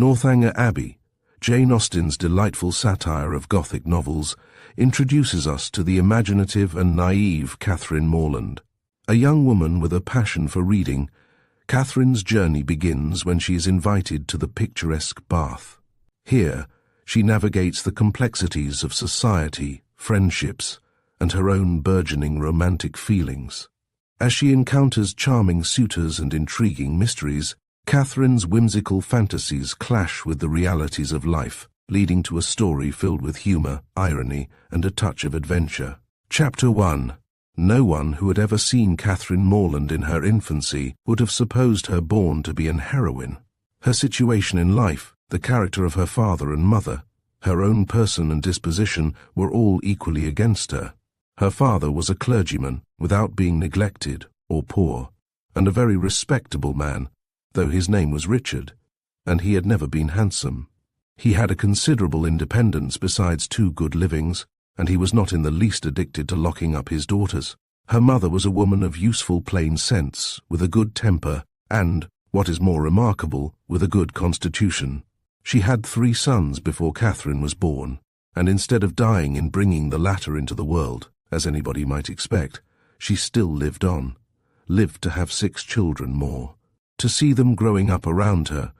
Northanger Abbey, Jane Austen's delightful satire of Gothic novels, introduces us to the imaginative and naive Catherine Morland. A young woman with a passion for reading, Catherine's journey begins when she is invited to the picturesque Bath. Here, she navigates the complexities of society, friendships, and her own burgeoning romantic feelings. As she encounters charming suitors and intriguing mysteries, Catherine's whimsical fantasies clash with the realities of life, leading to a story filled with humor, irony, and a touch of adventure. Chapter 1. No one who had ever seen Catherine Morland in her infancy would have supposed her born to be an heroine. Her situation in life, the character of her father and mother, her own person and disposition were all equally against her. Her father was a clergyman, without being neglected or poor, and a very respectable man, though his name was Richard, and he had never been handsome. He had a considerable independence besides 2 good livings, and he was not in the least addicted to locking up his daughters. Her mother was a woman of useful plain sense, with a good temper, and, what is more remarkable, with a good constitution. She had 3 sons before Catherine was born, and instead of dying in bringing the latter into the world, as anybody might expect, she still lived on, lived to have 6 children more, to see them growing up around her,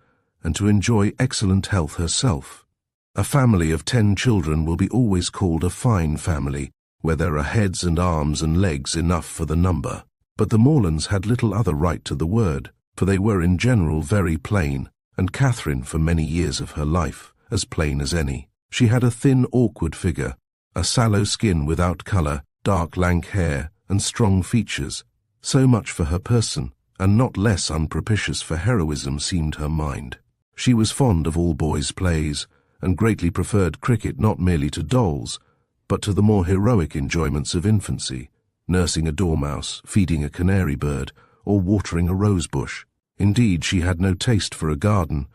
and to enjoy excellent health herself. A family of 10 children will be always called a fine family, where there are heads and arms and legs enough for the number. But the Morlands had little other right to the word, for they were in general very plain, and Catherine for many years of her life as plain as any. She had a thin, awkward figure, a sallow skin without colour, dark lank hair, and strong features. So much for her person, and not less unpropitious for heroism seemed her mind. She was fond of all boys' plays, and greatly preferred cricket not merely to dolls, but to the more heroic enjoyments of infancy, nursing a dormouse, feeding a canary bird, or watering a rose bush. Indeed, she had no taste for a garden,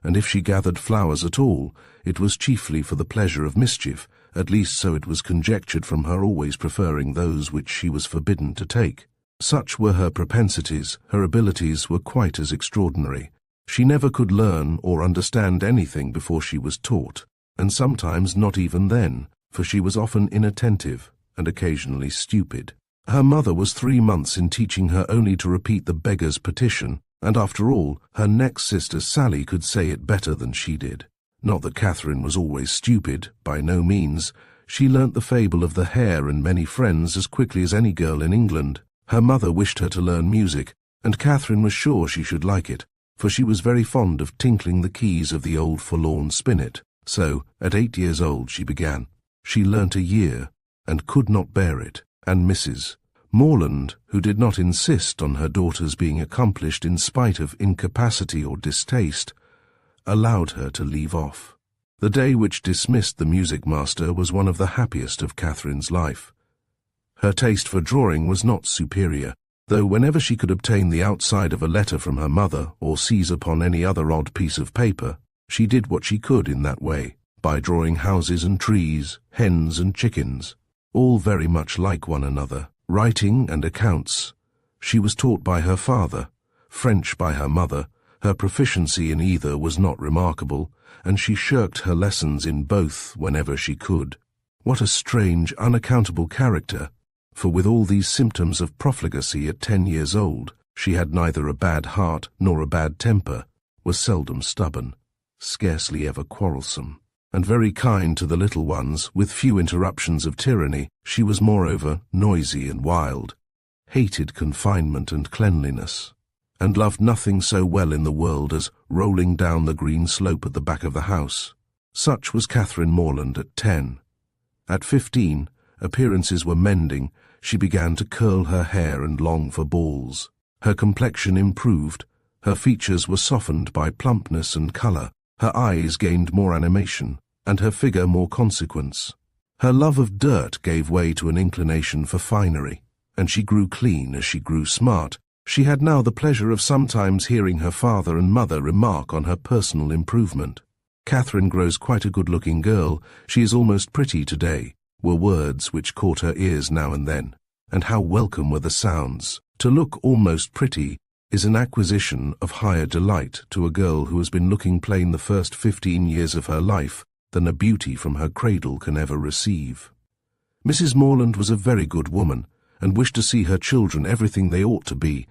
and if she gathered flowers at all, it was chiefly for the pleasure of mischief, at least so it was conjectured from her always preferring those which she was forbidden to take. Such were her propensities, her abilities were quite as extraordinary. She never could learn or understand anything before she was taught, and sometimes not even then, for she was often inattentive and occasionally stupid. Her mother was 3 months in teaching her only to repeat the beggar's petition, and after all, her next sister Sally could say it better than she did. Not that Catherine was always stupid, by no means. She learnt the fable of the hare and many friends as quickly as any girl in England. Her mother wished her to learn music, and Catherine was sure she should like it, for she was very fond of tinkling the keys of the old forlorn spinet. So, at 8 years old she began. She learnt a year, and could not bear it, and Mrs. Morland, who did not insist on her daughters being accomplished in spite of incapacity or distaste, allowed her to leave off. The day which dismissed the music master was one of the happiest of Catherine's life. Her taste for drawing was not superior, though whenever she could obtain the outside of a letter from her mother or seize upon any other odd piece of paper, she did what she could in that way, by drawing houses and trees, hens and chickens, all very much like one another. Writing and accounts. She was taught by her father, French by her mother. Her proficiency in either was not remarkable, and she shirked her lessons in both whenever she could. What a strange, unaccountable character, for with all these symptoms of profligacy at 10 years old, she had neither a bad heart nor a bad temper, was seldom stubborn, scarcely ever quarrelsome, and very kind to the little ones, with few interruptions of tyranny. She was moreover noisy and wild, hated confinement and cleanliness, and loved nothing so well in the world as rolling down the green slope at the back of the house. Such was Catherine Morland at 10. At 15, appearances were mending. She began to curl her hair and long for balls. Her complexion improved, her features were softened by plumpness and colour, her eyes gained more animation, and her figure more consequence. Her love of dirt gave way to an inclination for finery, and she grew clean as she grew smart. She had now the pleasure of sometimes hearing her father and mother remark on her personal improvement. "Catherine grows quite a good-looking girl. She is almost pretty today," were words which caught her ears now and then, and how welcome were the sounds. To look almost pretty is an acquisition of higher delight to a girl who has been looking plain the first 15 years of her life than a beauty from her cradle can ever receive. Mrs. Morland was a very good woman, and wished to see her children everything they ought to be,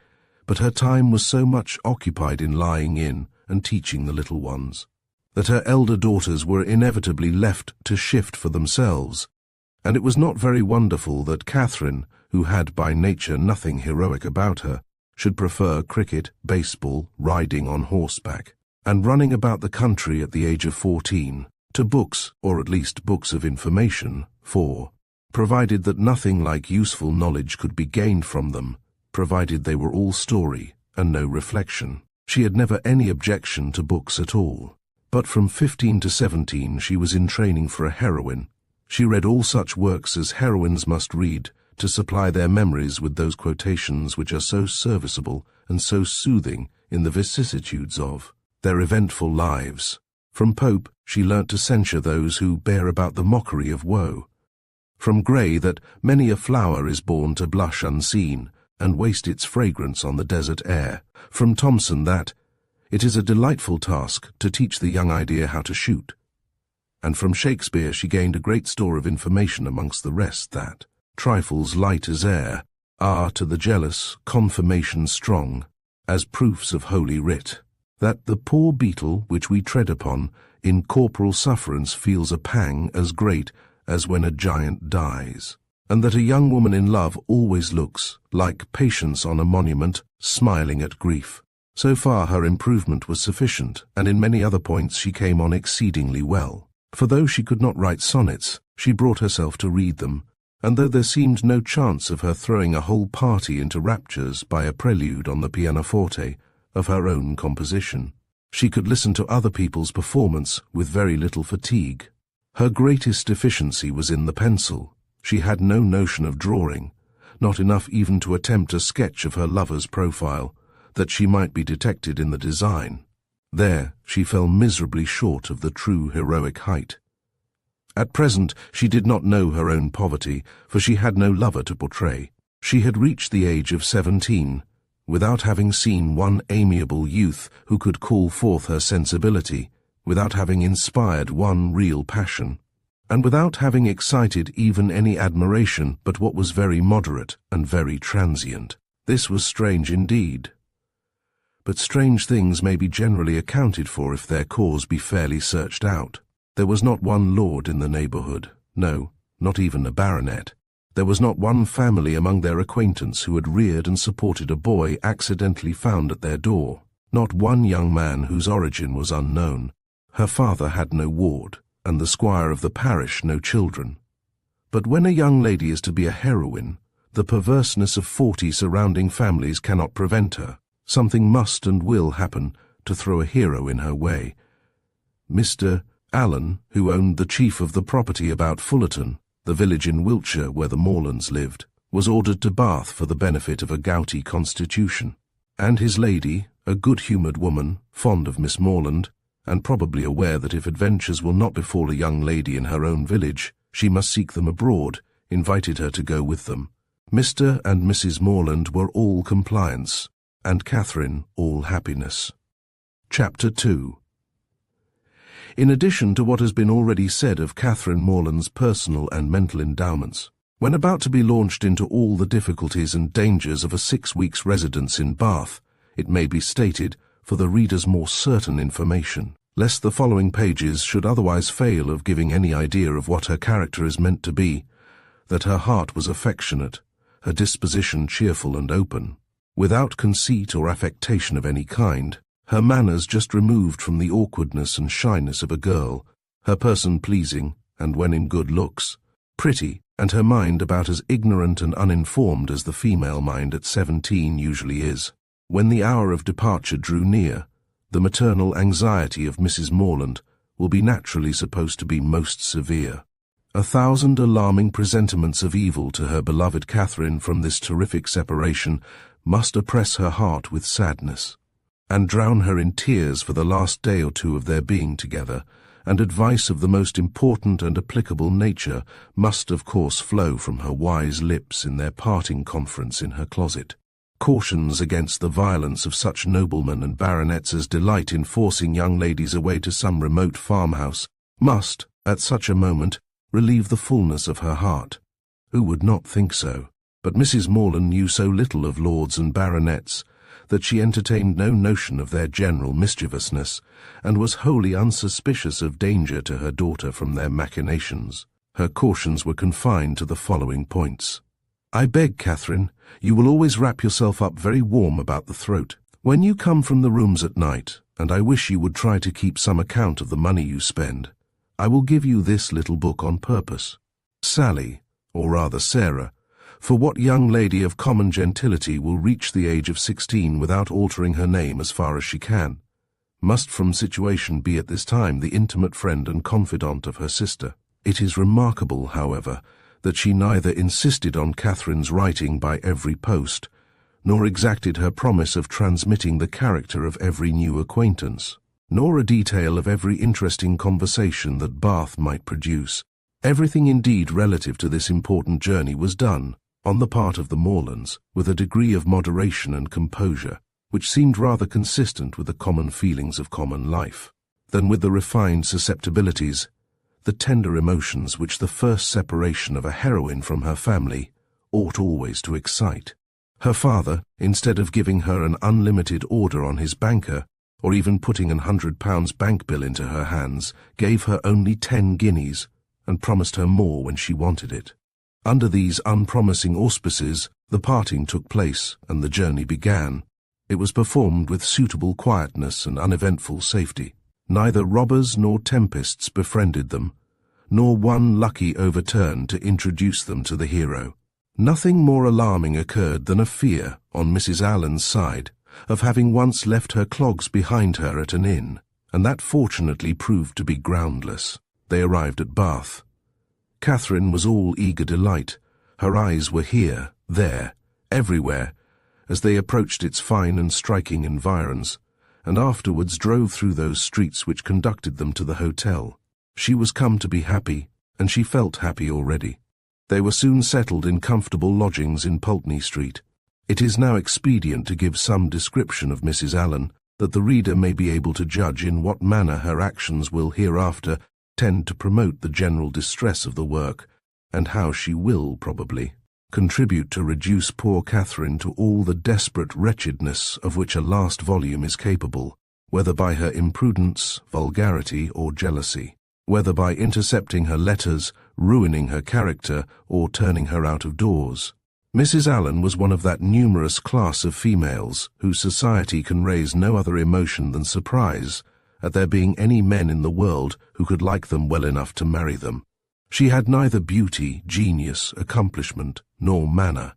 but her time was so much occupied in lying in and teaching the little ones, that her elder daughters were inevitably left to shift for themselves, and it was not very wonderful that Catherine, who had by nature nothing heroic about her, should prefer cricket, baseball, riding on horseback, and running about the country at the age of 14, to books, or at least books of information, provided that nothing like useful knowledge could be gained from them, provided they were all story and no reflection. She had never any objection to books at all. But from 15 to 17 she was in training for a heroine. She read all such works as heroines must read, to supply their memories with those quotations which are so serviceable and so soothing in the vicissitudes of their eventful lives. From Pope she learnt to censure those who bear about the mockery of woe. From Gray that many a flower is born to blush unseen, and waste its fragrance on the desert air. From Thomson that it is a delightful task to teach the young idea how to shoot. And from Shakespeare she gained a great store of information amongst the rest that trifles light as air are to the jealous confirmation strong, as proofs of Holy Writ, that the poor beetle which we tread upon in corporal sufferance feels a pang as great as when a giant dies, and that a young woman in love always looks, like Patience on a monument, smiling at grief. So far her improvement was sufficient, and in many other points she came on exceedingly well. For though she could not write sonnets, she brought herself to read them, and though there seemed no chance of her throwing a whole party into raptures by a prelude on the pianoforte of her own composition, she could listen to other people's performance with very little fatigue. Her greatest deficiency was in the pencil. She had no notion of drawing, not enough even to attempt a sketch of her lover's profile, that she might be detected in the design. There she fell miserably short of the true heroic height. At present she did not know her own poverty, for she had no lover to portray. She had reached the age of 17, without having seen one amiable youth who could call forth her sensibility, without having inspired one real passion, and without having excited even any admiration but what was very moderate and very transient. This was strange indeed. But strange things may be generally accounted for if their cause be fairly searched out. There was not one lord in the neighbourhood, no, not even a baronet. There was not one family among their acquaintance who had reared and supported a boy accidentally found at their door, not one young man whose origin was unknown. Her father had no ward, and the squire of the parish no children. But when a young lady is to be a heroine, the perverseness of 40 surrounding families cannot prevent her. Something must and will happen to throw a hero in her way. Mr. Allen, who owned the chief of the property about Fullerton, the village in Wiltshire where the Morlands lived, was ordered to Bath for the benefit of a gouty constitution, and his lady, a good-humoured woman, fond of Miss Morland, and probably aware that if adventures will not befall a young lady in her own village, she must seek them abroad, invited her to go with them. Mr. and Mrs. Morland were all compliance, and Catherine all happiness. Chapter 2. In addition to what has been already said of Catherine Morland's personal and mental endowments, when about to be launched into all the difficulties and dangers of a 6 weeks' residence in Bath, it may be stated, for the reader's more certain information, lest the following pages should otherwise fail of giving any idea of what her character is meant to be, that her heart was affectionate, her disposition cheerful and open, without conceit or affectation of any kind, her manners just removed from the awkwardness and shyness of a girl, her person pleasing, and when in good looks, pretty, and her mind about as ignorant and uninformed as the female mind at 17 usually is. When the hour of departure drew near, the maternal anxiety of Mrs. Morland will be naturally supposed to be most severe. 1,000 alarming presentiments of evil to her beloved Catherine from this terrific separation must oppress her heart with sadness, and drown her in tears for the last day or two of their being together, and advice of the most important and applicable nature must of course flow from her wise lips in their parting conference in her closet. cautions against the violence of such noblemen and baronets as delight in forcing young ladies away to some remote farmhouse, must, at such a moment, relieve the fullness of her heart. Who would not think so? But Mrs. Morland knew so little of lords and baronets that she entertained no notion of their general mischievousness, and was wholly unsuspicious of danger to her daughter from their machinations. Her cautions were confined to the following points. I beg, Catherine, you will always wrap yourself up very warm about the throat. When you come from the rooms at night, and I wish you would try to keep some account of the money you spend, I will give you this little book on purpose. Sally, or rather Sarah, for what young lady of common gentility will reach the age of 16 without altering her name as far as she can, must from situation be at this time the intimate friend and confidant of her sister. It is remarkable, however, that she neither insisted on Catherine's writing by every post, nor exacted her promise of transmitting the character of every new acquaintance, nor a detail of every interesting conversation that Bath might produce. Everything indeed relative to this important journey was done, on the part of the Morlands, with a degree of moderation and composure, which seemed rather consistent with the common feelings of common life, than with the refined susceptibilities, the tender emotions which the first separation of a heroine from her family ought always to excite. Her father, instead of giving her an unlimited order on his banker, or even putting £100 bank bill into her hands, gave her only 10 guineas, and promised her more when she wanted it. Under these unpromising auspices, the parting took place, and the journey began. It was performed with suitable quietness and uneventful safety. Neither robbers nor tempests befriended them, nor one lucky overturn to introduce them to the hero. Nothing more alarming occurred than a fear, on Mrs. Allen's side, of having once left her clogs behind her at an inn, and that fortunately proved to be groundless. They arrived at Bath. Catherine was all eager delight. Her eyes were here, there, everywhere, as they approached its fine and striking environs, and afterwards drove through those streets which conducted them to the hotel. She was come to be happy, and she felt happy already. They were soon settled in comfortable lodgings in Pulteney Street. It is now expedient to give some description of Mrs. Allen, that the reader may be able to judge in what manner her actions will hereafter tend to promote the general distress of the work, and how she will, probably, contribute to reduce poor Catherine to all the desperate wretchedness of which a last volume is capable, whether by her imprudence, vulgarity, or jealousy, whether by intercepting her letters, ruining her character, or turning her out of doors. Mrs. Allen was one of that numerous class of females whose society can raise no other emotion than surprise at there being any men in the world who could like them well enough to marry them. She had neither beauty, genius, accomplishment, nor manner.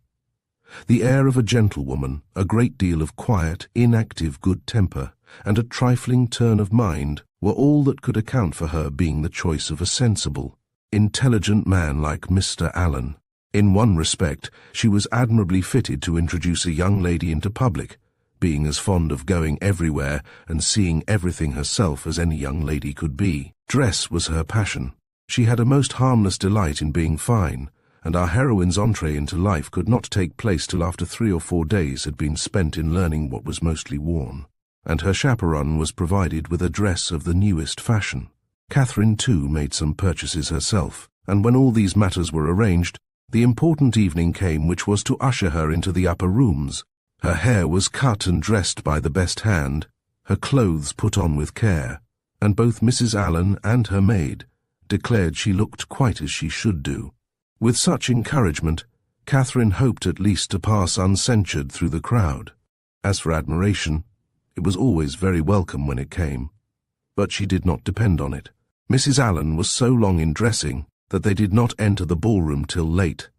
The air of a gentlewoman, a great deal of quiet, inactive good temper, and a trifling turn of mind were all that could account for her being the choice of a sensible, intelligent man like Mr. Allen. In one respect, she was admirably fitted to introduce a young lady into public, being as fond of going everywhere and seeing everything herself as any young lady could be. Dress was her passion. She had a most harmless delight in being fine, and our heroine's entree into life could not take place till after 3 or 4 days had been spent in learning what was mostly worn, and her chaperon was provided with a dress of the newest fashion. Catherine, too, made some purchases herself, and when all these matters were arranged, the important evening came which was to usher her into the upper rooms. Her hair was cut and dressed by the best hand, her clothes put on with care, and both Mrs. Allen and her maid declared she looked quite as she should do. With such encouragement, Catherine hoped at least to pass uncensured through the crowd. As for admiration, it was always very welcome when it came, but she did not depend on it. Mrs. Allen was so long in dressing that they did not enter the ballroom till late.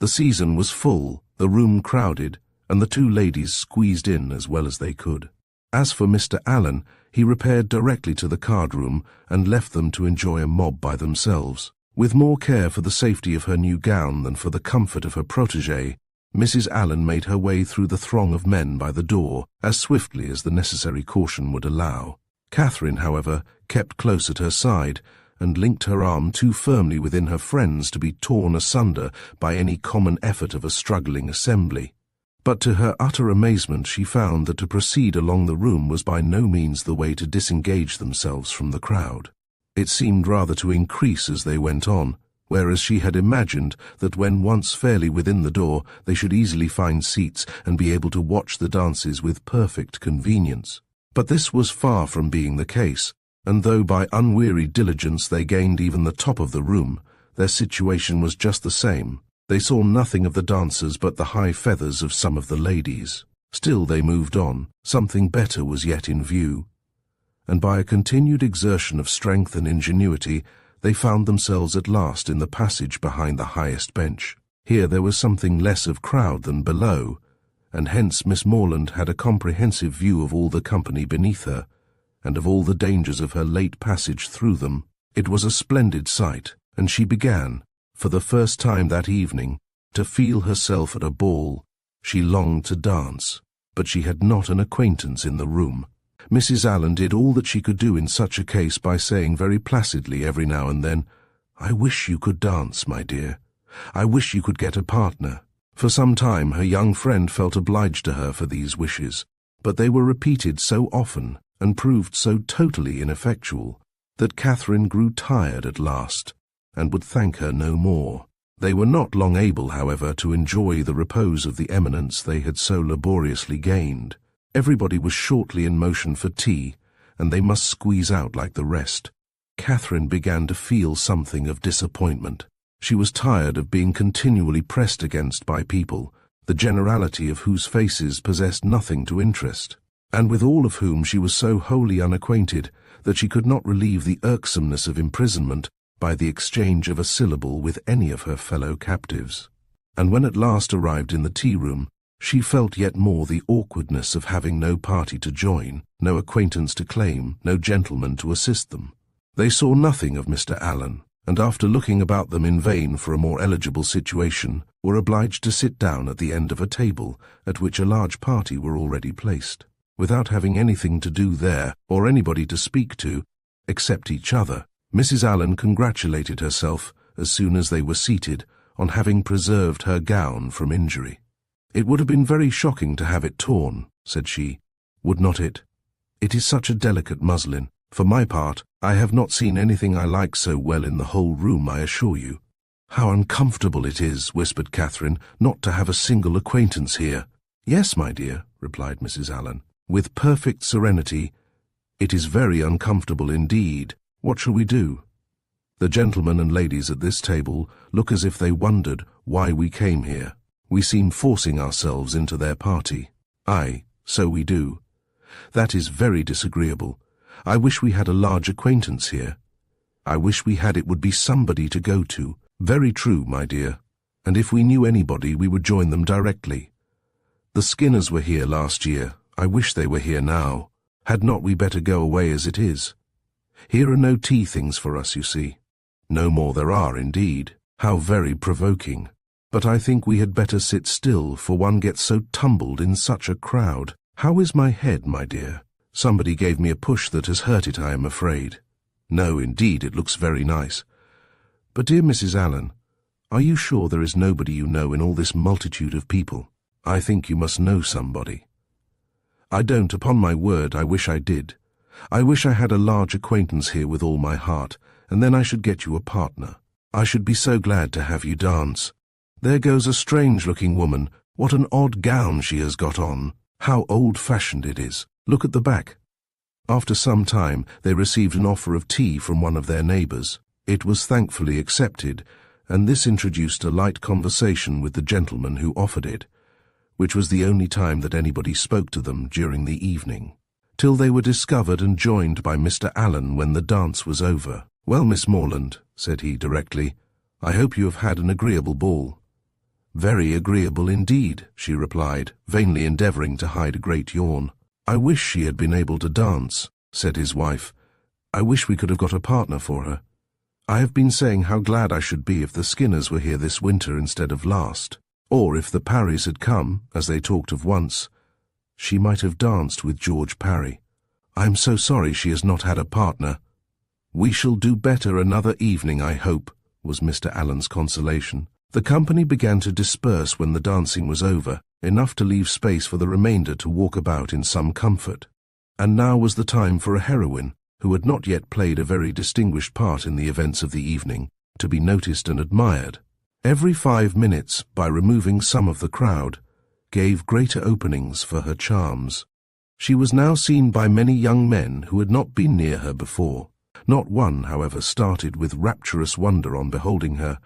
The season was full, the room crowded, and the two ladies squeezed in as well as they could. As for Mr. Allen, he repaired directly to the card-room and left them to enjoy a mob by themselves. With more care for the safety of her new gown than for the comfort of her protégée, Mrs. Allen made her way through the throng of men by the door as swiftly as the necessary caution would allow. Catherine, however, kept close at her side and linked her arm too firmly within her friend's to be torn asunder by any common effort of a struggling assembly. But to her utter amazement she found that to proceed along the room was by no means the way to disengage themselves from the crowd. It seemed rather to increase as they went on, whereas she had imagined that when once fairly within the door they should easily find seats and be able to watch the dances with perfect convenience. But this was far from being the case, and though by unwearied diligence they gained even the top of the room, their situation was just the same. They saw nothing of the dancers but the high feathers of some of the ladies. Still they moved on. Something better was yet in view. And by a continued exertion of strength and ingenuity, they found themselves at last in the passage behind the highest bench. Here there was something less of crowd than below, and hence Miss Morland had a comprehensive view of all the company beneath her, and of all the dangers of her late passage through them. It was a splendid sight, and she began, for the first time that evening, to feel herself at a ball. She longed to dance, but she had not an acquaintance in the room. Mrs. Allen did all that she could do in such a case by saying very placidly every now and then, "I wish you could dance, my dear. I wish you could get a partner." For some time her young friend felt obliged to her for these wishes, but they were repeated so often and proved so totally ineffectual that Catherine grew tired at last, and would thank her no more. They were not long able, however, to enjoy the repose of the eminence they had so laboriously gained. Everybody was shortly in motion for tea, and they must squeeze out like the rest. Catherine began to feel something of disappointment. She was tired of being continually pressed against by people, the generality of whose faces possessed nothing to interest, and with all of whom she was so wholly unacquainted that she could not relieve the irksomeness of imprisonment by the exchange of a syllable with any of her fellow captives. And when at last arrived in the tea-room, she felt yet more the awkwardness of having no party to join, no acquaintance to claim, no gentleman to assist them. They saw nothing of Mr. Allen, and after looking about them in vain for a more eligible situation, were obliged to sit down at the end of a table at which a large party were already placed, without having anything to do there or anybody to speak to, except each other. Mrs. Allen congratulated herself, as soon as they were seated, on having preserved her gown from injury. "It would have been very shocking to have it torn," said she, "would not it? It is such a delicate muslin. For my part, I have not seen anything I like so well in the whole room, I assure you." "How uncomfortable it is," whispered Catherine, "not to have a single acquaintance here." "Yes, my dear," replied Mrs. Allen, with perfect serenity, "it is very uncomfortable indeed. What shall we do? The gentlemen and ladies at this table look as if they wondered why we came here. We seem forcing ourselves into their party." "Aye, so we do. That is very disagreeable. I wish we had a large acquaintance here. I wish we had. It would be somebody to go to." "Very true, my dear. And if we knew anybody, we would join them directly. The Skinners were here last year. I wish they were here now. Had not we better go away as it is? Here are no tea things for us, you see." "No more there are, indeed. How very provoking. But I think we had better sit still, for one gets so tumbled in such a crowd. How is my head, my dear? Somebody gave me a push that has hurt it, I am afraid." "No, indeed, it looks very nice. But, dear Mrs. Allen, are you sure there is nobody you know in all this multitude of people? I think you must know somebody." "I don't, upon my word. I wish I did. I wish I had a large acquaintance here with all my heart, and then I should get you a partner. I should be so glad to have you dance. There goes a strange-looking woman. What an odd gown she has got on. How old-fashioned it is. Look at the back." After some time they received an offer of tea from one of their neighbours. It was thankfully accepted, and this introduced a light conversation with the gentleman who offered it, which was the only time that anybody spoke to them during the evening, till they were discovered and joined by Mr. Allen when the dance was over. "Well, Miss Morland," said he directly, "I hope you have had an agreeable ball." "Very agreeable indeed," she replied, vainly endeavouring to hide a great yawn. "I wish she had been able to dance," said his wife. "I wish we could have got a partner for her. I have been saying how glad I should be if the Skinners were here this winter instead of last, or if the Parrys had come, as they talked of once. She might have danced with George Parry. I am so sorry she has not had a partner." "We shall do better another evening, I hope," was Mr. Allen's consolation. The company began to disperse when the dancing was over, enough to leave space for the remainder to walk about in some comfort. And now was the time for a heroine, who had not yet played a very distinguished part in the events of the evening, to be noticed and admired. Every 5 minutes, by removing some of the crowd, gave greater openings for her charms. She was now seen by many young men who had not been near her before. Not one, however, started with rapturous wonder on beholding her.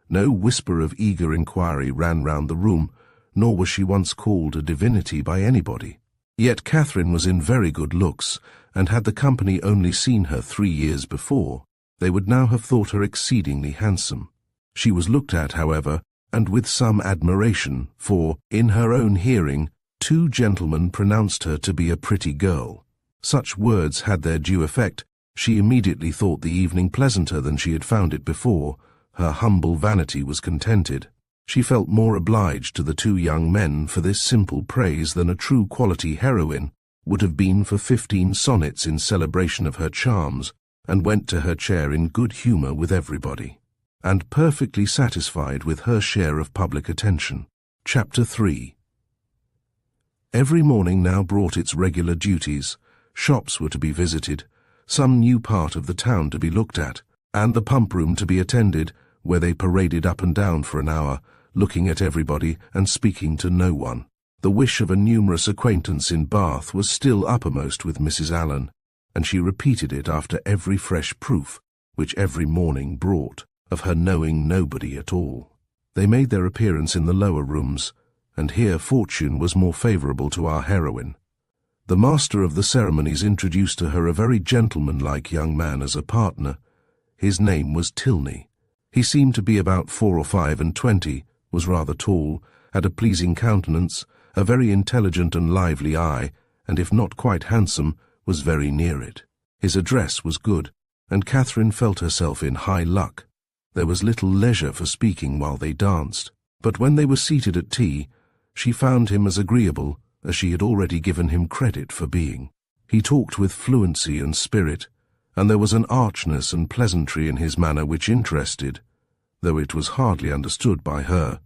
No whisper of eager inquiry ran round the room, nor was she once called a divinity by anybody. Yet Catherine was in very good looks, and had the company only seen her 3 years before, they would now have thought her exceedingly handsome. She was looked at, however, and with some admiration, for, in her own hearing, 2 gentlemen pronounced her to be a pretty girl. Such words had their due effect. She immediately thought the evening pleasanter than she had found it before. Her humble vanity was contented. She felt more obliged to the 2 young men for this simple praise than a true quality heroine would have been for 15 sonnets in celebration of her charms, and went to her chair in good humour with everybody, and perfectly satisfied with her share of public attention. Chapter 3. Every morning now brought its regular duties. Shops were to be visited, some new part of the town to be looked at, and the pump room to be attended, where they paraded up and down for an hour, looking at everybody and speaking to no one. The wish of a numerous acquaintance in Bath was still uppermost with Mrs. Allen, and she repeated it after every fresh proof, which every morning brought, of her knowing nobody at all. They made their appearance in the lower rooms, and here fortune was more favourable to our heroine. The master of the ceremonies introduced to her a very gentlemanlike young man as a partner. His name was Tilney. He seemed to be about 4 or 5 and 20, was rather tall, had a pleasing countenance, a very intelligent and lively eye, and if not quite handsome, was very near it. His address was good, and Catherine felt herself in high luck. There was little leisure for speaking while they danced, but when they were seated at tea, she found him as agreeable as she had already given him credit for being. He talked with fluency and spirit, and there was an archness and pleasantry in his manner which interested, though it was hardly understood by her.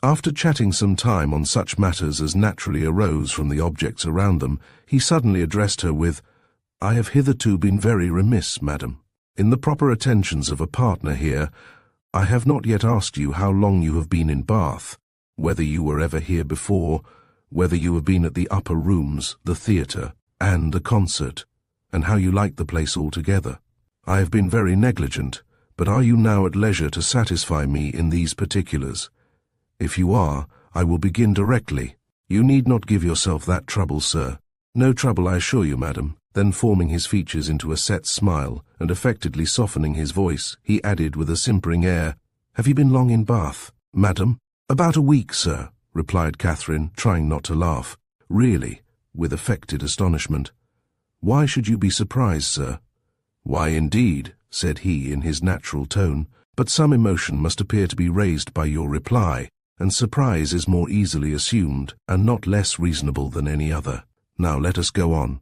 After chatting some time on such matters as naturally arose from the objects around them, he suddenly addressed her with, "I have hitherto been very remiss, madam. In the proper attentions of a partner here, I have not yet asked you how long you have been in Bath, whether you were ever here before, whether you have been at the upper rooms, the theatre, and the concert, and how you like the place altogether. I have been very negligent, but are you now at leisure to satisfy me in these particulars? If you are, I will begin directly. You need not give yourself that trouble, sir." "No trouble, I assure you, madam." Then forming his features into a set smile, and affectedly softening his voice, he added with a simpering air, "Have you been long in Bath, madam?" "About a week, sir," replied Catherine, trying not to laugh. "Really?" with affected astonishment. "Why should you be surprised, sir?" "Why, indeed," said he in his natural tone, "but some emotion must appear to be raised by your reply, and surprise is more easily assumed, and not less reasonable than any other. Now let us go on.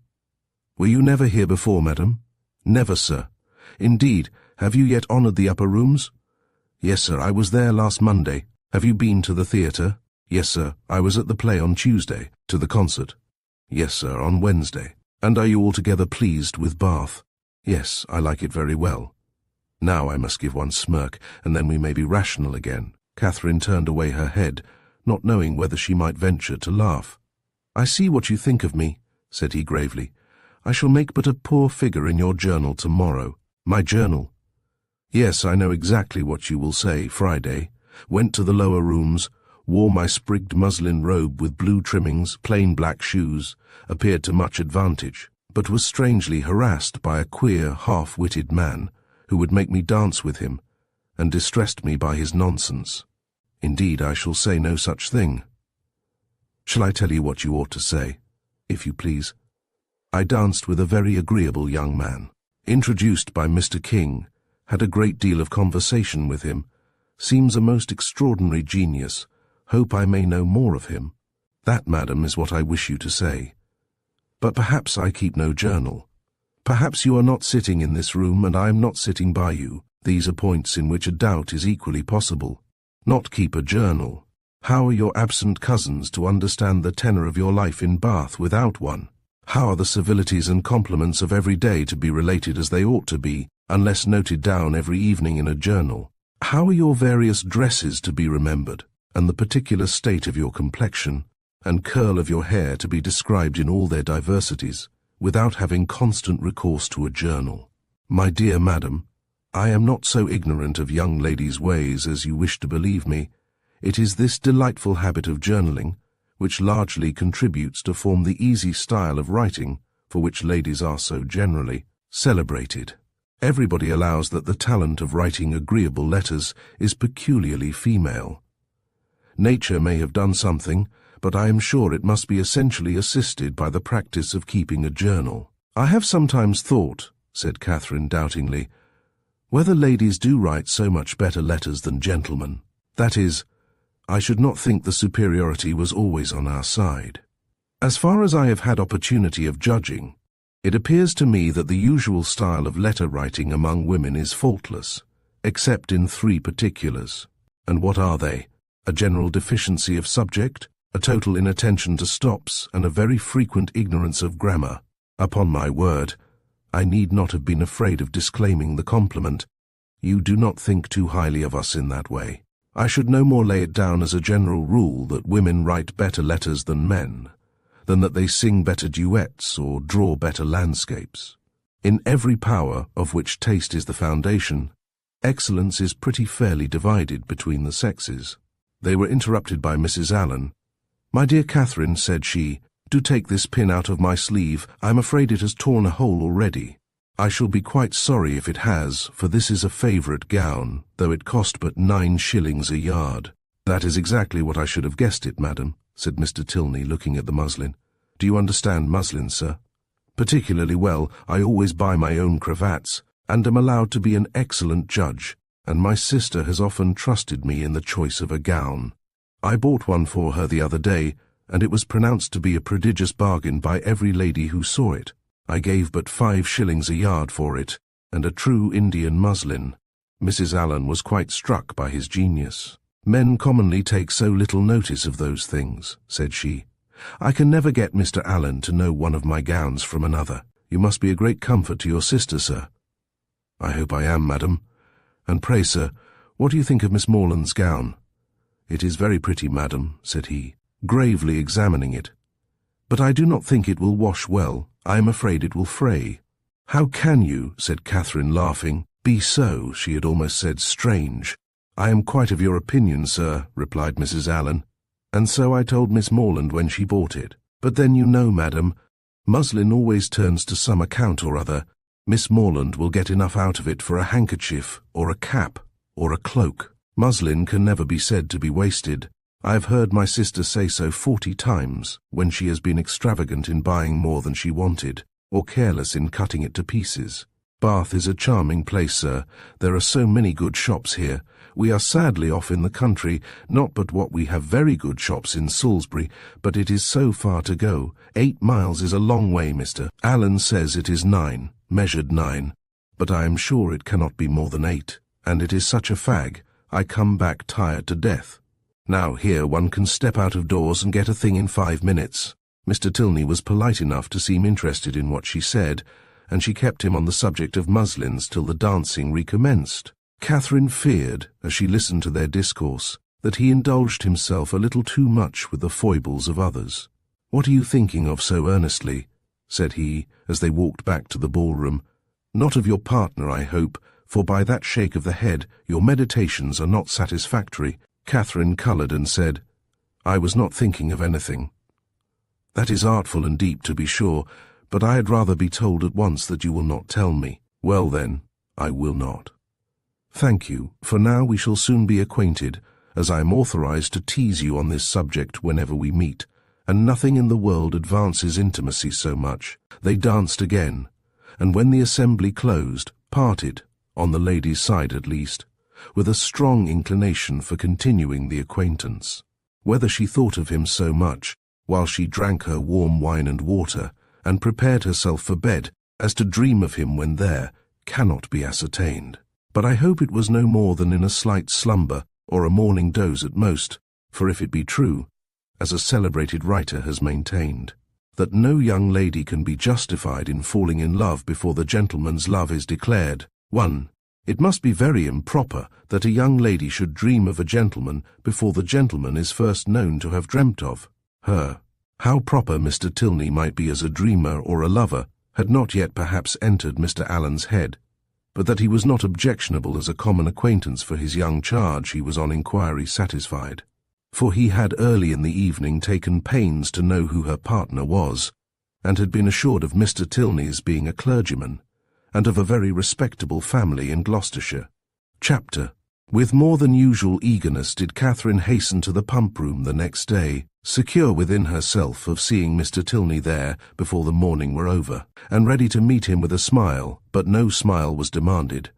Were you never here before, madam?" "Never, sir." "Indeed, have you yet honoured the upper rooms?" "Yes, sir, I was there last Monday." "Have you been to the theatre?" "Yes, sir, I was at the play on Tuesday." "To the concert?" "Yes, sir, on Wednesday." "And are you altogether pleased with Bath?" "Yes, I like it very well." Now I must give one smirk, and then we may be rational again. Catherine turned away her head, not knowing whether she might venture to laugh. "I see what you think of me," said he gravely. "I shall make but a poor figure in your journal tomorrow." "My journal?" "Yes, I know exactly what you will say. Friday. Went to the lower rooms, wore my sprigged muslin robe with blue trimmings, plain black shoes, appeared to much advantage, but was strangely harassed by a queer, half-witted man, who would make me dance with him, and distressed me by his nonsense. Indeed, I shall say no such thing. Shall I tell you what you ought to say, if you please? I danced with a very agreeable young man, introduced by Mr. King, had a great deal of conversation with him, seems a most extraordinary genius, hope I may know more of him. That, madam, is what I wish you to say. But perhaps I keep no journal. Perhaps you are not sitting in this room, and I am not sitting by you. These are points in which a doubt is equally possible. Not keep a journal. How are your absent cousins to understand the tenor of your life in Bath without one? How are the civilities and compliments of every day to be related as they ought to be, unless noted down every evening in a journal? How are your various dresses to be remembered, and the particular state of your complexion, and curl of your hair to be described in all their diversities, without having constant recourse to a journal? My dear madam, I am not so ignorant of young ladies' ways as you wish to believe me. It is this delightful habit of journaling, which largely contributes to form the easy style of writing for which ladies are so generally celebrated. Everybody allows that the talent of writing agreeable letters is peculiarly female. Nature may have done something, but I am sure it must be essentially assisted by the practice of keeping a journal. I have sometimes thought, said Catherine doubtingly, whether ladies do write so much better letters than gentlemen. That is, I should not think the superiority was always on our side. As far as I have had opportunity of judging, it appears to me that the usual style of letter writing among women is faultless, except in 3 particulars. And what are they? A general deficiency of subject, a total inattention to stops, and a very frequent ignorance of grammar. Upon my word, I need not have been afraid of disclaiming the compliment. You do not think too highly of us in that way. I should no more lay it down as a general rule that women write better letters than men, than that they sing better duets or draw better landscapes. In every power of which taste is the foundation, excellence is pretty fairly divided between the sexes. They were interrupted by Mrs. Allen. My dear Catherine, said she, do take this pin out of my sleeve. I am afraid it has torn a hole already. I shall be quite sorry if it has, for this is a favourite gown, though it cost but 9 shillings a yard. That is exactly what I should have guessed it, madam, said Mr. Tilney, looking at the muslin. Do you understand muslin, sir? Particularly well. I always buy my own cravats, and am allowed to be an excellent judge, and my sister has often trusted me in the choice of a gown. I bought one for her the other day, and it was pronounced to be a prodigious bargain by every lady who saw it. I gave but 5 shillings a yard for it, and a true Indian muslin. Mrs. Allen was quite struck by his genius. Men commonly take so little notice of those things, said she. I can never get Mr. Allen to know one of my gowns from another. You must be a great comfort to your sister, sir. I hope I am, madam. And pray, sir, what do you think of Miss Morland's gown? It is very pretty, madam, said he, gravely examining it. But I do not think it will wash well. I am afraid it will fray. How can you, said Catherine, laughing, be so, she had almost said, strange. I am quite of your opinion, sir, replied Mrs. Allen, and so I told Miss Morland when she bought it. But then you know, madam, muslin always turns to some account or other. Miss Morland will get enough out of it for a handkerchief, or a cap, or a cloak. Muslin can never be said to be wasted. I have heard my sister say so 40 times, when she has been extravagant in buying more than she wanted, or careless in cutting it to pieces. Bath is a charming place, sir. There are so many good shops here. We are sadly off in the country, not but what we have very good shops in Salisbury, but it is so far to go. 8 miles is a long way, Mr. Allen says it is 9, measured 9, but I am sure it cannot be more than 8, and it is such a fag. I come back tired to death. Now here one can step out of doors and get a thing in 5 minutes. Mr. Tilney was polite enough to seem interested in what she said, and she kept him on the subject of muslins till the dancing recommenced. Catherine feared, as she listened to their discourse, that he indulged himself a little too much with the foibles of others. What are you thinking of so earnestly? Said he, as they walked back to the ballroom. Not of your partner, I hope, for by that shake of the head your meditations are not satisfactory. Catherine coloured and said, I was not thinking of anything. That is artful and deep, to be sure, but I had rather be told at once that you will not tell me. Well then, I will not. Thank you, for now we shall soon be acquainted, as I am authorized to tease you on this subject whenever we meet, and nothing in the world advances intimacy so much. They danced again, and when the assembly closed, parted, on the lady's side at least, with a strong inclination for continuing the acquaintance. Whether she thought of him so much, while she drank her warm wine and water, and prepared herself for bed, as to dream of him when there, cannot be ascertained. But I hope it was no more than in a slight slumber, or a morning doze at most, For if it be true, as a celebrated writer has maintained, that no young lady can be justified in falling in love before the gentleman's love is declared, 1. It must be very improper that a young lady should dream of a gentleman before the gentleman is first known to have dreamt of her. How proper Mr. Tilney might be as a dreamer or a lover had not yet perhaps entered Mr. Allen's head, but that he was not objectionable as a common acquaintance for his young charge he was on inquiry satisfied. For he had early in the evening taken pains to know who her partner was, and had been assured of Mr. Tilney's being a clergyman, and of a very respectable family in Gloucestershire. Chapter. With more than usual eagerness did Catherine hasten to the pump-room the next day, secure within herself of seeing Mr. Tilney there before the morning were over, and ready to meet him with a smile, but no smile was demanded.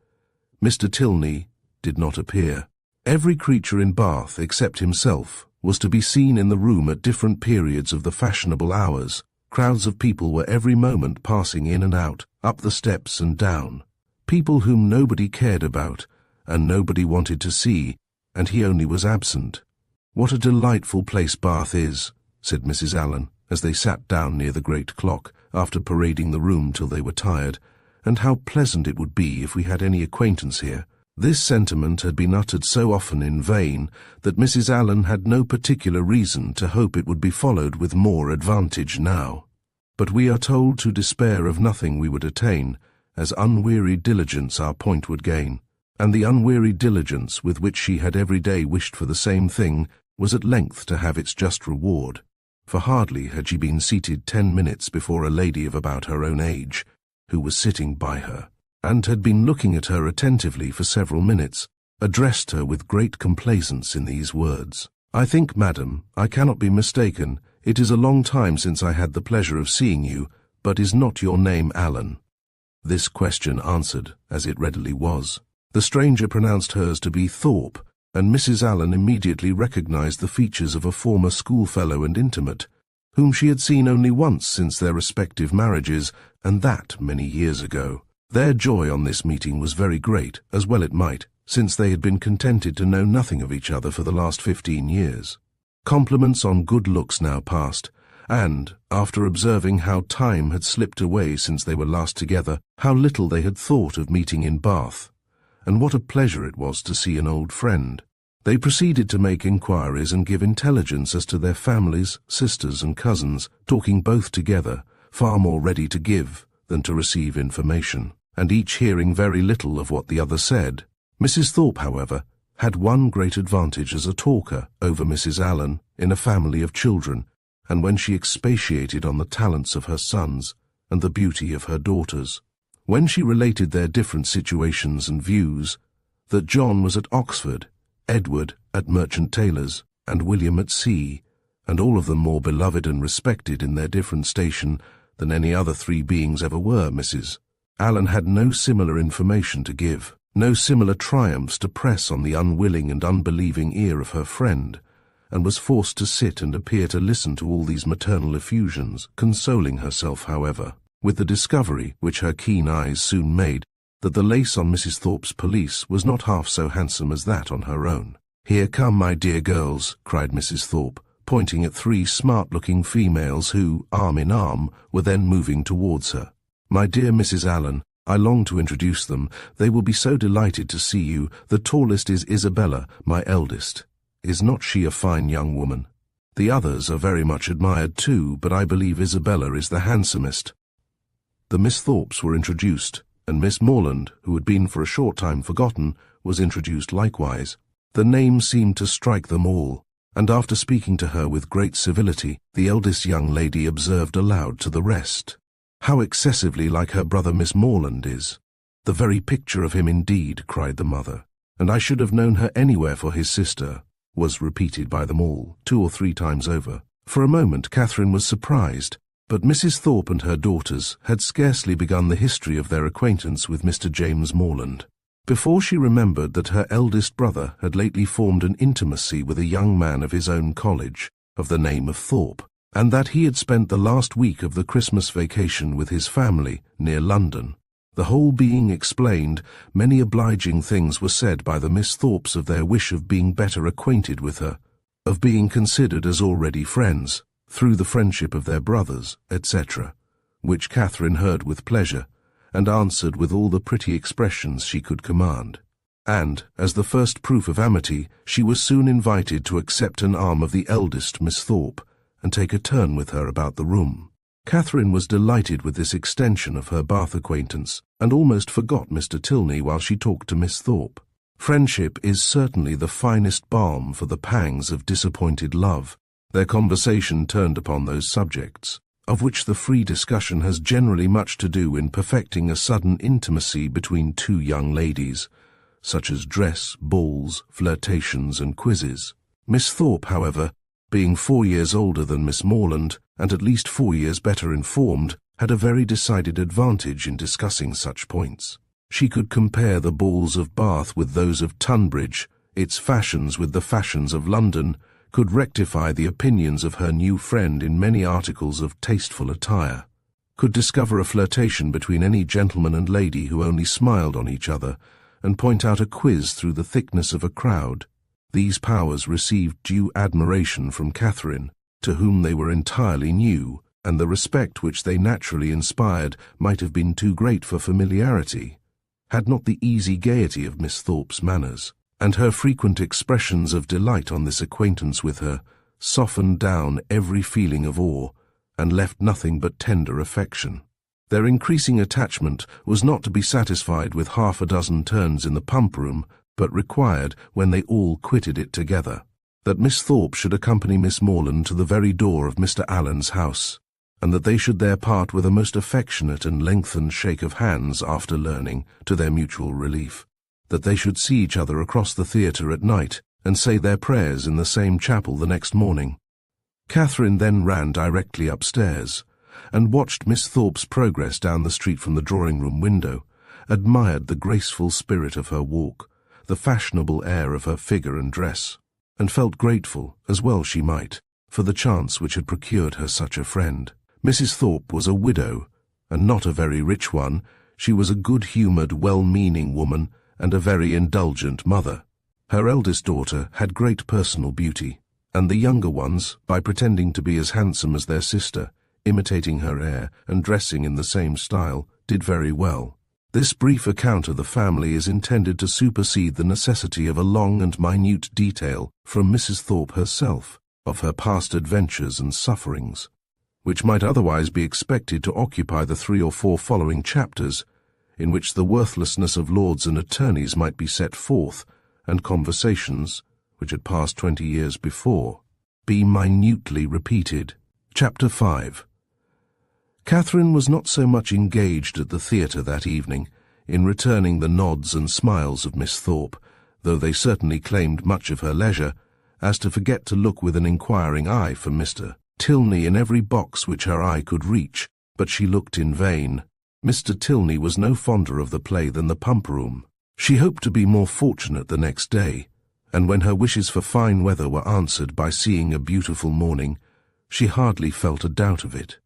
Mr. Tilney did not appear. Every creature in Bath, except himself, was to be seen in the room at different periods of the fashionable hours. Crowds of people were every moment passing in and out, up the steps and down. People whom nobody cared about, and nobody wanted to see, and he only was absent. "What a delightful place Bath is," said Mrs. Allen, as they sat down near the great clock, after parading the room till they were tired, "and how pleasant it would be if we had any acquaintance here." This sentiment had been uttered so often in vain that Mrs. Allen had no particular reason to hope it would be followed with more advantage now. But we are told to despair of nothing we would attain, as unwearied diligence our point would gain, and the unwearied diligence with which she had every day wished for the same thing was at length to have its just reward, for hardly had she been seated 10 minutes before a lady of about her own age, who was sitting by her, and had been looking at her attentively for several minutes, addressed her with great complaisance in these words: "I think, madam, I cannot be mistaken, it is a long time since I had the pleasure of seeing you, but is not your name Allen?" This question answered, as it readily was. The stranger pronounced hers to be Thorpe, and Mrs. Allen immediately recognized the features of a former schoolfellow and intimate, whom she had seen only once since their respective marriages, and that many years ago. Their joy on this meeting was very great, as well it might, since they had been contented to know nothing of each other for the last 15 years. Compliments on good looks now passed, and, after observing how time had slipped away since they were last together, how little they had thought of meeting in Bath, and what a pleasure it was to see an old friend, they proceeded to make inquiries and give intelligence as to their families, sisters and cousins, talking both together, far more ready to give than to receive information, and each hearing very little of what the other said. Mrs. Thorpe, however, had one great advantage as a talker over Mrs. Allen in a family of children, and when she expatiated on the talents of her sons and the beauty of her daughters, when she related their different situations and views, that John was at Oxford, Edward at Merchant Taylor's, and William at sea, and all of them more beloved and respected in their different station than any other 3 beings ever were, Mrs. Allen had no similar information to give, no similar triumphs to press on the unwilling and unbelieving ear of her friend, and was forced to sit and appear to listen to all these maternal effusions, consoling herself, however, with the discovery, which her keen eyes soon made, that the lace on Mrs. Thorpe's pelisse was not half so handsome as that on her own. "Here come, my dear girls," cried Mrs. Thorpe, pointing at 3 smart-looking females who, arm in arm, were then moving towards her. "My dear Mrs. Allen, I long to introduce them. They will be so delighted to see you. The tallest is Isabella, my eldest. Is not she a fine young woman? The others are very much admired too, but I believe Isabella is the handsomest." The Miss Thorpes were introduced, and Miss Morland, who had been for a short time forgotten, was introduced likewise. The name seemed to strike them all, and after speaking to her with great civility, the eldest young lady observed aloud to the rest, "How excessively like her brother Miss Morland is." "The very picture of him indeed," cried the mother, "and I should have known her anywhere for his sister," was repeated by them all, 2 or 3 times over. For a moment Catherine was surprised, but Mrs. Thorpe and her daughters had scarcely begun the history of their acquaintance with Mr. James Morland, before she remembered that her eldest brother had lately formed an intimacy with a young man of his own college, of the name of Thorpe, and that he had spent the last week of the Christmas vacation with his family near London. The whole being explained, many obliging things were said by the Miss Thorpes of their wish of being better acquainted with her, of being considered as already friends, through the friendship of their brothers, etc., which Catherine heard with pleasure, and answered with all the pretty expressions she could command. And, as the first proof of amity, she was soon invited to accept an arm of the eldest Miss Thorpe, and take a turn with her about the room. Catherine was delighted with this extension of her Bath acquaintance, and almost forgot Mr. Tilney while she talked to Miss Thorpe. Friendship is certainly the finest balm for the pangs of disappointed love. Their conversation turned upon those subjects, of which the free discussion has generally much to do in perfecting a sudden intimacy between two young ladies, such as dress, balls, flirtations, and quizzes. Miss Thorpe, however, being 4 years older than Miss Morland, and at least 4 years better informed, had a very decided advantage in discussing such points. She could compare the balls of Bath with those of Tunbridge, its fashions with the fashions of London, could rectify the opinions of her new friend in many articles of tasteful attire, could discover a flirtation between any gentleman and lady who only smiled on each other, and point out a quiz through the thickness of a crowd. These powers received due admiration from Catherine, to whom they were entirely new, and the respect which they naturally inspired might have been too great for familiarity, had not the easy gaiety of Miss Thorpe's manners, and her frequent expressions of delight on this acquaintance with her, softened down every feeling of awe, and left nothing but tender affection. Their increasing attachment was not to be satisfied with half a dozen turns in the pump-room, but required, when they all quitted it together, that Miss Thorpe should accompany Miss Morland to the very door of Mr. Allen's house, and that they should there part with a most affectionate and lengthened shake of hands after learning, to their mutual relief, that they should see each other across the theatre at night, and say their prayers in the same chapel the next morning. Catherine then ran directly upstairs, and watched Miss Thorpe's progress down the street from the drawing-room window, admired the graceful spirit of her walk, the fashionable air of her figure and dress, and felt grateful, as well she might, for the chance which had procured her such a friend. Mrs. Thorpe was a widow, and not a very rich one. She was a good-humoured, well-meaning woman, and a very indulgent mother. Her eldest daughter had great personal beauty, and the younger ones, by pretending to be as handsome as their sister, imitating her air, and dressing in the same style, did very well. This brief account of the family is intended to supersede the necessity of a long and minute detail from Mrs. Thorpe herself, of her past adventures and sufferings, which might otherwise be expected to occupy the 3 or 4 following chapters, in which the worthlessness of lords and attorneys might be set forth, and conversations, which had passed 20 years before, be minutely repeated. Chapter 5. Catherine was not so much engaged at the theatre that evening, in returning the nods and smiles of Miss Thorpe, though they certainly claimed much of her leisure, as to forget to look with an inquiring eye for Mr. Tilney in every box which her eye could reach, but she looked in vain. Mr. Tilney was no fonder of the play than the pump-room. She hoped to be more fortunate the next day, and when her wishes for fine weather were answered by seeing a beautiful morning, she hardly felt a doubt of it.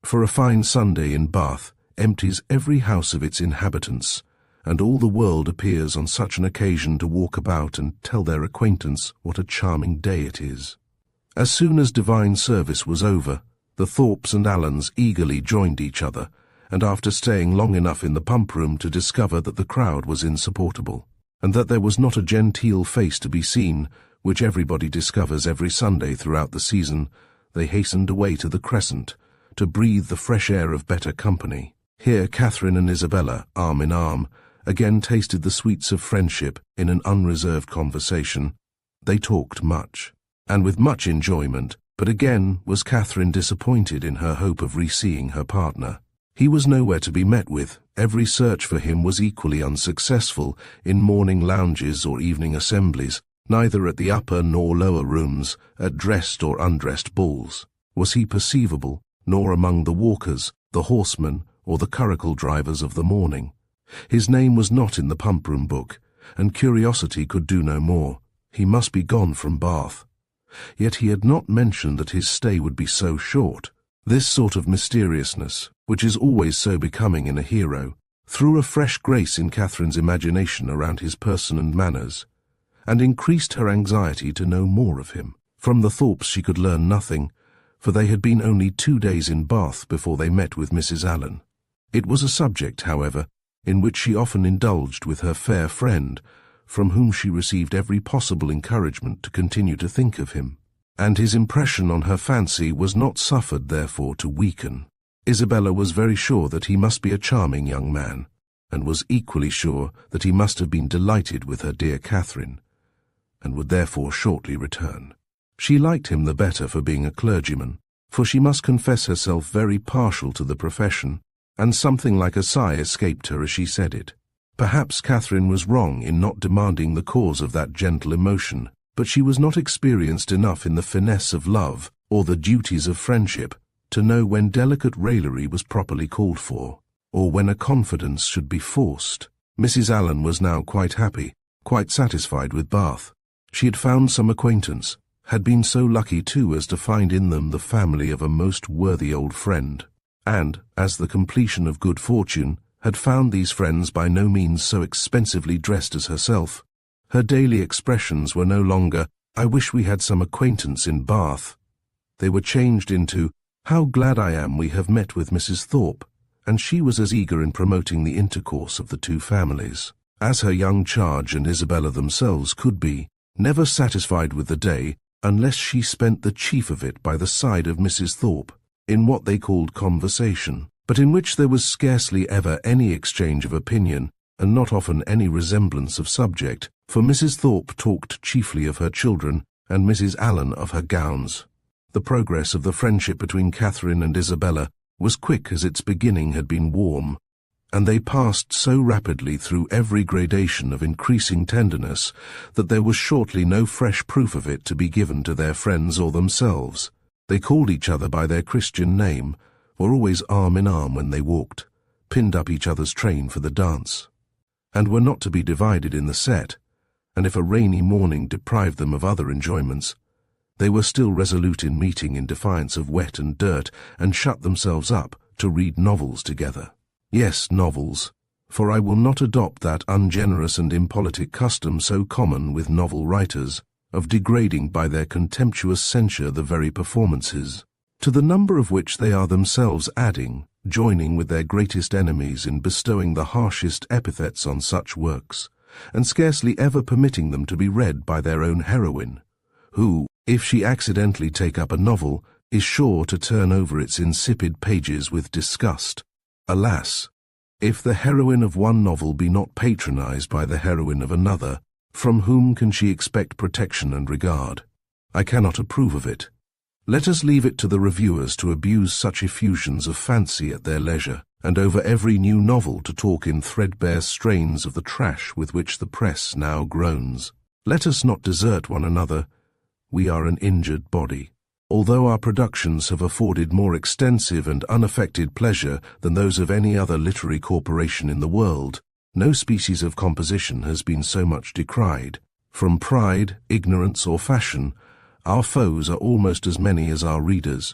For a fine Sunday in Bath empties every house of its inhabitants, and all the world appears on such an occasion to walk about and tell their acquaintance what a charming day it is. As soon as divine service was over, the Thorpes and Allens eagerly joined each other, and after staying long enough in the pump-room to discover that the crowd was insupportable, and that there was not a genteel face to be seen, which everybody discovers every Sunday throughout the season, they hastened away to the Crescent, to breathe the fresh air of better company. Here Catherine and Isabella, arm in arm, again tasted the sweets of friendship in an unreserved conversation. They talked much, and with much enjoyment, but again was Catherine disappointed in her hope of re-seeing her partner. He was nowhere to be met with. Every search for him was equally unsuccessful in morning lounges or evening assemblies, neither at the upper nor lower rooms, at dressed or undressed balls. Was he perceivable, nor among the walkers, the horsemen, or the curricle drivers of the morning. His name was not in the pump-room book, and curiosity could do no more. He must be gone from Bath. Yet he had not mentioned that his stay would be so short. This sort of mysteriousness, which is always so becoming in a hero, threw a fresh grace in Catherine's imagination around his person and manners, and increased her anxiety to know more of him. From the Thorpes she could learn nothing, for they had been only 2 days in Bath before they met with Mrs. Allen. It was a subject, however, in which she often indulged with her fair friend, from whom she received every possible encouragement to continue to think of him, and his impression on her fancy was not suffered therefore to weaken. Isabella was very sure that he must be a charming young man, and was equally sure that he must have been delighted with her dear Catherine, and would therefore shortly return. She liked him the better for being a clergyman, for she must confess herself very partial to the profession, and something like a sigh escaped her as she said it. Perhaps Catherine was wrong in not demanding the cause of that gentle emotion, but she was not experienced enough in the finesse of love or the duties of friendship to know when delicate raillery was properly called for, or when a confidence should be forced. Mrs. Allen was now quite happy, quite satisfied with Bath. She had found some acquaintance, had been so lucky too as to find in them the family of a most worthy old friend, and, as the completion of good fortune, had found these friends by no means so expensively dressed as herself. Her daily expressions were no longer, "I wish we had some acquaintance in Bath." They were changed into, "How glad I am we have met with Mrs. Thorpe," and she was as eager in promoting the intercourse of the two families as her young charge and Isabella themselves could be, never satisfied with the day unless she spent the chief of it by the side of Mrs. Thorpe, in what they called conversation, but in which there was scarcely ever any exchange of opinion, and not often any resemblance of subject, for Mrs. Thorpe talked chiefly of her children, and Mrs. Allen of her gowns. The progress of the friendship between Catherine and Isabella was quick as its beginning had been warm, and they passed so rapidly through every gradation of increasing tenderness that there was shortly no fresh proof of it to be given to their friends or themselves. They called each other by their Christian name, were always arm in arm when they walked, pinned up each other's train for the dance, and were not to be divided in the set, and if a rainy morning deprived them of other enjoyments, they were still resolute in meeting in defiance of wet and dirt, and shut themselves up to read novels together. Yes, novels, for I will not adopt that ungenerous and impolitic custom so common with novel writers, of degrading by their contemptuous censure the very performances, to the number of which they are themselves adding, joining with their greatest enemies in bestowing the harshest epithets on such works, and scarcely ever permitting them to be read by their own heroine, who, if she accidentally take up a novel, is sure to turn over its insipid pages with disgust. Alas, if the heroine of one novel be not patronized by the heroine of another, from whom can she expect protection and regard? I cannot approve of it. Let us leave it to the reviewers to abuse such effusions of fancy at their leisure, and over every new novel to talk in threadbare strains of the trash with which the press now groans. Let us not desert one another. We are an injured body. Although our productions have afforded more extensive and unaffected pleasure than those of any other literary corporation in the world, no species of composition has been so much decried. From pride, ignorance, or fashion, our foes are almost as many as our readers.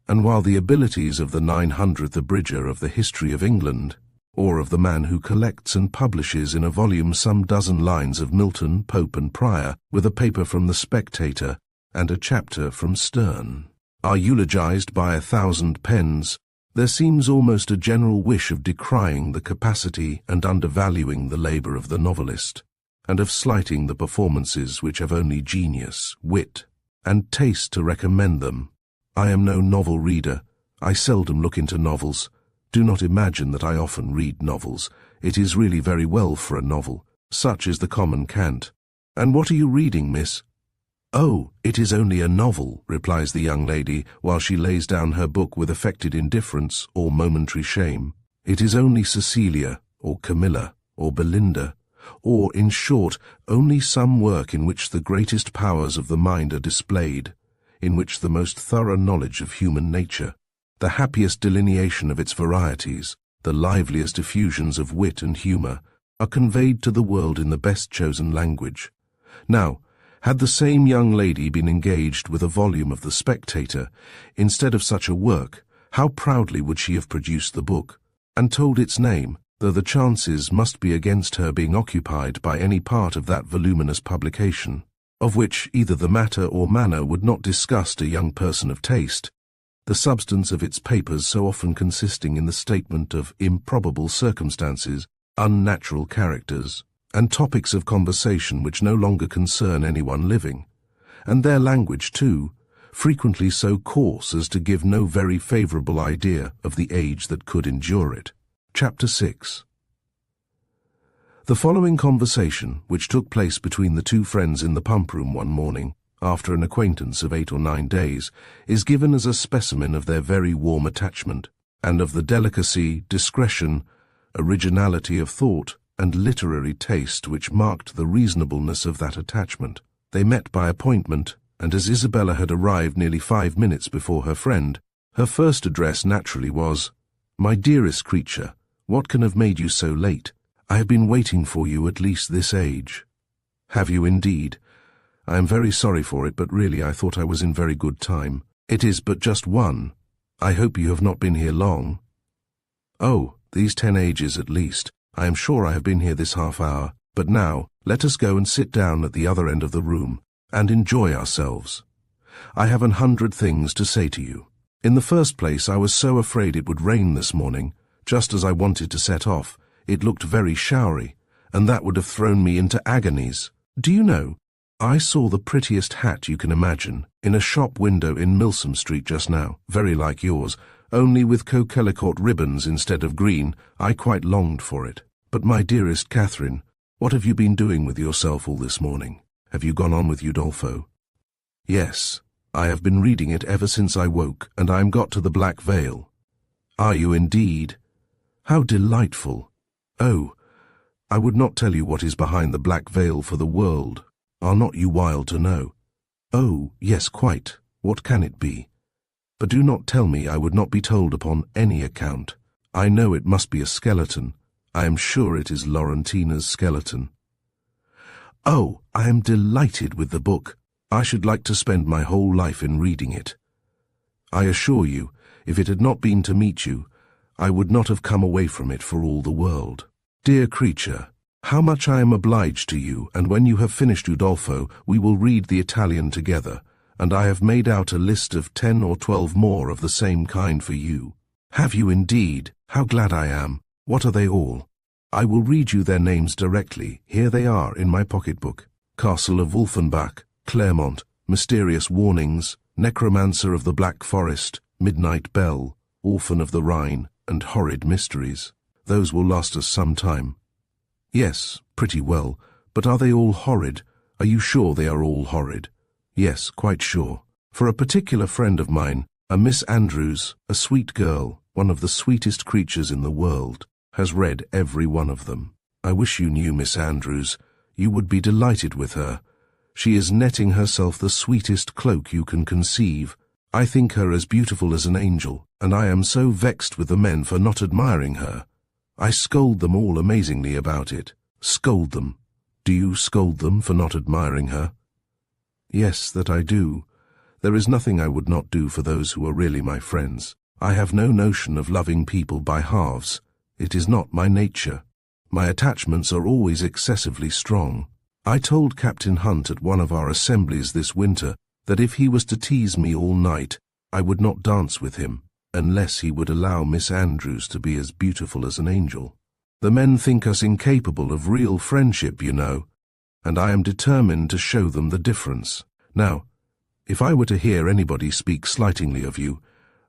And while the abilities of the 900th abridger of the History of England, or of the man who collects and publishes in a volume some dozen lines of Milton, Pope, and Prior, with a paper from the Spectator and a chapter from Sterne, are eulogized by 1,000 pens, there seems almost a general wish of decrying the capacity and undervaluing the labor of the novelist, and of slighting the performances which have only genius, wit, and taste to recommend them. I am no novel reader. I seldom look into novels. Do not imagine that I often read novels. It is really very well for a novel. Such is the common cant. And what are you reading, miss? Oh, it is only a novel, replies the young lady, while she lays down her book with affected indifference or momentary shame. It is only Cecilia, or Camilla, or Belinda, or, in short, only some work in which the greatest powers of the mind are displayed, in which the most thorough knowledge of human nature, the happiest delineation of its varieties, the liveliest effusions of wit and humour, are conveyed to the world in the best chosen language. Now, had the same young lady been engaged with a volume of The Spectator, instead of such a work, how proudly would she have produced the book, and told its name, though the chances must be against her being occupied by any part of that voluminous publication. of which either the matter or manner would not disgust a young person of taste, the substance of its papers so often consisting in the statement of improbable circumstances, unnatural characters, and topics of conversation which no longer concern anyone living, and their language, too, frequently so coarse as to give no very favourable idea of the age that could endure it. Chapter 6. The following conversation, which took place between the two friends in the pump-room one morning, after an acquaintance of 8 or 9 days, is given as a specimen of their very warm attachment, and of the delicacy, discretion, originality of thought, and literary taste which marked the reasonableness of that attachment. They met by appointment, and as Isabella had arrived nearly 5 minutes before her friend, her first address naturally was, "My dearest creature, what can have made you so late? I have been waiting for you at least this age." "Have you indeed? I am very sorry for it, but really I thought I was in very good time. It is but just 1. I hope you have not been here long." "Oh, these 10 ages at least. I am sure I have been here this half hour. But now, let us go and sit down at the other end of the room, and enjoy ourselves. I have 100 things to say to you. In the first place, I was so afraid it would rain this morning. Just as I wanted to set off, it looked very showery, and that would have thrown me into agonies. Do you know, I saw the prettiest hat you can imagine in a shop window in Milsom Street just now, very like yours, only with coquelicot ribbons instead of green. I quite longed for it. But my dearest Catherine, what have you been doing with yourself all this morning? Have you gone on with Udolpho?" "Yes, I have been reading it ever since I woke, and I am got to the Black Veil." "Are you indeed? How delightful! Oh, I would not tell you what is behind the Black Veil for the world. Are not you wild to know?" "Oh, yes, quite. What can it be? But do not tell me. I would not be told upon any account. I know it must be a skeleton. I am sure it is Laurentina's skeleton." "Oh, I am delighted with the book. I should like to spend my whole life in reading it. I assure you, if it had not been to meet you, I would not have come away from it for all the world. Dear creature, how much I am obliged to you, and when you have finished Udolpho, we will read the Italian together, and I have made out a list of 10 or 12 more of the same kind for you." "Have you indeed? How glad I am. What are they all?" "I will read you their names directly. Here they are in my pocketbook. Castle of Wolfenbach, Claremont, Mysterious Warnings, Necromancer of the Black Forest, Midnight Bell, Orphan of the Rhine, and Horrid Mysteries. Those will last us some time." "Yes, pretty well. But are they all horrid? Are you sure they are all horrid?" "Yes, quite sure. For a particular friend of mine, a Miss Andrews, a sweet girl, one of the sweetest creatures in the world, has read every one of them. I wish you knew Miss Andrews. You would be delighted with her. She is netting herself the sweetest cloak you can conceive. I think her as beautiful as an angel, and I am so vexed with the men for not admiring her. I scold them all amazingly about it." "Scold them? Do you scold them for not admiring her?" "Yes, that I do. There is nothing I would not do for those who are really my friends. I have no notion of loving people by halves. It is not my nature. My attachments are always excessively strong. I told Captain Hunt at one of our assemblies this winter that if he was to tease me all night, I would not dance with him, unless he would allow Miss Andrews to be as beautiful as an angel. The men think us incapable of real friendship, you know, and I am determined to show them the difference. Now, if I were to hear anybody speak slightingly of you,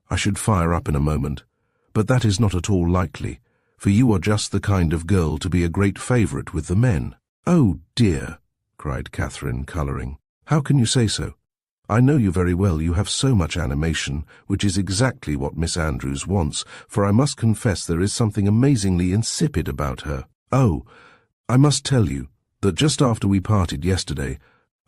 I should fire up in a moment, but that is not at all likely, for you are just the kind of girl to be a great favourite with the men." "Oh, dear," cried Catherine, colouring. "How can you say so? I know you very well. You have so much animation, which is exactly what Miss Andrews wants, for I must confess there is something amazingly insipid about her. Oh, I must tell you that just after we parted yesterday,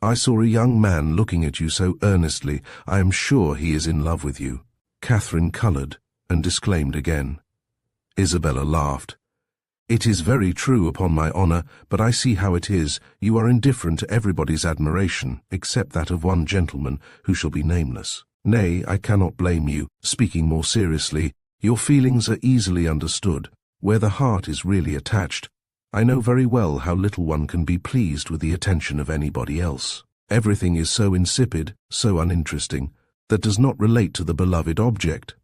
I saw a young man looking at you so earnestly. I am sure he is in love with you." Catherine coloured and disclaimed again. Isabella laughed. "It is very true, upon my honour, but I see how it is. You are indifferent to everybody's admiration, except that of one gentleman, who shall be nameless. Nay, I cannot blame you. Speaking more seriously, your feelings are easily understood. Where the heart is really attached, I know very well how little one can be pleased with the attention of anybody else. Everything is so insipid, so uninteresting, that does not relate to the beloved object.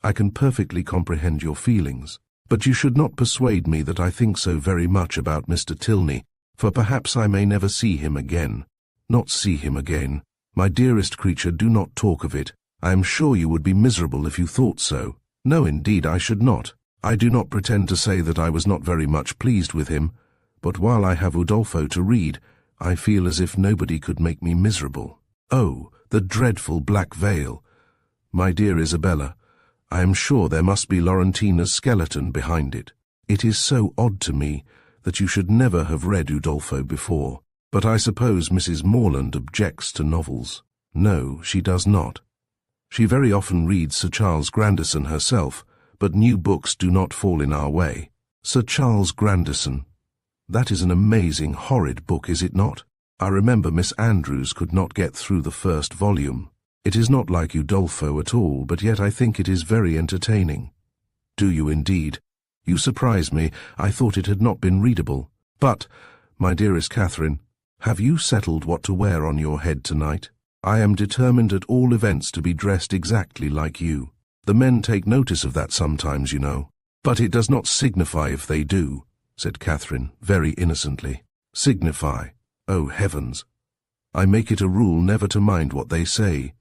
I can perfectly comprehend your feelings, but you should not persuade me that I think so very much about Mr. Tilney, for perhaps I may never see him again. Not see him again. My dearest creature, do not talk of it. I am sure you would be miserable if you thought so. No, indeed, I should not. I do not pretend to say that I was not very much pleased with him, but while I have Udolpho to read, I feel as if nobody could make me miserable. Oh, the dreadful black veil! My dear Isabella, I am sure there must be Laurentina's skeleton behind it. It is so odd to me that you should never have read Udolpho before. But I suppose Mrs. Morland objects to novels. No, she does not. She very often reads Sir Charles Grandison herself, but new books do not fall in our way. Sir Charles Grandison. That is an amazing, horrid book, is it not? I remember Miss Andrews could not get through the first volume. It is not like Udolpho at all, but yet I think it is very entertaining. Do you indeed? You surprise me. I thought it had not been readable. But, my dearest Catherine, have you settled what to wear on your head tonight? I am determined at all events to be dressed exactly like you. The men take notice of that sometimes, you know. But it does not signify if they do, said Catherine, very innocently. Signify? Oh, heavens! I make it a rule never to mind what they say.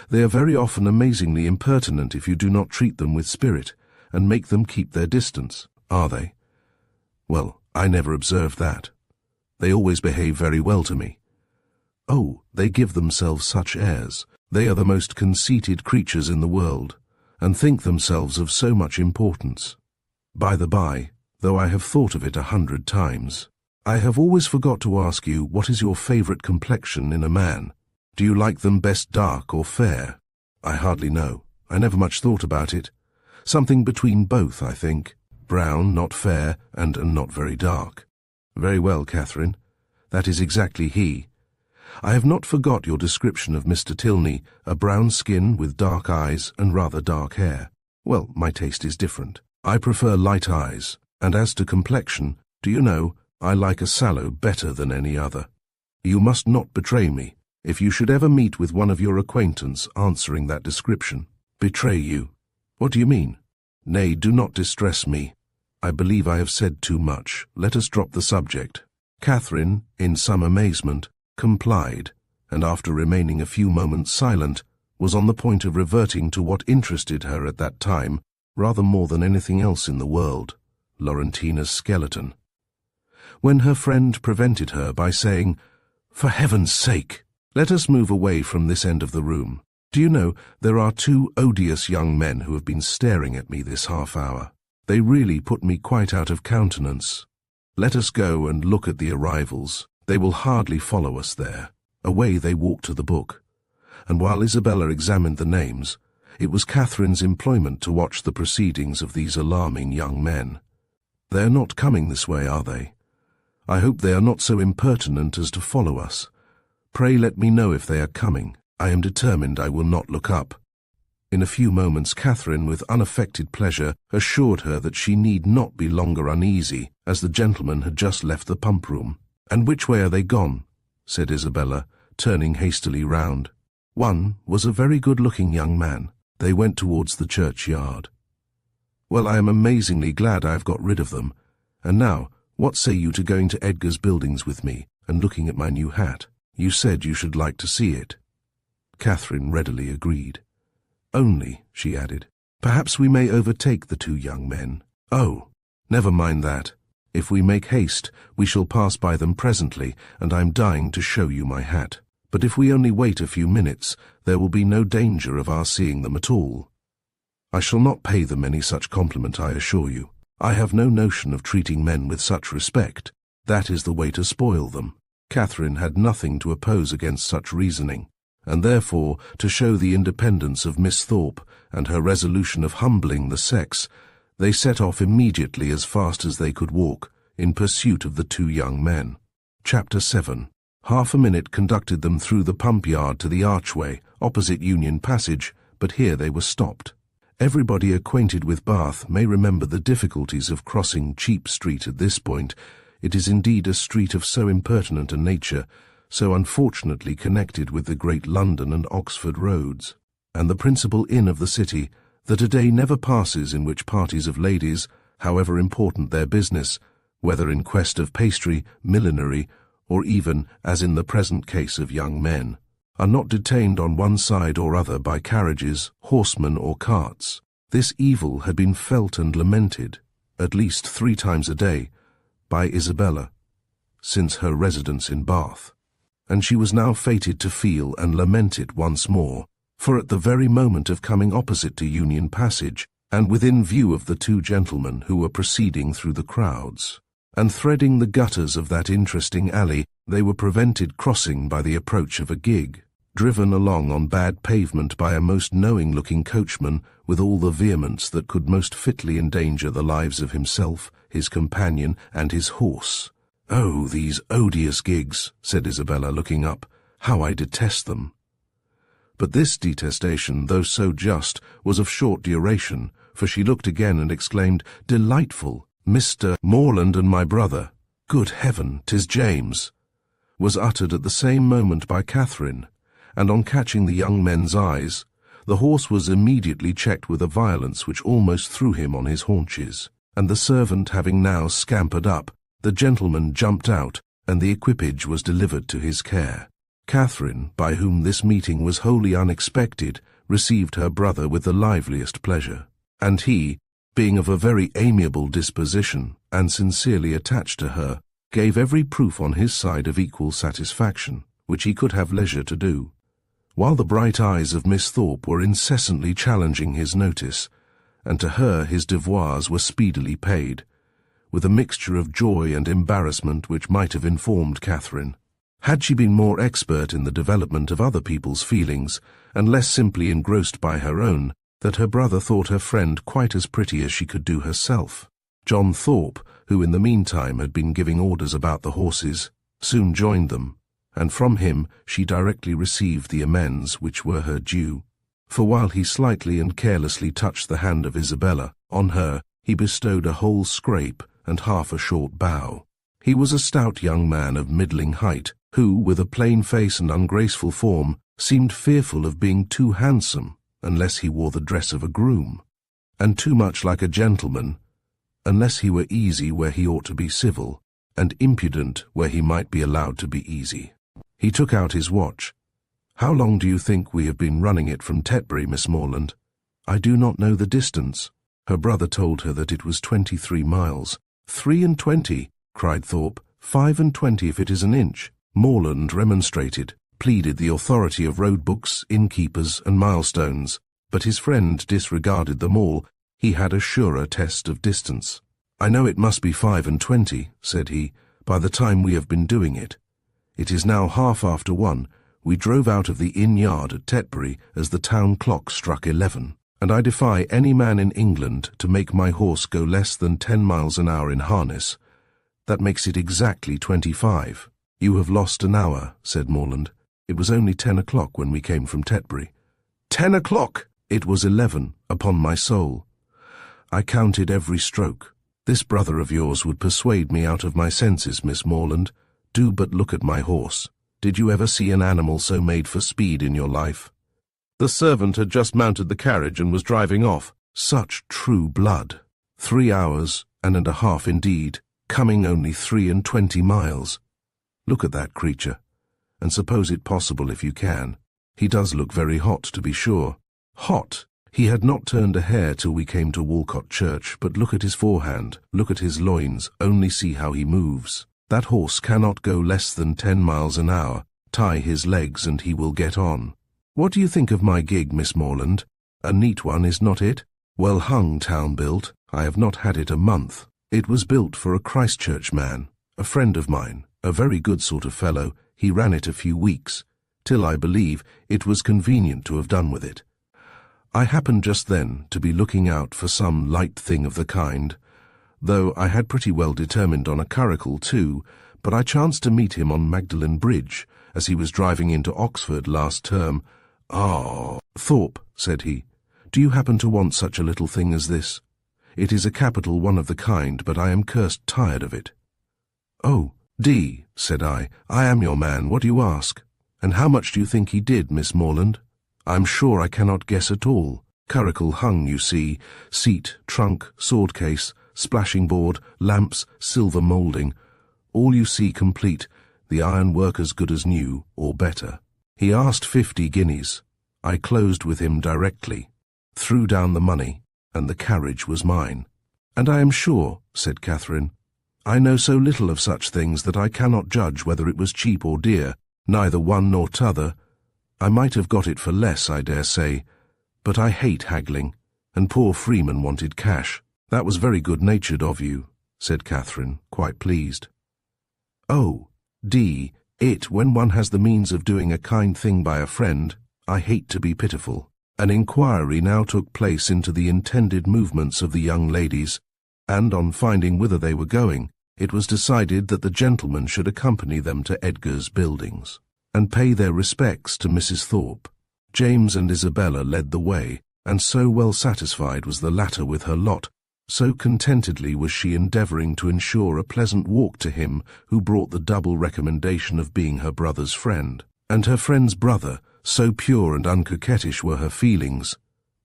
They are very often amazingly impertinent if you do not treat them with spirit, and make them keep their distance, are they? Well, I never observed that. They always behave very well to me. Oh, they give themselves such airs. They are the most conceited creatures in the world, and think themselves of so much importance. By the by, though I have thought of it 100 times, I have always forgot to ask you what is your favourite complexion in a man. Do you like them best dark or fair? I hardly know. I never much thought about it. Something between both, I think. Brown, not fair, and not very dark. Very well, Catherine. That is exactly he. I have not forgot your description of Mr. Tilney, a brown skin with dark eyes and rather dark hair. Well, my taste is different. I prefer light eyes, and as to complexion, do you know, I like a sallow better than any other. You must not betray me, if you should ever meet with one of your acquaintance answering that description. Betray you? What do you mean? Nay, do not distress me. I believe I have said too much. Let us drop the subject. Catherine, in some amazement, complied, and after remaining a few moments silent, was on the point of reverting to what interested her at that time, rather more than anything else in the world, Laurentina's skeleton, when her friend prevented her by saying, "For heaven's sake, let us move away from this end of the room. Do you know, there are 2 odious young men who have been staring at me this half-hour. They really put me quite out of countenance. Let us go and look at the arrivals. They will hardly follow us there." Away they walked to the book, and while Isabella examined the names, it was Catherine's employment to watch the proceedings of these alarming young men. They are not coming this way, are they? I hope they are not so impertinent as to follow us. Pray let me know if they are coming. I am determined I will not look up. In a few moments Catherine, with unaffected pleasure, assured her that she need not be longer uneasy, as the gentlemen had just left the pump-room. "And which way are they gone?" said Isabella, turning hastily round. "One was a very good-looking young man. They went towards the churchyard." "Well, I am amazingly glad I have got rid of them. And now, what say you to going to Edgar's Buildings with me, and looking at my new hat? You said you should like to see it." Catherine readily agreed. "Only," she added, "perhaps we may overtake the 2 young men." "Oh, never mind that. If we make haste, we shall pass by them presently, and I am dying to show you my hat. But if we only wait a few minutes, there will be no danger of our seeing them at all. I shall not pay them any such compliment, I assure you. I have no notion of treating men with such respect. That is the way to spoil them." Catherine had nothing to oppose against such reasoning, and therefore, to show the independence of Miss Thorpe and her resolution of humbling the sex, they set off immediately as fast as they could walk, in pursuit of the 2 young men. Chapter 7. Half a minute conducted them through the pump-yard to the archway, opposite Union Passage, but here they were stopped. Everybody acquainted with Bath may remember the difficulties of crossing Cheap Street at this point. It is indeed a street of so impertinent a nature, so unfortunately connected with the great London and Oxford roads, and the principal inn of the city, that a day never passes in which parties of ladies, however important their business, whether in quest of pastry, millinery, or even, as in the present case of young men, are not detained on one side or other by carriages, horsemen, or carts. This evil had been felt and lamented, at least 3 times a day, by Isabella, since her residence in Bath, and she was now fated to feel and lament it once more, for at the very moment of coming opposite to Union Passage, and within view of the 2 gentlemen who were proceeding through the crowds, and threading the gutters of that interesting alley, they were prevented crossing by the approach of a gig, driven along on bad pavement by a most knowing-looking coachman with all the vehemence that could most fitly endanger the lives of himself, his companion, and his horse. "Oh, these odious gigs," said Isabella, looking up. "How I detest them." But this detestation, though so just, was of short duration, for she looked again and exclaimed, "Delightful! Mr. Morland and my brother! Good heaven, 'tis James!" was uttered at the same moment by Catherine, and on catching the young men's eyes, the horse was immediately checked with a violence which almost threw him on his haunches, and the servant having now scampered up, the gentleman jumped out, and the equipage was delivered to his care. Catherine, by whom this meeting was wholly unexpected, received her brother with the liveliest pleasure, and he, being of a very amiable disposition, and sincerely attached to her, gave every proof on his side of equal satisfaction, which he could have leisure to do, while the bright eyes of Miss Thorpe were incessantly challenging his notice, and to her his devoirs were speedily paid, with a mixture of joy and embarrassment which might have informed Catherine, had she been more expert in the development of other people's feelings, and less simply engrossed by her own, that her brother thought her friend quite as pretty as she could do herself. John Thorpe, who in the meantime had been giving orders about the horses, soon joined them, and from him she directly received the amends which were her due. For while he slightly and carelessly touched the hand of Isabella, on her he bestowed a whole scrape and half a short bow. He was a stout young man of middling height, who, with a plain face and ungraceful form, seemed fearful of being too handsome unless he wore the dress of a groom, and too much like a gentleman unless he were easy where he ought to be civil, and impudent where he might be allowed to be easy. He took out his watch. "How long do you think we have been running it from Tetbury, Miss Morland?" "I do not know the distance." Her brother told her that it was 23 miles. "23!" cried Thorpe. "25 if it is an inch." Morland remonstrated, pleaded the authority of road books, innkeepers, and milestones, but his friend disregarded them all. He had a surer test of distance. "I know it must be 25, said he, "by the time we have been doing it. It is now 1:30. We drove out of the inn yard at Tetbury as the town clock struck 11, and I defy any man in England to make my horse go less than 10 miles an hour in harness. That makes it exactly 25. "You have lost an hour," said Morland. "It was only 10 o'clock when we came from Tetbury." 10 o'clock! It was 11, upon my soul. I counted every stroke. This brother of yours would persuade me out of my senses, Miss Morland. Do but look at my horse. Did you ever see an animal so made for speed in your life? The servant had just mounted the carriage and was driving off. Such true blood. 3 hours and a half indeed, coming only 23 miles. Look at that creature, and suppose it possible if you can. He does look very hot, to be sure. Hot! He had not turned a hair till we came to Walcot Church, but look at his forehand, look at his loins, only see how he moves. That horse cannot go less than 10 miles an hour. Tie his legs and he will get on. What do you think of my gig, Miss Morland? A neat one, is not it? Well hung, town-built. I have not had it a month. It was built for a Christchurch man, a friend of mine, a very good sort of fellow. He ran it a few weeks, till, I believe, it was convenient to have done with it. I happened just then to be looking out for some light thing of the kind, though I had pretty well determined on a curricle too, but I chanced to meet him on Magdalen Bridge, as he was driving into Oxford last term. "Ah, Thorpe," said he, "do you happen to want such a little thing as this? It is a capital one of the kind, but I am cursed tired of it." "Oh, "D," said I am your man, what do you ask? And how much do you think he did, Miss Morland? I'm sure I cannot guess at all. Curricle hung, you see, seat, trunk, sword case, splashing board, lamps, silver moulding. All you see complete, the iron work as good as new, or better. He asked 50 guineas. I closed with him directly, threw down the money, and the carriage was mine. And I am sure, said Catherine, I know so little of such things that I cannot judge whether it was cheap or dear, neither one nor t'other. I might have got it for less, I dare say, but I hate haggling, and poor Freeman wanted cash. That was very good-natured of you, said Catherine, quite pleased. Oh, D, when one has the means of doing a kind thing by a friend, I hate to be pitiful. An inquiry now took place into the intended movements of the young ladies, and on finding whither they were going, it was decided that the gentlemen should accompany them to Edgar's buildings, and pay their respects to Mrs. Thorpe. James and Isabella led the way, and so well satisfied was the latter with her lot, so contentedly was she endeavouring to ensure a pleasant walk to him who brought the double recommendation of being her brother's friend, and her friend's brother, so pure and uncoquettish were her feelings,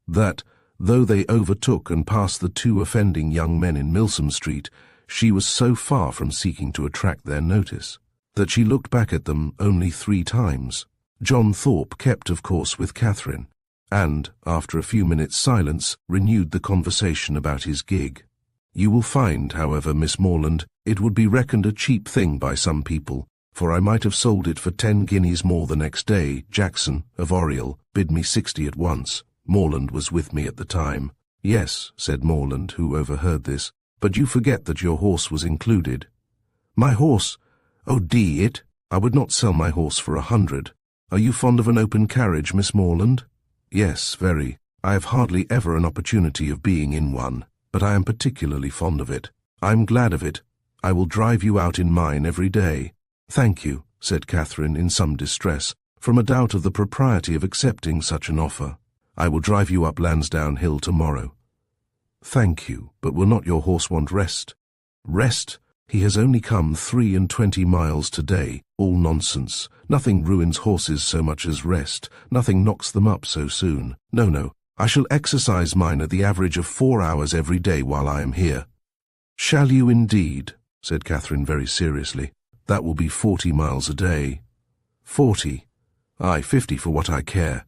that, though they overtook and passed the 2 offending young men in Milsom Street, she was so far from seeking to attract their notice, that she looked back at them only 3 times. John Thorpe kept, of course, with Catherine, and, after a few minutes' silence, renewed the conversation about his gig. You will find, however, Miss Morland, it would be reckoned a cheap thing by some people, for I might have sold it for 10 guineas more the next day. Jackson, of Oriel, bid me 60 at once. Morland was with me at the time. Yes, said Morland, who overheard this, but you forget that your horse was included. My horse? Oh, I would not sell my horse for 100. Are you fond of an open carriage, Miss Morland? Yes, very. I have hardly ever an opportunity of being in one, but I am particularly fond of it. I am glad of it. I will drive you out in mine every day. Thank you, said Catherine in some distress, from a doubt of the propriety of accepting such an offer. I will drive you up Lansdowne Hill tomorrow. Thank you, but will not your horse want rest? Rest? He has only come 23 miles today. All nonsense. Nothing ruins horses so much as rest. Nothing knocks them up so soon. No, I shall exercise mine at the average of 4 hours every day while I am here. Shall you indeed? Said Catherine very seriously. That will be 40 miles a day. 40? Aye, 50 for what I care.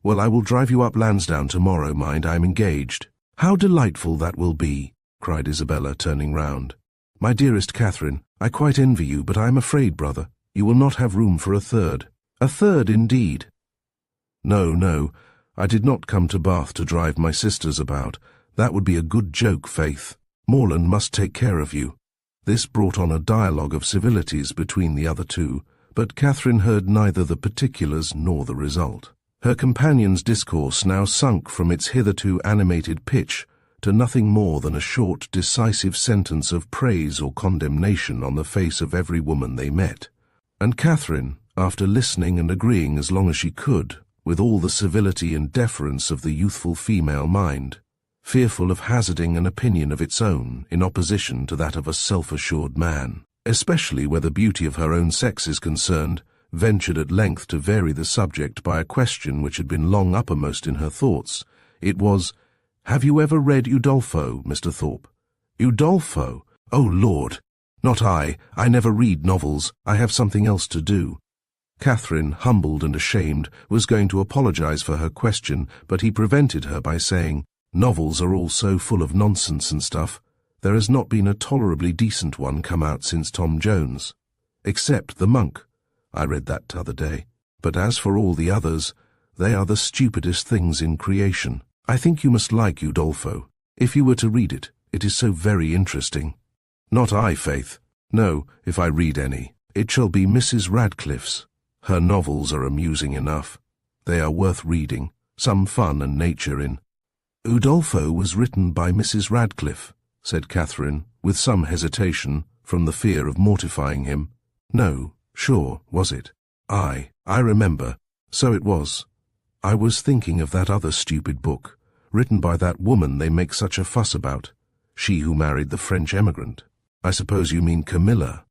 Well, I will drive you up Lansdowne tomorrow, mind, I am engaged. How delightful that will be, cried Isabella, turning round. My dearest Catherine, I quite envy you, but I am afraid, brother, you will not have room for a third. A third, indeed. No, I did not come to Bath to drive my sisters about. That would be a good joke, faith. Morland must take care of you. This brought on a dialogue of civilities between the other 2, but Catherine heard neither the particulars nor the result. Her companion's discourse now sunk from its hitherto animated pitch to nothing more than a short, decisive sentence of praise or condemnation on the face of every woman they met. And Catherine, after listening and agreeing as long as she could, with all the civility and deference of the youthful female mind, fearful of hazarding an opinion of its own in opposition to that of a self-assured man, especially where the beauty of her own sex is concerned, ventured at length to vary the subject by a question which had been long uppermost in her thoughts. It was, Have you ever read Udolpho, Mr. Thorpe? Udolpho? Oh, Lord! Not I. I never read novels. I have something else to do. Catherine, humbled and ashamed, was going to apologize for her question, but he prevented her by saying, Novels are all so full of nonsense and stuff. There has not been a tolerably decent one come out since Tom Jones. Except The Monk. I read that t'other day. But as for all the others, they are the stupidest things in creation. I think you must like Udolpho. If you were to read it, it is so very interesting. Not I, faith. No, if I read any, it shall be Mrs. Radcliffe's. Her novels are amusing enough. They are worth reading, some fun and nature in. Udolpho was written by Mrs. Radcliffe, said Catherine, with some hesitation, from the fear of mortifying him. No, sure, was it? Aye, I remember. So it was. I was thinking of that other stupid book, written by that woman they make such a fuss about, she who married the French emigrant. I suppose you mean Camilla.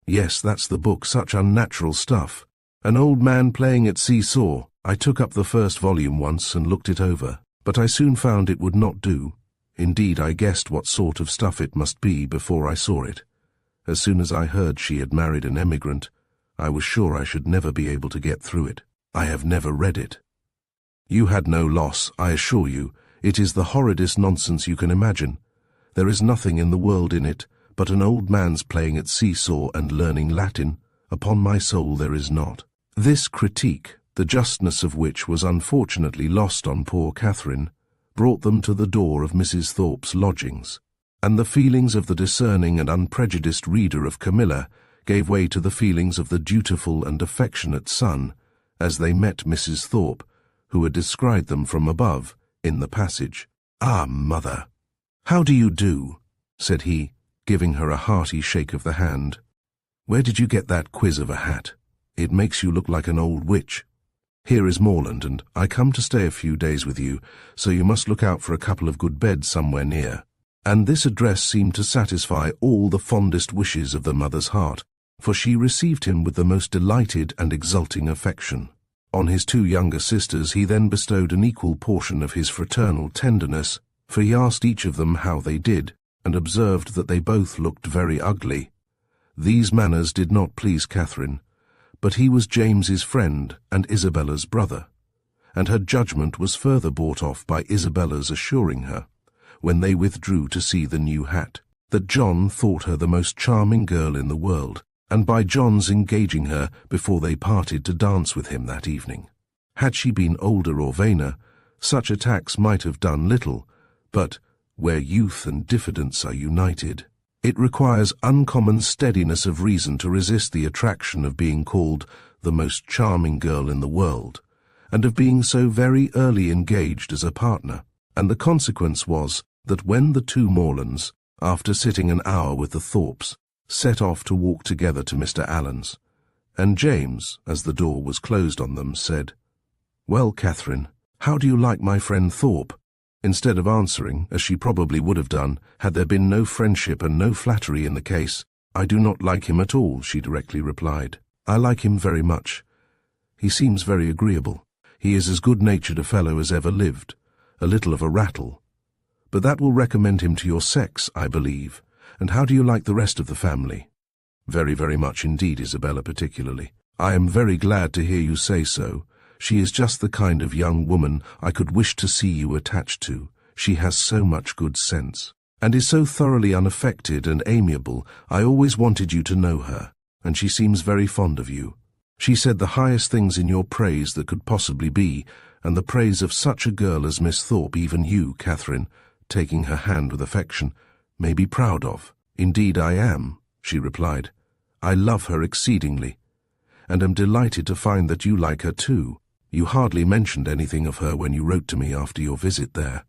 Yes, that's the book, such unnatural stuff. An old man playing at seesaw. I took up the first volume once and looked it over, but I soon found it would not do. Indeed, I guessed what sort of stuff it must be before I saw it. As soon as I heard she had married an emigrant, I was sure I should never be able to get through it. I have never read it. You had no loss, I assure you. It is the horridest nonsense you can imagine. There is nothing in the world in it but an old man's playing at seesaw and learning Latin. Upon my soul there is not. This critique, the justness of which was unfortunately lost on poor Catherine, brought them to the door of Mrs. Thorpe's lodgings, and the feelings of the discerning and unprejudiced reader of Camilla gave way to the feelings of the dutiful and affectionate son as they met Mrs. Thorpe, who had descried them from above in the passage. "Ah, mother, how do you do?" said he, giving her a hearty shake of the hand. "Where did you get that quiz of a hat? It makes you look like an old witch. Here is Morland, and I come to stay a few days with you, so you must look out for a couple of good beds somewhere near." And this address seemed to satisfy all the fondest wishes of the mother's heart, for she received him with the most delighted and exulting affection. On his two younger sisters he then bestowed an equal portion of his fraternal tenderness, for he asked each of them how they did, and observed that they both looked very ugly. These manners did not please Catherine, but he was James's friend and Isabella's brother, and her judgment was further bought off by Isabella's assuring her, when they withdrew to see the new hat, that John thought her the most charming girl in the world, and by John's engaging her before they parted to dance with him that evening. Had she been older or vainer, such attacks might have done little, but where youth and diffidence are united, it requires uncommon steadiness of reason to resist the attraction of being called the most charming girl in the world, and of being so very early engaged as a partner. And the consequence was that when the two Morlands, after sitting an hour with the Thorpes, set off to walk together to Mr. Allen's, and James, as the door was closed on them, said, "Well, Catherine, how do you like my friend Thorpe?" Instead of answering, as she probably would have done, had there been no friendship and no flattery in the case, "I do not like him at all," she directly replied. "I like him very much. He seems very agreeable. He is as good-natured a fellow as ever lived, a little of a rattle. But that will recommend him to your sex, I believe. And how do you like the rest of the family?" "Very, very much indeed, Isabella particularly." "I am very glad to hear you say so. She is just the kind of young woman I could wish to see you attached to. She has so much good sense, and is so thoroughly unaffected and amiable. I always wanted you to know her, and she seems very fond of you. She said the highest things in your praise that could possibly be, and the praise of such a girl as Miss Thorpe even you, Catherine," taking her hand with affection, "may be proud of." "Indeed I am," she replied. "I love her exceedingly, and am delighted to find that you like her too. You hardly mentioned anything of her when you wrote to me after your visit there."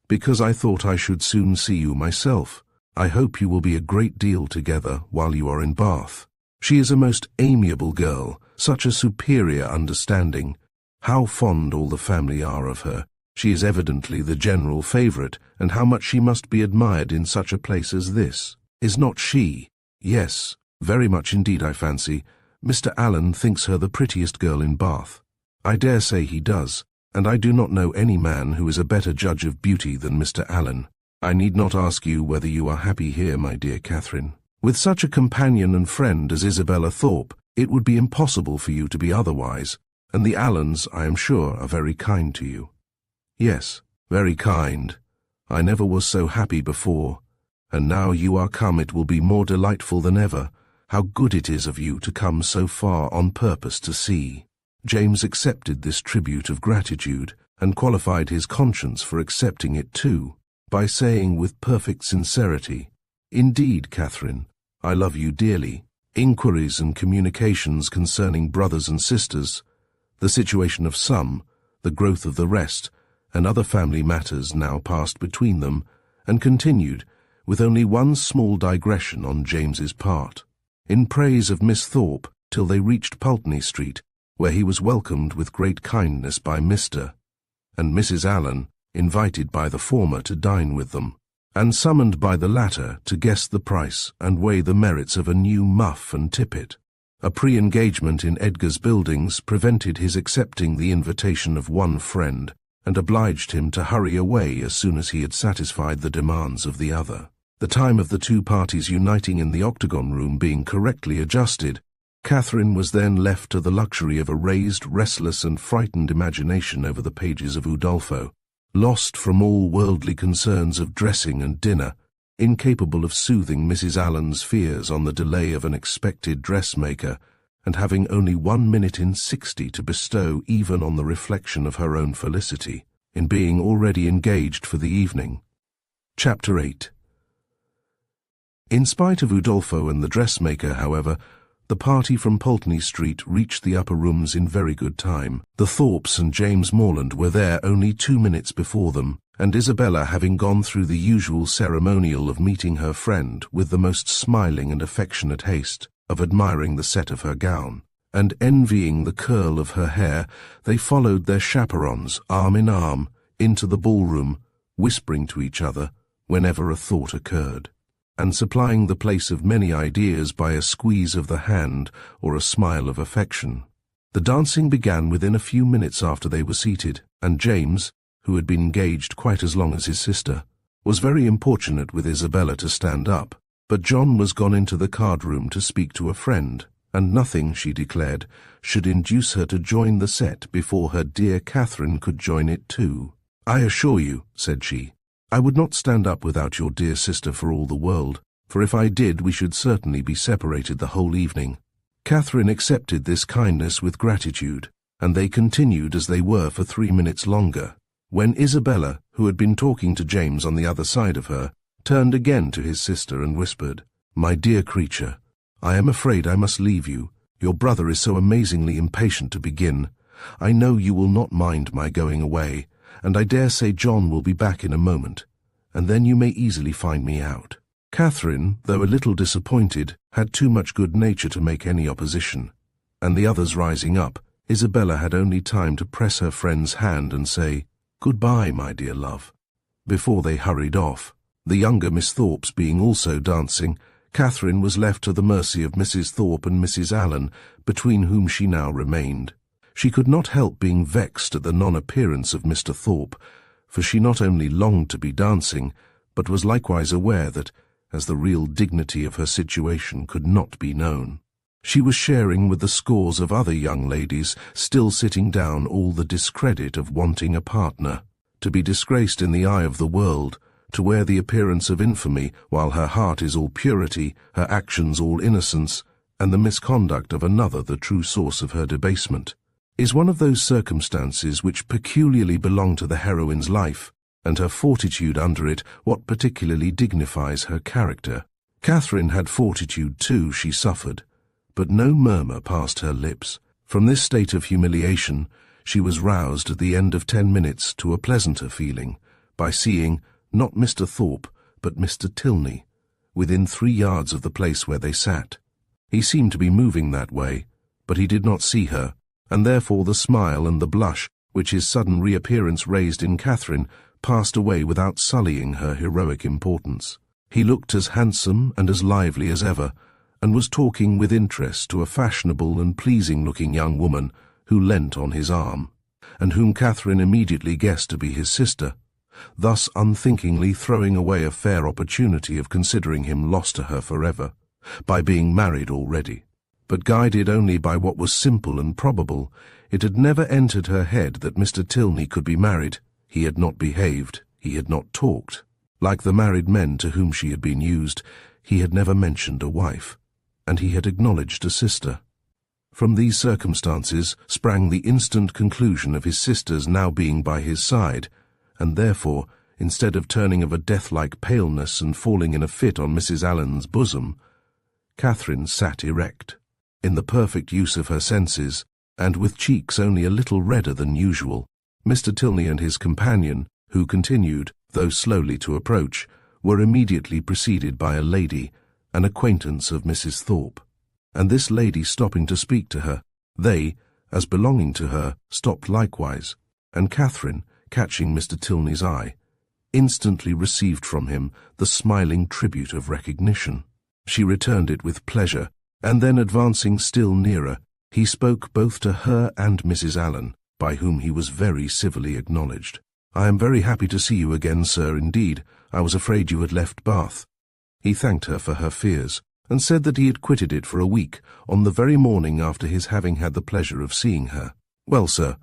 "Because I thought I should soon see you myself. I hope you will be a great deal together while you are in Bath. She is a most amiable girl, such a superior understanding. How fond all the family are of her. She is evidently the general favourite, and how much she must be admired in such a place as this. Is not she?" "Yes, very much indeed, I fancy. Mr. Allen thinks her the prettiest girl in Bath." "I dare say he does, and I do not know any man who is a better judge of beauty than Mr. Allen. I need not ask you whether you are happy here, my dear Catherine. With such a companion and friend as Isabella Thorpe, it would be impossible for you to be otherwise, and the Allens, I am sure, are very kind to you." "Yes, very kind. I never was so happy before, and now you are come it will be more delightful than ever. How good it is of you to come so far on purpose to see." James accepted this tribute of gratitude, and qualified his conscience for accepting it too, by saying with perfect sincerity, "Indeed, Catherine, I love you dearly. Inquiries and communications concerning brothers and sisters, the situation of some, the growth of the rest, and other family matters now passed between them, and continued, with only one small digression on James's part, in praise of Miss Thorpe till they reached Pulteney Street, where he was welcomed with great kindness by Mr. and Mrs. Allen, invited by the former to dine with them, and summoned by the latter to guess the price and weigh the merits of a new muff and tippet. A pre-engagement in Edgar's Buildings prevented his accepting the invitation of one friend, and obliged him to hurry away as soon as he had satisfied the demands of the other. The time of the two parties uniting in the octagon room being correctly adjusted, Catherine was then left to the luxury of a raised, restless and frightened imagination over the pages of Udolpho, lost from all worldly concerns of dressing and dinner, incapable of soothing Mrs. Allen's fears on the delay of an expected dressmaker, and having only 1 minute in 60 to bestow even on the reflection of her own felicity, in being already engaged for the evening. Chapter 8. In spite of Udolpho and the dressmaker, however, the party from Pulteney Street reached the upper rooms in very good time. The Thorpes and James Morland were there only 2 minutes before them, and Isabella, having gone through the usual ceremonial of meeting her friend with the most smiling and affectionate haste, of admiring the set of her gown, and envying the curl of her hair, they followed their chaperons, arm in arm, into the ballroom, whispering to each other whenever a thought occurred, and supplying the place of many ideas by a squeeze of the hand or a smile of affection. The dancing began within a few minutes after they were seated, and James, who had been engaged quite as long as his sister, was very importunate with Isabella to stand up, but John was gone into the card-room to speak to a friend, and nothing, she declared, should induce her to join the set before her dear Catherine could join it too. "I assure you," said she, "I would not stand up without your dear sister for all the world, for if I did we should certainly be separated the whole evening." Catherine accepted this kindness with gratitude, and they continued as they were for 3 minutes longer, when Isabella, who had been talking to James on the other side of her, turned again to his sister and whispered, "My dear creature, I am afraid I must leave you. Your brother is so amazingly impatient to begin. I know you will not mind my going away, and I dare say John will be back in a moment, and then you may easily find me out." Catherine, though a little disappointed, had too much good nature to make any opposition, and the others rising up, Isabella had only time to press her friend's hand and say, "Goodbye, my dear love," before they hurried off. The younger Miss Thorpes being also dancing, Catherine was left to the mercy of Mrs. Thorpe and Mrs. Allen, between whom she now remained. She could not help being vexed at the non-appearance of Mr. Thorpe, for she not only longed to be dancing, but was likewise aware that, as the real dignity of her situation could not be known, she was sharing with the scores of other young ladies still sitting down all the discredit of wanting a partner, to be disgraced in the eye of the world, to wear the appearance of infamy while her heart is all purity, her actions all innocence, and the misconduct of another the true source of her debasement, is one of those circumstances which peculiarly belong to the heroine's life, and her fortitude under it what particularly dignifies her character. Catherine had fortitude too, she suffered, but no murmur passed her lips. From this state of humiliation she was roused at the end of 10 minutes to a pleasanter feeling, by seeing, not Mr. Thorpe, but Mr. Tilney, within 3 yards of the place where they sat. He seemed to be moving that way, but he did not see her, and therefore the smile and the blush which his sudden reappearance raised in Catherine passed away without sullying her heroic importance. He looked as handsome and as lively as ever, and was talking with interest to a fashionable and pleasing-looking young woman who leant on his arm, and whom Catherine immediately guessed to be his sister, thus unthinkingly throwing away a fair opportunity of considering him lost to her forever, by being married already. But guided only by what was simple and probable, it had never entered her head that Mr. Tilney could be married. He had not behaved, he had not talked. Like the married men to whom she had been used, he had never mentioned a wife, and he had acknowledged a sister. From these circumstances sprang the instant conclusion of his sister's now being by his side, and therefore, instead of turning of a death-like paleness and falling in a fit on Mrs. Allen's bosom, Catherine sat erect, in the perfect use of her senses, and with cheeks only a little redder than usual. Mr. Tilney and his companion, who continued, though slowly, to approach, were immediately preceded by a lady, an acquaintance of Mrs. Thorpe, and this lady stopping to speak to her, they, as belonging to her, stopped likewise, and Catherine, catching Mr. Tilney's eye, instantly received from him the smiling tribute of recognition. She returned it with pleasure, and then advancing still nearer, he spoke both to her and Mrs. Allen, by whom he was very civilly acknowledged. "I am very happy to see you again, sir, indeed. I was afraid you had left Bath." He thanked her for her fears, and said that he had quitted it for a week, on the very morning after his having had the pleasure of seeing her. "Well, sir,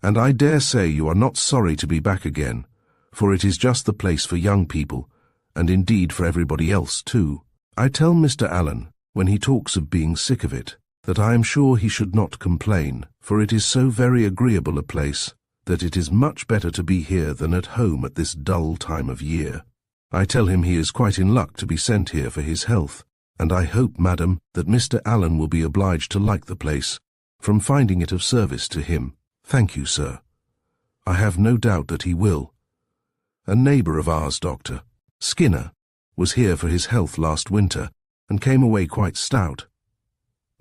and I dare say you are not sorry to be back again, for it is just the place for young people, and indeed for everybody else too. I tell Mr. Allen, when he talks of being sick of it, that I am sure he should not complain, for it is so very agreeable a place, that it is much better to be here than at home at this dull time of year. I tell him he is quite in luck to be sent here for his health, and I hope, madam, that Mr. Allen will be obliged to like the place, from finding it of service to him. Thank you, sir. I have no doubt that he will. A neighbour of ours, Doctor, Skinner, was here for his health last winter, and came away quite stout.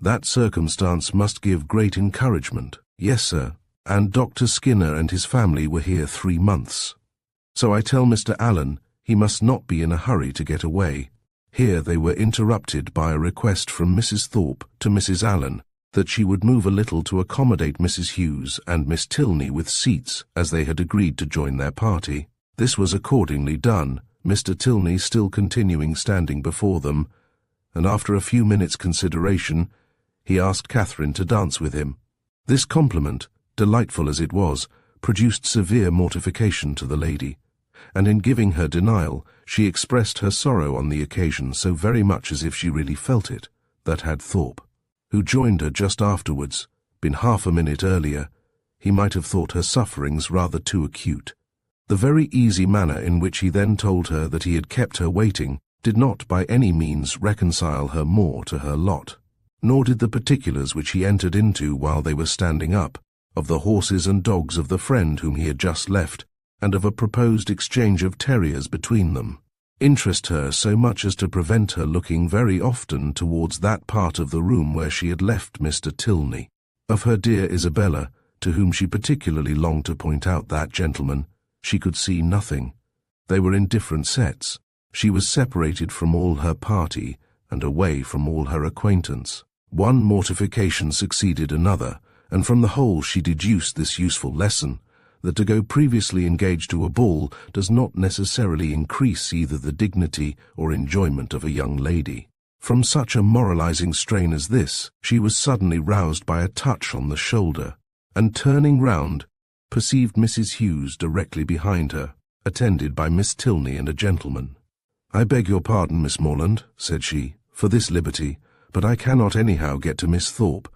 That circumstance must give great encouragement." "Yes, sir, and Dr. Skinner and his family were here 3 months. So I tell Mr. Allen he must not be in a hurry to get away." Here they were interrupted by a request from Mrs. Thorpe to Mrs. Allen that she would move a little to accommodate Mrs. Hughes and Miss Tilney with seats, as they had agreed to join their party. This was accordingly done, Mr. Tilney still continuing standing before them, and after a few minutes' consideration, he asked Catherine to dance with him. This compliment, delightful as it was, produced severe mortification to the lady, and in giving her denial, she expressed her sorrow on the occasion so very much as if she really felt it, that had Thorpe, who joined her just afterwards, been half a minute earlier, he might have thought her sufferings rather too acute. The very easy manner in which he then told her that he had kept her waiting did not by any means reconcile her more to her lot, nor did the particulars which he entered into while they were standing up, of the horses and dogs of the friend whom he had just left, and of a proposed exchange of terriers between them, interest her so much as to prevent her looking very often towards that part of the room where she had left Mr. Tilney. Of her dear Isabella, to whom she particularly longed to point out that gentleman, she could see nothing. They were in different sets. She was separated from all her party, and away from all her acquaintance. One mortification succeeded another, and from the whole she deduced this useful lesson, that to go previously engaged to a ball does not necessarily increase either the dignity or enjoyment of a young lady. From such a moralizing strain as this, she was suddenly roused by a touch on the shoulder, and turning round, perceived Mrs. Hughes directly behind her, attended by Miss Tilney and a gentleman. "I beg your pardon, Miss Morland," said she, "for this liberty, but I cannot anyhow get to Miss Thorpe,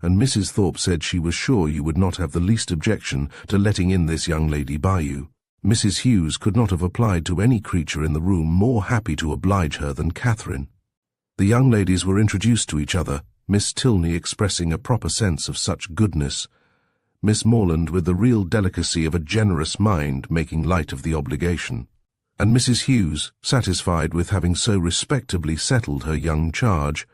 and Mrs. Thorpe said she was sure you would not have the least objection to letting in this young lady by you." Mrs. Hughes could not have applied to any creature in the room more happy to oblige her than Catherine. The young ladies were introduced to each other, Miss Tilney expressing a proper sense of such goodness, Miss Morland with the real delicacy of a generous mind making light of the obligation, and Mrs. Hughes, satisfied with having so respectably settled her young charge,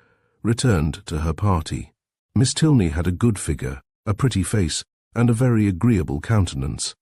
returned to her party. Miss Tilney had a good figure, a pretty face, and a very agreeable countenance,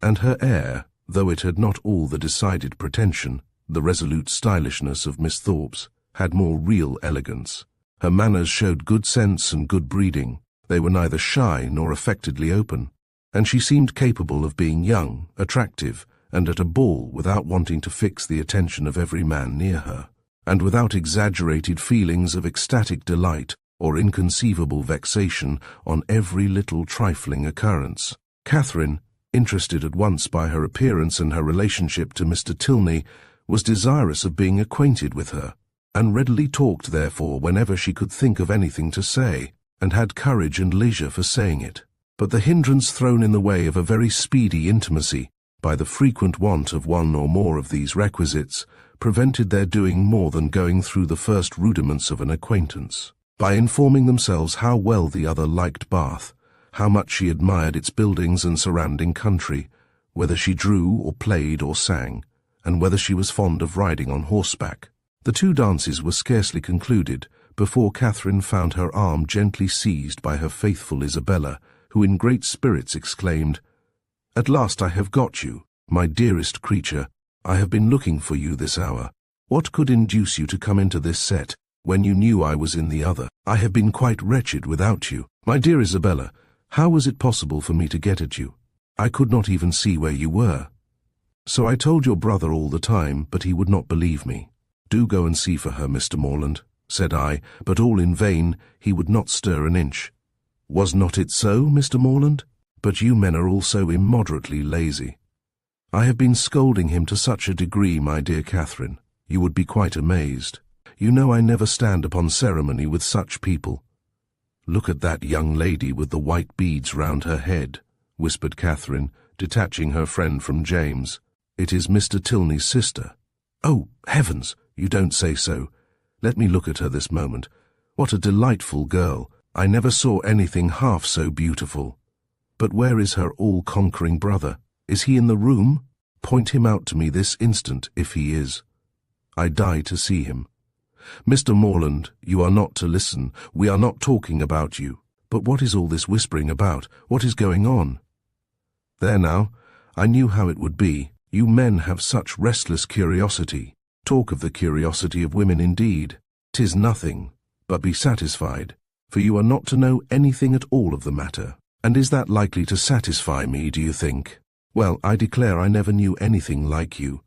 and her air, though it had not all the decided pretension, the resolute stylishness of Miss Thorpe's, had more real elegance. Her manners showed good sense and good breeding. They were neither shy nor affectedly open, and she seemed capable of being young, attractive, and at a ball without wanting to fix the attention of every man near her, and without exaggerated feelings of ecstatic delight or inconceivable vexation on every little trifling occurrence. Catherine, interested at once by her appearance and her relationship to Mr. Tilney, was desirous of being acquainted with her, and readily talked therefore whenever she could think of anything to say, and had courage and leisure for saying it. But the hindrance thrown in the way of a very speedy intimacy, by the frequent want of one or more of these requisites, prevented their doing more than going through the first rudiments of an acquaintance, by informing themselves how well the other liked Bath, how much she admired its buildings and surrounding country, whether she drew or played or sang, and whether she was fond of riding on horseback. The 2 dances were scarcely concluded before Catherine found her arm gently seized by her faithful Isabella, who in great spirits exclaimed, "At last I have got you, my dearest creature, I have been looking for you this hour. What could induce you to come into this set, when you knew I was in the other? I have been quite wretched without you. My dear Isabella, how was it possible for me to get at you? I could not even see where you were. So I told your brother all the time, but he would not believe me. Do go and see for her, Mr. Morland, said I, but all in vain. He would not stir an inch. Was not it so, Mr. Morland? But you men are all so immoderately lazy. I have been scolding him to such a degree, my dear Catherine, you would be quite amazed. You know I never stand upon ceremony with such people. Look at that young lady with the white beads round her head, whispered Catherine, detaching her friend from James. It is Mr. Tilney's sister. Oh, heavens, you don't say so. Let me look at her this moment. What a delightful girl. I never saw anything half so beautiful. But where is her all-conquering brother? Is he in the room? Point him out to me this instant, if he is. I die to see him. Mr. Morland, you are not to listen. We are not talking about you. But what is all this whispering about? What is going on? There now, I knew how it would be. You men have such restless curiosity. Talk of the curiosity of women indeed. 'Tis nothing, but be satisfied, for you are not to know anything at all of the matter. And is that likely to satisfy me, do you think? Well, I declare I never knew anything like you.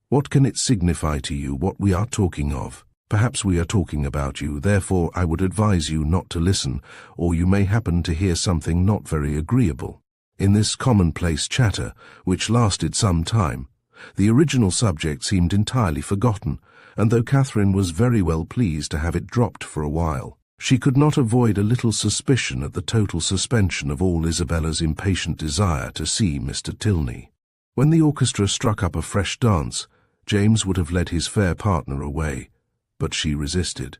What can it signify to you what we are talking of? Perhaps we are talking about you, therefore I would advise you not to listen, or you may happen to hear something not very agreeable. In this commonplace chatter, which lasted some time, the original subject seemed entirely forgotten, and though Catherine was very well pleased to have it dropped for a while, she could not avoid a little suspicion at the total suspension of all Isabella's impatient desire to see Mr. Tilney. When the orchestra struck up a fresh dance, James would have led his fair partner away, but she resisted.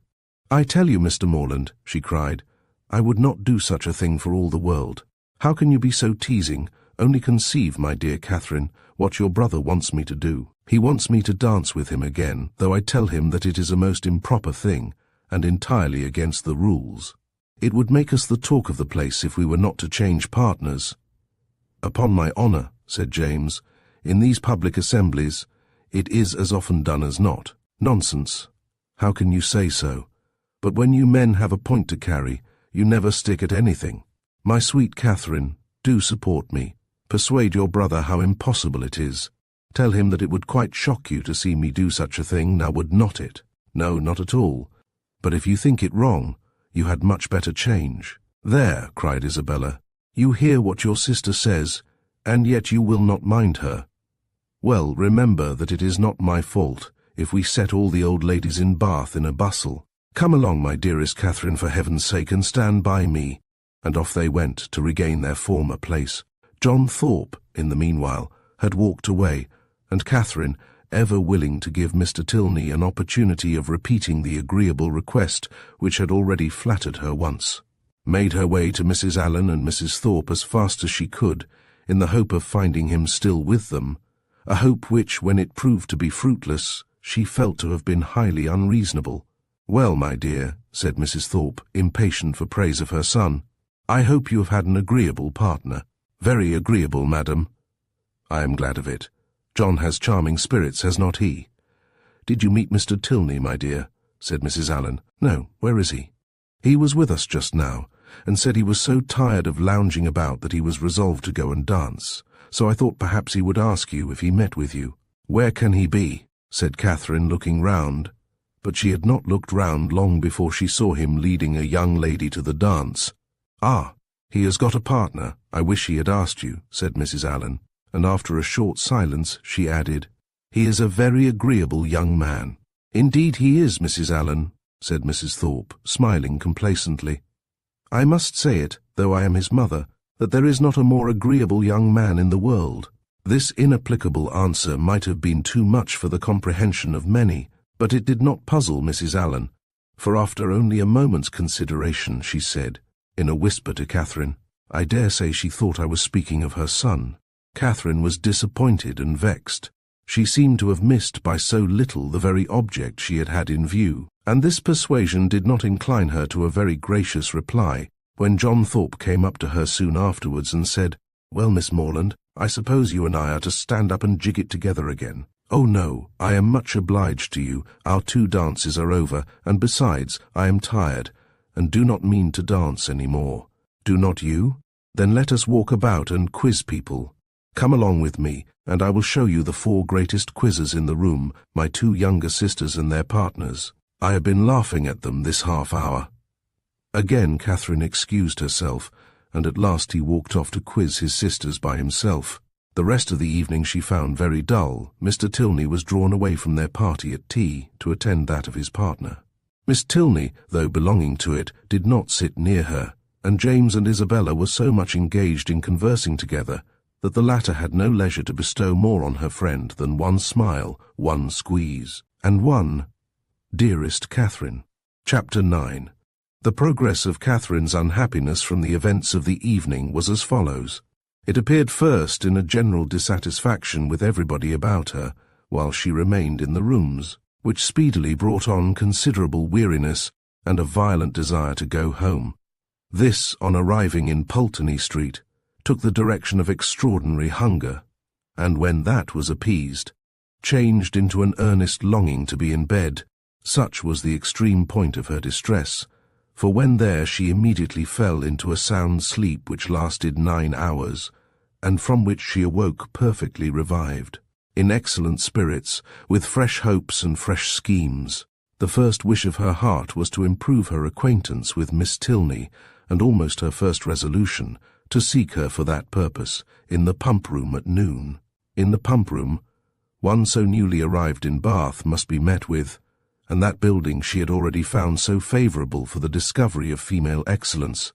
"I tell you, Mr. Morland," she cried, "I would not do such a thing for all the world. How can you be so teasing? Only conceive, my dear Catherine, what your brother wants me to do. He wants me to dance with him again, though I tell him that it is a most improper thing, and entirely against the rules. It would make us the talk of the place if we were not to change partners." "Upon my honour," said James, "in these public assemblies, it is as often done as not." "Nonsense. How can you say so? But when you men have a point to carry, you never stick at anything. My sweet Catherine, do support me. Persuade your brother how impossible it is. Tell him that it would quite shock you to see me do such a thing, now would not it? No, not at all. But if you think it wrong, you had much better change." "There," cried Isabella, "you hear what your sister says, and yet you will not mind her. Well, remember that it is not my fault if we set all the old ladies in Bath in a bustle. Come along, my dearest Catherine, for heaven's sake, and stand by me." And off they went to regain their former place. John Thorpe, in the meanwhile, had walked away, and Catherine, ever willing to give Mr. Tilney an opportunity of repeating the agreeable request which had already flattered her once, made her way to Mrs. Allen and Mrs. Thorpe as fast as she could, in the hope of finding him still with them, a hope which, when it proved to be fruitless, she felt to have been highly unreasonable. "Well, my dear," said Mrs. Thorpe, impatient for praise of her son, "I hope you have had an agreeable partner." "Very agreeable, madam." "I am glad of it. John has charming spirits, has not he?" "Did you meet Mr. Tilney, my dear?" said Mrs. Allen. "No, where is he?" "He was with us just now, and said he was so tired of lounging about that he was resolved to go and dance, so I thought perhaps he would ask you if he met with you." "Where can he be?" said Catherine, looking round, but she had not looked round long before she saw him leading a young lady to the dance. "Ah, he has got a partner. I wish he had asked you," said Mrs. Allen, and after a short silence she added, "He is a very agreeable young man." "Indeed he is, Mrs. Allen," said Mrs. Thorpe, smiling complacently. "I must say it, though I am his mother, that there is not a more agreeable young man in the world." This inapplicable answer might have been too much for the comprehension of many, but it did not puzzle Mrs. Allen, for after only a moment's consideration she said, in a whisper to Catherine, "I dare say she thought I was speaking of her son." Catherine was disappointed and vexed. She seemed to have missed by so little the very object she had had in view, and this persuasion did not incline her to a very gracious reply, when John Thorpe came up to her soon afterwards and said, "Well, Miss Morland, I suppose you and I are to stand up and jig it together again." "Oh no, I am much obliged to you. Our 2 dances are over, and besides, I am tired, and do not mean to dance any more. Do not you? Then let us walk about and quiz people. Come along with me, and I will show you the 4 greatest quizzers in the room, my 2 younger sisters and their partners. I have been laughing at them this half-hour." Again Catherine excused herself, and at last he walked off to quiz his sisters by himself. The rest of the evening she found very dull. Mr. Tilney was drawn away from their party at tea to attend that of his partner. Miss Tilney, though belonging to it, did not sit near her, and James and Isabella were so much engaged in conversing together that the latter had no leisure to bestow more on her friend than one smile, one squeeze, and one "Dearest Catherine." Chapter 9. The progress of Catherine's unhappiness from the events of the evening was as follows. It appeared first in a general dissatisfaction with everybody about her, while she remained in the rooms, which speedily brought on considerable weariness and a violent desire to go home. This, on arriving in Pulteney Street, took the direction of extraordinary hunger, and when that was appeased, changed into an earnest longing to be in bed. Such was the extreme point of her distress, for when there she immediately fell into a sound sleep which lasted 9 hours, and from which she awoke perfectly revived, in excellent spirits, with fresh hopes and fresh schemes. The first wish of her heart was to improve her acquaintance with Miss Tilney, and almost her first resolution, to seek her for that purpose, in the pump-room at noon. In the pump-room, one so newly arrived in Bath must be met with, and that building she had already found so favourable for the discovery of female excellence,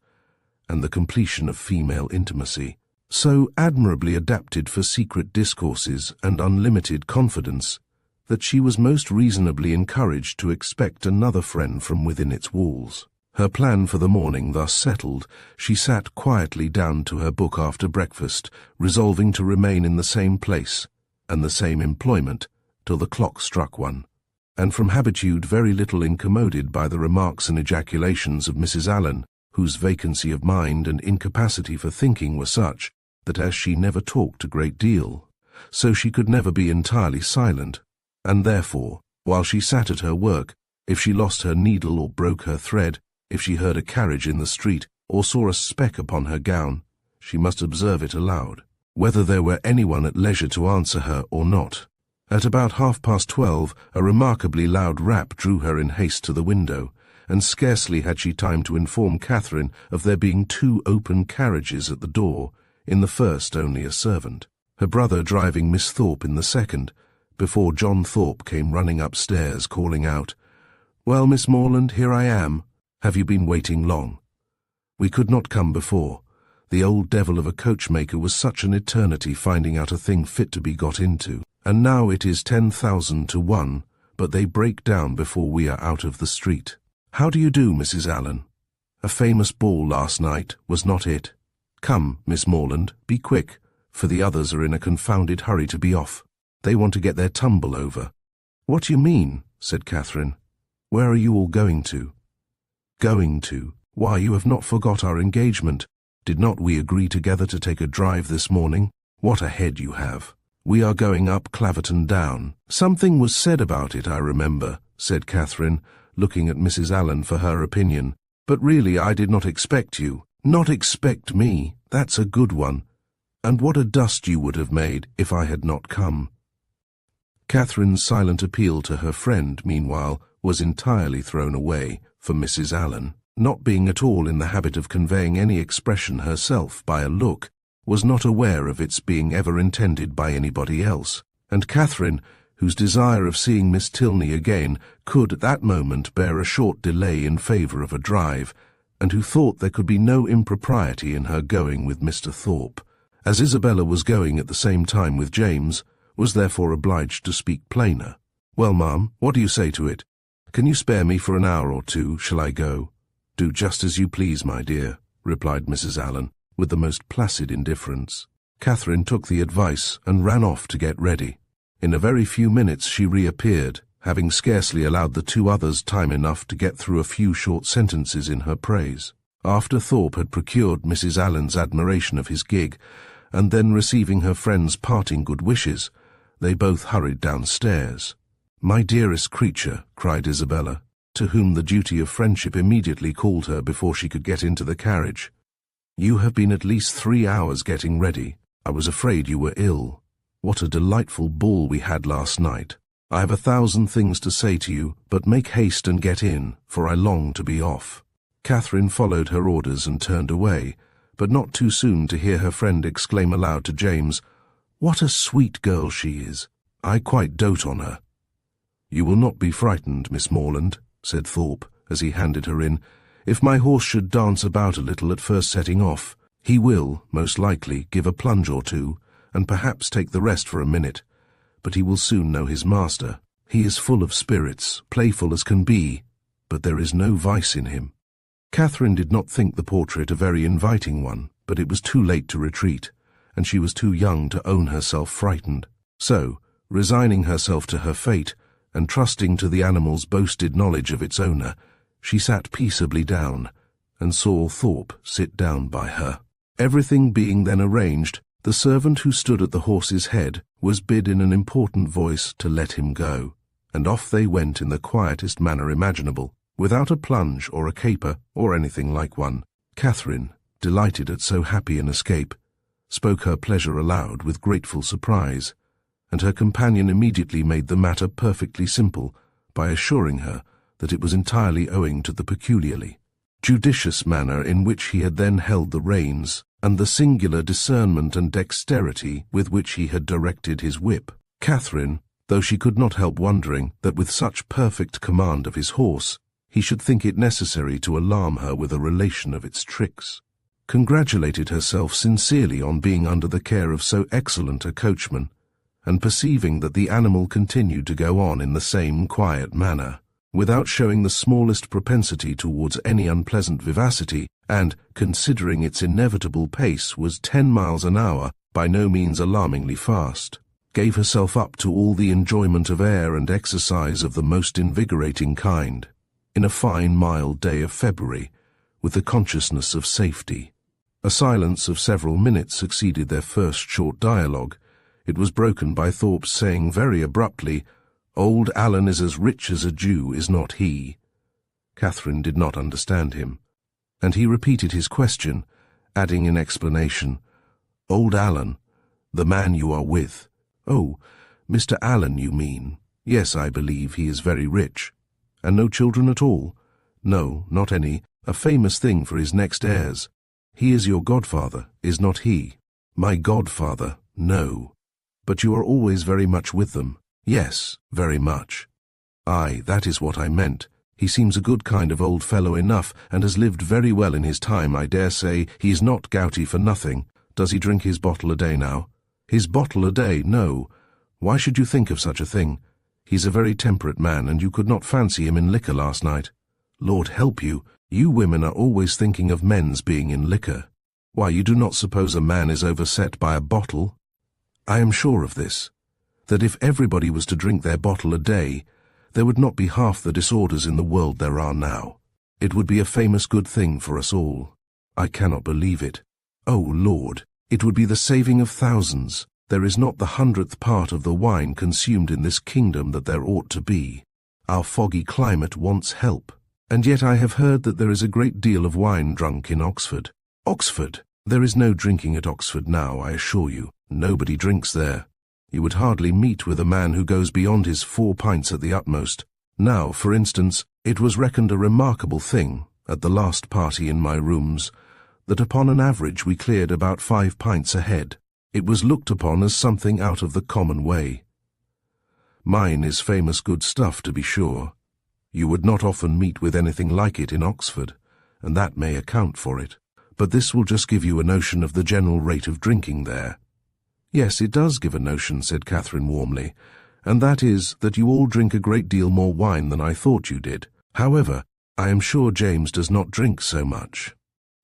and the completion of female intimacy, so admirably adapted for secret discourses and unlimited confidence, that she was most reasonably encouraged to expect another friend from within its walls. Her plan for the morning thus settled, she sat quietly down to her book after breakfast, resolving to remain in the same place and the same employment till the clock struck 1, and from habitude very little incommoded by the remarks and ejaculations of Mrs. Allen, whose vacancy of mind and incapacity for thinking were such that as she never talked a great deal, so she could never be entirely silent, and therefore, while she sat at her work, if she lost her needle or broke her thread, if she heard a carriage in the street, or saw a speck upon her gown, she must observe it aloud, whether there were anyone at leisure to answer her or not. At about 12:30, a remarkably loud rap drew her in haste to the window, and scarcely had she time to inform Catherine of there being 2 open carriages at the door, in the first only a servant, her brother driving Miss Thorpe in the second, before John Thorpe came running upstairs, calling out, "Well, Miss Morland, here I am. Have you been waiting long? We could not come before. The old devil of a coachmaker was such an eternity finding out a thing fit to be got into, and now it is 10,000 to 1, but they break down before we are out of the street. How do you do, Mrs. Allen? A famous ball last night, was not it? Come, Miss Morland, be quick, for the others are in a confounded hurry to be off. They want to get their tumble over." "What do you mean?" said Catherine. "Where are you all going to?" "Going to? Why, you have not forgot our engagement. Did not we agree together to take a drive this morning? What a head you have. We are going up Claverton Down. Something was said about it, I remember," said Catherine, looking at Mrs. Allen for her opinion. "But really I did not expect you." "Not expect me? That's a good one. And what a dust you would have made if I had not come." Catherine's silent appeal to her friend, meanwhile, was entirely thrown away, for Mrs. Allen, not being at all in the habit of conveying any expression herself by a look, was not aware of its being ever intended by anybody else, and Catherine, whose desire of seeing Miss Tilney again could at that moment bear a short delay in favour of a drive, and who thought there could be no impropriety in her going with Mr. Thorpe, as Isabella was going at the same time with James, was therefore obliged to speak plainer. "Well, ma'am, what do you say to it? Can you spare me for an hour or 2? Shall I go?" "Do just as you please, my dear," replied Mrs. Allen, with the most placid indifference. Catherine took the advice and ran off to get ready. In a very few minutes she reappeared, having scarcely allowed the 2 others time enough to get through a few short sentences in her praise. After Thorpe had procured Mrs. Allen's admiration of his gig, and then receiving her friend's parting good wishes, They both hurried downstairs. "My dearest creature," cried Isabella, to whom the duty of friendship immediately called her before she could get into the carriage. "You have been at least 3 hours getting ready. I was afraid you were ill. What a delightful ball we had last night. I have 1,000 things to say to you, but make haste and get in, for I long to be off." Catherine followed her orders and turned away, but not too soon to hear her friend exclaim aloud to James, "What a sweet girl she is! I quite dote on her." "You will not be frightened, Miss Morland," said Thorpe, as he handed her in. "If my horse should dance about a little at first setting off, he will, most likely, give a plunge or two, and perhaps take the rest for a minute. But he will soon know his master. He is full of spirits, playful as can be, but there is no vice in him." Catherine did not think the portrait a very inviting one, but it was too late to retreat, and she was too young to own herself frightened. So, resigning herself to her fate, and trusting to the animal's boasted knowledge of its owner, she sat peaceably down, and saw Thorpe sit down by her. Everything being then arranged, the servant who stood at the horse's head was bid in an important voice to let him go, and off they went in the quietest manner imaginable, without a plunge or a caper or anything like one. Catherine, delighted at so happy an escape, spoke her pleasure aloud with grateful surprise, and her companion immediately made the matter perfectly simple by assuring her that it was entirely owing to the peculiarly judicious manner in which he had then held the reins, and the singular discernment and dexterity with which he had directed his whip. Catherine, though she could not help wondering that with such perfect command of his horse, he should think it necessary to alarm her with a relation of its tricks, congratulated herself sincerely on being under the care of so excellent a coachman, and perceiving that the animal continued to go on in the same quiet manner, without showing the smallest propensity towards any unpleasant vivacity, and, considering its inevitable pace was 10 miles an hour, by no means alarmingly fast, gave herself up to all the enjoyment of air and exercise of the most invigorating kind, in a fine mild day of February, with the consciousness of safety. A silence of several minutes succeeded their first short dialogue. It was broken by Thorpe's saying very abruptly, "Old Alan is as rich as a Jew, is not he?" Catherine did not understand him, and he repeated his question, adding in explanation, "Old Alan, the man you are with." "Oh, Mr. Allen, you mean? Yes, I believe he is very rich." "And no children at all?" "No, not any, a famous thing for his next heirs. He is your godfather, is not he?" "My godfather, no." "But you are always very much with them?" "Yes, very much." "Aye, that is what I meant. He seems a good kind of old fellow enough, and has lived very well in his time, I dare say. He is not gouty for nothing. Does he drink his bottle a day now?" "His bottle a day? No. Why should you think of such a thing? He's a very temperate man, and you could not fancy him in liquor last night." "Lord help you, you women are always thinking of men's being in liquor. Why, you do not suppose a man is overset by a bottle?" "I am sure of this, that if everybody was to drink their bottle a day, there would not be half the disorders in the world there are now. It would be a famous good thing for us all." "I cannot believe it." "Oh, Lord, it would be the saving of thousands. There is not the 100th part of the wine consumed in this kingdom that there ought to be. Our foggy climate wants help. And yet I have heard that there is a great deal of wine drunk in Oxford." "Oxford? There is no drinking at Oxford now, I assure you. Nobody drinks there. You would hardly meet with a man who goes beyond his 4 pints at the utmost. Now, for instance, it was reckoned a remarkable thing, at the last party in my rooms, that upon an average we cleared about 5 pints a head. It was looked upon as something out of the common way. Mine is famous good stuff, to be sure. You would not often meet with anything like it in Oxford, and that may account for it. But this will just give you a notion of the general rate of drinking there." "Yes, it does give a notion," said Catherine warmly, "and that is that you all drink a great deal more wine than I thought you did. However, I am sure James does not drink so much."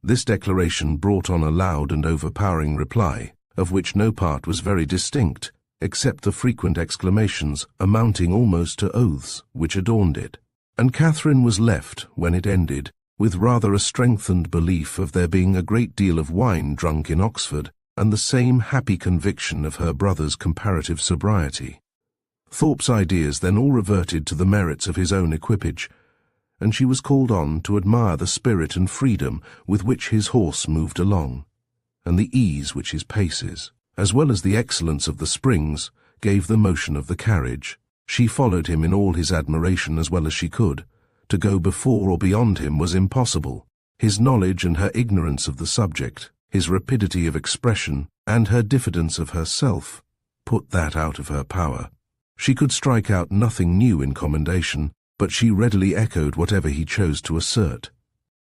This declaration brought on a loud and overpowering reply, of which no part was very distinct, except the frequent exclamations, amounting almost to oaths, which adorned it. And Catherine was left, when it ended, with rather a strengthened belief of there being a great deal of wine drunk in Oxford, and the same happy conviction of her brother's comparative sobriety. Thorpe's ideas then all reverted to the merits of his own equipage, and she was called on to admire the spirit and freedom with which his horse moved along, and the ease which his paces, as well as the excellence of the springs, gave the motion of the carriage. She followed him in all his admiration as well as she could. To go before or beyond him was impossible. His knowledge and her ignorance of the subject, his rapidity of expression, and her diffidence of herself, put that out of her power. She could strike out nothing new in commendation, but she readily echoed whatever he chose to assert,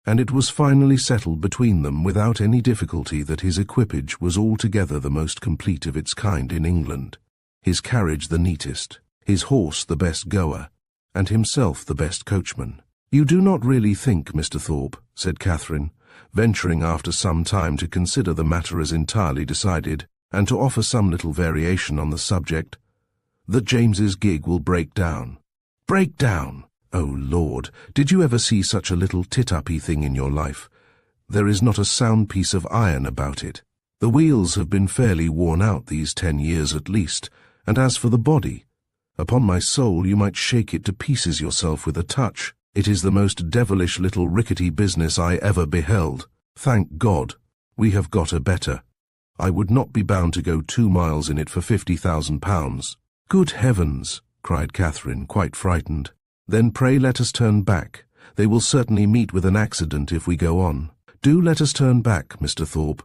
and it was finally settled between them without any difficulty that his equipage was altogether the most complete of its kind in England, his carriage the neatest, his horse the best goer, and himself the best coachman. "You do not really think, Mr. Thorpe," said Catherine, venturing after some time to consider the matter as entirely decided, and to offer some little variation on the subject, "that James's gig will break down." "Break down! Oh, Lord, did you ever see such a little tit-uppy thing in your life? There is not a sound piece of iron about it. The wheels have been fairly worn out these 10 years at least, and as for the body, upon my soul you might shake it to pieces yourself with a touch. It is the most devilish little rickety business I ever beheld. Thank God, we have got a better. I would not be bound to go 2 miles in it for £50,000. "Good heavens!" cried Catherine, quite frightened. "Then pray let us turn back. They will certainly meet with an accident if we go on. Do let us turn back, Mr. Thorpe.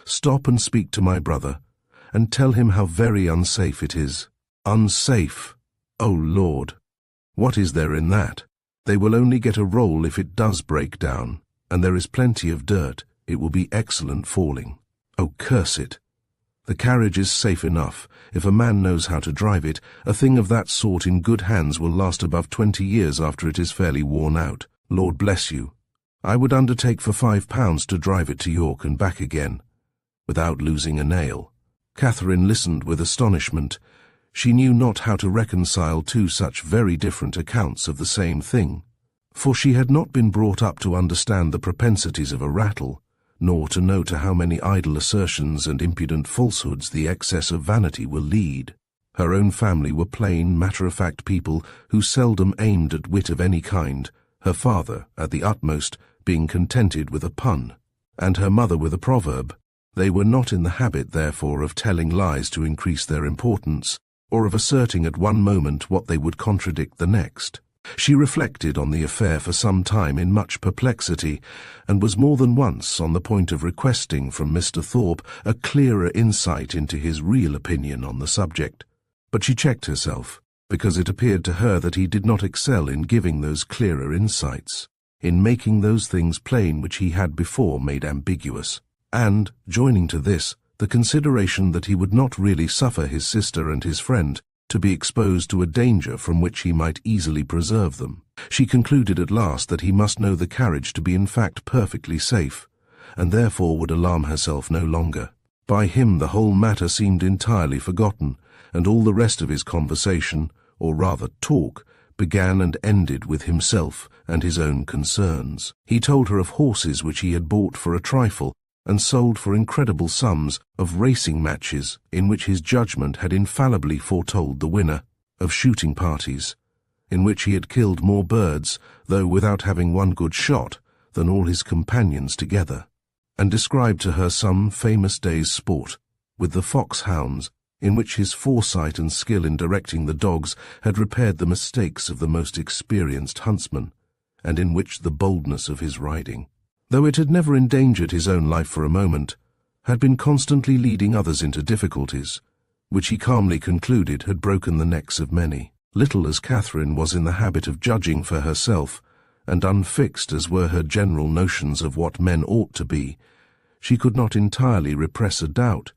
Stop and speak to my brother, and tell him how very unsafe it is." "Unsafe? Oh, Lord! What is there in that? They will only get a roll if it does break down, and there is plenty of dirt. It will be excellent falling. Oh, curse it! The carriage is safe enough. If a man knows how to drive it, a thing of that sort in good hands will last above 20 years after it is fairly worn out. Lord bless you! I would undertake for £5 to drive it to York and back again, without losing a nail." Catherine listened with astonishment. She knew not how to reconcile two such very different accounts of the same thing, for she had not been brought up to understand the propensities of a rattle, nor to know to how many idle assertions and impudent falsehoods the excess of vanity will lead. Her own family were plain, matter-of-fact people who seldom aimed at wit of any kind, her father, at the utmost, being contented with a pun, and her mother with a proverb. They were not in the habit, therefore, of telling lies to increase their importance, or of asserting at one moment what they would contradict the next. She reflected on the affair for some time in much perplexity, and was more than once on the point of requesting from Mr. Thorpe a clearer insight into his real opinion on the subject. But she checked herself, because it appeared to her that he did not excel in giving those clearer insights, in making those things plain which he had before made ambiguous, and, joining to this, the consideration that he would not really suffer his sister and his friend to be exposed to a danger from which he might easily preserve them. She concluded at last that he must know the carriage to be in fact perfectly safe, and therefore would alarm herself no longer. By him the whole matter seemed entirely forgotten, and all the rest of his conversation, or rather talk, began and ended with himself and his own concerns. He told her of horses which he had bought for a trifle, and sold for incredible sums, of racing matches in which his judgment had infallibly foretold the winner, of shooting parties in which he had killed more birds, though without having one good shot, than all his companions together, and described to her some famous day's sport, with the foxhounds, in which his foresight and skill in directing the dogs had repaired the mistakes of the most experienced huntsman, and in which the boldness of his riding, though it had never endangered his own life for a moment, had been constantly leading others into difficulties, which he calmly concluded had broken the necks of many. Little as Catherine was in the habit of judging for herself, and unfixed as were her general notions of what men ought to be, she could not entirely repress a doubt,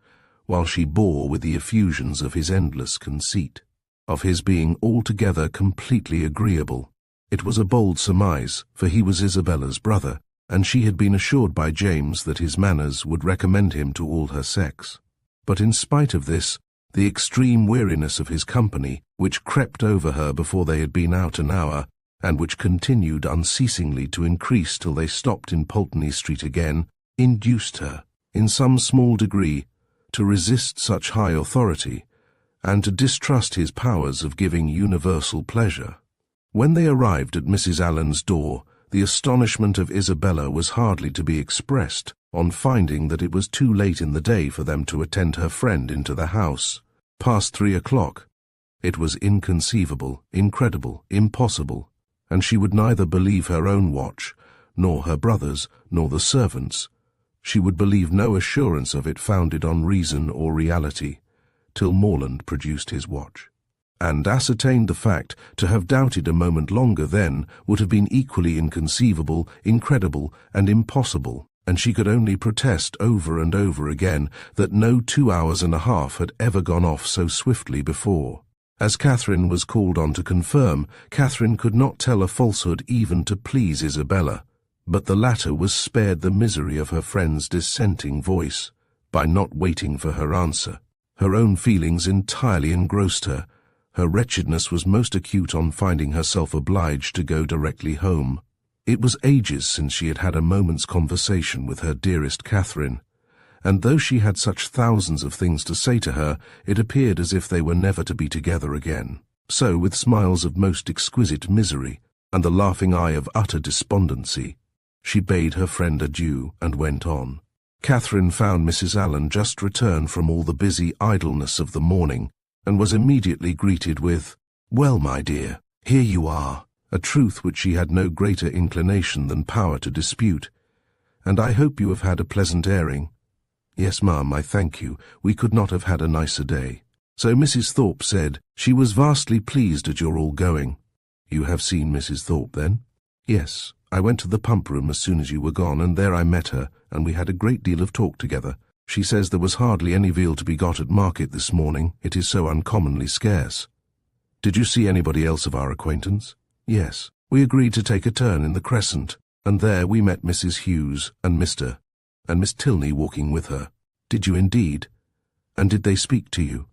while she bore with the effusions of his endless conceit, of his being altogether completely agreeable. It was a bold surmise, for he was Isabella's brother, and she had been assured by James that his manners would recommend him to all her sex. But in spite of this, the extreme weariness of his company, which crept over her before they had been out an hour, and which continued unceasingly to increase till they stopped in Pulteney Street again, induced her, in some small degree, to resist such high authority, and to distrust his powers of giving universal pleasure. When they arrived at Mrs. Allen's door, the astonishment of Isabella was hardly to be expressed on finding that it was too late in the day for them to attend her friend into the house. Past 3 o'clock. It was inconceivable, incredible, impossible, and she would neither believe her own watch, nor her brother's, nor the servants'. She would believe no assurance of it founded on reason or reality, till Morland produced his watch, and ascertained the fact. To have doubted a moment longer then would have been equally inconceivable, incredible, and impossible, and she could only protest over and over again that no 2 hours and a half had ever gone off so swiftly before. As Catherine was called on to confirm, Catherine could not tell a falsehood even to please Isabella, but the latter was spared the misery of her friend's dissenting voice by not waiting for her answer. Her own feelings entirely engrossed her. Her wretchedness was most acute on finding herself obliged to go directly home. It was ages since she had had a moment's conversation with her dearest Catherine, and though she had such thousands of things to say to her, it appeared as if they were never to be together again. So, with smiles of most exquisite misery, and the laughing eye of utter despondency, she bade her friend adieu and went on. Catherine found Mrs. Allen just returned from all the busy idleness of the morning, and was immediately greeted with, "Well, my dear, here you are," a truth which she had no greater inclination than power to dispute. "And I hope you have had a pleasant airing." "Yes, ma'am, I thank you. We could not have had a nicer day." So Mrs. Thorpe said, "She was vastly pleased at your all going." "You have seen Mrs. Thorpe, then?" "Yes. I went to the pump room as soon as you were gone, and there I met her, and we had a great deal of talk together. She says there was hardly any veal to be got at market this morning. It is so uncommonly scarce." "Did you see anybody else of our acquaintance?" "Yes. We agreed to take a turn in the Crescent, and there we met Mrs. Hughes and Mr. and Miss Tilney walking with her." "Did you indeed? And did they speak to you?"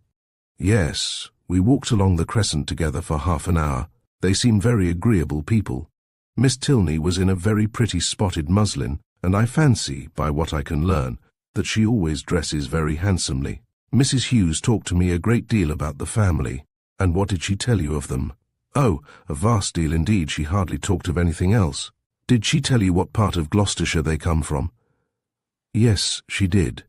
"Yes. We walked along the Crescent together for half an hour. They seemed very agreeable people. Miss Tilney was in a very pretty spotted muslin, and I fancy, by what I can learn, that she always dresses very handsomely. Mrs. Hughes talked to me a great deal about the family. And what did she tell you of them?" "Oh, a vast deal indeed. She hardly talked of anything else." "Did she tell you what part of Gloucestershire they come from?" "Yes, she did,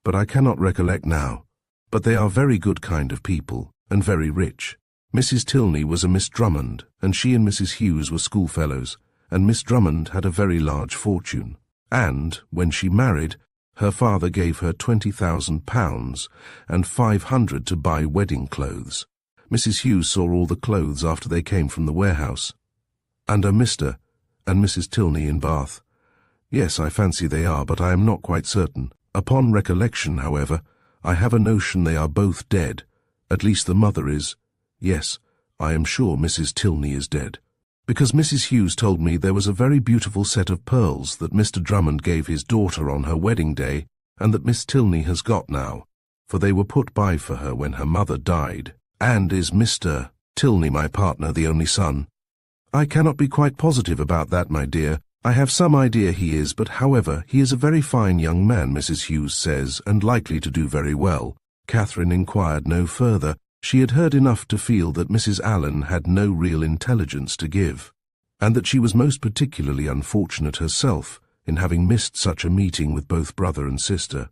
but I cannot recollect now. But they are very good kind of people, and very rich. Mrs. Tilney was a Miss Drummond, and she and Mrs. Hughes were schoolfellows, and Miss Drummond had a very large fortune. And, when she married, her father gave her £20,000 and 500 to buy wedding clothes. Mrs. Hughes saw all the clothes after they came from the warehouse." "And are Mr. and Mrs. Tilney in Bath?" "Yes, I fancy they are, but I am not quite certain. Upon recollection, however, I have a notion they are both dead. At least the mother is. Yes, I am sure Mrs. Tilney is dead, because Mrs. Hughes told me there was a very beautiful set of pearls that Mr. Drummond gave his daughter on her wedding day, and that Miss Tilney has got now, for they were put by for her when her mother died." "And is Mr. Tilney, my partner, the only son?" "I cannot be quite positive about that, my dear. I have some idea he is, but however, he is a very fine young man, Mrs. Hughes says, and likely to do very well." Catherine inquired no further. She had heard enough to feel that Mrs. Allen had no real intelligence to give, and that she was most particularly unfortunate herself in having missed such a meeting with both brother and sister.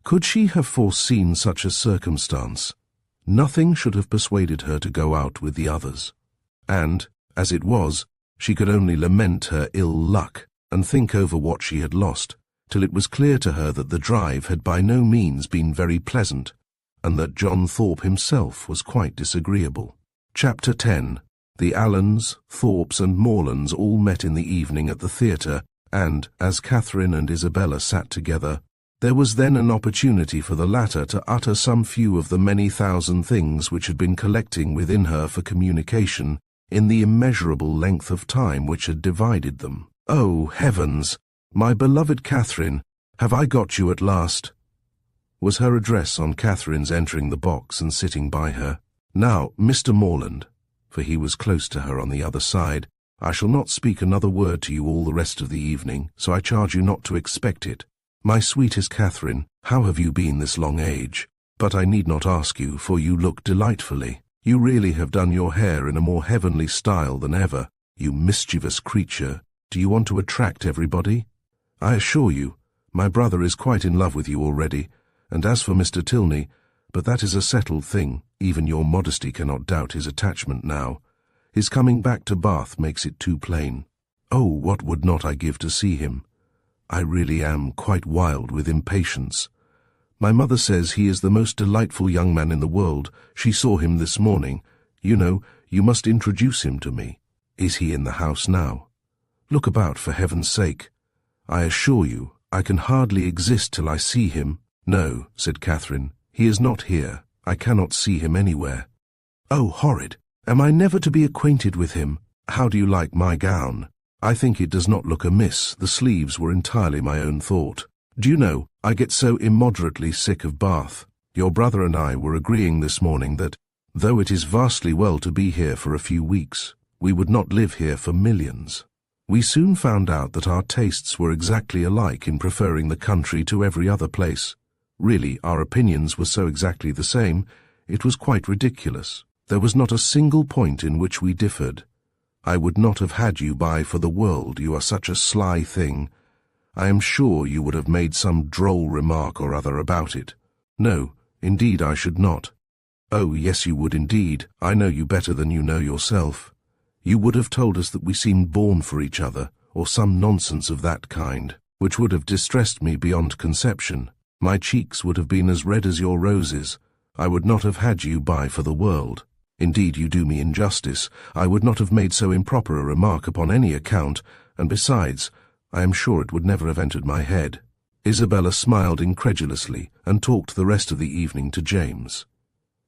Could she have foreseen such a circumstance? Nothing should have persuaded her to go out with the others, and, as it was, she could only lament her ill luck and think over what she had lost, till it was clear to her that the drive had by no means been very pleasant, and that John Thorpe himself was quite disagreeable. Chapter 10. The Allens, Thorpes and Morlands all met in the evening at the theatre, and, as Catherine and Isabella sat together, there was then an opportunity for the latter to utter some few of the many thousand things which had been collecting within her for communication in the immeasurable length of time which had divided them. "Oh, heavens! My beloved Catherine, have I got you at last?" was her address on Catherine's entering the box and sitting by her. "Now, Mr. Morland," for he was close to her on the other side, "I shall not speak another word to you all the rest of the evening, so I charge you not to expect it. My sweetest Catherine, How have you been this long age? But I need not ask you, for you look delightfully. You really have done your hair in a more heavenly style than ever. You mischievous creature, do you want to attract everybody? I assure you, my brother is quite in love with you already, and as for Mr. Tilney, but that is a settled thing. Even your modesty cannot doubt his attachment now. His coming back to Bath makes it too plain. Oh, what would not I give to see him! I really am quite wild with impatience. My mother says he is the most delightful young man in the world. She saw him this morning. You know, you must introduce him to me. Is he in the house now? Look about, for heaven's sake. I assure you, I can hardly exist till I see him. No, said Catherine, he is not here. I cannot see him anywhere. Oh, horrid! Am I never to be acquainted with him? How do you like my gown? I think it does not look amiss. The sleeves were entirely my own thought. Do you know, I get so immoderately sick of Bath. Your brother and I were agreeing this morning that, though it is vastly well to be here for a few weeks, we would not live here for millions. We soon found out that our tastes were exactly alike in preferring the country to every other place. Really, our opinions were so exactly the same, it was quite ridiculous. There was not a single point in which we differed. I would not have had you by for the world. You are such a sly thing. I am sure you would have made some droll remark or other about it. No, indeed I should not. Oh, yes, you would indeed. I know you better than you know yourself. You would have told us that we seemed born for each other, or some nonsense of that kind, which would have distressed me beyond conception. My cheeks would have been as red as your roses. I would not have had you by for the world. Indeed, you do me injustice. I would not have made so improper a remark upon any account, and besides, I am sure it would never have entered my head. Isabella smiled incredulously, and talked the rest of the evening to James.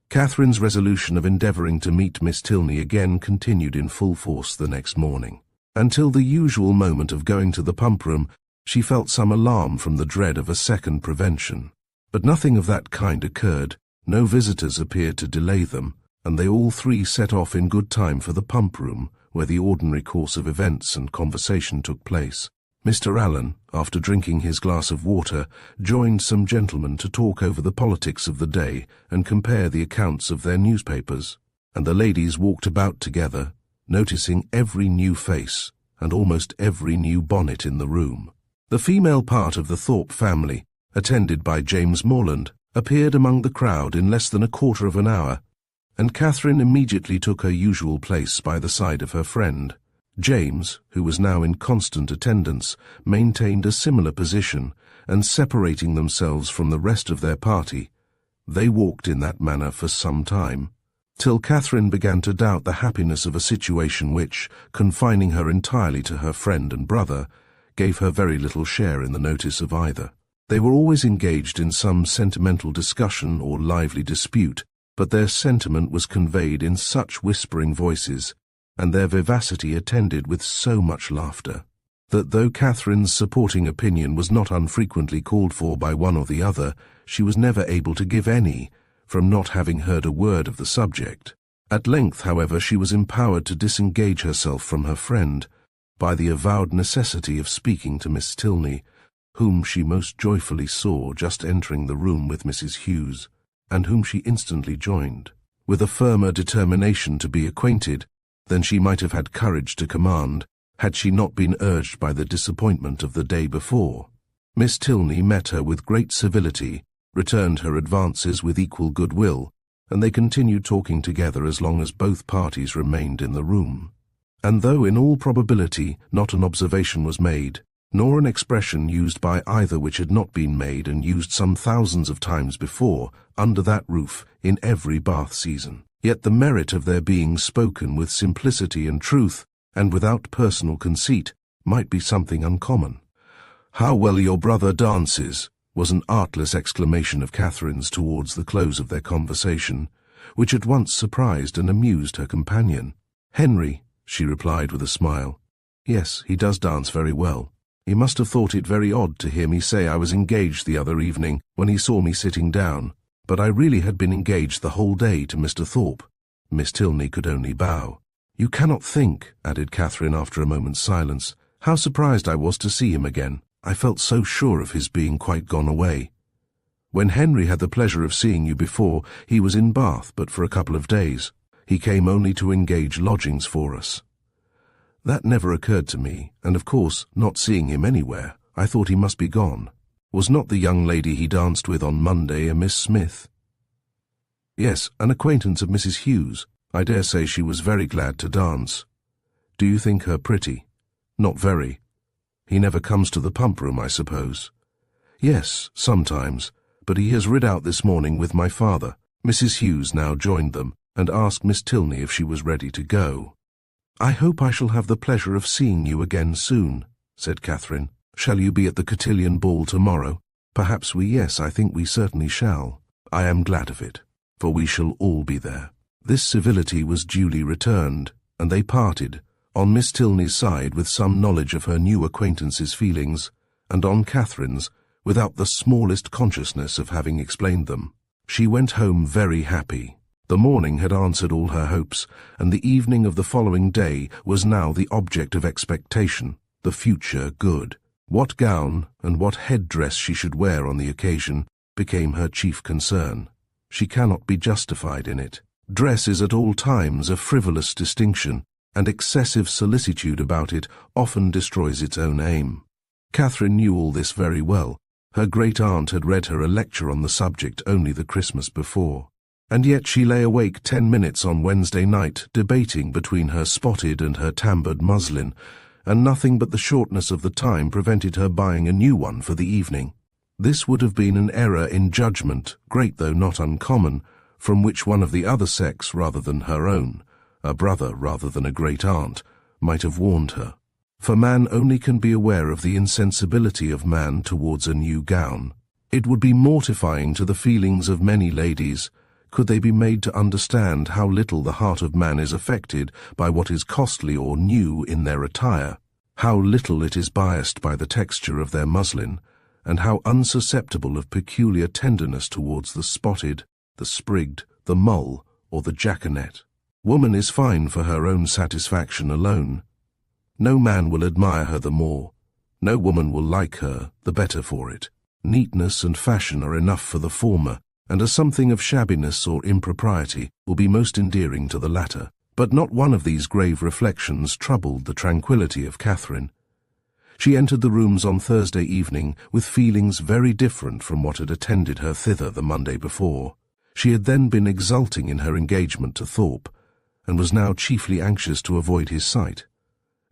Catherine's resolution of endeavouring to meet Miss Tilney again continued in full force the next morning. Until the usual moment of going to the pump-room, she felt some alarm from the dread of a second prevention. But nothing of that kind occurred. No visitors appeared to delay them, and they all three set off in good time for the pump-room, where the ordinary course of events and conversation took place. Mr. Allen, after drinking his glass of water, joined some gentlemen to talk over the politics of the day and compare the accounts of their newspapers, and the ladies walked about together, noticing every new face and almost every new bonnet in the room. The female part of the Thorpe family, attended by James Morland, appeared among the crowd in less than a quarter of an hour, and Catherine immediately took her usual place by the side of her friend. James, who was now in constant attendance, maintained a similar position, and separating themselves from the rest of their party, they walked in that manner for some time, till Catherine began to doubt the happiness of a situation which, confining her entirely to her friend and brother, gave her very little share in the notice of either. They were always engaged in some sentimental discussion or lively dispute, but their sentiment was conveyed in such whispering voices, and their vivacity attended with so much laughter, that though Catherine's supporting opinion was not unfrequently called for by one or the other, she was never able to give any, from not having heard a word of the subject. At length, however, she was empowered to disengage herself from her friend by the avowed necessity of speaking to Miss Tilney, whom she most joyfully saw just entering the room with Mrs. Hughes, and whom she instantly joined, with a firmer determination to be acquainted than she might have had courage to command, had she not been urged by the disappointment of the day before. Miss Tilney met her with great civility, returned her advances with equal goodwill, and they continued talking together as long as both parties remained in the room. And though in all probability not an observation was made, nor an expression used by either which had not been made and used some thousands of times before, under that roof, in every Bath season, yet the merit of their being spoken with simplicity and truth, and without personal conceit, might be something uncommon. "How well your brother dances!" was an artless exclamation of Catherine's towards the close of their conversation, which at once surprised and amused her companion. "Henry," she replied with a smile. "Yes, he does dance very well. He must have thought it very odd to hear me say I was engaged the other evening when he saw me sitting down, but I really had been engaged the whole day to Mr. Thorpe." Miss Tilney could only bow. "You cannot think," added Catherine after a moment's silence, "how surprised I was to see him again. I felt so sure of his being quite gone away." When Henry had the pleasure of seeing you before, he was in Bath but for a couple of days. He came only to engage lodgings for us. That never occurred to me, and of course, not seeing him anywhere, I thought he must be gone. Was not the young lady he danced with on Monday a Miss Smith? Yes, an acquaintance of Mrs. Hughes. I dare say she was very glad to dance. Do you think her pretty? Not very. He never comes to the pump room, I suppose. Yes, sometimes, but he has rid out this morning with my father. Mrs. Hughes now joined them, and asked Miss Tilney if she was ready to go. I hope I shall have the pleasure of seeing you again soon, said Catherine. Shall you be at the cotillion ball tomorrow? Perhaps yes, I think we certainly shall. I am glad of it, for we shall all be there. This civility was duly returned, and they parted, on Miss Tilney's side with some knowledge of her new acquaintance's feelings, and on Catherine's without the smallest consciousness of having explained them. She went home very happy. The morning had answered all her hopes, and the evening of the following day was now the object of expectation, the future good. What gown and what head-dress she should wear on the occasion became her chief concern. She cannot be justified in it. Dress is at all times a frivolous distinction, and excessive solicitude about it often destroys its own aim. Catherine knew all this very well. Her great-aunt had read her a lecture on the subject only the Christmas before, and yet she lay awake 10 minutes on Wednesday night debating between her spotted and her tambored muslin, and nothing but the shortness of the time prevented her buying a new one for the evening. This would have been an error in judgment, great though not uncommon, from which one of the other sex rather than her own, a brother rather than a great-aunt, might have warned her. For man only can be aware of the insensibility of man towards a new gown. It would be mortifying to the feelings of many ladies could they be made to understand how little the heart of man is affected by what is costly or new in their attire, how little it is biased by the texture of their muslin, and how unsusceptible of peculiar tenderness towards the spotted, the sprigged, the mull, or the jaconet. Woman is fine for her own satisfaction alone. No man will admire her the more, no woman will like her the better for it. Neatness and fashion are enough for the former, and a something of shabbiness or impropriety will be most endearing to the latter. But not one of these grave reflections troubled the tranquillity of Catherine. She entered the rooms on Thursday evening with feelings very different from what had attended her thither the Monday before. She had then been exulting in her engagement to Thorpe, and was now chiefly anxious to avoid his sight,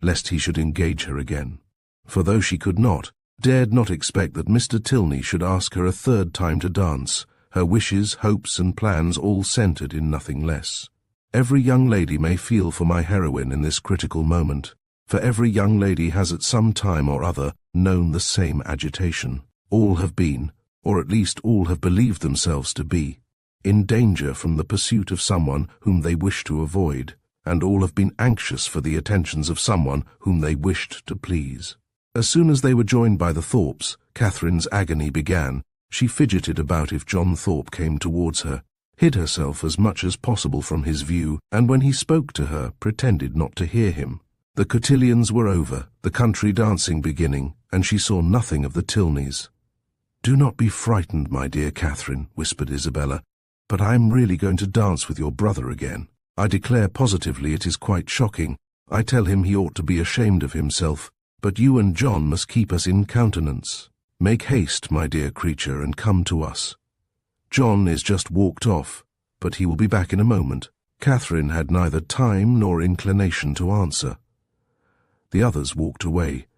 lest he should engage her again. For though she could not, dared not expect that Mr. Tilney should ask her a third time to dance, her wishes, hopes, and plans all centred in nothing less. Every young lady may feel for my heroine in this critical moment, for every young lady has at some time or other known the same agitation. All have been, or at least all have believed themselves to be, in danger from the pursuit of someone whom they wish to avoid, and all have been anxious for the attentions of someone whom they wished to please. As soon as they were joined by the Thorpes, Catherine's agony began. She fidgeted about if John Thorpe came towards her, hid herself as much as possible from his view, and when he spoke to her, pretended not to hear him. The cotillions were over, the country dancing beginning, and she saw nothing of the Tilneys. "Do not be frightened, my dear Catherine," whispered Isabella, "but I am really going to dance with your brother again. I declare positively it is quite shocking. I tell him he ought to be ashamed of himself, but you and John must keep us in countenance. Make haste, my dear creature, and come to us. John is just walked off, but he will be back in a moment." Catherine had neither time nor inclination to answer. The others walked away.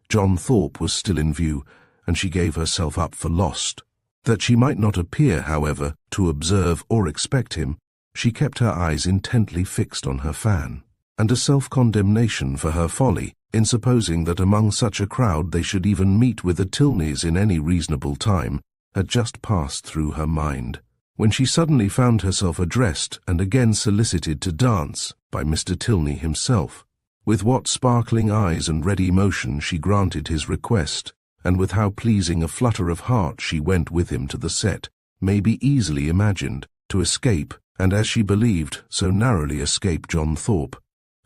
John Thorpe was still in view, and she gave herself up for lost. That she might not appear, however, to observe or expect him, she kept her eyes intently fixed on her fan, and a self-condemnation for her folly in supposing that among such a crowd they should even meet with the Tilneys in any reasonable time had just passed through her mind, when she suddenly found herself addressed and again solicited to dance by Mr. Tilney himself. With what sparkling eyes and ready motion she granted his request, and with how pleasing a flutter of heart she went with him to the set, may be easily imagined, to escape, and as she believed, so narrowly escape John Thorpe,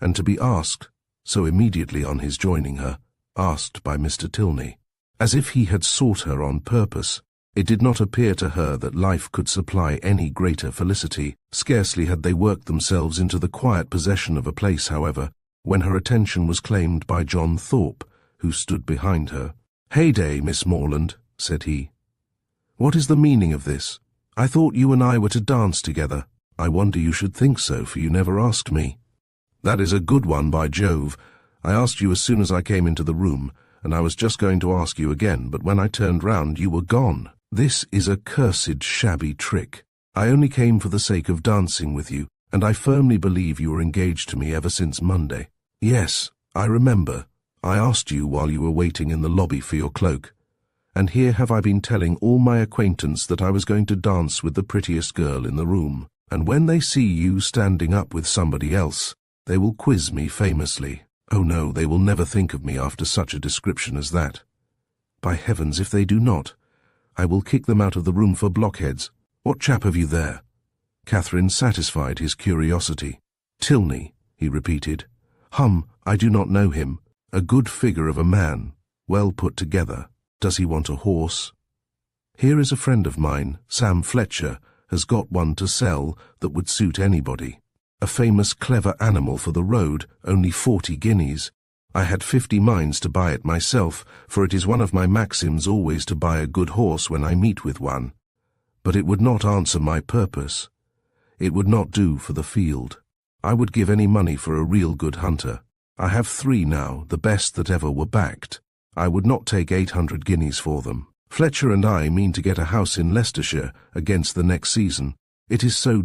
and to be asked, so immediately on his joining her, asked by Mr. Tilney, as if he had sought her on purpose, It did not appear to her that life could supply any greater felicity. Scarcely had they worked themselves into the quiet possession of a place, however, when her attention was claimed by John Thorpe, who stood behind her. "Heyday, Miss Morland," said he. "What is the meaning of this? I thought you and I were to dance together." "I wonder you should think so, for you never asked me." "That is a good one, by Jove. I asked you as soon as I came into the room, and I was just going to ask you again, but when I turned round you were gone. This is a cursed shabby trick. I only came for the sake of dancing with you, and I firmly believe you were engaged to me ever since Monday." "Yes, I remember. I asked you while you were waiting in the lobby for your cloak. And here have I been telling all my acquaintance that I was going to dance with the prettiest girl in the room, and when they see you standing up with somebody else, they will quiz me famously. Oh no, they will never think of me after such a description as that. By heavens, if they do not, I will kick them out of the room for blockheads. What chap have you there?" Catherine satisfied his curiosity. "Tilney," he repeated. I do not know him. A good figure of a man, well put together. Does he want a horse?" "Here is a friend of mine, Sam Fletcher, has got one to sell that would suit anybody. A famous clever animal for the road, only 40 guineas. I had 50 minds to buy it myself, for it is one of my maxims always to buy a good horse when I meet with one. But it would not answer my purpose. It would not do for the field. I would give any money for a real good hunter. I have 3 now, the best that ever were backed. I would not take 800 guineas for them. Fletcher and I mean to get a house in Leicestershire against the next season. It is so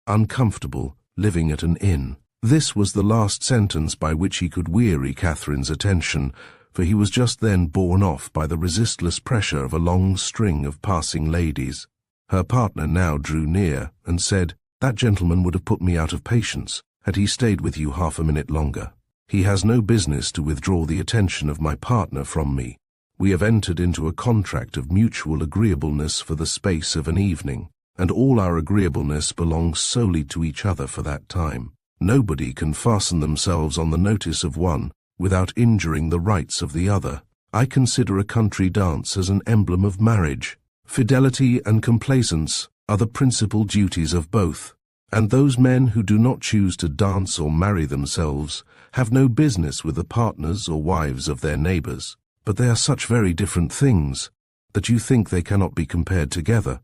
uncomfortable, living at an inn." This was the last sentence by which he could weary Catherine's attention, for he was just then borne off by the resistless pressure of a long string of passing ladies. Her partner now drew near and said, "That gentleman would have put me out of patience had he stayed with you half a minute longer. He has no business to withdraw the attention of my partner from me. We have entered into a contract of mutual agreeableness for the space of an evening, and all our agreeableness belongs solely to each other for that time. Nobody can fasten themselves on the notice of one without injuring the rights of the other. I consider a country dance as an emblem of marriage. Fidelity and complaisance are the principal duties of both, and those men who do not choose to dance or marry themselves have no business with the partners or wives of their neighbours. But they are such very different things that you think they cannot be compared together.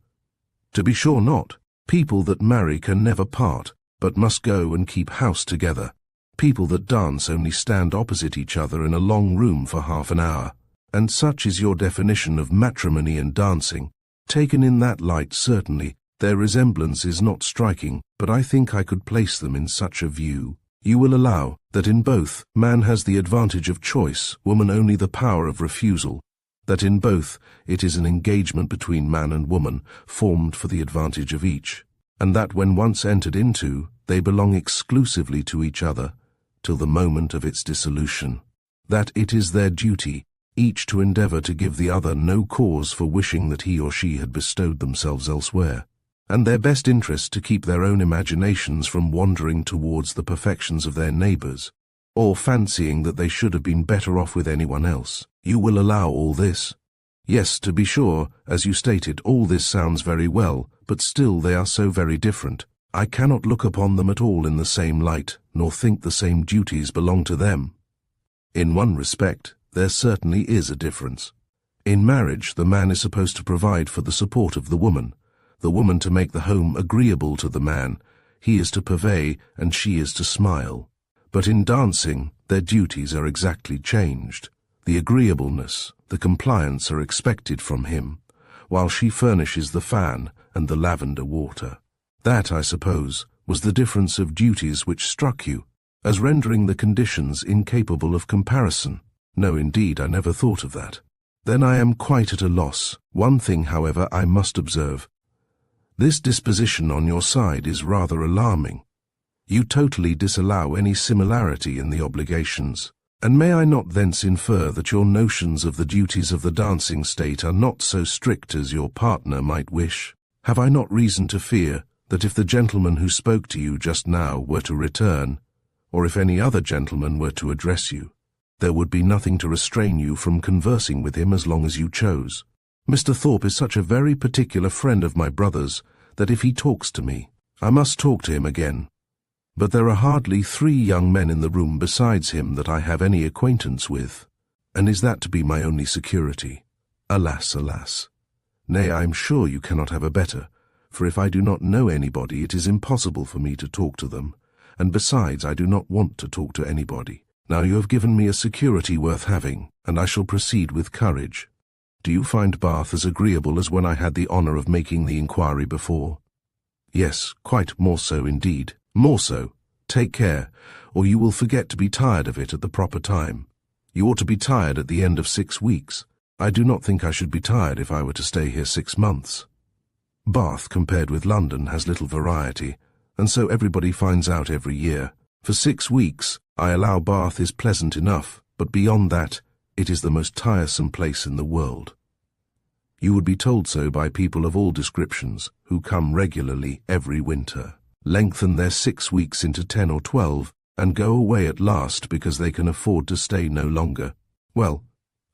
To be sure not. People that marry can never part, but must go and keep house together. People that dance only stand opposite each other in a long room for half an hour. And such is your definition of matrimony and dancing. Taken in that light, certainly, their resemblance is not striking, but I think I could place them in such a view. You will allow that in both, man has the advantage of choice, woman only the power of refusal, that in both it is an engagement between man and woman, formed for the advantage of each, and that when once entered into, they belong exclusively to each other, till the moment of its dissolution, that it is their duty, each to endeavour to give the other no cause for wishing that he or she had bestowed themselves elsewhere, and their best interest to keep their own imaginations from wandering towards the perfections of their neighbours, or fancying that they should have been better off with anyone else. You will allow all this? Yes, to be sure, as you stated, all this sounds very well, but still they are so very different. I cannot look upon them at all in the same light, nor think the same duties belong to them. In one respect, there certainly is a difference. In marriage, the man is supposed to provide for the support of the woman to make the home agreeable to the man. He is to purvey, and she is to smile. But in dancing, their duties are exactly changed. The agreeableness, the compliance are expected from him, while she furnishes the fan and the lavender water. That, I suppose, was the difference of duties which struck you, as rendering the conditions incapable of comparison. No, indeed, I never thought of that. Then I am quite at a loss. One thing, however, I must observe. This disposition on your side is rather alarming. You totally disallow any similarity in the obligations. And may I not thence infer that your notions of the duties of the dancing state are not so strict as your partner might wish? Have I not reason to fear that if the gentleman who spoke to you just now were to return, or if any other gentleman were to address you, there would be nothing to restrain you from conversing with him as long as you chose? Mr. Thorpe is such a very particular friend of my brother's that if he talks to me, I must talk to him again. But there are hardly 3 young men in the room besides him that I have any acquaintance with. And is that to be my only security? Alas, alas! Nay, I am sure you cannot have a better, for if I do not know anybody, it is impossible for me to talk to them, and besides, I do not want to talk to anybody. Now you have given me a security worth having, and I shall proceed with courage. Do you find Bath as agreeable as when I had the honour of making the inquiry before? Yes, quite more so indeed. More so. Take care, or you will forget to be tired of it at the proper time. You ought to be tired at the end of 6 weeks. I do not think I should be tired if I were to stay here 6 months. Bath, compared with London, has little variety, and so everybody finds out every year. For 6 weeks, I allow Bath is pleasant enough, but beyond that, it is the most tiresome place in the world. You would be told so by people of all descriptions, who come regularly every winter, lengthen their 6 weeks into 10 or 12, and go away at last because they can afford to stay no longer. Well,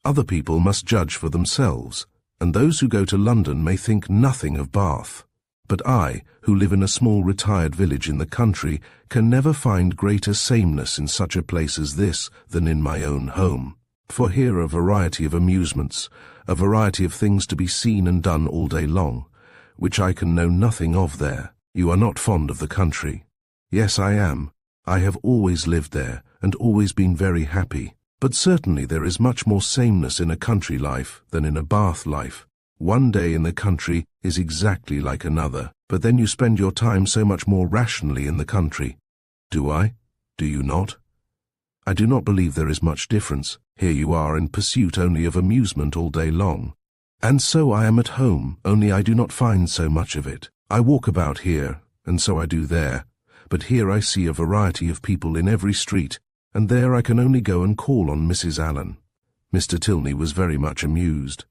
other people must judge for themselves, and those who go to London may think nothing of Bath. But I, who live in a small retired village in the country, can never find greater sameness in such a place as this than in my own home. For here are a variety of amusements, a variety of things to be seen and done all day long, which I can know nothing of there. You are not fond of the country. Yes, I am. I have always lived there, and always been very happy. But certainly there is much more sameness in a country life than in a Bath life. One day in the country is exactly like another, but then you spend your time so much more rationally in the country. Do I? Do you not? I do not believe there is much difference. Here you are in pursuit only of amusement all day long. And so I am at home, only I do not find so much of it. I walk about here, and so I do there, but here I see a variety of people in every street, and there I can only go and call on Mrs. Allen. Mr. Tilney was very much amused.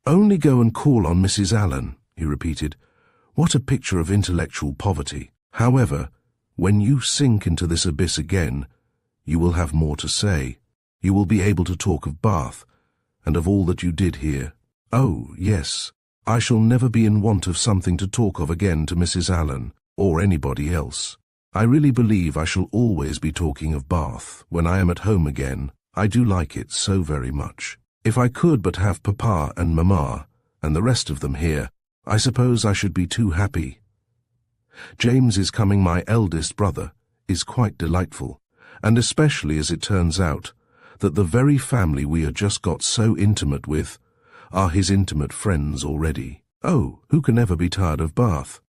Only go and call on Mrs. Allen, he repeated. What a picture of intellectual poverty. However, when you sink into this abyss again, you will have more to say. You will be able to talk of Bath, and of all that you did here. Oh, yes, I shall never be in want of something to talk of again to Mrs. Allen, or anybody else. I really believe I shall always be talking of Bath when I am at home again. I do like it so very much. If I could but have Papa and Mamma, and the rest of them here, I suppose I should be too happy. James is coming, my eldest brother, is quite delightful, and especially as it turns out that the very family we are just got so intimate with are his intimate friends already. Oh, who can ever be tired of Bath?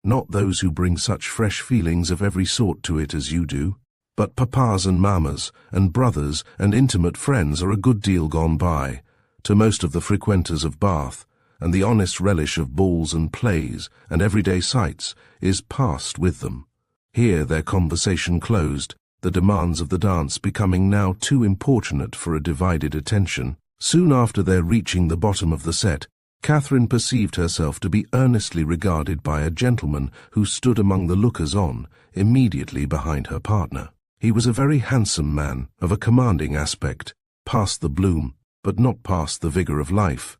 Not those who bring such fresh feelings of every sort to it as you do. But papas and mammas and brothers and intimate friends are a good deal gone by, to most of the frequenters of Bath, and the honest relish of balls and plays and everyday sights is past with them. Here their conversation closed, the demands of the dance becoming now too importunate for a divided attention. Soon after their reaching the bottom of the set, Catherine perceived herself to be earnestly regarded by a gentleman who stood among the lookers-on, immediately behind her partner. He was a very handsome man, of a commanding aspect, past the bloom, but not past the vigour of life,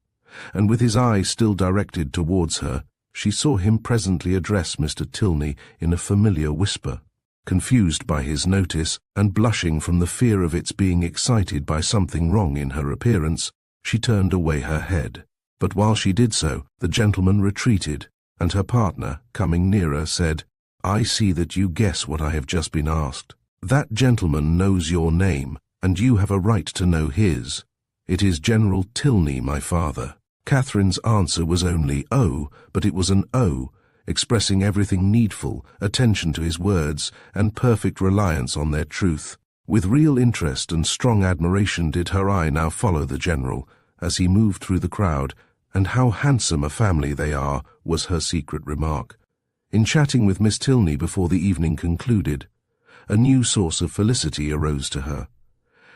and with his eye still directed towards her, she saw him presently address Mr. Tilney in a familiar whisper. Confused by his notice, and blushing from the fear of its being excited by something wrong in her appearance, she turned away her head. But while she did so, the gentleman retreated, and her partner, coming nearer, said, "I see that you guess what I have just been asked. That gentleman knows your name, and you have a right to know his. It is General Tilney, my father." Catherine's answer was only "Oh," but it was an "Oh," expressing everything needful, attention to his words, and perfect reliance on their truth. With real interest and strong admiration did her eye now follow the General, as he moved through the crowd, and how handsome a family they are, was her secret remark. In chatting with Miss Tilney before the evening concluded, a new source of felicity arose to her.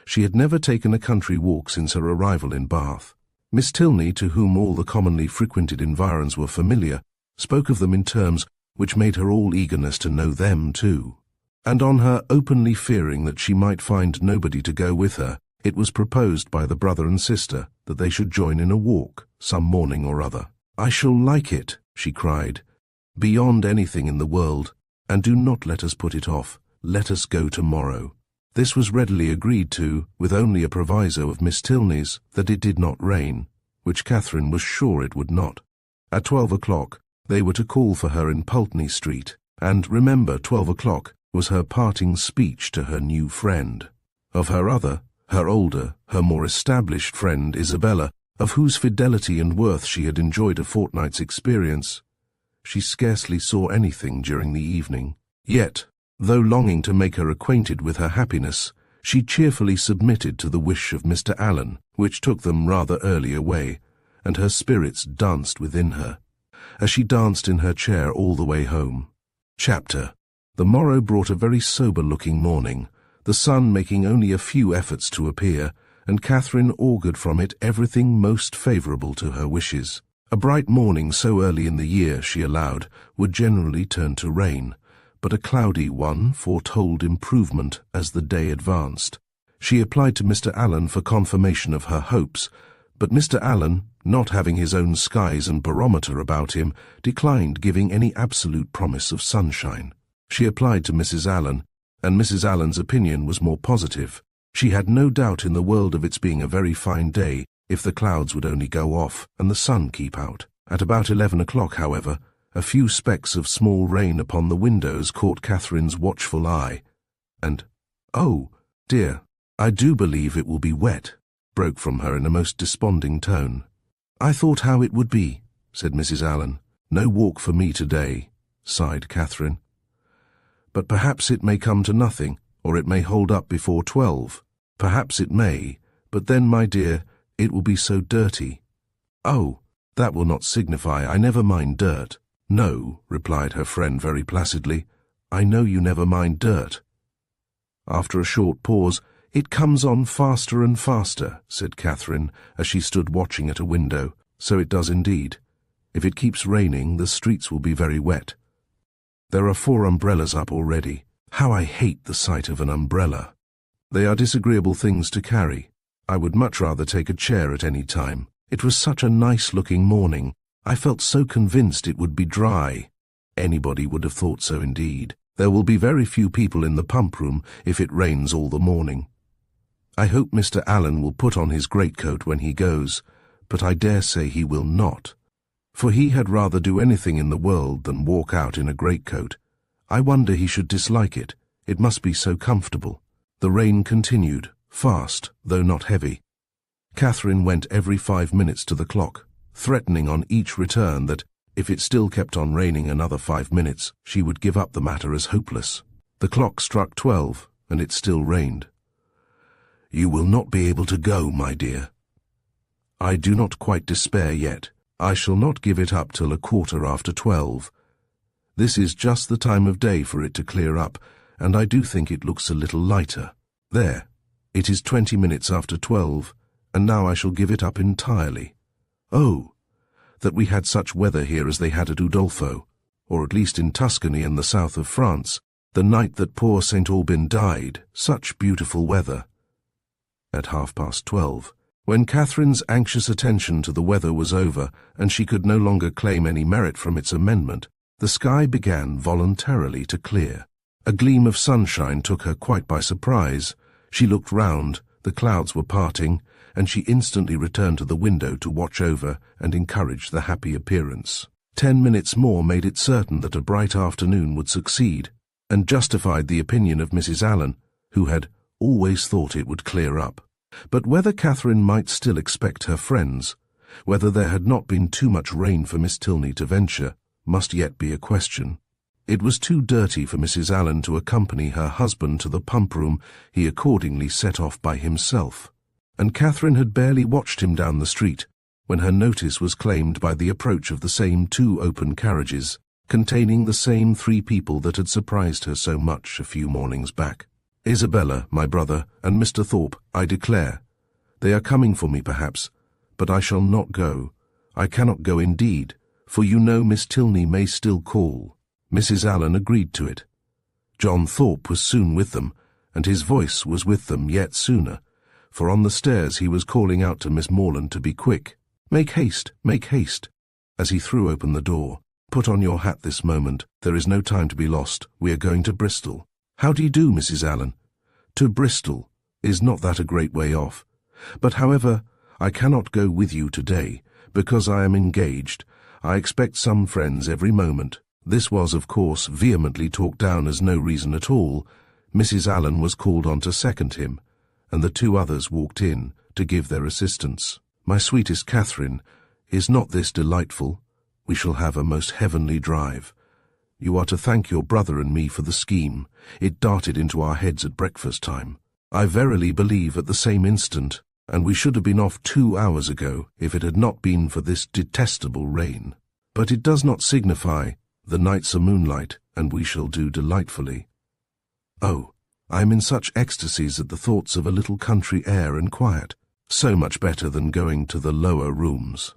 She had never taken a country walk since her arrival in Bath. Miss Tilney, to whom all the commonly frequented environs were familiar, spoke of them in terms which made her all eagerness to know them too. And on her openly fearing that she might find nobody to go with her, It was proposed by the brother and sister that they should join in a walk some morning or other. "I shall like it," she cried, "beyond anything in the world, and do not let us put it off. Let us go tomorrow." This was readily agreed to, with only a proviso of Miss Tilney's that it did not rain, which Catherine was sure it would not. At 12 o'clock, they were to call for her in Pulteney Street, and remember, 12 o'clock was her parting speech to her new friend. Of her other, her older, her more established friend, Isabella, of whose fidelity and worth she had enjoyed a fortnight's experience, she scarcely saw anything during the evening. Yet, though longing to make her acquainted with her happiness, she cheerfully submitted to the wish of Mr. Allen, which took them rather early away, and her spirits danced within her, as she danced in her chair all the way home. Chapter. The morrow brought a very sober-looking morning, the sun making only a few efforts to appear, and Catherine augured from it everything most favourable to her wishes. A bright morning so early in the year, she allowed, would generally turn to rain, but a cloudy one foretold improvement as the day advanced. She applied to Mr. Allen for confirmation of her hopes, but Mr. Allen, not having his own skies and barometer about him, declined giving any absolute promise of sunshine. She applied to Mrs. Allen, and Mrs. Allen's opinion was more positive. She had no doubt in the world of its being a very fine day, if the clouds would only go off and the sun keep out. At about 11 o'clock, however, a few specks of small rain upon the windows caught Catherine's watchful eye, and, "Oh, dear, I do believe it will be wet," broke from her in a most desponding tone. "I thought how it would be," said Mrs. Allen. "No walk for me today," sighed Catherine. "But perhaps it may come to nothing, or it may hold up before 12. Perhaps it may, but then, my dear, it will be so dirty." "Oh, that will not signify. I never mind dirt." "No," replied her friend very placidly. "I know you never mind dirt." After a short pause, "It comes on faster and faster," said Catherine, as she stood watching at a window. "So it does indeed. If it keeps raining, the streets will be very wet. There are 4 umbrellas up already. How I hate the sight of an umbrella. They are disagreeable things to carry. I would much rather take a chair at any time. It was such a nice-looking morning. I felt so convinced it would be dry. Anybody would have thought so indeed. There will be very few people in the pump-room if it rains all the morning. I hope Mr. Allen will put on his greatcoat when he goes, but I dare say he will not, for he had rather do anything in the world than walk out in a greatcoat. I wonder he should dislike it. It must be so comfortable." The rain continued, fast, though not heavy. Catherine went every 5 minutes to the clock, threatening on each return that, if it still kept on raining another 5 minutes, she would give up the matter as hopeless. The clock struck 12, and it still rained. "You will not be able to go, my dear." "I do not quite despair yet. I shall not give it up till 12:15. This is just the time of day for it to clear up, and I do think it looks a little lighter. There, it is 20 minutes after 12, and now I shall give it up entirely. Oh, that we had such weather here as they had at Udolpho, or at least in Tuscany and the south of France, the night that poor St. Aubin died. Such beautiful weather." At 12:30, when Catherine's anxious attention to the weather was over, and she could no longer claim any merit from its amendment, the sky began voluntarily to clear. A gleam of sunshine took her quite by surprise. She looked round, the clouds were parting, and she instantly returned to the window to watch over and encourage the happy appearance. 10 minutes more made it certain that a bright afternoon would succeed, and justified the opinion of Mrs. Allen, who had always thought it would clear up. But whether Catherine might still expect her friends, whether there had not been too much rain for Miss Tilney to venture, must yet be a question. It was too dirty for Mrs. Allen to accompany her husband to the pump-room. He accordingly set off by himself, and Catherine had barely watched him down the street when her notice was claimed by the approach of the same 2 open carriages, containing the same 3 people that had surprised her so much a few mornings back. "Isabella, my brother, and Mr. Thorpe, I declare. They are coming for me perhaps, but I shall not go. I cannot go indeed, for you know Miss Tilney may still call." Mrs. Allen agreed to it. John Thorpe was soon with them, and his voice was with them yet sooner, for on the stairs he was calling out to Miss Morland to be quick. "Make haste, make haste," as he threw open the door. "Put on your hat this moment. There is no time to be lost. We are going to Bristol." "How do you do, Mrs. Allen?" "To Bristol. Is not that a great way off? But however, I cannot go with you today, because I am engaged. I expect some friends every moment." This was, of course, vehemently talked down as no reason at all. Mrs. Allen was called on to second him, and the two others walked in to give their assistance. "My sweetest Catherine, is not this delightful? We shall have a most heavenly drive. You are to thank your brother and me for the scheme. It darted into our heads at breakfast time, I verily believe at the same instant, and we should have been off 2 hours ago if it had not been for this detestable rain. But it does not signify. The nights are moonlight, and we shall do delightfully. Oh, I am in such ecstasies at the thoughts of a little country air and quiet, so much better than going to the lower rooms.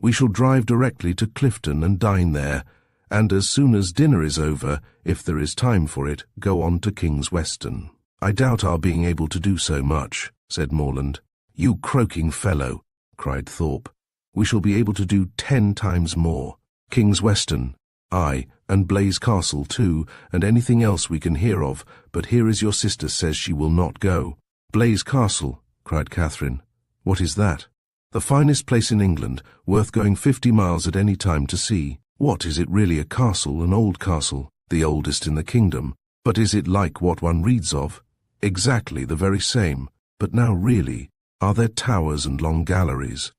We shall drive directly to Clifton and dine there, and as soon as dinner is over, if there is time for it, go on to King's Weston." "I doubt our being able to do so much," said Morland. "You croaking fellow," cried Thorpe. "We shall be able to do 10 times more. King's Weston, aye, and Blaise Castle too, and anything else we can hear of, but here is your sister says she will not go." "Blaise Castle," cried Catherine. "What is that?" "The finest place in England, worth going 50 miles at any time to see." "What, is it really a castle, an old castle?" "The oldest in the kingdom. But is it like what one reads of?" "Exactly the very same. But now really, are there towers and long galleries?"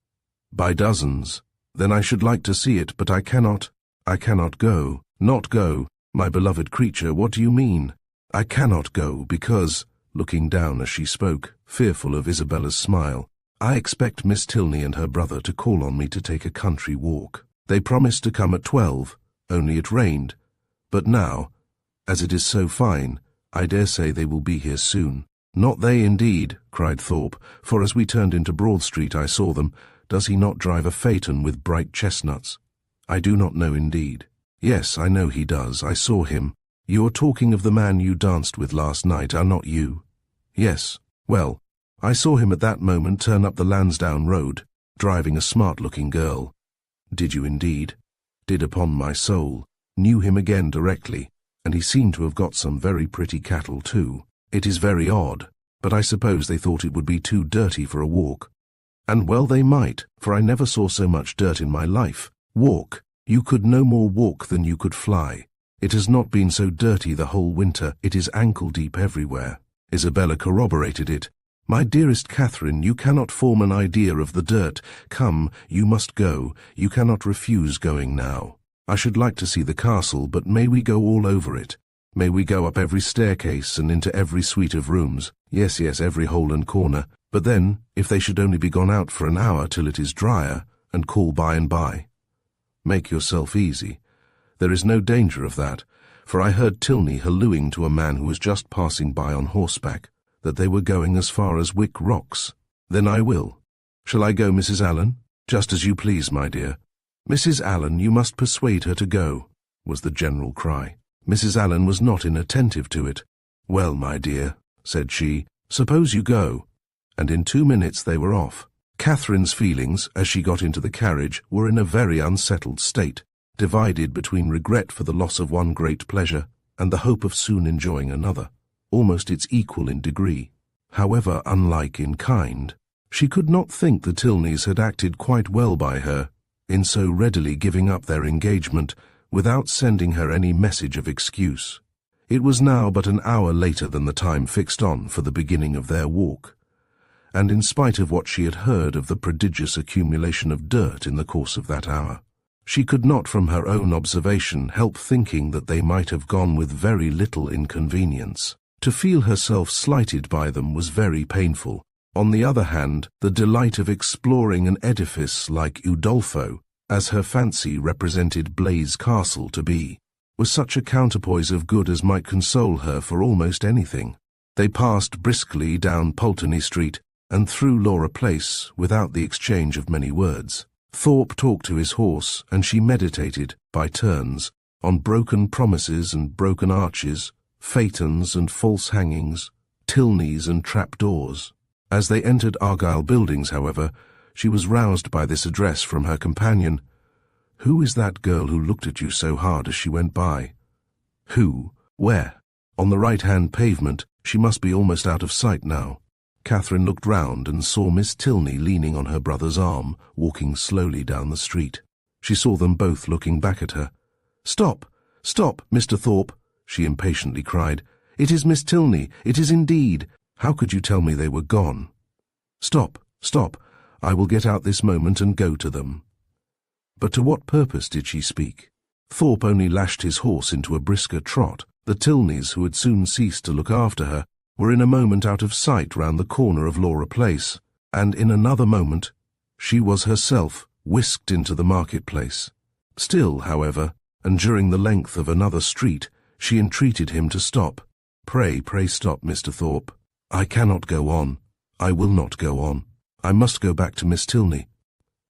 "By dozens." "Then I should like to see it, but I cannot go." "Not go? My beloved creature, what do you mean?" "I cannot go because," looking down as she spoke, fearful of Isabella's smile, "I expect Miss Tilney and her brother to call on me to take a country walk. They promised to come at 12, only it rained. But now, as it is so fine, I dare say they will be here soon." "Not they indeed," cried Thorpe, "for as we turned into Broad Street I saw them. Does he not drive a phaeton with bright chestnuts?" "I do not know indeed." "Yes, I know he does. I saw him." "You are talking of the man you danced with last night, are not you?" "Yes. Well, I saw him at that moment turn up the Lansdowne Road, driving a smart-looking girl." "Did you indeed?" "Did upon my soul. Knew him again directly, and he seemed to have got some very pretty cattle too. It is very odd, but I suppose they thought it would be too dirty for a walk. And well they might, for I never saw so much dirt in my life. Walk? You could no more walk than you could fly. It has not been so dirty the whole winter. It is ankle-deep everywhere." Isabella corroborated it. "My dearest Catherine, you cannot form an idea of the dirt. Come, you must go. You cannot refuse going now. I should like to see the castle, but may we go all over it? May we go up every staircase and into every suite of rooms? Yes, every hole and corner. But then, if they should only be gone out for an hour till it is drier, and call by and by." "Make yourself easy. There is no danger of that, for I heard Tilney hallooing to a man who was just passing by on horseback, that they were going as far as Wick Rocks." "Then I will. Shall I go, Mrs. Allen?" "Just as you please, my dear." "Mrs. Allen, you must persuade her to go," was the general cry. Mrs. Allen was not inattentive to it. "Well, my dear," said she, "suppose you go." And in 2 minutes they were off. Catherine's feelings, as she got into the carriage, were in a very unsettled state, divided between regret for the loss of one great pleasure and the hope of soon enjoying another, almost its equal in degree, however unlike in kind. She could not think the Tilneys had acted quite well by her, in so readily giving up their engagement, without sending her any message of excuse. It was now but an hour later than the time fixed on for the beginning of their walk, and in spite of what she had heard of the prodigious accumulation of dirt in the course of that hour, she could not from her own observation help thinking that they might have gone with very little inconvenience. To feel herself slighted by them was very painful. On the other hand, the delight of exploring an edifice like Udolpho, as her fancy represented Blaise Castle to be, was such a counterpoise of good as might console her for almost anything. They passed briskly down Pulteney Street and through Laura Place without the exchange of many words. Thorpe talked to his horse, and she meditated, by turns, on broken promises and broken arches, phaetons and false hangings, Tilneys and trapdoors. As they entered Argyle Buildings, however, she was roused by this address from her companion. "Who is that girl who looked at you so hard as she went by?" "Who? Where?" "On the right-hand pavement. She must be almost out of sight now." Catherine looked round and saw Miss Tilney leaning on her brother's arm, walking slowly down the street. She saw them both looking back at her. "Stop! Stop, Mr. Thorpe!" she impatiently cried. "It is Miss Tilney, it is indeed. How could you tell me they were gone?" "Stop, stop. I will get out this moment and go to them." But to what purpose did she speak? Thorpe only lashed his horse into a brisker trot. The Tilneys, who had soon ceased to look after her, were in a moment out of sight round the corner of Laura Place, and in another moment she was herself whisked into the market-place. Still, however, and during the length of another street, she entreated him to stop. "Pray, pray stop, Mr. Thorpe. I cannot go on. I will not go on. I must go back to Miss Tilney."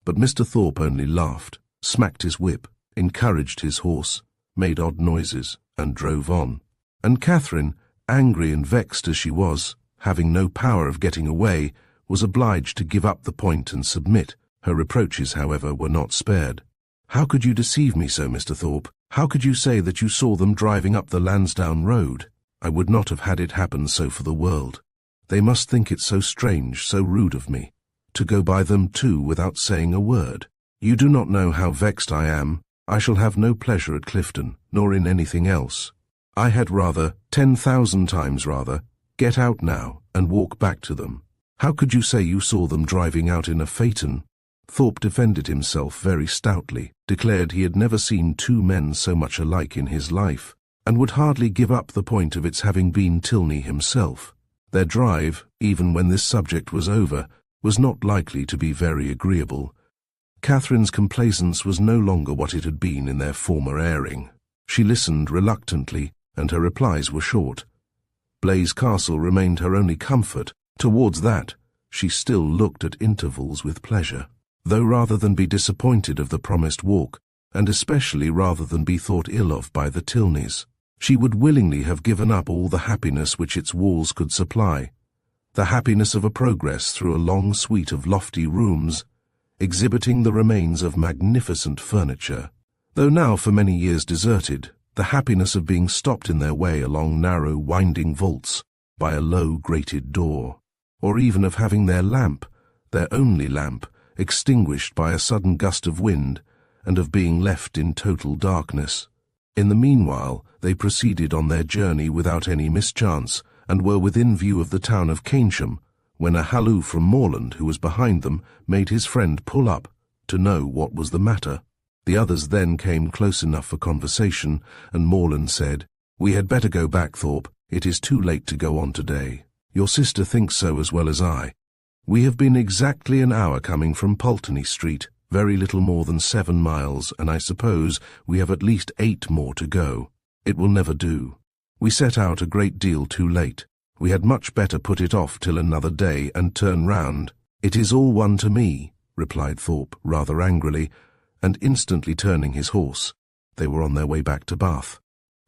But Mr. Thorpe only laughed, smacked his whip, encouraged his horse, made odd noises, and drove on. And Catherine, angry and vexed as she was, having no power of getting away, was obliged to give up the point and submit. Her reproaches, however, were not spared. "How could you deceive me so, Mr. Thorpe? How could you say that you saw them driving up the Lansdowne Road? I would not have had it happen so for the world. They must think it so strange, so rude of me, to go by them too without saying a word. You do not know how vexed I am. I shall have no pleasure at Clifton, nor in anything else. I had rather, 10,000 times rather, get out now and walk back to them. How could you say you saw them driving out in a phaeton?" Thorpe defended himself very stoutly, declared he had never seen two men so much alike in his life, and would hardly give up the point of its having been Tilney himself. Their drive, even when this subject was over, was not likely to be very agreeable. Catherine's complaisance was no longer what it had been in their former airing. She listened reluctantly, and her replies were short. Blaise Castle remained her only comfort. Towards that, she still looked at intervals with pleasure, though rather than be disappointed of the promised walk, and especially rather than be thought ill of by the Tilneys, she would willingly have given up all the happiness which its walls could supply, the happiness of a progress through a long suite of lofty rooms, exhibiting the remains of magnificent furniture, though now for many years deserted, the happiness of being stopped in their way along narrow winding vaults by a low grated door, or even of having their lamp, their only lamp, extinguished by a sudden gust of wind, and of being left in total darkness. In the meanwhile, they proceeded on their journey without any mischance, and were within view of the town of Keynsham, when a halloo from Morland, who was behind them, made his friend pull up, to know what was the matter. The others then came close enough for conversation, and Morland said, "We had better go back, Thorpe. It is too late to go on today. Your sister thinks so as well as I. We have been exactly an hour coming from Pulteney Street, very little more than 7 miles, and I suppose we have at least 8 more to go. It will never do. We set out a great deal too late. We had much better put it off till another day and turn round." "It is all one to me," replied Thorpe rather angrily, and instantly turning his horse, they were on their way back to Bath.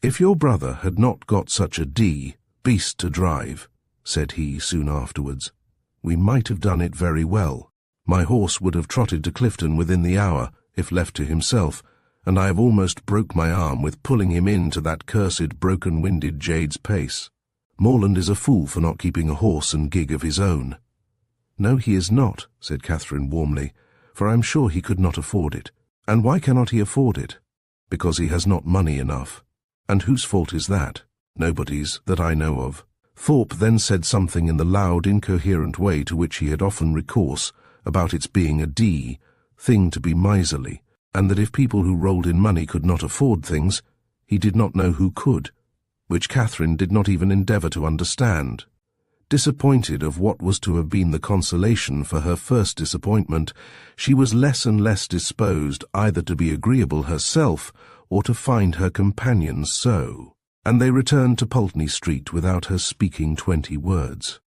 "If your brother had not got such a beast to drive," said he soon afterwards, "we might have done it very well. My horse would have trotted to Clifton within the hour, if left to himself, and I have almost broke my arm with pulling him into that cursed broken-winded jade's pace. Morland is a fool for not keeping a horse and gig of his own." "No, he is not," said Catherine warmly, "for I am sure he could not afford it." "And why cannot he afford it?" "Because he has not money enough." "And whose fault is that?" "Nobody's, that I know of." Thorpe then said something in the loud, incoherent way to which he had often recourse, about its being a thing to be miserly, and that if people who rolled in money could not afford things, he did not know who could, which Catherine did not even endeavour to understand. Disappointed of what was to have been the consolation for her first disappointment, she was less and less disposed either to be agreeable herself or to find her companions so, and they returned to Pulteney Street without her speaking 20 words.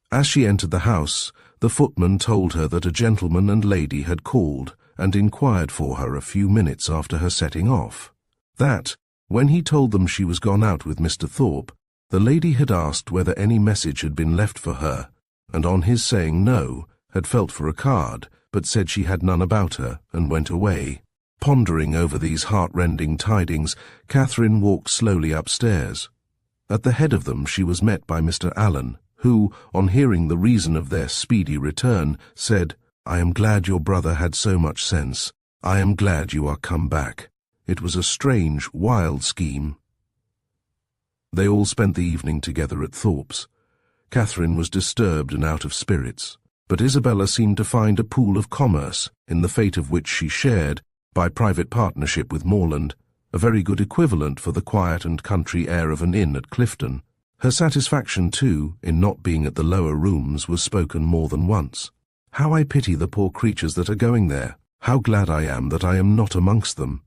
As she entered the house, the footman told her that a gentleman and lady had called and inquired for her a few minutes after her setting off. That, when he told them she was gone out with Mr. Thorpe, the lady had asked whether any message had been left for her, and on his saying no, had felt for a card, but said she had none about her, and went away. Pondering over these heart-rending tidings, Catherine walked slowly upstairs. At the head of them she was met by Mr. Allen, who, on hearing the reason of their speedy return, said, "I am glad your brother had so much sense. I am glad you are come back. It was a strange, wild scheme." They all spent the evening together at Thorpe's. Catherine was disturbed and out of spirits, but Isabella seemed to find a pool of commerce, in the fate of which she shared, by private partnership with Morland, a very good equivalent for the quiet and country air of an inn at Clifton. Her satisfaction, too, in not being at the lower rooms was spoken more than once. "How I pity the poor creatures that are going there. How glad I am that I am not amongst them.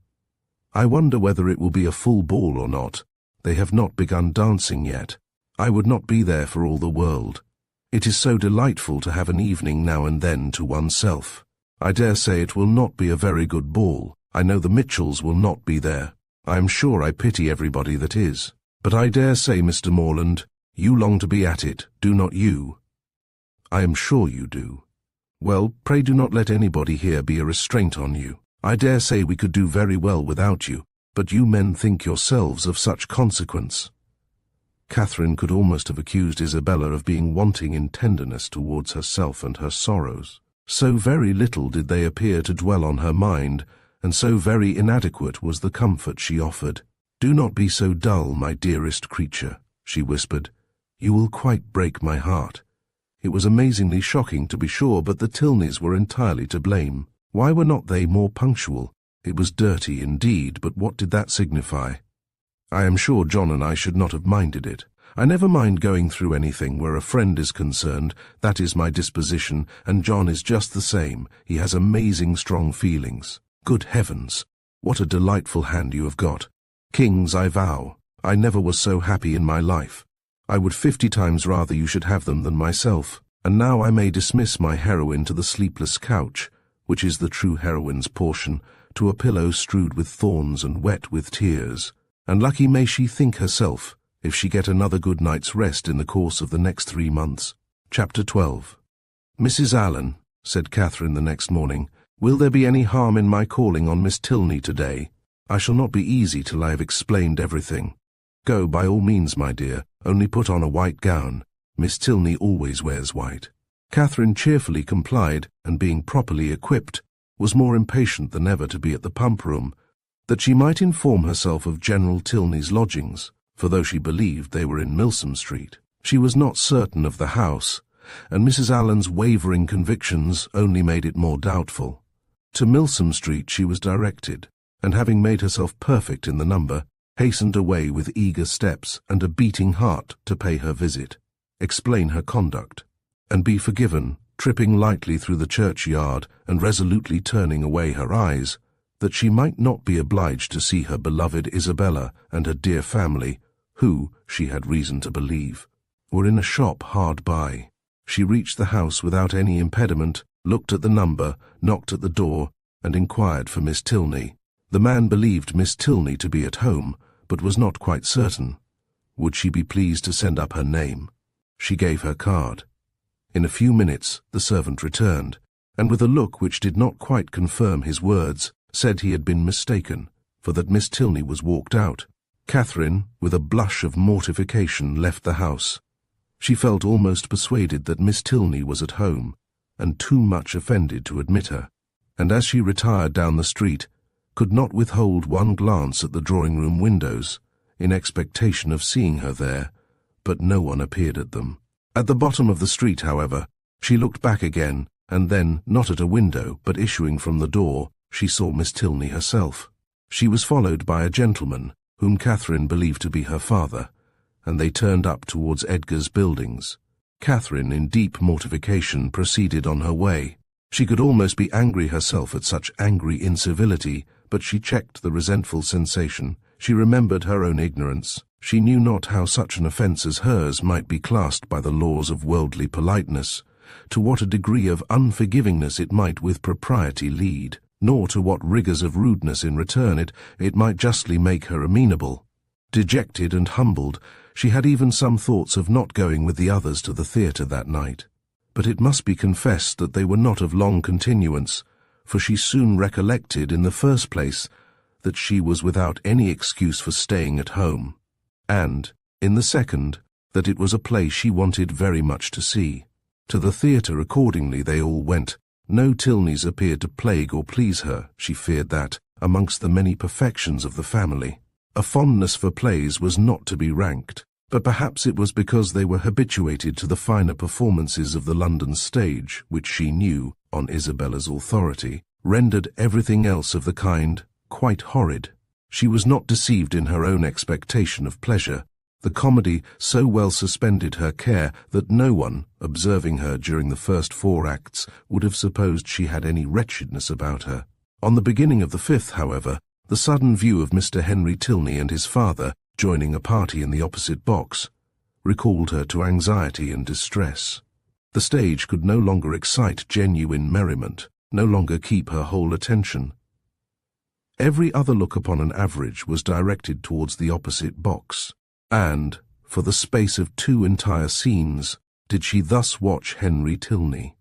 I wonder whether it will be a full ball or not. They have not begun dancing yet. I would not be there for all the world. It is so delightful to have an evening now and then to oneself. I dare say it will not be a very good ball. I know the Mitchells will not be there. I am sure I pity everybody that is. But I dare say, Mr. Morland, you long to be at it, do not you?" "I am sure you do." "Well, pray do not let anybody here be a restraint on you. I dare say we could do very well without you, but you men think yourselves of such consequence." Catherine could almost have accused Isabella of being wanting in tenderness towards herself and her sorrows. So very little did they appear to dwell on her mind, and so very inadequate was the comfort she offered. "Do not be so dull, my dearest creature," she whispered. "You will quite break my heart. It was amazingly shocking, to be sure, but the Tilneys were entirely to blame. Why were not they more punctual? It was dirty indeed, but what did that signify? I am sure John and I should not have minded it. I never mind going through anything where a friend is concerned. That is my disposition, and John is just the same. He has amazing strong feelings. Good heavens, what a delightful hand you have got. Kings, I vow. I never was so happy in my life. I would 50 times rather you should have them than myself. And now I may dismiss my heroine to the sleepless couch, which is the true heroine's portion, to a pillow strewed with thorns and wet with tears. And lucky may she think herself, if she get another good night's rest in the course of the next 3 months. Chapter 12. "Mrs. Allen," said Catherine the next morning, "will there be any harm in my calling on Miss Tilney today? I shall not be easy till I have explained everything. Go by all means, my dear, only put on a white gown. Miss Tilney always wears white." Catherine cheerfully complied, and being properly equipped, was more impatient than ever to be at the pump-room, that she might inform herself of General Tilney's lodgings, for though she believed they were in Milsom Street, she was not certain of the house, and Mrs. Allen's wavering convictions only made it more doubtful. To Milsom Street she was directed, and having made herself perfect in the number, hastened away with eager steps and a beating heart to pay her visit, explain her conduct, and be forgiven, tripping lightly through the churchyard and resolutely turning away her eyes, that she might not be obliged to see her beloved Isabella and her dear family, who, she had reason to believe, were in a shop hard by. She reached the house without any impediment, looked at the number, knocked at the door, and inquired for Miss Tilney. The man believed Miss Tilney to be at home, but was not quite certain. Would she be pleased to send up her name? She gave her card. In a few minutes the servant returned, and with a look which did not quite confirm his words, said he had been mistaken, for that Miss Tilney was walked out. Catherine, with a blush of mortification, left the house. She felt almost persuaded that Miss Tilney was at home, and too much offended to admit her, and as she retired down the street, could not withhold one glance at the drawing-room windows, in expectation of seeing her there, but no one appeared at them. At the bottom of the street, however, she looked back again, and then, not at a window, but issuing from the door, she saw Miss Tilney herself. She was followed by a gentleman, whom Catherine believed to be her father, and they turned up towards Edgar's buildings. Catherine, in deep mortification, proceeded on her way. She could almost be angry herself at such angry incivility, but she checked the resentful sensation. She remembered her own ignorance. She knew not how such an offence as hers might be classed by the laws of worldly politeness, to what a degree of unforgivingness it might with propriety lead, nor to what rigours of rudeness in return it might justly make her amenable. Dejected and humbled, she had even some thoughts of not going with the others to the theatre that night. but it must be confessed that they were not of long continuance, for she soon recollected, in the first place, that she was without any excuse for staying at home, and, in the second, that it was a play she wanted very much to see. To the theatre accordingly they all went. No Tilneys appeared to plague or please her. She feared that, amongst the many perfections of the family, a fondness for plays was not to be ranked, but perhaps it was because they were habituated to the finer performances of the London stage, which she knew, on Isabella's authority, rendered everything else of the kind quite horrid. She was not deceived in her own expectation of pleasure. The comedy so well suspended her care that no one, observing her during the first 4 acts, would have supposed she had any wretchedness about her. On the beginning of the 5th, however, the sudden view of Mr. Henry Tilney and his father joining a party in the opposite box recalled her to anxiety and distress. The stage could no longer excite genuine merriment, no longer keep her whole attention. Every other look upon an average was directed towards the opposite box, and, for the space of 2 entire scenes, did she thus watch Henry Tilney,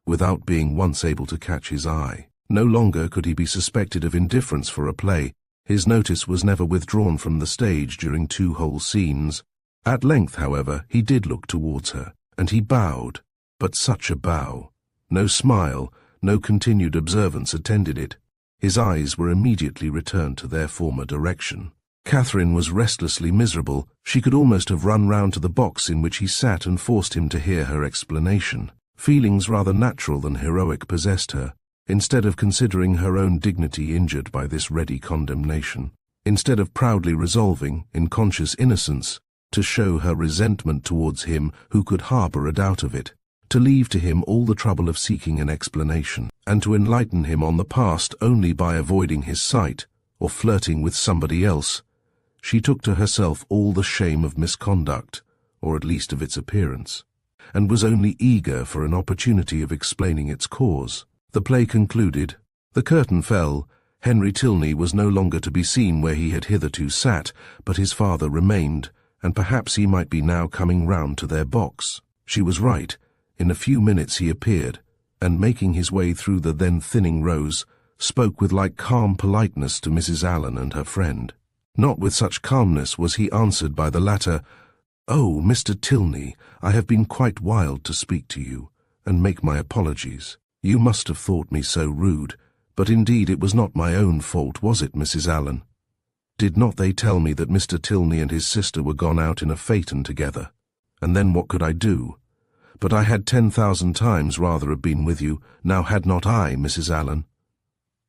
without being once able to catch his eye. No longer could he be suspected of indifference for a play. His notice was never withdrawn from the stage during 2 whole scenes. At length, however, he did look towards her, and he bowed, but such a bow! No smile, no continued observance attended it. His eyes were immediately returned to their former direction. Catherine was restlessly miserable. She could almost have run round to the box in which he sat and forced him to hear her explanation. Feelings rather natural than heroic possessed her. Instead of considering her own dignity injured by this ready condemnation, instead of proudly resolving, in conscious innocence, to show her resentment towards him who could harbour a doubt of it, to leave to him all the trouble of seeking an explanation, and to enlighten him on the past only by avoiding his sight, or flirting with somebody else, she took to herself all the shame of misconduct, or at least of its appearance, and was only eager for an opportunity of explaining its cause. The play concluded, the curtain fell, Henry Tilney was no longer to be seen where he had hitherto sat, but his father remained, and perhaps he might be now coming round to their box. She was right. In a few minutes he appeared, and making his way through the then thinning rows, spoke with like calm politeness to Mrs. Allen and her friend. Not with such calmness was he answered by the latter, "Oh, Mr. Tilney, I have been quite wild to speak to you, and make my apologies. You must have thought me so rude, but indeed it was not my own fault, was it, Mrs. Allen? Did not they tell me that Mr. Tilney and his sister were gone out in a phaeton together? And then what could I do? But I had 10,000 times rather have been with you, now had not I, Mrs. Allen."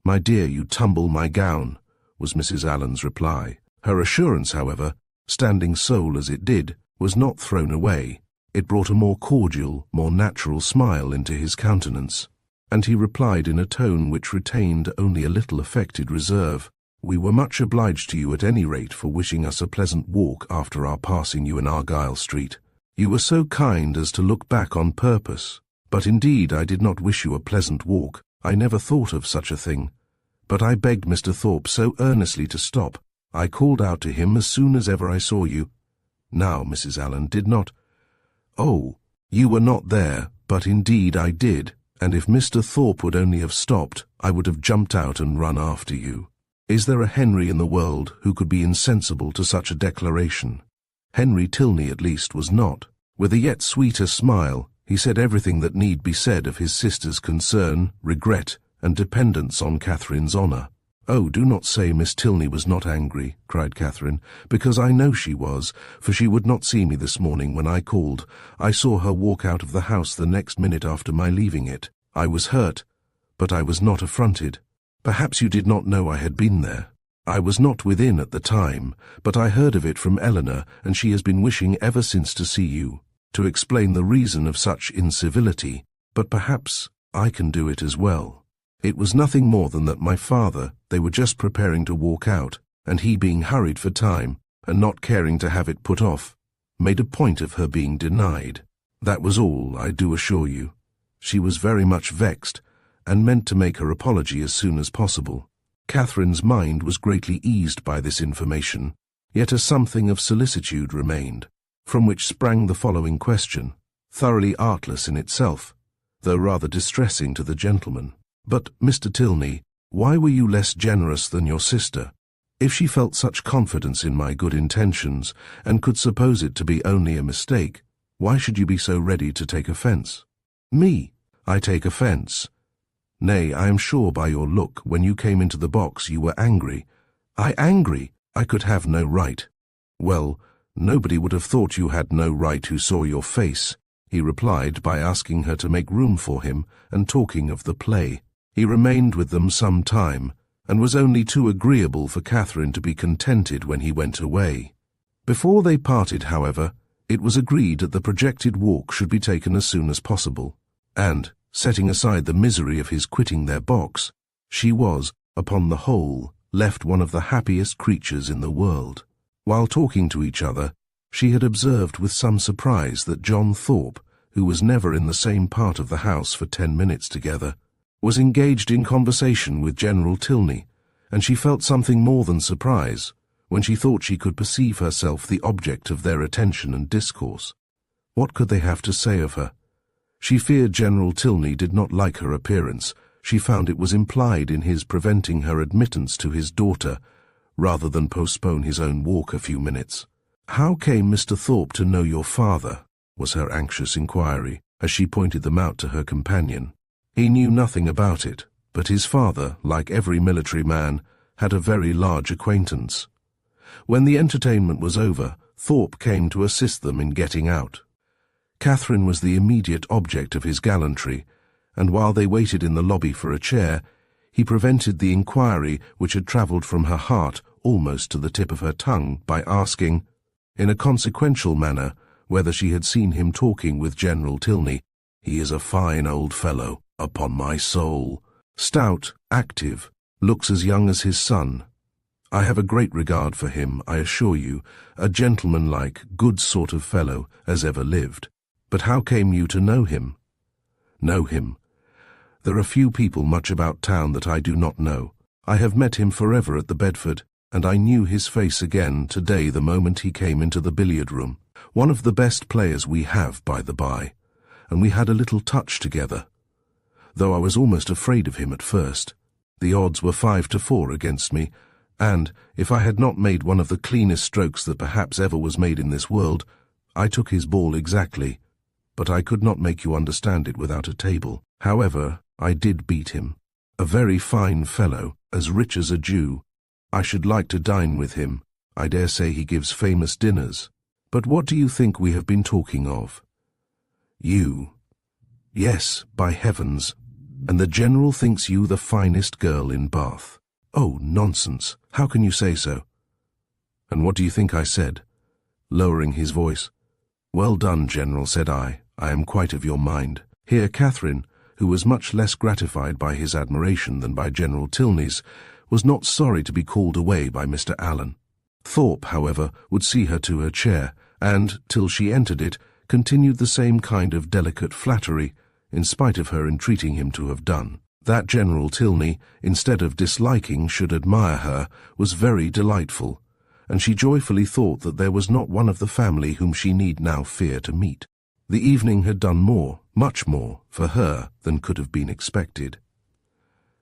"My dear, you tumble my gown," was Mrs. Allen's reply. Her assurance, however, standing sole as it did, was not thrown away. It brought a more cordial, more natural smile into his countenance, and he replied in a tone which retained only a little affected reserve, "We were much obliged to you at any rate for wishing us a pleasant walk after our passing you in Argyle Street. You were so kind as to look back on purpose, but indeed I did not wish you a pleasant walk. I never thought of such a thing. But I begged Mr. Thorpe so earnestly to stop. I called out to him as soon as ever I saw you." Now, Mrs. Allen did not. "Oh, you were not there, but indeed I did, and if Mr. Thorpe would only have stopped, I would have jumped out and run after you. Is there a Henry in the world who could be insensible to such a declaration? Henry Tilney, at least, was not." With a yet sweeter smile, he said everything that need be said of his sister's concern, regret, and dependence on Catherine's honour. "Oh, do not say Miss Tilney was not angry," cried Catherine, "because I know she was, for she would not see me this morning when I called. I saw her walk out of the house the next minute after my leaving it. I was hurt, but I was not affronted. Perhaps you did not know I had been there. I was not within at the time, but I heard of it from Eleanor, and she has been wishing ever since to see you, to explain the reason of such incivility, but perhaps I can do it as well. It was nothing more than that my father, they were just preparing to walk out, and he being hurried for time, and not caring to have it put off, made a point of her being denied. That was all, I do assure you. She was very much vexed, and meant to make her apology as soon as possible." Catherine's mind was greatly eased by this information, yet a something of solicitude remained, from which sprang the following question, thoroughly artless in itself. though rather distressing to the gentleman. "But, Mr. Tilney, why were you less generous than your sister? If she felt such confidence in my good intentions, and could suppose it to be only a mistake, why should you be so ready to take offence?" "Me? I take offence? Nay, I am sure by your look, when you came into the box, you were angry." "I angry? I could have no right." "Well, nobody would have thought you had no right who saw your face," he replied by asking her to make room for him and talking of the play. He remained with them some time, and was only too agreeable for Catherine to be contented when he went away. Before they parted, however, it was agreed that the projected walk should be taken as soon as possible, and, setting aside the misery of his quitting their box, she was, upon the whole, left one of the happiest creatures in the world. While talking to each other, she had observed with some surprise that John Thorpe, who was never in the same part of the house for 10 minutes together, was engaged in conversation with General Tilney, and she felt something more than surprise when she thought she could perceive herself the object of their attention and discourse. What could they have to say of her? She feared General Tilney did not like her appearance. She found it was implied in his preventing her admittance to his daughter, rather than postpone his own walk a few minutes. "How came Mr. Thorpe to know your father?" was her anxious inquiry, as she pointed them out to her companion. He knew nothing about it, but his father, like every military man, had a very large acquaintance. When the entertainment was over, Thorpe came to assist them in getting out. Catherine was the immediate object of his gallantry, and while they waited in the lobby for a chair, he prevented the inquiry which had travelled from her heart almost to the tip of her tongue by asking, in a consequential manner, whether she had seen him talking with General Tilney. "He is a fine old fellow, upon my soul. Stout, active, looks as young as his son. I have a great regard for him, I assure you, a gentlemanlike, good sort of fellow as ever lived. But how came you to know him?" "Know him? There are few people much about town that I do not know. I have met him forever at the Bedford, and I knew his face again today the moment he came into the billiard-room. One of the best players we have, by the by, and we had a little touch together, though I was almost afraid of him at first. The odds were 5-4 against me, and, if I had not made one of the cleanest strokes that perhaps ever was made in this world, I took his ball exactly, but I could not make you understand it without a table. However, I did beat him. A very fine fellow, as rich as a Jew. I should like to dine with him. I dare say he gives famous dinners. But what do you think we have been talking of?" "You?" "Yes, by heavens. And the General thinks you the finest girl in Bath." "Oh, nonsense. How can you say so?" "And what do you think I said?" Lowering his voice. "Well done, General," said I. "I am quite of your mind." Here Catherine, who was much less gratified by his admiration than by General Tilney's, was not sorry to be called away by Mr. Allen. Thorpe, however, would see her to her chair, and, till she entered it, continued the same kind of delicate flattery, in spite of her entreating him to have done. That General Tilney, instead of disliking, should admire her, was very delightful, and she joyfully thought that there was not one of the family whom she need now fear to meet. The evening had done more, much more, for her than could have been expected.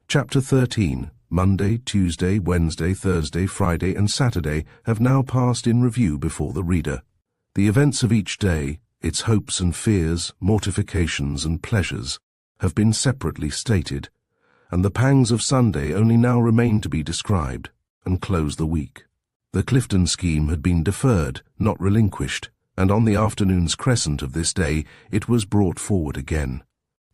Chapter 13. Monday, Tuesday, Wednesday, Thursday, Friday, and Saturday have now passed in review before the reader. The events of each day, its hopes and fears, mortifications and pleasures, have been separately stated, and the pangs of Sunday only now remain to be described, and close the week. The Clifton scheme had been deferred, not relinquished, and on the afternoon's crescent of this day it was brought forward again.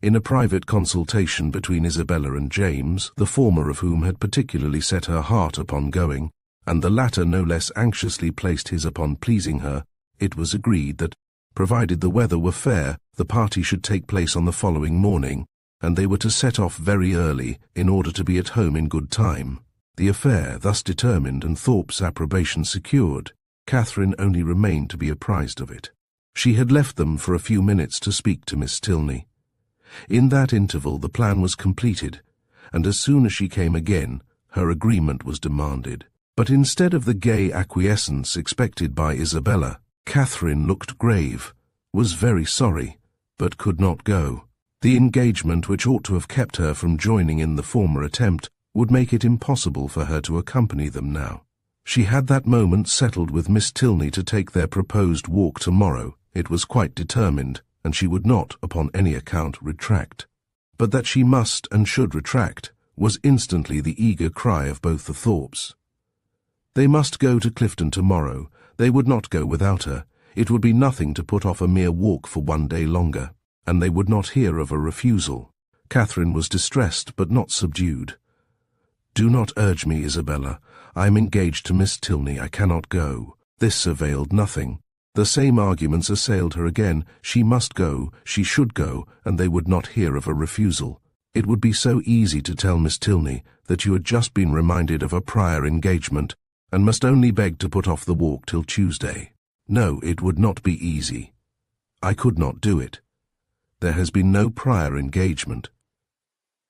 In a private consultation between Isabella and James, the former of whom had particularly set her heart upon going, and the latter no less anxiously placed his upon pleasing her, it was agreed that, provided the weather were fair, the party should take place on the following morning, and they were to set off very early in order to be at home in good time. The affair thus determined and Thorpe's approbation secured, Catherine only remained to be apprised of it. She had left them for a few minutes to speak to Miss Tilney. In that interval the plan was completed, and as soon as she came again, her agreement was demanded. But instead of the gay acquiescence expected by Isabella, Catherine looked grave, was very sorry, but could not go. The engagement which ought to have kept her from joining in the former attempt would make it impossible for her to accompany them now. She had that moment settled with Miss Tilney to take their proposed walk tomorrow. It was quite determined, and she would not, upon any account, retract. But that she must and should retract was instantly the eager cry of both the Thorpes. They must go to Clifton tomorrow. They would not go without her. It would be nothing to put off a mere walk for one day longer, and they would not hear of a refusal. Catherine was distressed but not subdued. "Do not urge me, Isabella. I am engaged to Miss Tilney. I cannot go." This availed nothing. The same arguments assailed her again. She must go, she should go, and they would not hear of a refusal. It would be so easy to tell Miss Tilney that you had just been reminded of a prior engagement, and must only beg to put off the walk till Tuesday. No, it would not be easy. I could not do it. There has been no prior engagement.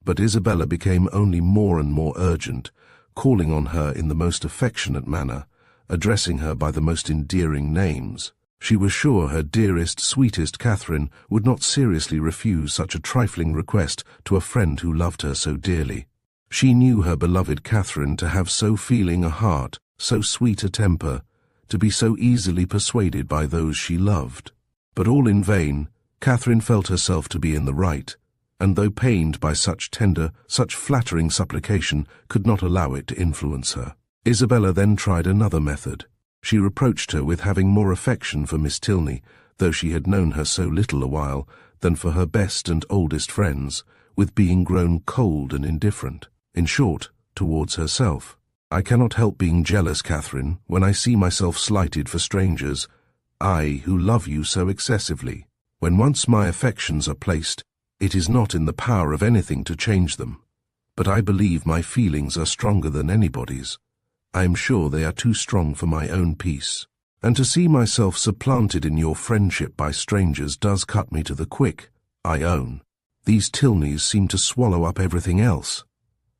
But Isabella became only more and more urgent, calling on her in the most affectionate manner, addressing her by the most endearing names. She was sure her dearest, sweetest Catherine would not seriously refuse such a trifling request to a friend who loved her so dearly. She knew her beloved Catherine to have so feeling a heart, so sweet a temper, to be so easily persuaded by those she loved. But all in vain. Catherine felt herself to be in the right, and though pained by such tender, such flattering supplication, could not allow it to influence her. Isabella then tried another method. She reproached her with having more affection for Miss Tilney, though she had known her so little a while, than for her best and oldest friends, with being grown cold and indifferent, in short, towards herself. "I cannot help being jealous, Catherine, when I see myself slighted for strangers, I who love you so excessively. When once my affections are placed, it is not in the power of anything to change them. But I believe my feelings are stronger than anybody's. I am sure they are too strong for my own peace. And to see myself supplanted in your friendship by strangers does cut me to the quick, I own. These Tilneys seem to swallow up everything else."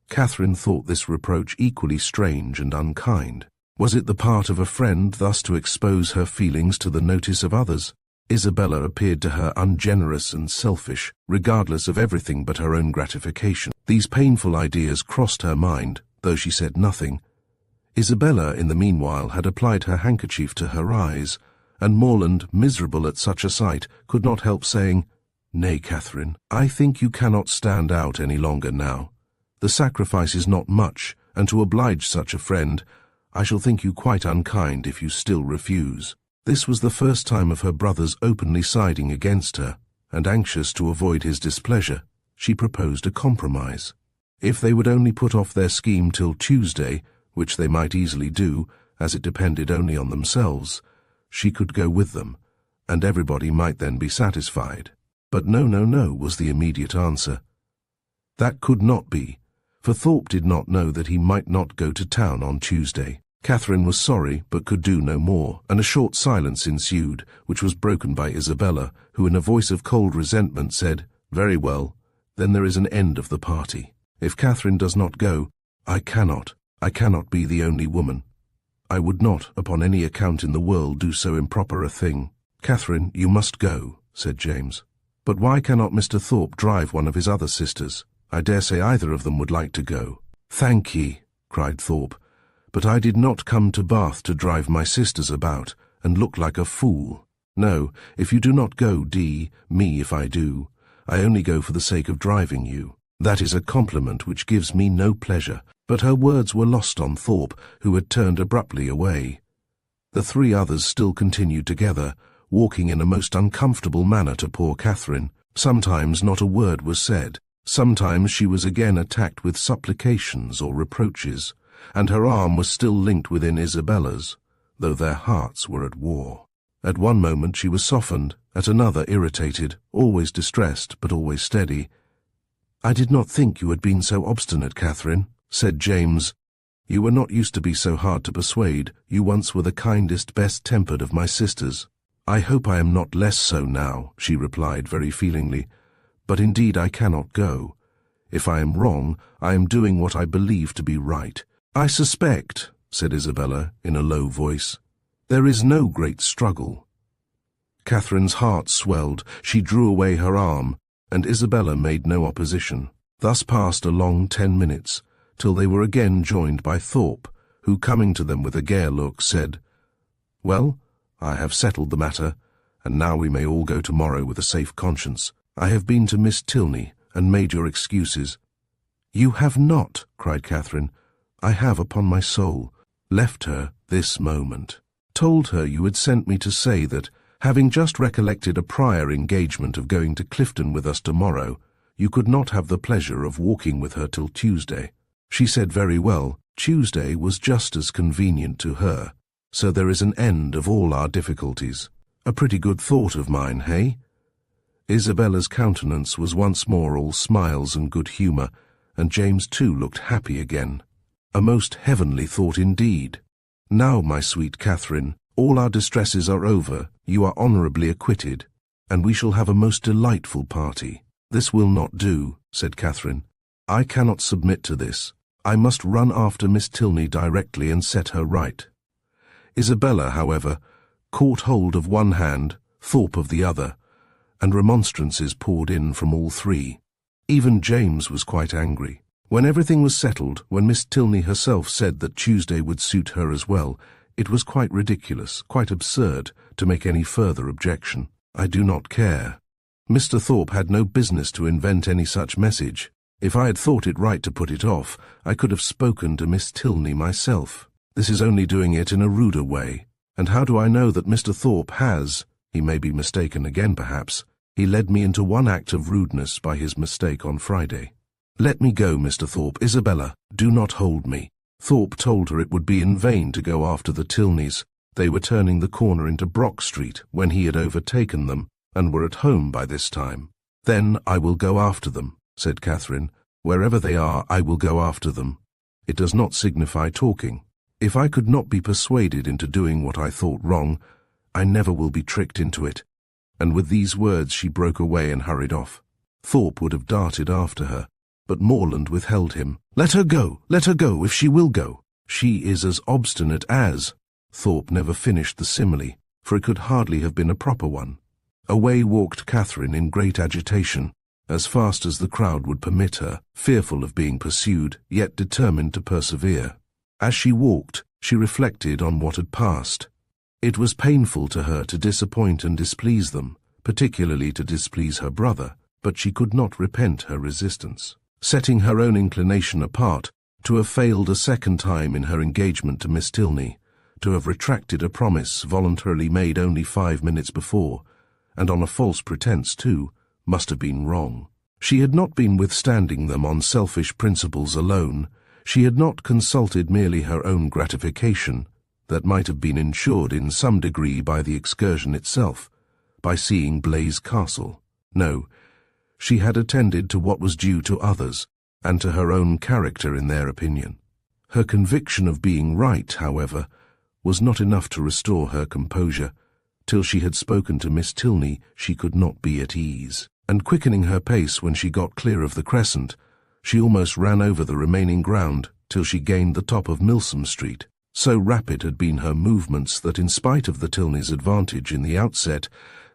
Catherine thought this reproach equally strange and unkind. Was it the part of a friend thus to expose her feelings to the notice of others? Isabella appeared to her ungenerous and selfish, regardless of everything but her own gratification. These painful ideas crossed her mind, though she said nothing. Isabella, in the meanwhile, had applied her handkerchief to her eyes, and Morland, miserable at such a sight, could not help saying, "Nay, Catherine, I think you cannot stand out any longer now. The sacrifice is not much, and to oblige such a friend, I shall think you quite unkind if you still refuse." This was the first time of her brother's openly siding against her, and anxious to avoid his displeasure, she proposed a compromise. If they would only put off their scheme till Tuesday, which they might easily do, as it depended only on themselves, she could go with them, and everybody might then be satisfied. But no, no, no, was the immediate answer. That could not be, for Thorpe did not know that he might not go to town on Tuesday. Catherine was sorry, but could do no more, and a short silence ensued, which was broken by Isabella, who in a voice of cold resentment said, "Very well, then there is an end of the party. If Catherine does not go, I cannot be the only woman. I would not, upon any account in the world, do so improper a thing." "Catherine, you must go," said James. "But why cannot Mr. Thorpe drive one of his other sisters? I dare say either of them would like to go." "Thank ye," cried Thorpe, "but I did not come to Bath to drive my sisters about, and look like a fool. No, if you do not go, me if I do. I only go for the sake of driving you. That is a compliment which gives me no pleasure." But her words were lost on Thorpe, who had turned abruptly away. The three others still continued together, walking in a most uncomfortable manner to poor Catherine. Sometimes not a word was said. Sometimes she was again attacked with supplications or reproaches, and her arm was still linked within Isabella's, though their hearts were at war. At one moment she was softened, at another irritated, always distressed, but always steady. "I did not think you had been so obstinate, Catherine," said James. "You were not used to be so hard to persuade. You once were the kindest, best-tempered of my sisters." "I hope I am not less so now," she replied very feelingly. "But indeed I cannot go. If I am wrong, I am doing what I believe to be right." "I suspect," said Isabella in a low voice, "there is no great struggle." Catherine's heart swelled. She drew away her arm, and Isabella made no opposition. Thus passed a long 10 minutes, till they were again joined by Thorpe, who, coming to them with a gay look, said, "Well, I have settled the matter, and now we may all go tomorrow with a safe conscience. I have been to Miss Tilney, and made your excuses." "You have not," cried Catherine. "I have, upon my soul, left her this moment. Told her you had sent me to say that, having just recollected a prior engagement of going to Clifton with us tomorrow, you could not have the pleasure of walking with her till Tuesday. She said very well, Tuesday was just as convenient to her, so there is an end of all our difficulties. A pretty good thought of mine, hey?" Isabella's countenance was once more all smiles and good humour, and James too looked happy again. "A most heavenly thought indeed. Now, my sweet Catherine, all our distresses are over, you are honourably acquitted, and we shall have a most delightful party." "This will not do," said Catherine. "I cannot submit to this. I must run after Miss Tilney directly and set her right." Isabella, however, caught hold of one hand, Thorpe of the other, and remonstrances poured in from all three. Even James was quite angry. When everything was settled, when Miss Tilney herself said that Tuesday would suit her as well, it was quite ridiculous, quite absurd, to make any further objection. "I do not care. Mr. Thorpe had no business to invent any such message. If I had thought it right to put it off, I could have spoken to Miss Tilney myself. This is only doing it in a ruder way. And how do I know that Mr. Thorpe has? He may be mistaken again, perhaps. He led me into one act of rudeness by his mistake on Friday. Let me go, Mr. Thorpe. Isabella, do not hold me." Thorpe told her it would be in vain to go after the Tilneys. They were turning the corner into Brock Street when he had overtaken them, and were at home by this time. "Then I will go after them," said Catherine. "Wherever they are, I will go after them. It does not signify talking. If I could not be persuaded into doing what I thought wrong, I never will be tricked into it." And with these words she broke away and hurried off. Thorpe would have darted after her, but Morland withheld him. "Let her go, if she will go. She is as obstinate as—" Thorpe never finished the simile, for it could hardly have been a proper one. Away walked Catherine in great agitation, as fast as the crowd would permit her, fearful of being pursued, yet determined to persevere. As she walked, she reflected on what had passed. It was painful to her to disappoint and displease them, particularly to displease her brother, but she could not repent her resistance. Setting her own inclination apart, to have failed a second time in her engagement to Miss Tilney, to have retracted a promise voluntarily made only 5 minutes before, and on a false pretence too, must have been wrong. She had not been withstanding them on selfish principles alone. She had not consulted merely her own gratification, that might have been ensured in some degree by the excursion itself, by seeing Blaise Castle. No, she had attended to what was due to others, and to her own character in their opinion. Her conviction of being right, however, was not enough to restore her composure. Till she had spoken to Miss Tilney, she could not be at ease, and quickening her pace when she got clear of the crescent, she almost ran over the remaining ground till she gained the top of Milsom Street. So rapid had been her movements that in spite of the Tilneys' advantage in the outset,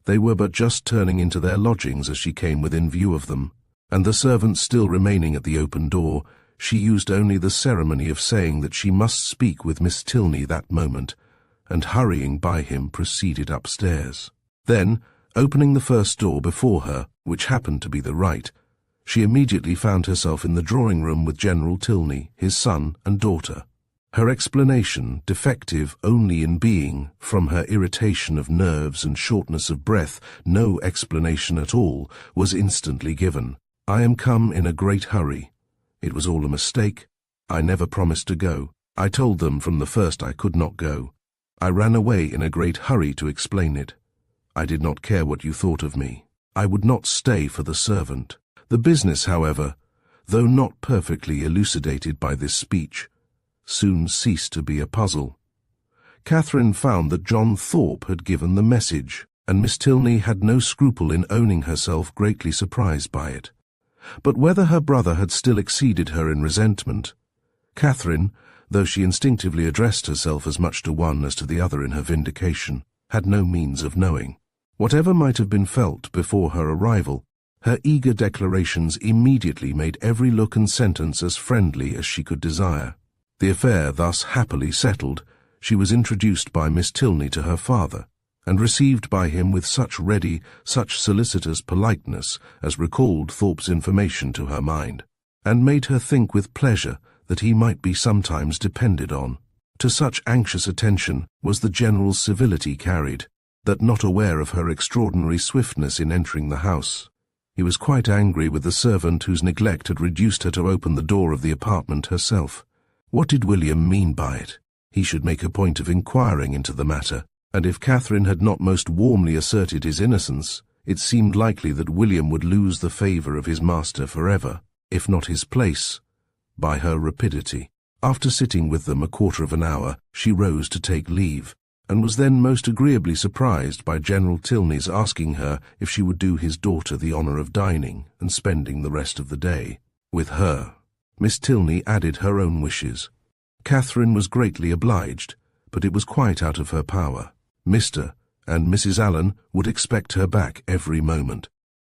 they were but just turning into their lodgings as she came within view of them, and the servant still remaining at the open door, she used only the ceremony of saying that she must speak with Miss Tilney that moment, and hurrying by him proceeded upstairs. Then, opening the first door before her, which happened to be the right, she immediately found herself in the drawing-room with General Tilney, his son and daughter. Her explanation, defective only in being, from her irritation of nerves and shortness of breath, no explanation at all, was instantly given. "I am come in a great hurry. It was all a mistake. I never promised to go. I told them from the first I could not go. I ran away in a great hurry to explain it. I did not care what you thought of me. I would not stay for the servant." The business, however, though not perfectly elucidated by this speech, soon ceased to be a puzzle. Catherine found that John Thorpe had given the message, and Miss Tilney had no scruple in owning herself greatly surprised by it. But whether her brother had still exceeded her in resentment, Catherine, though she instinctively addressed herself as much to one as to the other in her vindication, had no means of knowing. Whatever might have been felt before her arrival Her eager declarations immediately made every look and sentence as friendly as she could desire. The affair thus happily settled, she was introduced by Miss Tilney to her father, and received by him with such ready, such solicitous politeness as recalled Thorpe's information to her mind, and made her think with pleasure that he might be sometimes depended on. To such anxious attention was the general civility carried, that not aware of her extraordinary swiftness in entering the house, he was quite angry with the servant whose neglect had reduced her to open the door of the apartment herself. What did William mean by it? He should make a point of inquiring into the matter, and if Catherine had not most warmly asserted his innocence, it seemed likely that William would lose the favour of his master forever, if not his place, by her rapidity. After sitting with them a quarter of an hour, she rose to take leave, and was then most agreeably surprised by General Tilneys asking her if she would do his daughter the honour of dining and spending the rest of the day with her. Miss Tilney added her own wishes. Catherine was greatly obliged, but it was quite out of her power. Mr. and Mrs. Allen would expect her back every moment.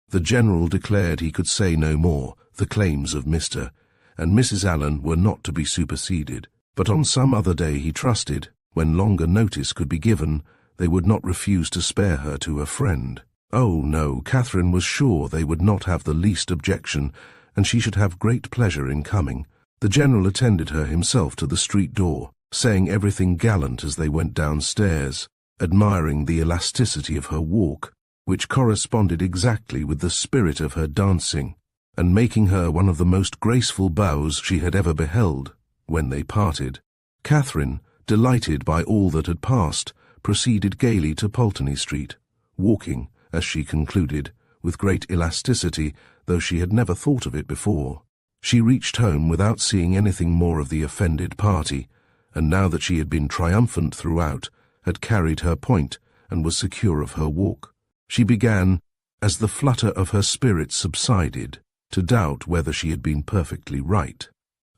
The General declared he could say no more. The claims of Mr. and Mrs. Allen were not to be superseded, but on some other day he trusted, when longer notice could be given, they would not refuse to spare her to a friend. Oh no, Catherine was sure they would not have the least objection, and she should have great pleasure in coming. The General attended her himself to the street door, saying everything gallant as they went downstairs, admiring the elasticity of her walk, which corresponded exactly with the spirit of her dancing, and making her one of the most graceful bows she had ever beheld. When they parted, Catherine, delighted by all that had passed, proceeded gaily to Pulteney Street, walking, as she concluded, with great elasticity, though she had never thought of it before. She reached home without seeing anything more of the offended party, and now that she had been triumphant throughout, had carried her point, and was secure of her walk, she began, as the flutter of her spirits subsided, to doubt whether she had been perfectly right.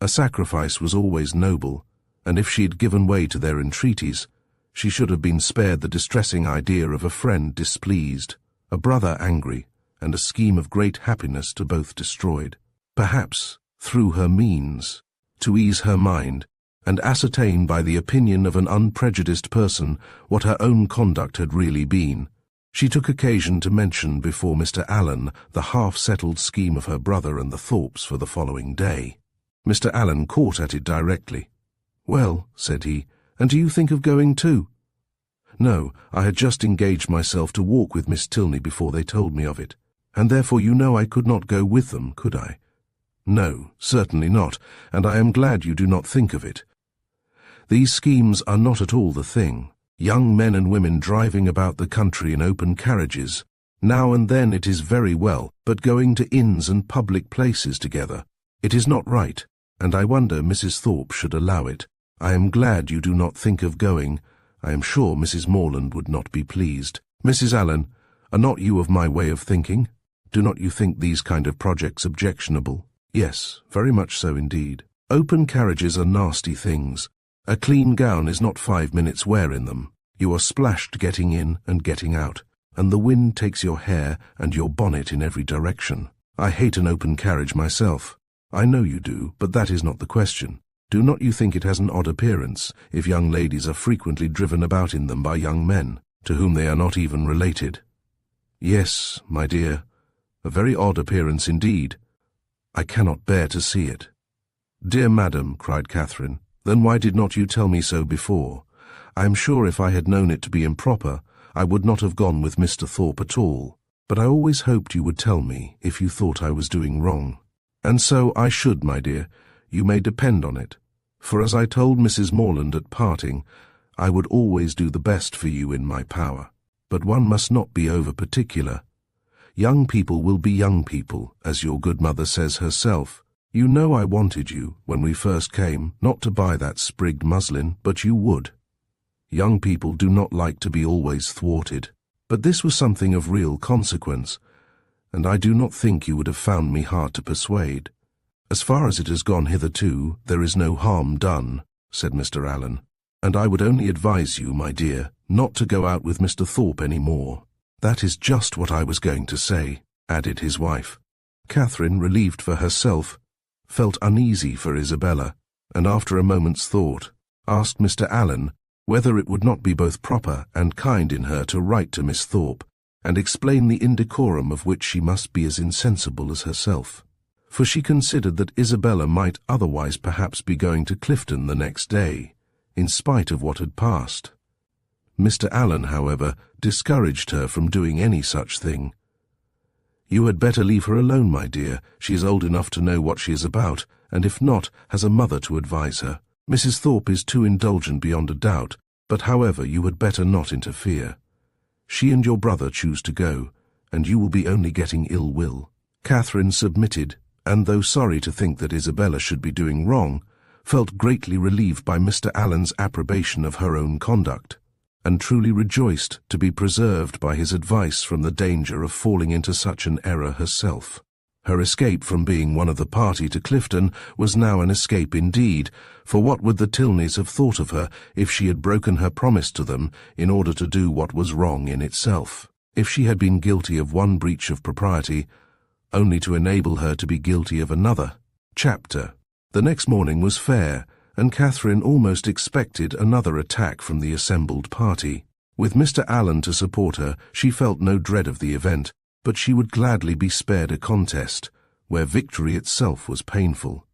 A sacrifice was always noble, and if she had given way to their entreaties, she should have been spared the distressing idea of a friend displeased, a brother angry, and a scheme of great happiness to both destroyed. Perhaps, through her means, to ease her mind, and ascertain by the opinion of an unprejudiced person what her own conduct had really been, she took occasion to mention before Mr. Allen the half-settled scheme of her brother and the Thorpes for the following day. Mr. Allen caught at it directly. "Well," said he, "and do you think of going too?" "No, I had just engaged myself to walk with Miss Tilney before they told me of it, and therefore you know I could not go with them, could I?" "No, certainly not, and I am glad you do not think of it. These schemes are not at all the thing. Young men and women driving about the country in open carriages, now and then it is very well, but going to inns and public places together, it is not right, and I wonder Mrs. Thorpe should allow it. I am glad you do not think of going. I am sure Mrs. Morland would not be pleased. Mrs. Allen, are not you of my way of thinking? Do not you think these kind of projects objectionable?" "Yes, very much so indeed. Open carriages are nasty things. A clean gown is not 5 minutes' wear in them. You are splashed getting in and getting out, and the wind takes your hair and your bonnet in every direction. I hate an open carriage myself. I know you do, but that is not the question. Do not you think it has an odd appearance if young ladies are frequently driven about in them by young men, to whom they are not even related?" "Yes, my dear, a very odd appearance indeed. I cannot bear to see it." "Dear madam," cried Catherine, "then why did not you tell me so before? I am sure if I had known it to be improper, I would not have gone with Mr. Thorpe at all, but I always hoped you would tell me if you thought I was doing wrong. And so I should, my dear, you may depend on it, for as I told Mrs. Morland at parting, I would always do the best for you in my power. But one must not be over-particular. Young people will be young people, as your good mother says herself. You know I wanted you, when we first came, not to buy that sprigged muslin, but you would. Young people do not like to be always thwarted. But this was something of real consequence, and I do not think you would have found me hard to persuade. As far as it has gone hitherto, there is no harm done," said Mr. Allen, "and I would only advise you, my dear, not to go out with Mr. Thorpe any more." "That is just what I was going to say. added his wife. Catherine, relieved for herself, felt uneasy for Isabella, and after a moment's thought, asked Mr. Allen whether it would not be both proper and kind in her to write to Miss Thorpe and explain the indecorum of which she must be as insensible as herself, for she considered that Isabella might otherwise perhaps be going to Clifton the next day, in spite of what had passed. Mr. Allen, however, discouraged her from doing any such thing. "You had better leave her alone, my dear. She is old enough to know what she is about, and if not, has a mother to advise her. Mrs. Thorpe is too indulgent beyond a doubt, but however, you had better not interfere. She and your brother choose to go, and you will be only getting ill will." Catherine submitted, and though sorry to think that Isabella should be doing wrong, felt greatly relieved by Mr. Allen's approbation of her own conduct, and truly rejoiced to be preserved by his advice from the danger of falling into such an error herself. Her escape from being one of the party to Clifton was now an escape indeed, for what would the Tilneys have thought of her if she had broken her promise to them in order to do what was wrong in itself? If she had been guilty of one breach of propriety, only to enable her to be guilty of another. Chapter. The next morning was fair, and Catherine almost expected another attack from the assembled party. With Mr. Allen to support her, she felt no dread of the event, but she would gladly be spared a contest, where victory itself was painful,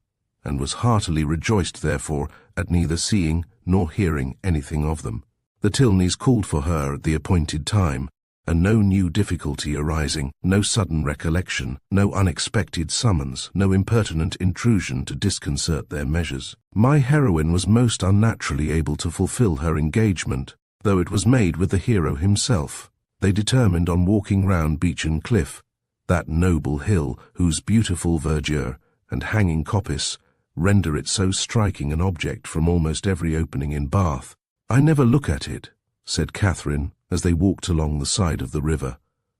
and was heartily rejoiced, therefore, at neither seeing nor hearing anything of them. The Tilneys called for her at the appointed time, and no new difficulty arising, no sudden recollection, no unexpected summons, no impertinent intrusion to disconcert their measures. My heroine was most unnaturally able to fulfill her engagement, though it was made with the hero himself. They determined on walking round Beechen Cliff, that noble hill whose beautiful verdure and hanging coppice render it so striking an object from almost every opening in Bath. "I never look at it," said Catherine, as they walked along the side of the river,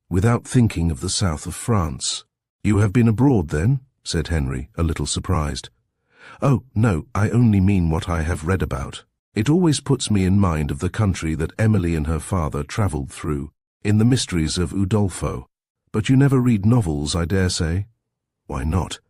"without thinking of the south of France." "You have been abroad, then?" said Henry, a little surprised. "Oh, no, I only mean what I have read about. It always puts me in mind of the country that Emily and her father travelled through, in the mysteries of Udolpho. But you never read novels, I dare say?" "Why not?"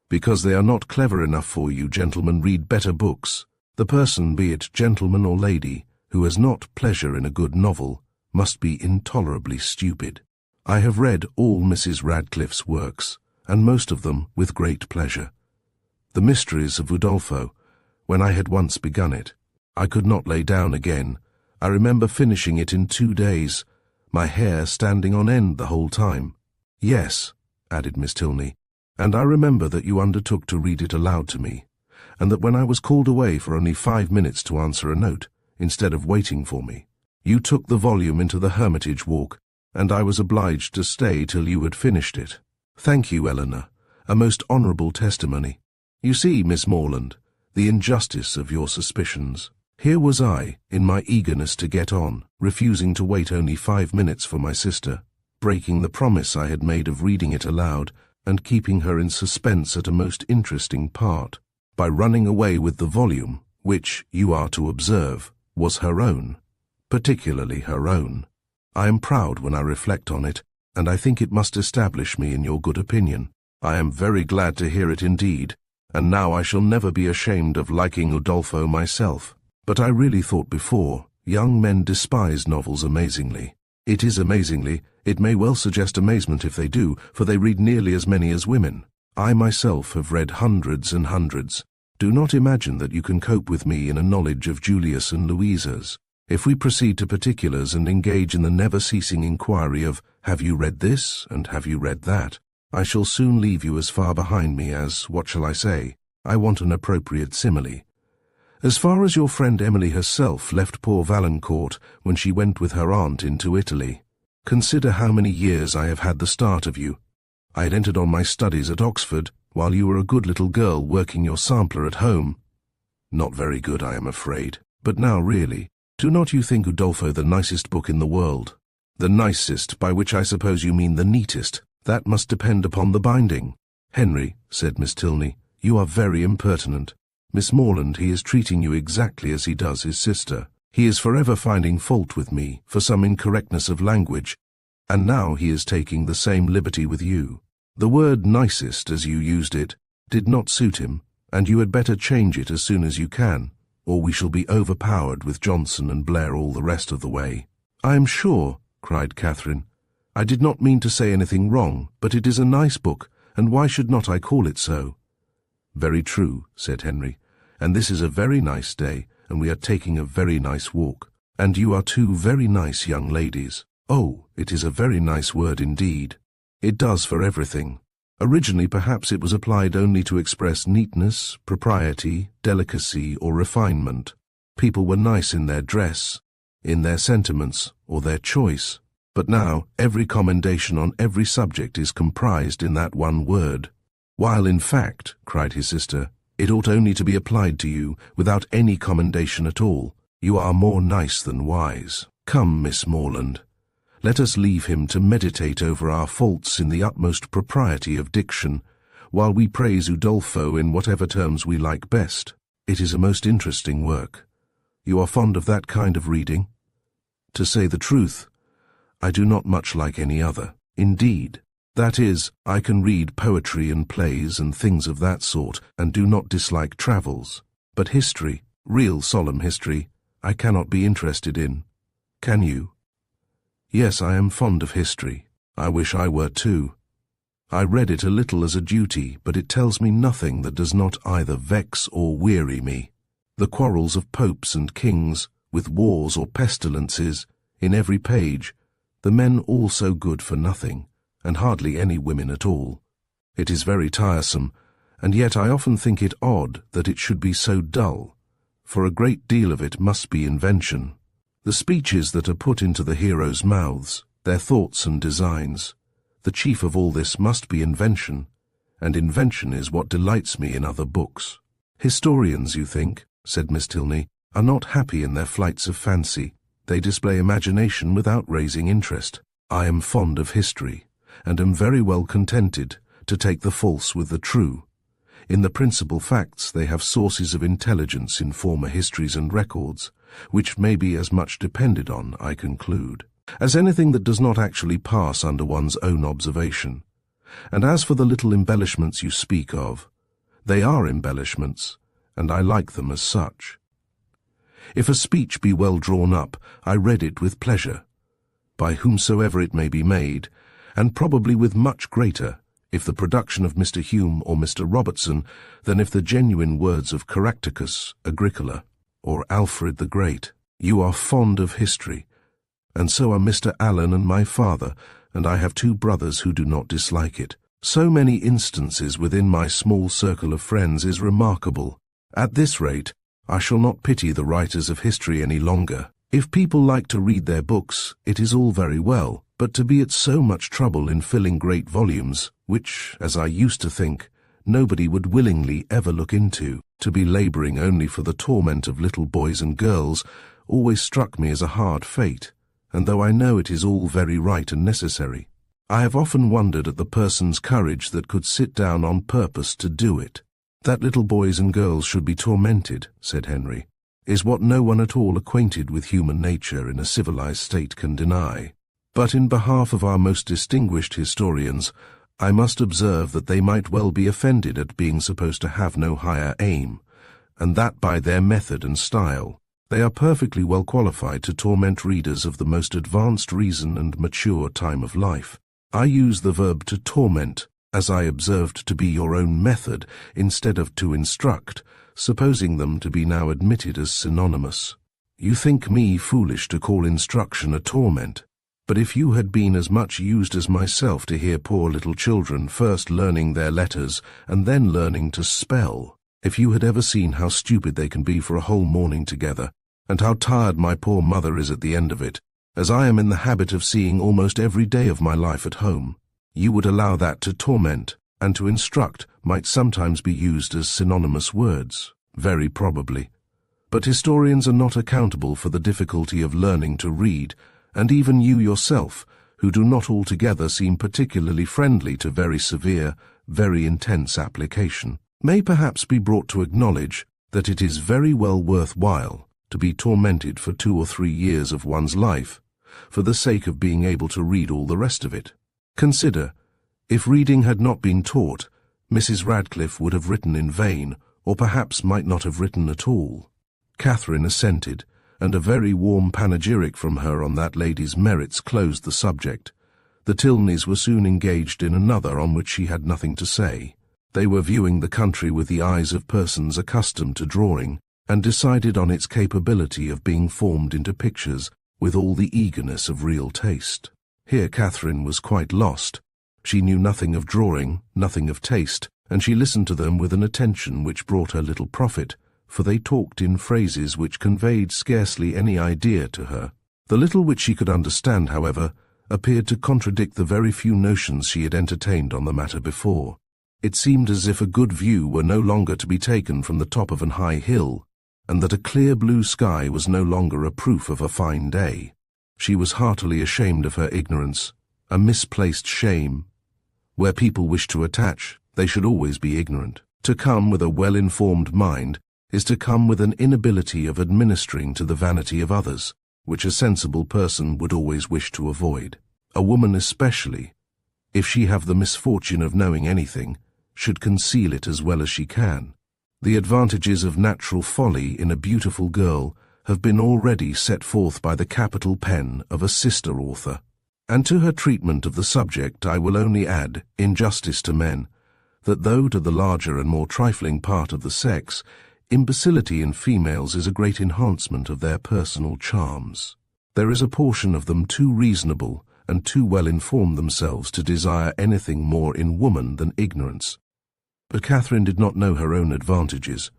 "Because they are not clever enough for you. Gentlemen read better books. The person, be it gentleman or lady, who has not pleasure in a good novel, must be intolerably stupid. I have read all Mrs. Radcliffe's works, and most of them with great pleasure. The Mysteries of Udolpho, when I had once begun it, I could not lay down again. I remember finishing it in 2 days, my hair standing on end the whole time." "Yes," added Miss Tilney, "and I remember that you undertook to read it aloud to me, and that when I was called away for only 5 minutes to answer a note, instead of waiting for me, you took the volume into the Hermitage Walk, and I was obliged to stay till you had finished it." "Thank you, Eleanor, a most honourable testimony. You see, Miss Morland, the injustice of your suspicions. Here was I, in my eagerness to get on, refusing to wait only 5 minutes for my sister, breaking the promise I had made of reading it aloud, and keeping her in suspense at a most interesting part, by running away with the volume, which, you are to observe, was her own, particularly her own. I am proud when I reflect on it, and I think it must establish me in your good opinion. I am very glad to hear it indeed, and now I shall never be ashamed of liking Udolpho myself. But I really thought before, young men despise novels amazingly. It is amazingly, it may well suggest amazement if they do, for they read nearly as many as women. I myself have read hundreds and hundreds. Do not imagine that you can cope with me in a knowledge of Julius and Louisa's. If we proceed to particulars and engage in the never-ceasing inquiry of, have you read this, and have you read that, I shall soon leave you as far behind me as, what shall I say, I want an appropriate simile. As far as your friend Emily herself left poor Valancourt when she went with her aunt into Italy. Consider how many years I have had the start of you. I had entered on my studies at Oxford, while you were a good little girl working your sampler at home. Not very good, I am afraid. But now really, do not you think Udolpho the nicest book in the world? The nicest, by which I suppose you mean the neatest. That must depend upon the binding." "Henry," said Miss Tilney, "you are very impertinent. Miss Morland, he is treating you exactly as he does his sister. He is forever finding fault with me for some incorrectness of language, and now he is taking the same liberty with you. The word nicest, as you used it, did not suit him, and you had better change it as soon as you can, or we shall be overpowered with Johnson and Blair all the rest of the way." "I am sure," cried Catherine, "I did not mean to say anything wrong, but it is a nice book, and why should not I call it so?" "Very true," said Henry, "and this is a very nice day, and we are taking a very nice walk, and you are two very nice young ladies." "Oh, it is a very nice word indeed. It does for everything. Originally perhaps it was applied only to express neatness, propriety, delicacy, or refinement. People were nice in their dress, in their sentiments, or their choice. But now every commendation on every subject is comprised in that one word. While in fact," cried his sister, "it ought only to be applied to you without any commendation at all. You are more nice than wise. Come, Miss Morland, let us leave him to meditate over our faults in the utmost propriety of diction, while we praise Udolpho in whatever terms we like best. It is a most interesting work. You are fond of that kind of reading?" "To say the truth, I do not much like any other." "Indeed. That is, I can read poetry and plays and things of that sort, and do not dislike travels. But history, real solemn history, I cannot be interested in. Can you?" "Yes, I am fond of history. I wish I were too. I read it a little as a duty, but it tells me nothing that does not either vex or weary me. The quarrels of popes and kings, with wars or pestilences, in every page, the men all so good for nothing, and hardly any women at all. It is very tiresome, and yet I often think it odd that it should be so dull, for a great deal of it must be invention. The speeches that are put into the heroes' mouths, their thoughts and designs, the chief of all this must be invention, and invention is what delights me in other books." "Historians, you think," said Miss Tilney, "are not happy in their flights of fancy. They display imagination without raising interest. I am fond of history, and am very well contented to take the false with the true. In the principal facts they have sources of intelligence in former histories and records, which may be as much depended on, I conclude, as anything that does not actually pass under one's own observation. And as for the little embellishments you speak of, they are embellishments, and I like them as such. If a speech be well drawn up, I read it with pleasure, by whomsoever it may be made, and probably with much greater, if the production of Mr. Hume or Mr. Robertson, than if the genuine words of Caractacus, Agricola, or Alfred the Great. You are fond of history, and so are Mr. Allen and my father, and I have two brothers who do not dislike it. So many instances within my small circle of friends is remarkable. At this rate, I shall not pity the writers of history any longer. If people like to read their books, it is all very well, but to be at so much trouble in filling great volumes, which, as I used to think, nobody would willingly ever look into, to be labouring only for the torment of little boys and girls, always struck me as a hard fate, and though I know it is all very right and necessary, I have often wondered at the person's courage that could sit down on purpose to do it. That little boys and girls should be tormented, said Henry, is what no one at all acquainted with human nature in a civilized state can deny. But in behalf of our most distinguished historians, I must observe that they might well be offended at being supposed to have no higher aim, and that by their method and style, they are perfectly well qualified to torment readers of the most advanced reason and mature time of life. I use the verb to torment, as I observed to be your own method, instead of to instruct, supposing them to be now admitted as synonymous. You think me foolish to call instruction a torment, but if you had been as much used as myself to hear poor little children first learning their letters and then learning to spell, if you had ever seen how stupid they can be for a whole morning together, and how tired my poor mother is at the end of it, as I am in the habit of seeing almost every day of my life at home, you would allow that to torment and to instruct might sometimes be used as synonymous words. Very probably. But historians are not accountable for the difficulty of learning to read, and even you yourself, who do not altogether seem particularly friendly to very severe, very intense application, may perhaps be brought to acknowledge that it is very well worth while to be tormented for 2 or 3 years of one's life, for the sake of being able to read all the rest of it. Consider, if reading had not been taught, Mrs. Radcliffe would have written in vain, or perhaps might not have written at all. Catherine assented, and a very warm panegyric from her on that lady's merits closed the subject. The Tilneys were soon engaged in another on which she had nothing to say. They were viewing the country with the eyes of persons accustomed to drawing, and decided on its capability of being formed into pictures with all the eagerness of real taste. Here Catherine was quite lost. She knew nothing of drawing, nothing of taste, and she listened to them with an attention which brought her little profit, for they talked in phrases which conveyed scarcely any idea to her. The little which she could understand, however, appeared to contradict the very few notions she had entertained on the matter before. It seemed as if a good view were no longer to be taken from the top of an high hill, and that a clear blue sky was no longer a proof of a fine day. She was heartily ashamed of her ignorance, a misplaced shame. Where people wish to attach, they should always be ignorant. To come with a well-informed mind is to come with an inability of administering to the vanity of others, which a sensible person would always wish to avoid. A woman especially, if she have the misfortune of knowing anything, should conceal it as well as she can. The advantages of natural folly in a beautiful girl have been already set forth by the capital pen of a sister author. And to her treatment of the subject I will only add, in justice to men, that though to the larger and more trifling part of the sex, imbecility in females is a great enhancement of their personal charms, there is a portion of them too reasonable and too well informed themselves to desire anything more in woman than ignorance. But Catherine did not know her own advantages,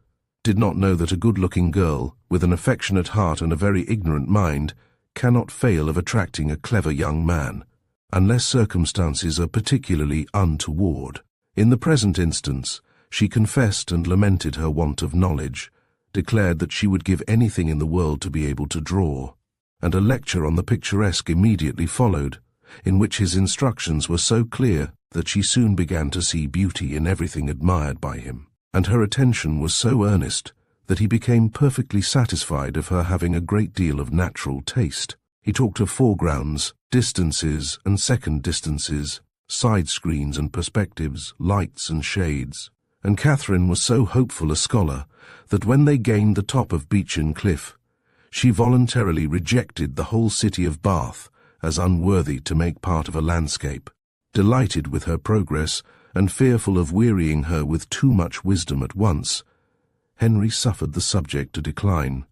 did not know that a good-looking girl, with an affectionate heart and a very ignorant mind, cannot fail of attracting a clever young man, unless circumstances are particularly untoward. In the present instance, she confessed and lamented her want of knowledge, declared that she would give anything in the world to be able to draw, and a lecture on the picturesque immediately followed, in which his instructions were so clear that she soon began to see beauty in everything admired by him, and her attention was so earnest that he became perfectly satisfied of her having a great deal of natural taste. He talked of foregrounds, distances and second distances, side screens and perspectives, lights and shades, and Catherine was so hopeful a scholar that when they gained the top of Beechen cliff, she voluntarily rejected the whole city of Bath as unworthy to make part of a landscape. Delighted with her progress, and fearful of wearying her with too much wisdom at once, Henry suffered the subject to decline,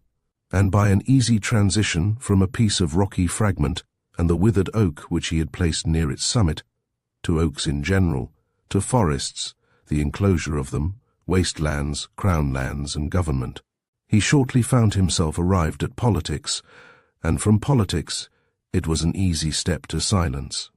and by an easy transition from a piece of rocky fragment and the withered oak which he had placed near its summit, to oaks in general, to forests, the enclosure of them, wastelands, crown lands, and government, he shortly found himself arrived at politics, and from politics it was an easy step to silence.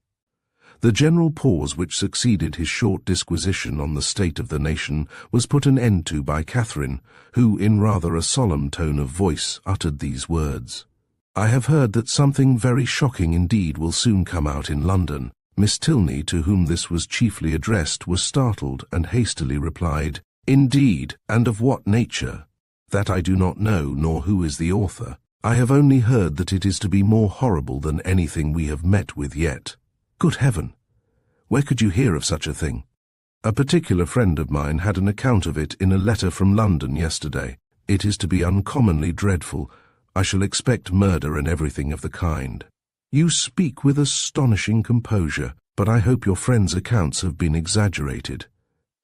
The general pause which succeeded his short disquisition on the state of the nation was put an end to by Catherine, who, in rather a solemn tone of voice, uttered these words. "I have heard that something very shocking indeed will soon come out in London." Miss Tilney, to whom this was chiefly addressed, was startled and hastily replied, "Indeed, and of what nature? That I do not know, nor who is the author. I have only heard that it is to be more horrible than anything we have met with yet." "Good heaven! Where could you hear of such a thing?" "A particular friend of mine had an account of it in a letter from London yesterday. It is to be uncommonly dreadful. I shall expect murder and everything of the kind." "You speak with astonishing composure, but I hope your friend's accounts have been exaggerated,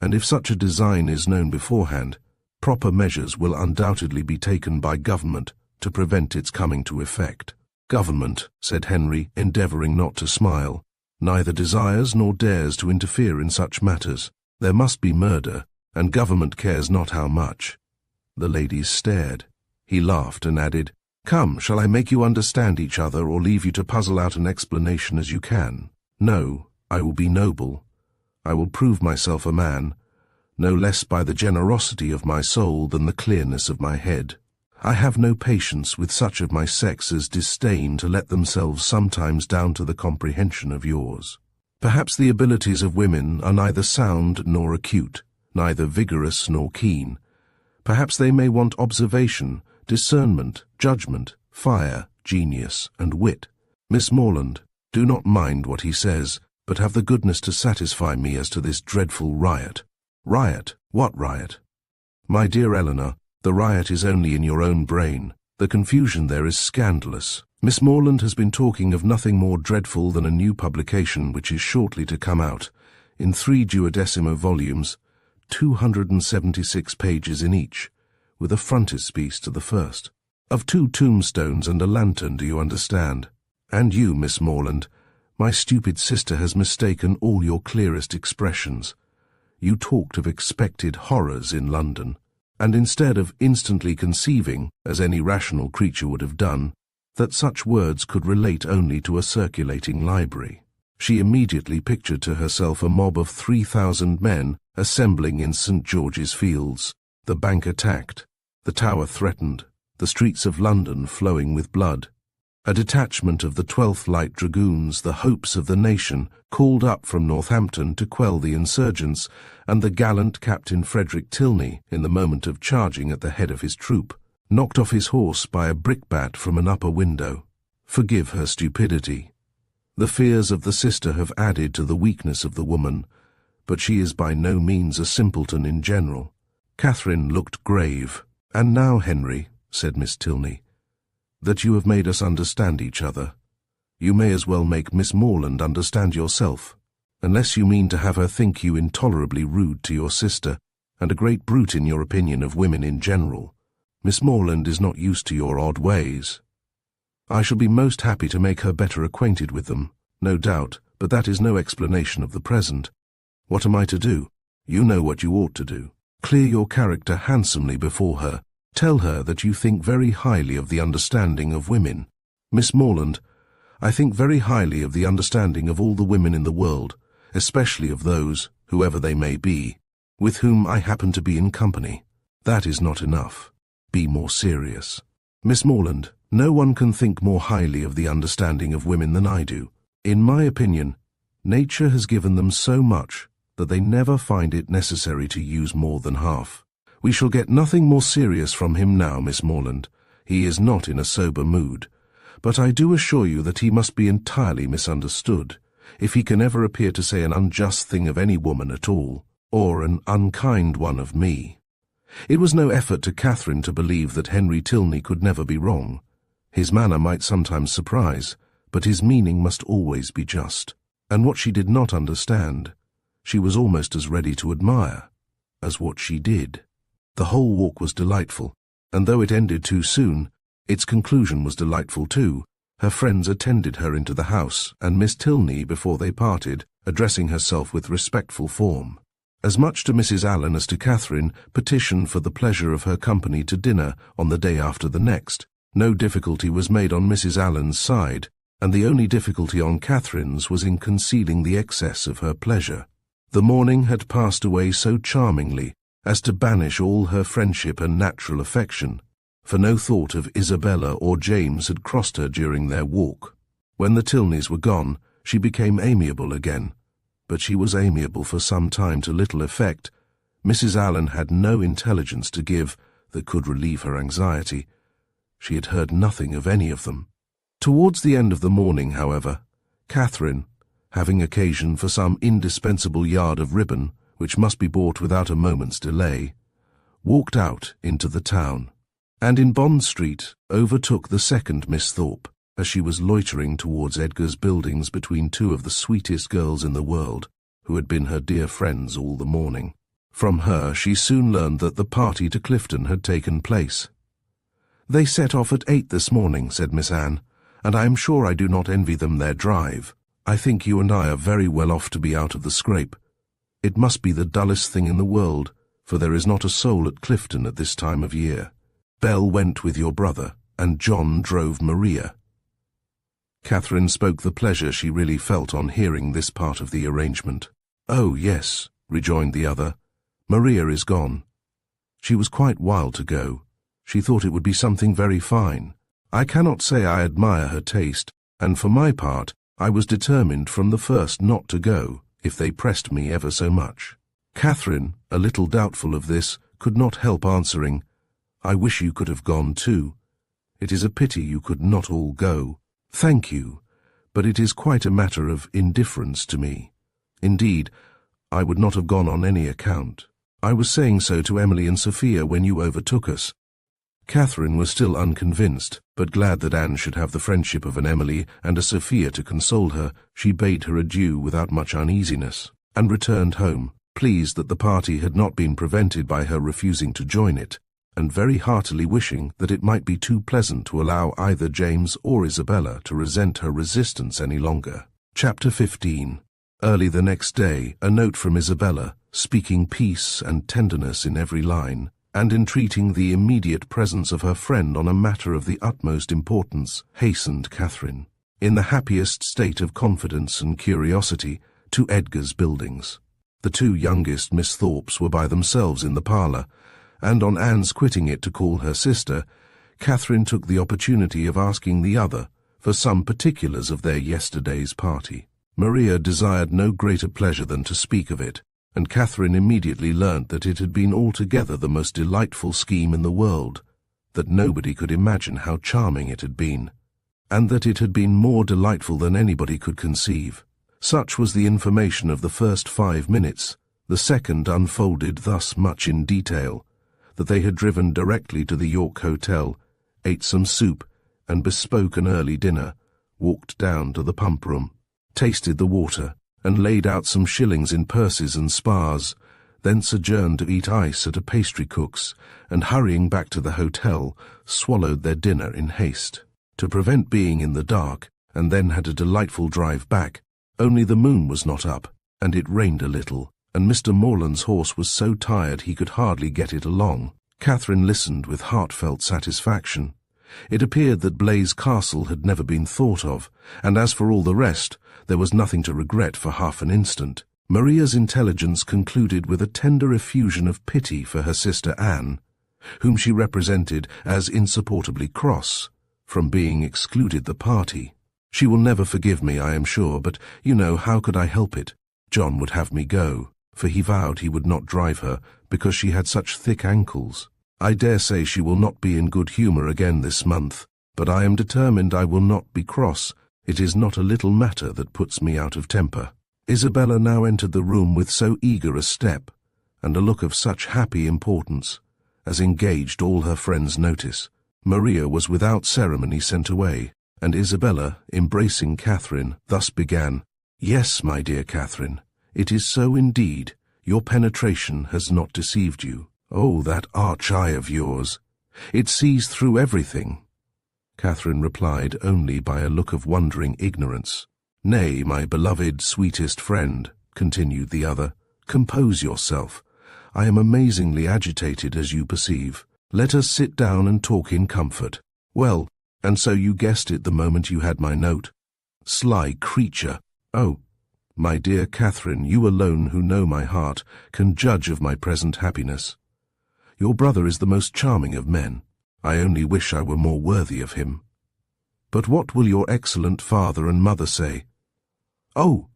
and if such a design is known beforehand, proper measures will undoubtedly be taken by government to prevent its coming to effect." "Government," said Henry, endeavouring not to smile, "neither desires nor dares to interfere in such matters. There must be murder, and government cares not how much." The ladies stared. He laughed and added, "Come, shall I make you understand each other, or leave you to puzzle out an explanation as you can? No, I will be noble. I will prove myself a man, no less by the generosity of my soul than the clearness of my head. I have no patience with such of my sex as disdain to let themselves sometimes down to the comprehension of yours. Perhaps the abilities of women are neither sound nor acute, neither vigorous nor keen. Perhaps they may want observation, discernment, judgment, fire, genius, and wit. Miss Morland, do not mind what he says, but have the goodness to satisfy me as to this dreadful riot. Riot? What riot? My dear Eleanor, the riot is only in your own brain. The confusion there is scandalous. Miss Morland has been talking of nothing more dreadful than a new publication which is shortly to come out, in 3 duodecimo volumes, 276 pages in each, with a frontispiece to the first. Of 2 tombstones and a lantern, do you understand? And you, Miss Morland, my stupid sister has mistaken all your clearest expressions. You talked of expected horrors in London, and instead of instantly conceiving, as any rational creature would have done, that such words could relate only to a circulating library, she immediately pictured to herself a mob of 3,000 men assembling in St. George's Fields, the Bank attacked, the Tower threatened, the streets of London flowing with blood. A detachment of the 12th Light Dragoons, the hopes of the nation, called up from Northampton to quell the insurgents, and the gallant Captain Frederick Tilney, in the moment of charging at the head of his troop, knocked off his horse by a brickbat from an upper window. Forgive her stupidity. The fears of the sister have added to the weakness of the woman, but she is by no means a simpleton in general. Catherine looked grave. And now, Henry, said Miss Tilney, that you have made us understand each other, you may as well make Miss Morland understand yourself, unless you mean to have her think you intolerably rude to your sister, and a great brute in your opinion of women in general. Miss Morland is not used to your odd ways. I shall be most happy to make her better acquainted with them, no doubt, but that is no explanation of the present. What am I to do? You know what you ought to do. Clear your character handsomely before her. Tell her that you think very highly of the understanding of women. Miss Morland, I think very highly of the understanding of all the women in the world, especially of those, whoever they may be, with whom I happen to be in company. That is not enough. Be more serious. Miss Morland, no one can think more highly of the understanding of women than I do. In my opinion, nature has given them so much that they never find it necessary to use more than half. We shall get nothing more serious from him now, Miss Morland. He is not in a sober mood. But I do assure you that he must be entirely misunderstood, if he can ever appear to say an unjust thing of any woman at all, or an unkind one of me. It was no effort to Catherine to believe that Henry Tilney could never be wrong. His manner might sometimes surprise, but his meaning must always be just. And what she did not understand, she was almost as ready to admire as what she did. The whole walk was delightful, and though it ended too soon, its conclusion was delightful too. Her friends attended her into the house, and Miss Tilney, before they parted, addressing herself with respectful form, as much to Mrs. Allen as to Catherine, petitioned for the pleasure of her company to dinner on the day after the next. No difficulty was made on Mrs. Allen's side, and the only difficulty on Catherine's was in concealing the excess of her pleasure. The morning had passed away so charmingly as to banish all her friendship and natural affection, for no thought of Isabella or James had crossed her during their walk. When the Tilneys were gone, she became amiable again, but she was amiable for some time to little effect. Mrs. Allen had no intelligence to give that could relieve her anxiety. She had heard nothing of any of them. Towards the end of the morning, however, Catherine, having occasion for some indispensable yard of ribbon, which must be bought without a moment's delay, walked out into the town, and in Bond Street overtook the second Miss Thorpe, as she was loitering towards Edgar's buildings between 2 of the sweetest girls in the world, who had been her dear friends all the morning. From her she soon learned that the party to Clifton had taken place. "They set off at 8 this morning," said Miss Anne, "and I am sure I do not envy them their drive. I think you and I are very well off to be out of the scrape. It must be the dullest thing in the world, for there is not a soul at Clifton at this time of year. Belle went with your brother, and John drove Maria." Catherine spoke the pleasure she really felt on hearing this part of the arrangement. "Oh, yes," rejoined the other. "Maria is gone. She was quite wild to go. She thought it would be something very fine. I cannot say I admire her taste, and for my part, I was determined from the first not to go, if they pressed me ever so much." Catherine, a little doubtful of this, could not help answering, "I wish you could have gone too. It is a pity you could not all go." "Thank you. but it is quite a matter of indifference to me. Indeed, I would not have gone on any account. I was saying so to Emily and Sophia when you overtook us." Catherine was still unconvinced, but glad that Anne should have the friendship of an Emily and a Sophia to console her. She bade her adieu without much uneasiness, and returned home, pleased that the party had not been prevented by her refusing to join it, and very heartily wishing that it might be too pleasant to allow either James or Isabella to resent her resistance any longer. Chapter 15. Early the next day, a note from Isabella, speaking peace and tenderness in every line, and entreating the immediate presence of her friend on a matter of the utmost importance, hastened Catherine, in the happiest state of confidence and curiosity, to Edgar's Buildings. The two youngest Miss Thorpes were by themselves in the parlour, and on Anne's quitting it to call her sister, Catherine took the opportunity of asking the other for some particulars of their yesterday's party. Maria desired no greater pleasure than to speak of it, and Catherine immediately learnt that it had been altogether the most delightful scheme in the world, that nobody could imagine how charming it had been, and that it had been more delightful than anybody could conceive. Such was the information of the first 5 minutes. The second unfolded thus much in detail, that they had driven directly to the York Hotel, ate some soup, and bespoke an early dinner, walked down to the pump-room, tasted the water, and laid out some shillings in purses and spars, then sojourned to eat ice at a pastry-cook's, and hurrying back to the hotel, swallowed their dinner in haste, to prevent being in the dark, and then had a delightful drive back, only the moon was not up, and it rained a little, and Mr. Morland's horse was so tired he could hardly get it along. Catherine listened with heartfelt satisfaction. It appeared that Blaise Castle had never been thought of, and as for all the rest, there was nothing to regret for half an instant. Maria's intelligence concluded with a tender effusion of pity for her sister Anne, whom she represented as insupportably cross from being excluded the party. "She will never forgive me, I am sure, but, you know, how could I help it? John would have me go, for he vowed he would not drive her, because she had such thick ankles. I dare say she will not be in good humour again this month, but I am determined I will not be cross. It is not a little matter that puts me out of temper." Isabella now entered the room with so eager a step, and a look of such happy importance, as engaged all her friends' notice. Maria was without ceremony sent away, and Isabella, embracing Catherine, thus began, "Yes, my dear Catherine, it is so indeed. Your penetration has not deceived you. Oh, that arch eye of yours! It sees through everything." Catherine replied only by a look of wondering ignorance. "Nay, my beloved, sweetest friend," continued the other, "compose yourself. I am amazingly agitated, as you perceive. Let us sit down and talk in comfort. Well, and so you guessed it the moment you had my note? Sly creature! Oh, my dear Catherine, you alone who know my heart can judge of my present happiness. Your brother is the most charming of men. I only wish I were more worthy of him. But what will your excellent father and mother say? Oh,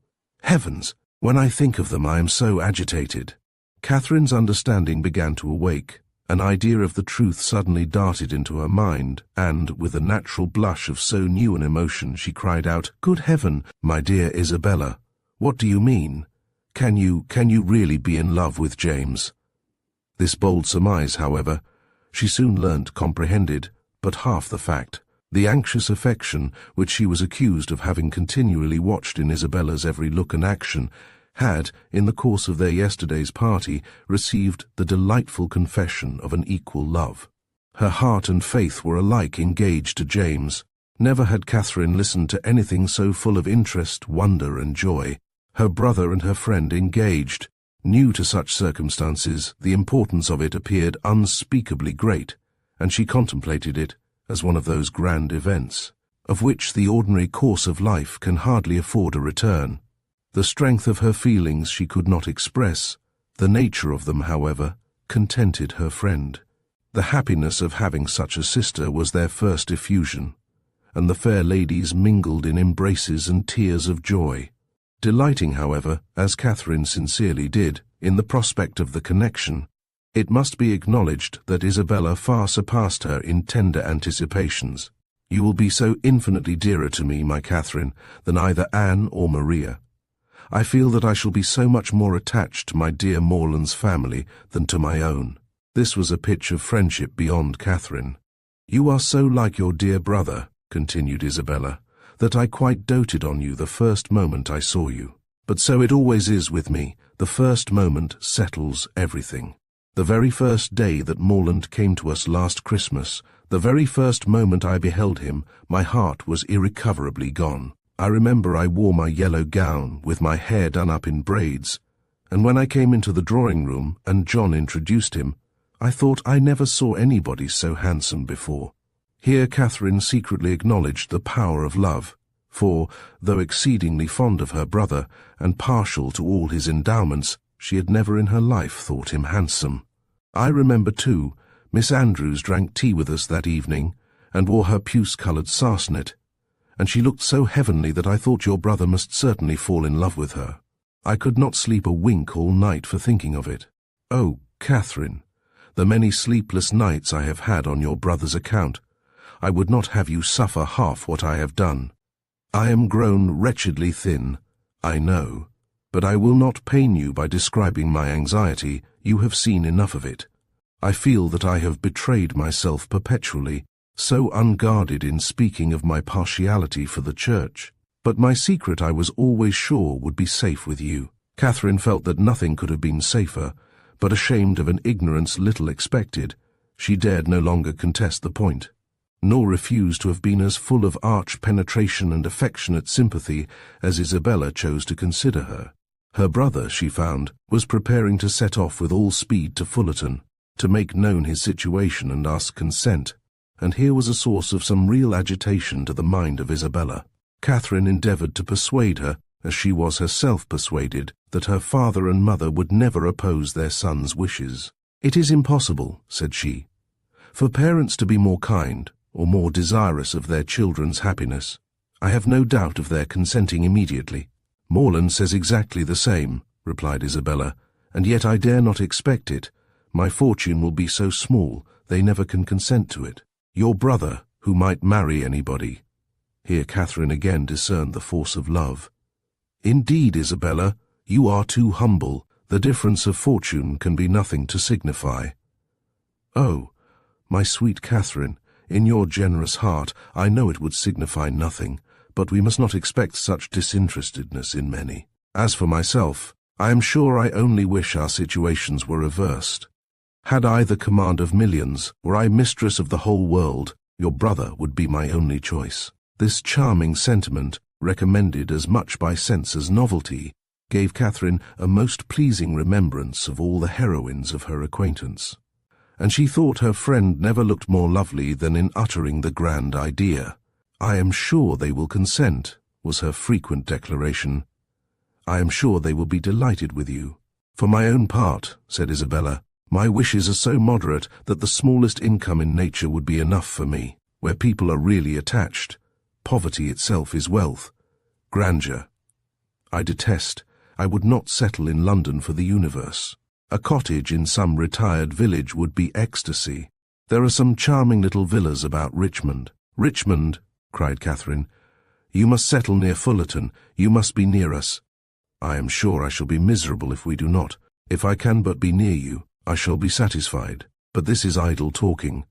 heavens! When I think of them I am so agitated." Catherine's understanding began to awake. An idea of the truth suddenly darted into her mind, and, with a natural blush of so new an emotion, she cried out, "Good heaven, my dear Isabella, what do you mean? Can you really be in love with James?" This bold surmise, however, she soon learnt comprehended but half the fact. The anxious affection which she was accused of having continually watched in Isabella's every look and action had, in the course of their yesterday's party, received the delightful confession of an equal love. Her heart and faith were alike engaged to James. Never had Catherine listened to anything so full of interest, wonder, and joy. Her brother and her friend engaged. New to such circumstances, the importance of it appeared unspeakably great, and she contemplated it as one of those grand events, of which the ordinary course of life can hardly afford a return. The strength of her feelings she could not express. The nature of them, however, contented her friend. The happiness of having such a sister was their first effusion, and the fair ladies mingled in embraces and tears of joy. Delighting, however, as Catherine sincerely did, in the prospect of the connection, it must be acknowledged that Isabella far surpassed her in tender anticipations. You will be so infinitely dearer to me, my Catherine, than either Anne or Maria. I feel that I shall be so much more attached to my dear Morland's family than to my own." This was a pitch of friendship beyond Catherine. "You are so like your dear brother," continued Isabella, "that I quite doted on you the first moment I saw you. But so it always is with me. The first moment settles everything. The very first day that Morland came to us last Christmas, the very first moment I beheld him, my heart was irrecoverably gone. I remember I wore my yellow gown, with my hair done up in braids, and when I came into the drawing-room and John introduced him, I thought I never saw anybody so handsome before." Here Catherine secretly acknowledged the power of love, for, though exceedingly fond of her brother and partial to all his endowments, she had never in her life thought him handsome. "I remember, too, Miss Andrews drank tea with us that evening, and wore her puce-coloured sarcenet, and she looked so heavenly that I thought your brother must certainly fall in love with her. I could not sleep a wink all night for thinking of it. Oh, Catherine, the many sleepless nights I have had on your brother's account! I would not have you suffer half what I have done. I am grown wretchedly thin, I know, but I will not pain you by describing my anxiety. You have seen enough of it. I feel that I have betrayed myself perpetually, so unguarded in speaking of my partiality for the church. But my secret I was always sure would be safe with you." Catherine felt that nothing could have been safer, but ashamed of an ignorance little expected, she dared no longer contest the point, nor refuse to have been as full of arch penetration and affectionate sympathy as Isabella chose to consider her. Her brother, she found, was preparing to set off with all speed to Fullerton, to make known his situation and ask consent, and here was a source of some real agitation to the mind of Isabella. Catherine endeavoured to persuade her, as she was herself persuaded, that her father and mother would never oppose their son's wishes. "It is impossible," said she, "for parents to be more kind, or more desirous of their children's happiness. I have no doubt of their consenting immediately." "Morland says exactly the same," replied Isabella, "and yet I dare not expect it. My fortune will be so small, they never can consent to it. Your brother, who might marry anybody." Here Catherine again discerned the force of love. "Indeed, Isabella, you are too humble. The difference of fortune can be nothing to signify." "Oh, my sweet Catherine, in your generous heart I know it would signify nothing, but we must not expect such disinterestedness in many. As for myself, I am sure I only wish our situations were reversed. Had I the command of millions, were I mistress of the whole world, your brother would be my only choice." This charming sentiment, recommended as much by sense as novelty, gave Catherine a most pleasing remembrance of all the heroines of her acquaintance, and she thought her friend never looked more lovely than in uttering the grand idea. "I am sure they will consent," was her frequent declaration. "I am sure they will be delighted with you." "For my own part," said Isabella, "my wishes are so moderate that the smallest income in nature would be enough for me. Where people are really attached, poverty itself is wealth, grandeur. I detest, I would not settle in London for the universe. A cottage in some retired village would be ecstasy. There are some charming little villas about Richmond." "Richmond!" cried Catherine. "You must settle near Fullerton. You must be near us." "I am sure I shall be miserable if we do not. If I can but be near you, I shall be satisfied. But this is idle talking.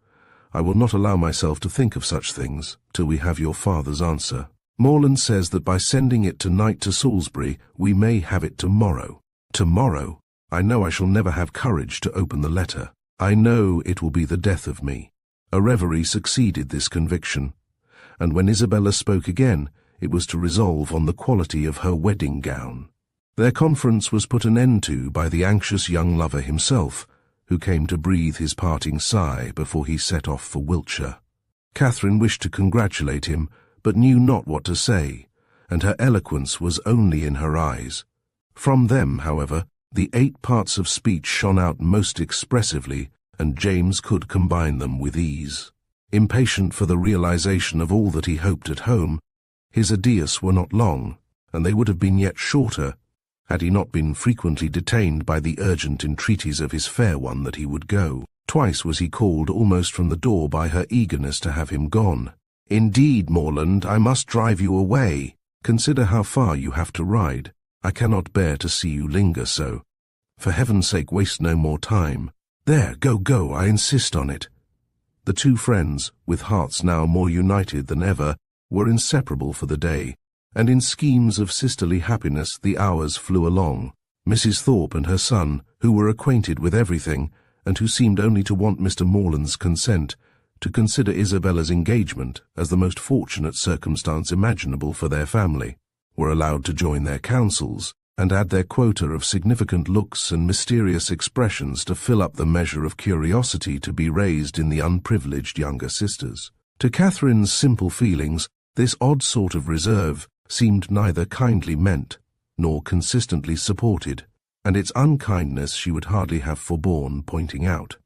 I will not allow myself to think of such things till we have your father's answer. Morland says that by sending it tonight to Salisbury, we may have it tomorrow." "Tomorrow? I know I shall never have courage to open the letter. I know it will be the death of me." A reverie succeeded this conviction, and when Isabella spoke again, it was to resolve on the quality of her wedding gown. Their conference was put an end to by the anxious young lover himself, who came to breathe his parting sigh before he set off for Wiltshire. Catherine wished to congratulate him, but knew not what to say, and her eloquence was only in her eyes. From them, however, the 8 parts of speech shone out most expressively, and James could combine them with ease. Impatient for the realization of all that he hoped at home, his adieus were not long, and they would have been yet shorter, had he not been frequently detained by the urgent entreaties of his fair one that he would go. Twice was he called almost from the door by her eagerness to have him gone, "Indeed, Morland, I must drive you away. Consider how far you have to ride. I cannot bear to see you linger so. For heaven's sake, waste no more time. There, go, go, I insist on it." The two friends, with hearts now more united than ever, were inseparable for the day, and in schemes of sisterly happiness the hours flew along. Mrs. Thorpe and her son, who were acquainted with everything, and who seemed only to want Mr. Morland's consent, to consider Isabella's engagement as the most fortunate circumstance imaginable for their family, were allowed to join their counsels, and add their quota of significant looks and mysterious expressions to fill up the measure of curiosity to be raised in the unprivileged younger sisters. To Catherine's simple feelings, this odd sort of reserve seemed neither kindly meant nor consistently supported, and its unkindness she would hardly have forborne pointing out,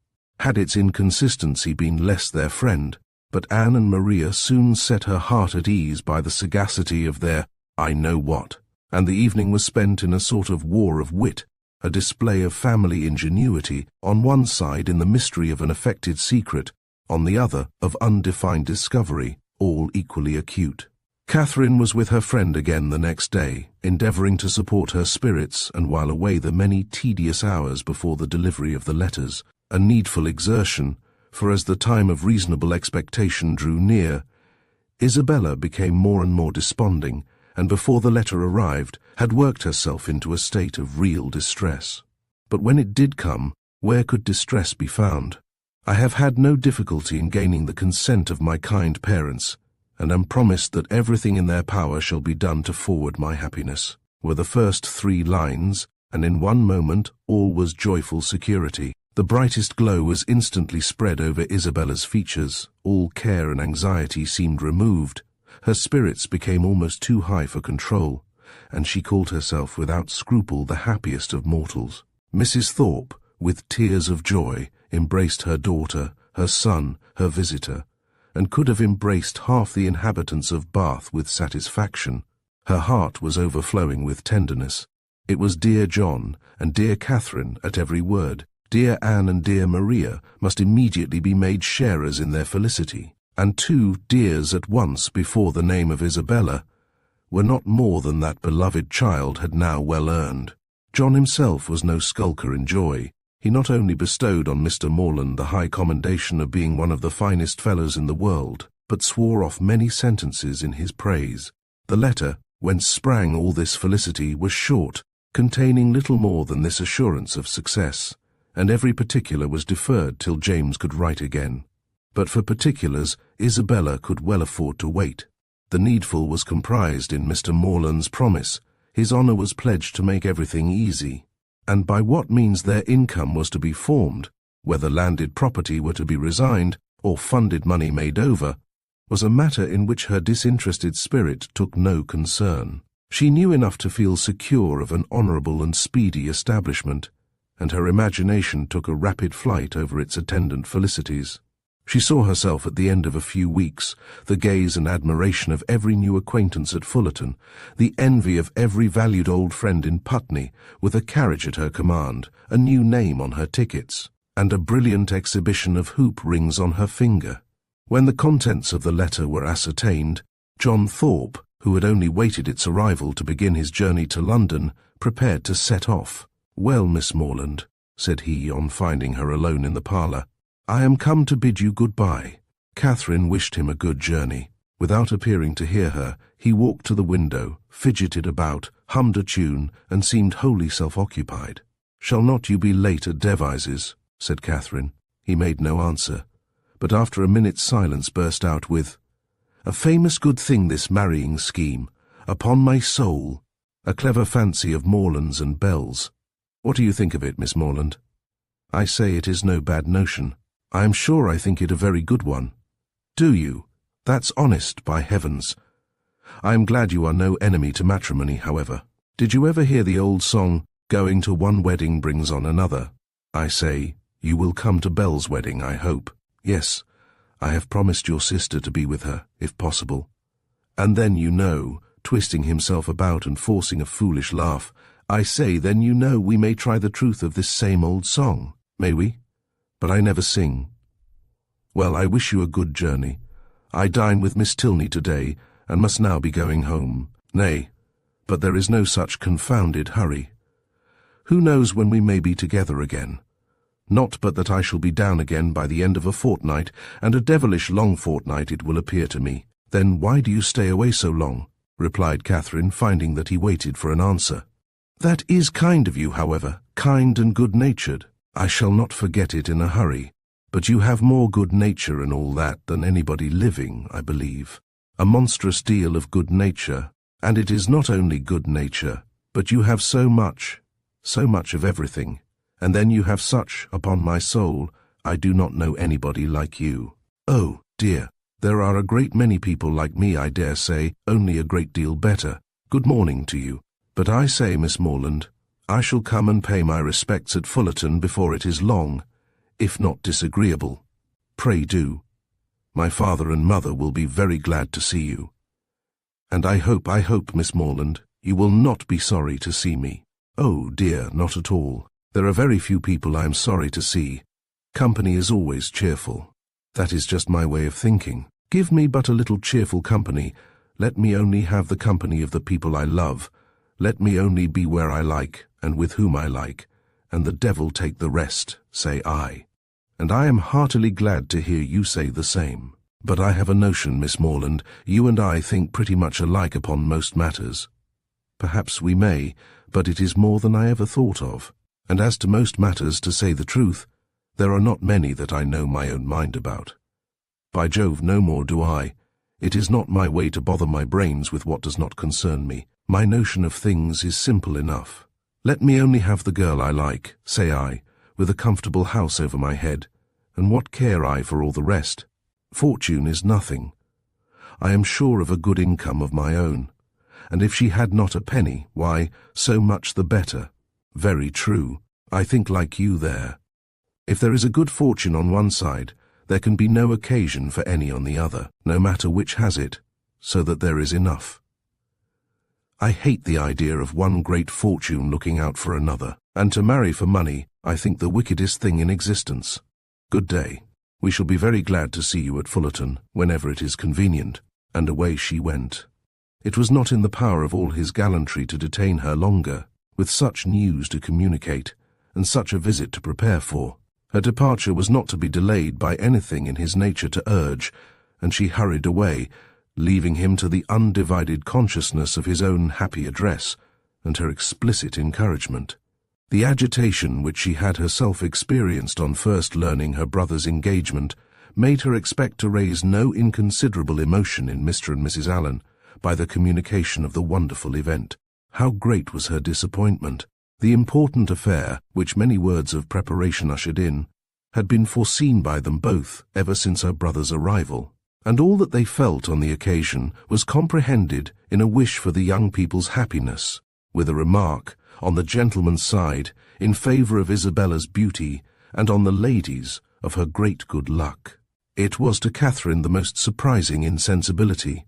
had its inconsistency been less their friend. But Anne and Maria soon set her heart at ease by the sagacity of their "I know what," and the evening was spent in a sort of war of wit, a display of family ingenuity, on one side in the mystery of an affected secret, on the other of undefined discovery, all equally acute. Catherine was with her friend again the next day, endeavouring to support her spirits and while away the many tedious hours before the delivery of the letters, a needful exertion, for as the time of reasonable expectation drew near, Isabella became more and more desponding, and before the letter arrived, had worked herself into a state of real distress. But when it did come, where could distress be found? "I have had no difficulty in gaining the consent of my kind parents, and am promised that everything in their power shall be done to forward my happiness," were the first 3 lines, and in one moment all was joyful security. The brightest glow was instantly spread over Isabella's features, all care and anxiety seemed removed, her spirits became almost too high for control, and she called herself without scruple the happiest of mortals. Mrs. Thorpe, with tears of joy, embraced her daughter, her son, her visitor, and could have embraced half the inhabitants of Bath with satisfaction. Her heart was overflowing with tenderness. It was dear John and dear Catherine at every word. Dear Anne and dear Maria must immediately be made sharers in their felicity, and 2 dears at once before the name of Isabella were not more than that beloved child had now well earned. John himself was no skulker in joy. He not only bestowed on Mr. Morland the high commendation of being one of the finest fellows in the world, but swore off many sentences in his praise. The letter, whence sprang all this felicity, was short, containing little more than this assurance of success, and every particular was deferred till James could write again. But for particulars, Isabella could well afford to wait. The needful was comprised in Mr. Morland's promise. His honour was pledged to make everything easy, and by what means their income was to be formed, whether landed property were to be resigned, or funded money made over, was a matter in which her disinterested spirit took no concern. She knew enough to feel secure of an honourable and speedy establishment, and her imagination took a rapid flight over its attendant felicities. She saw herself at the end of a few weeks, the gaze and admiration of every new acquaintance at Fullerton, the envy of every valued old friend in Putney, with a carriage at her command, a new name on her tickets, and a brilliant exhibition of hoop rings on her finger. When the contents of the letter were ascertained, John Thorpe, who had only waited its arrival to begin his journey to London, prepared to set off. "Well, Miss Morland," said he on finding her alone in the parlour, "I am come to bid you good-bye." Catherine wished him a good journey. Without appearing to hear her, he walked to the window, fidgeted about, hummed a tune, and seemed wholly self-occupied. "Shall not you be late at Devizes?" said Catherine. He made no answer, but after a minute's silence burst out with, "A famous good thing this marrying scheme, upon my soul, a clever fancy of Morland's and Bell's. What do you think of it, Miss Morland?" "I say it is no bad notion. I am sure I think it a very good one." "Do you? That's honest, by heavens. I am glad you are no enemy to matrimony, however. Did you ever hear the old song, 'Going to one wedding brings on another'? I say, you will come to Bell's wedding, I hope." "Yes, I have promised your sister to be with her, if possible." "And then you know," twisting himself about and forcing a foolish laugh, "I say, then you know we may try the truth of this same old song, may we? But I never sing. Well, I wish you a good journey. I dine with Miss Tilney today, and must now be going home. Nay, but there is no such confounded hurry. Who knows when we may be together again? Not but that I shall be down again by the end of a fortnight, and a devilish long fortnight it will appear to me. Then why do you stay away so long? Replied Catherine, finding that he waited for an answer. That is kind of you, however, kind and good-natured. I shall not forget it in a hurry. But you have more good nature and all that than anybody living, I believe. A monstrous deal of good nature, and it is not only good nature, but you have so much of everything, and then you have such, upon my soul, I do not know anybody like you. Oh, dear, there are a great many people like me, I dare say, only a great deal better. Good morning to you. But I say, Miss Morland, I shall come and pay my respects at Fullerton before it is long, if not disagreeable. Pray do. My father and mother will be very glad to see you. And I hope, Miss Morland, you will not be sorry to see me. Oh, dear, not at all. There are very few people I am sorry to see. Company is always cheerful. That is just my way of thinking. Give me but a little cheerful company. Let me only have the company of the people I love. Let me only be where I like, and with whom I like, and the devil take the rest, say I. And I am heartily glad to hear you say the same. But I have a notion, Miss Morland, you and I think pretty much alike upon most matters. Perhaps we may, but it is more than I ever thought of. And as to most matters, to say the truth, there are not many that I know my own mind about. By Jove, no more do I. It is not my way to bother my brains with what does not concern me. My notion of things is simple enough. Let me only have the girl I like, say I, with a comfortable house over my head, and what care I for all the rest? Fortune is nothing. I am sure of a good income of my own, and if she had not a penny, why, so much the better. Very true. I think like you there. If there is a good fortune on one side, there can be no occasion for any on the other, no matter which has it, so that there is enough. I hate the idea of one great fortune looking out for another, and to marry for money, I think the wickedest thing in existence. Good day. We shall be very glad to see you at Fullerton, whenever it is convenient. And away she went. It was not in the power of all his gallantry to detain her longer, with such news to communicate, and such a visit to prepare for. Her departure was not to be delayed by anything in his nature to urge, and she hurried away, leaving him to the undivided consciousness of his own happy address, and her explicit encouragement. The agitation which she had herself experienced on first learning her brother's engagement made her expect to raise no inconsiderable emotion in Mr. and Mrs. Allen by the communication of the wonderful event. How great was her disappointment! The important affair, which many words of preparation ushered in, had been foreseen by them both ever since her brother's arrival, and all that they felt on the occasion was comprehended in a wish for the young people's happiness, with a remark, on the gentleman's side, in favour of Isabella's beauty, and on the lady's, of her great good luck. It was to Catherine the most surprising insensibility.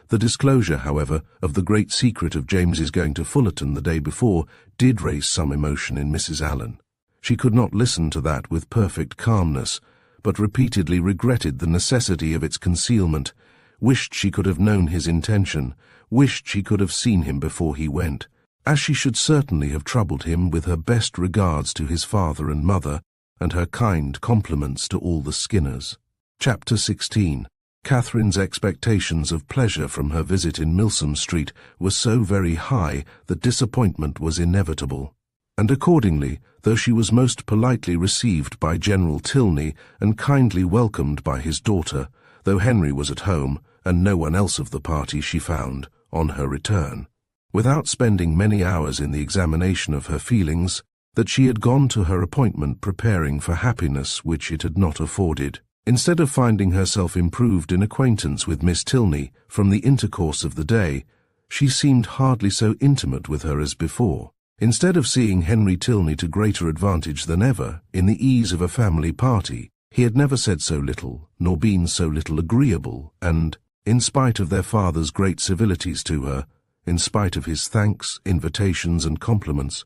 The disclosure, however, of the great secret of James's going to Fullerton the day before did raise some emotion in Mrs. Allen. She could not listen to that with perfect calmness, but repeatedly regretted the necessity of its concealment, wished she could have known his intention, wished she could have seen him before he went, as she should certainly have troubled him with her best regards to his father and mother, and her kind compliments to all the Skinners. Chapter 16. Catherine's expectations of pleasure from her visit in Milsom Street were so very high that disappointment was inevitable, and accordingly, though she was most politely received by General Tilney and kindly welcomed by his daughter, though Henry was at home, and no one else of the party she found, on her return, without spending many hours in the examination of her feelings, that she had gone to her appointment preparing for happiness which it had not afforded. Instead of finding herself improved in acquaintance with Miss Tilney from the intercourse of the day, she seemed hardly so intimate with her as before. Instead of seeing Henry Tilney to greater advantage than ever in the ease of a family party, he had never said so little, nor been so little agreeable, and, in spite of their father's great civilities to her, in spite of his thanks, invitations, and compliments,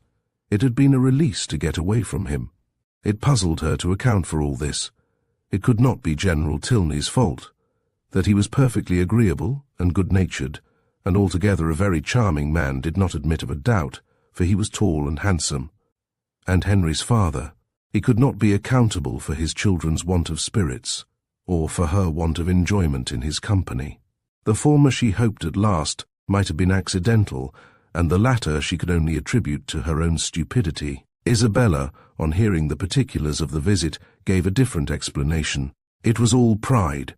it had been a release to get away from him. It puzzled her to account for all this. It could not be General Tilney's fault. That he was perfectly agreeable and good-natured, and altogether a very charming man, did not admit of a doubt, for he was tall and handsome. And Henry's father, he could not be accountable for his children's want of spirits, or for her want of enjoyment in his company. The former she hoped at last might have been accidental, and the latter she could only attribute to her own stupidity. Isabella, on hearing the particulars of the visit, gave a different explanation. It was all pride,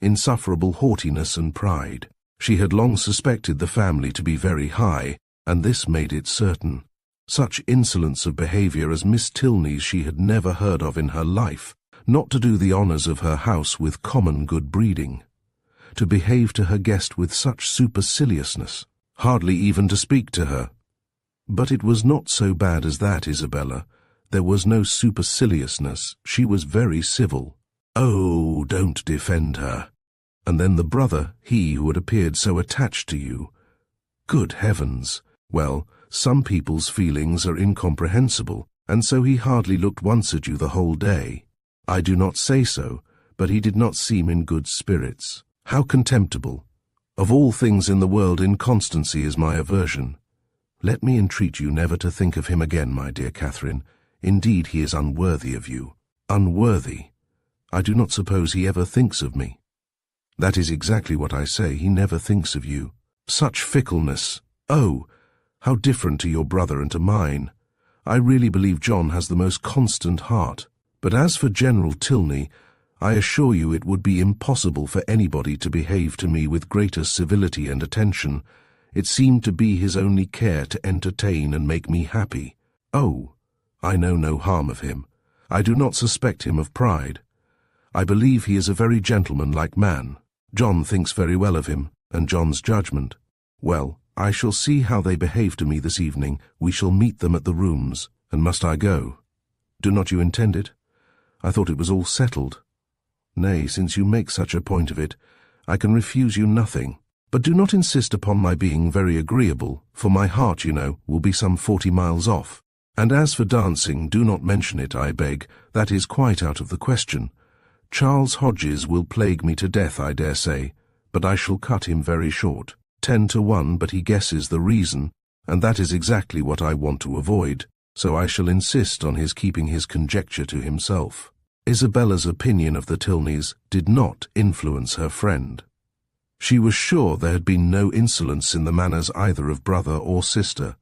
insufferable haughtiness and pride. She had long suspected the family to be very high, and this made it certain. Such insolence of behaviour as Miss Tilneys she had never heard of in her life, not to do the honours of her house with common good breeding, to behave to her guest with such superciliousness, hardly even to speak to her. But it was not so bad as that, Isabella. There was no superciliousness. She was very civil. Oh, don't defend her. And then the brother, he who had appeared so attached to you. Good heavens! Well, some people's feelings are incomprehensible, and so he hardly looked once at you the whole day. I do not say so, but he did not seem in good spirits. How contemptible! Of all things in the world, inconstancy is my aversion. Let me entreat you never to think of him again, my dear Catherine. Indeed, he is unworthy of you. Unworthy! I do not suppose he ever thinks of me. That is exactly what I say. He never thinks of you. Such fickleness! Oh, how different to your brother and to mine! I really believe John has the most constant heart. But as for General Tilney, I assure you it would be impossible for anybody to behave to me with greater civility and attention. It seemed to be his only care to entertain and make me happy. Oh, I know no harm of him. I do not suspect him of pride. I believe he is a very gentlemanlike man. John thinks very well of him, and John's judgment. Well, I shall see how they behave to me this evening. We shall meet them at the rooms. And must I go? Do not you intend it? I thought it was all settled. Nay, since you make such a point of it, I can refuse you nothing. But do not insist upon my being very agreeable, for my heart, you know, will be some 40 miles off. And as for dancing, do not mention it, I beg. That is quite out of the question. Charles Hodges will plague me to death, I dare say, but I shall cut him very short. 10 to 1, but he guesses the reason, and that is exactly what I want to avoid, so I shall insist on his keeping his conjecture to himself. Isabella's opinion of the Tilneys did not influence her friend. She was sure there had been no insolence in the manners either of brother or sister,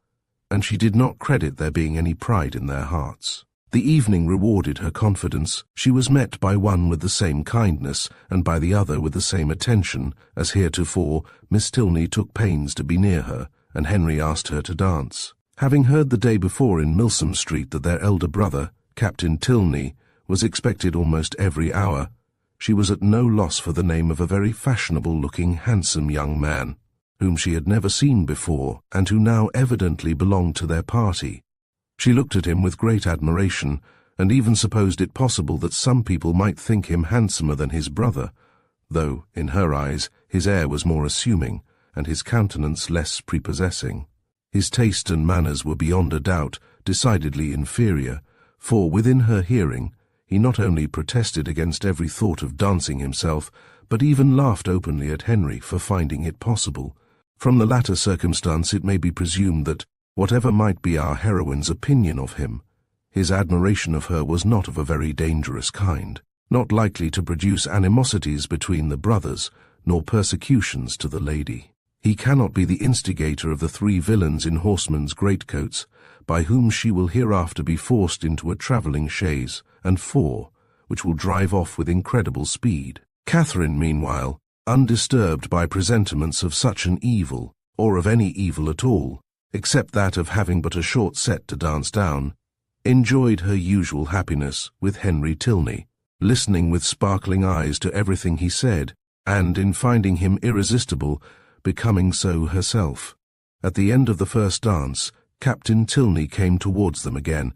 and she did not credit there being any pride in their hearts. The evening rewarded her confidence. She was met by one with the same kindness, and by the other with the same attention, as heretofore. Miss Tilney took pains to be near her, and Henry asked her to dance. Having heard the day before in Milsom Street that their elder brother, Captain Tilney, was expected almost every hour, she was at no loss for the name of a very fashionable-looking, handsome young man, whom she had never seen before, and who now evidently belonged to their party. She looked at him with great admiration, and even supposed it possible that some people might think him handsomer than his brother, though, in her eyes, his air was more assuming, and his countenance less prepossessing. His taste and manners were beyond a doubt decidedly inferior, for within her hearing he not only protested against every thought of dancing himself, but even laughed openly at Henry for finding it possible. From the latter circumstance it may be presumed that, whatever might be our heroine's opinion of him, his admiration of her was not of a very dangerous kind, not likely to produce animosities between the brothers, nor persecutions to the lady. He cannot be the instigator of the 3 villains in horsemen's greatcoats, by whom she will hereafter be forced into a travelling chaise, and 4, which will drive off with incredible speed. Catherine, meanwhile, undisturbed by presentiments of such an evil, or of any evil at all, except that of having but a short set to dance down, enjoyed her usual happiness with Henry Tilney, listening with sparkling eyes to everything he said, and, in finding him irresistible, becoming so herself. At the end of the first dance, Captain Tilney came towards them again,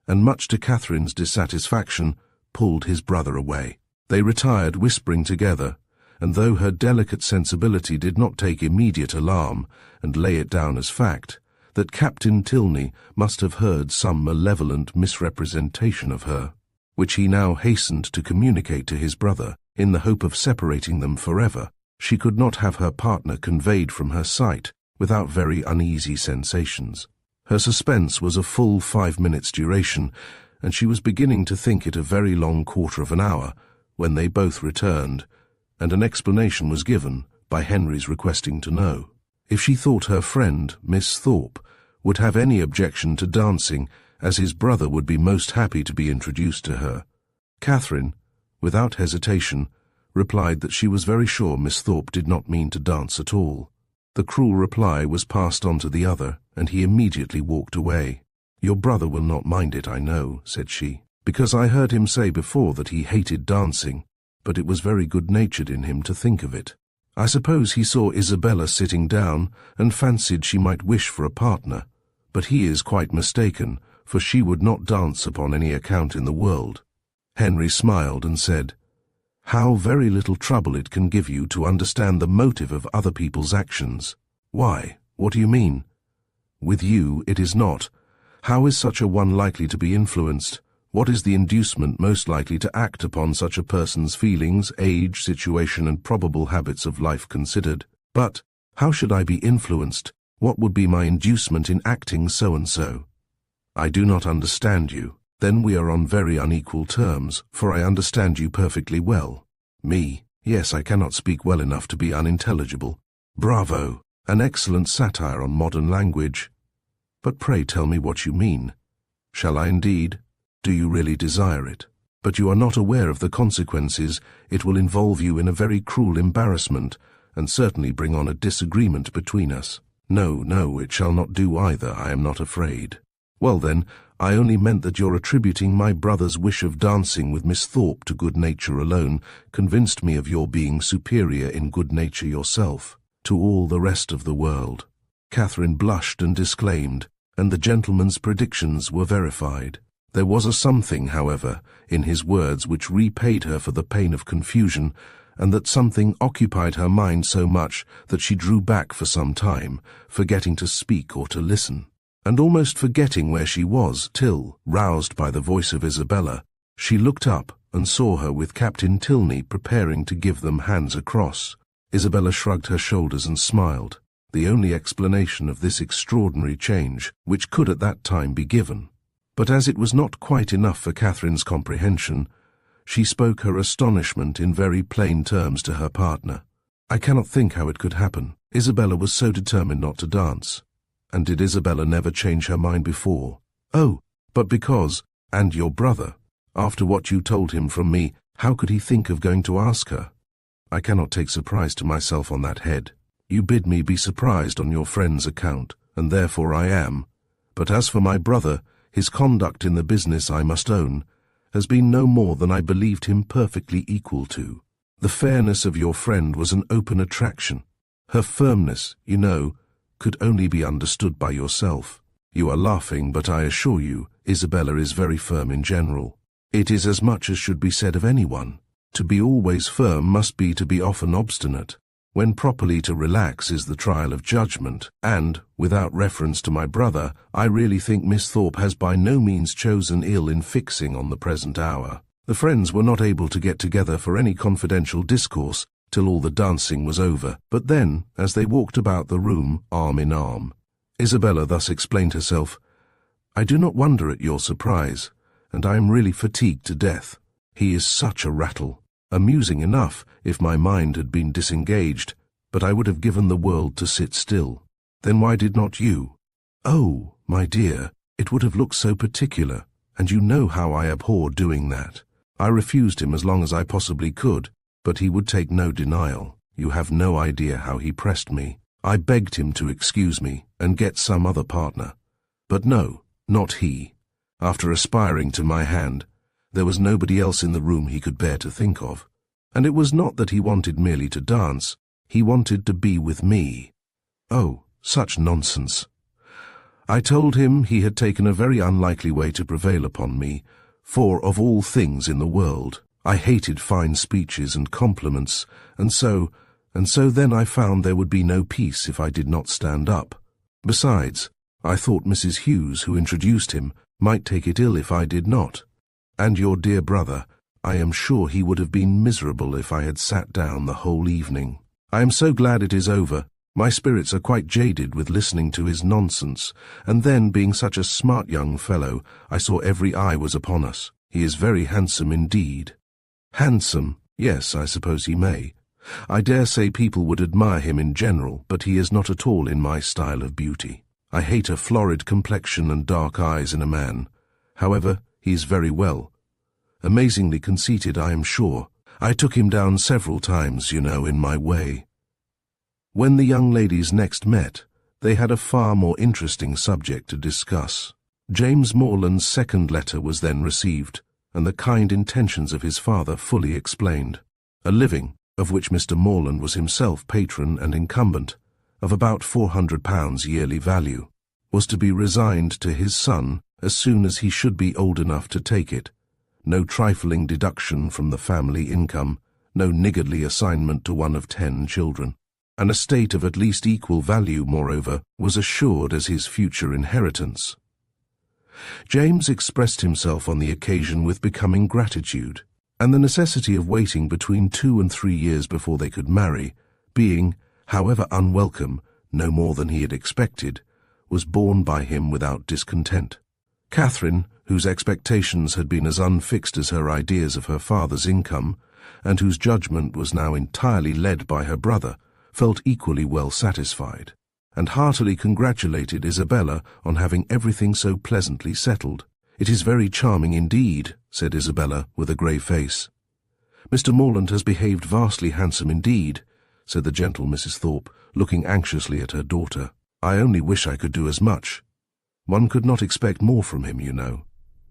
and much to Catherine's dissatisfaction, pulled his brother away. They retired whispering together, and though her delicate sensibility did not take immediate alarm and lay it down as fact, that Captain Tilney must have heard some malevolent misrepresentation of her, which he now hastened to communicate to his brother, in the hope of separating them forever. She could not have her partner conveyed from her sight without very uneasy sensations. Her suspense was a full 5 minutes' duration, and she was beginning to think it a very long quarter of an hour when they both returned, and an explanation was given by Henry's requesting to know if she thought her friend, Miss Thorpe, would have any objection to dancing, as his brother would be most happy to be introduced to her. Catherine, without hesitation, replied that she was very sure Miss Thorpe did not mean to dance at all. The cruel reply was passed on to the other, and he immediately walked away. "Your brother will not mind it, I know," said she, "because I heard him say before that he hated dancing, but it was very good-natured in him to think of it. I suppose he saw Isabella sitting down and fancied she might wish for a partner, but he is quite mistaken, for she would not dance upon any account in the world." Henry smiled and said, "How very little trouble it can give you to understand the motive of other people's actions." "Why, what do you mean?" "With you it is not. How is such a one likely to be influenced? What is the inducement most likely to act upon such a person's feelings, age, situation, and probable habits of life considered? But how should I be influenced? What would be my inducement in acting so-and-so? I do not understand you. Then we are on very unequal terms, for I understand you perfectly well. Me, yes, I cannot speak well enough to be unintelligible. Bravo! An excellent satire on modern language. But pray tell me what you mean. Shall I indeed? Do you really desire it? But you are not aware of the consequences. It will involve you in a very cruel embarrassment, and certainly bring on a disagreement between us. No, no, it shall not do either, I am not afraid. Well then, I only meant that your attributing my brother's wish of dancing with Miss Thorpe to good nature alone convinced me of your being superior in good nature yourself, to all the rest of the world. Catherine blushed and disclaimed, and the gentleman's predictions were verified. There was a something, however, in his words which repaid her for the pain of confusion, and that something occupied her mind so much that she drew back for some time, forgetting to speak or to listen, and almost forgetting where she was, till, roused by the voice of Isabella, she looked up and saw her with Captain Tilney preparing to give them hands across. Isabella shrugged her shoulders and smiled, the only explanation of this extraordinary change which could at that time be given. But as it was not quite enough for Catherine's comprehension, she spoke her astonishment in very plain terms to her partner. "I cannot think how it could happen. Isabella was so determined not to dance. And did Isabella never change her mind before?" "Oh, but because, and your brother, after what you told him from me, how could he think of going to ask her?" "I cannot take surprise to myself on that head. You bid me be surprised on your friend's account, and therefore I am. But as for my brother, his conduct in the business, I must own, has been no more than I believed him perfectly equal to. The fairness of your friend was an open attraction. Her firmness, you know, could only be understood by yourself. You are laughing, but I assure you, Isabella is very firm in general. It is as much as should be said of anyone. To be always firm must be to be often obstinate. When properly to relax is the trial of judgment, and, without reference to my brother, I really think Miss Thorpe has by no means chosen ill in fixing on the present hour. The friends were not able to get together for any confidential discourse till all the dancing was over, but then, as they walked about the room, arm in arm, Isabella thus explained herself, "I do not wonder at your surprise, and I am really fatigued to death. He is such a rattle. Amusing enough if my mind had been disengaged, but I would have given the world to sit still. Then why did not you?" "Oh, my dear, it would have looked so particular, and you know how I abhor doing that. I refused him as long as I possibly could, but he would take no denial. You have no idea how he pressed me. I begged him to excuse me and get some other partner. But no, not he. After aspiring to my hand, there was nobody else in the room he could bear to think of. And it was not that he wanted merely to dance, he wanted to be with me. Oh, such nonsense. I told him he had taken a very unlikely way to prevail upon me, for of all things in the world, I hated fine speeches and compliments, and so then I found there would be no peace if I did not stand up. Besides, I thought Mrs. Hughes, who introduced him, might take it ill if I did not. And your dear brother, I am sure he would have been miserable if I had sat down the whole evening. I am so glad it is over. My spirits are quite jaded with listening to his nonsense, and then, being such a smart young fellow, I saw every eye was upon us. He is very handsome indeed." "Handsome? Yes, I suppose he may. I dare say people would admire him in general, but he is not at all in my style of beauty. I hate a florid complexion and dark eyes in a man. However, he is very well. Amazingly conceited, I am sure. I took him down several times, you know, in my way." When the young ladies next met, they had a far more interesting subject to discuss. James Morland's second letter was then received, and the kind intentions of his father fully explained. A living, of which Mr. Morland was himself patron and incumbent, of about £400 yearly value, was to be resigned to his son as soon as he should be old enough to take it. No trifling deduction from the family income, no niggardly assignment to one of 10 children. An estate of at least equal value, moreover, was assured as his future inheritance. James expressed himself on the occasion with becoming gratitude, and the necessity of waiting between 2 and 3 years before they could marry, being, however unwelcome, no more than he had expected, was borne by him without discontent. Catherine, whose expectations had been as unfixed as her ideas of her father's income, and whose judgment was now entirely led by her brother, felt equally well satisfied, and heartily congratulated Isabella on having everything so pleasantly settled. "It is very charming indeed," said Isabella, with a grey face. "Mr. Morland has behaved vastly handsome indeed," said the gentle Mrs. Thorpe, looking anxiously at her daughter. "I only wish I could do as much. One could not expect more from him, you know.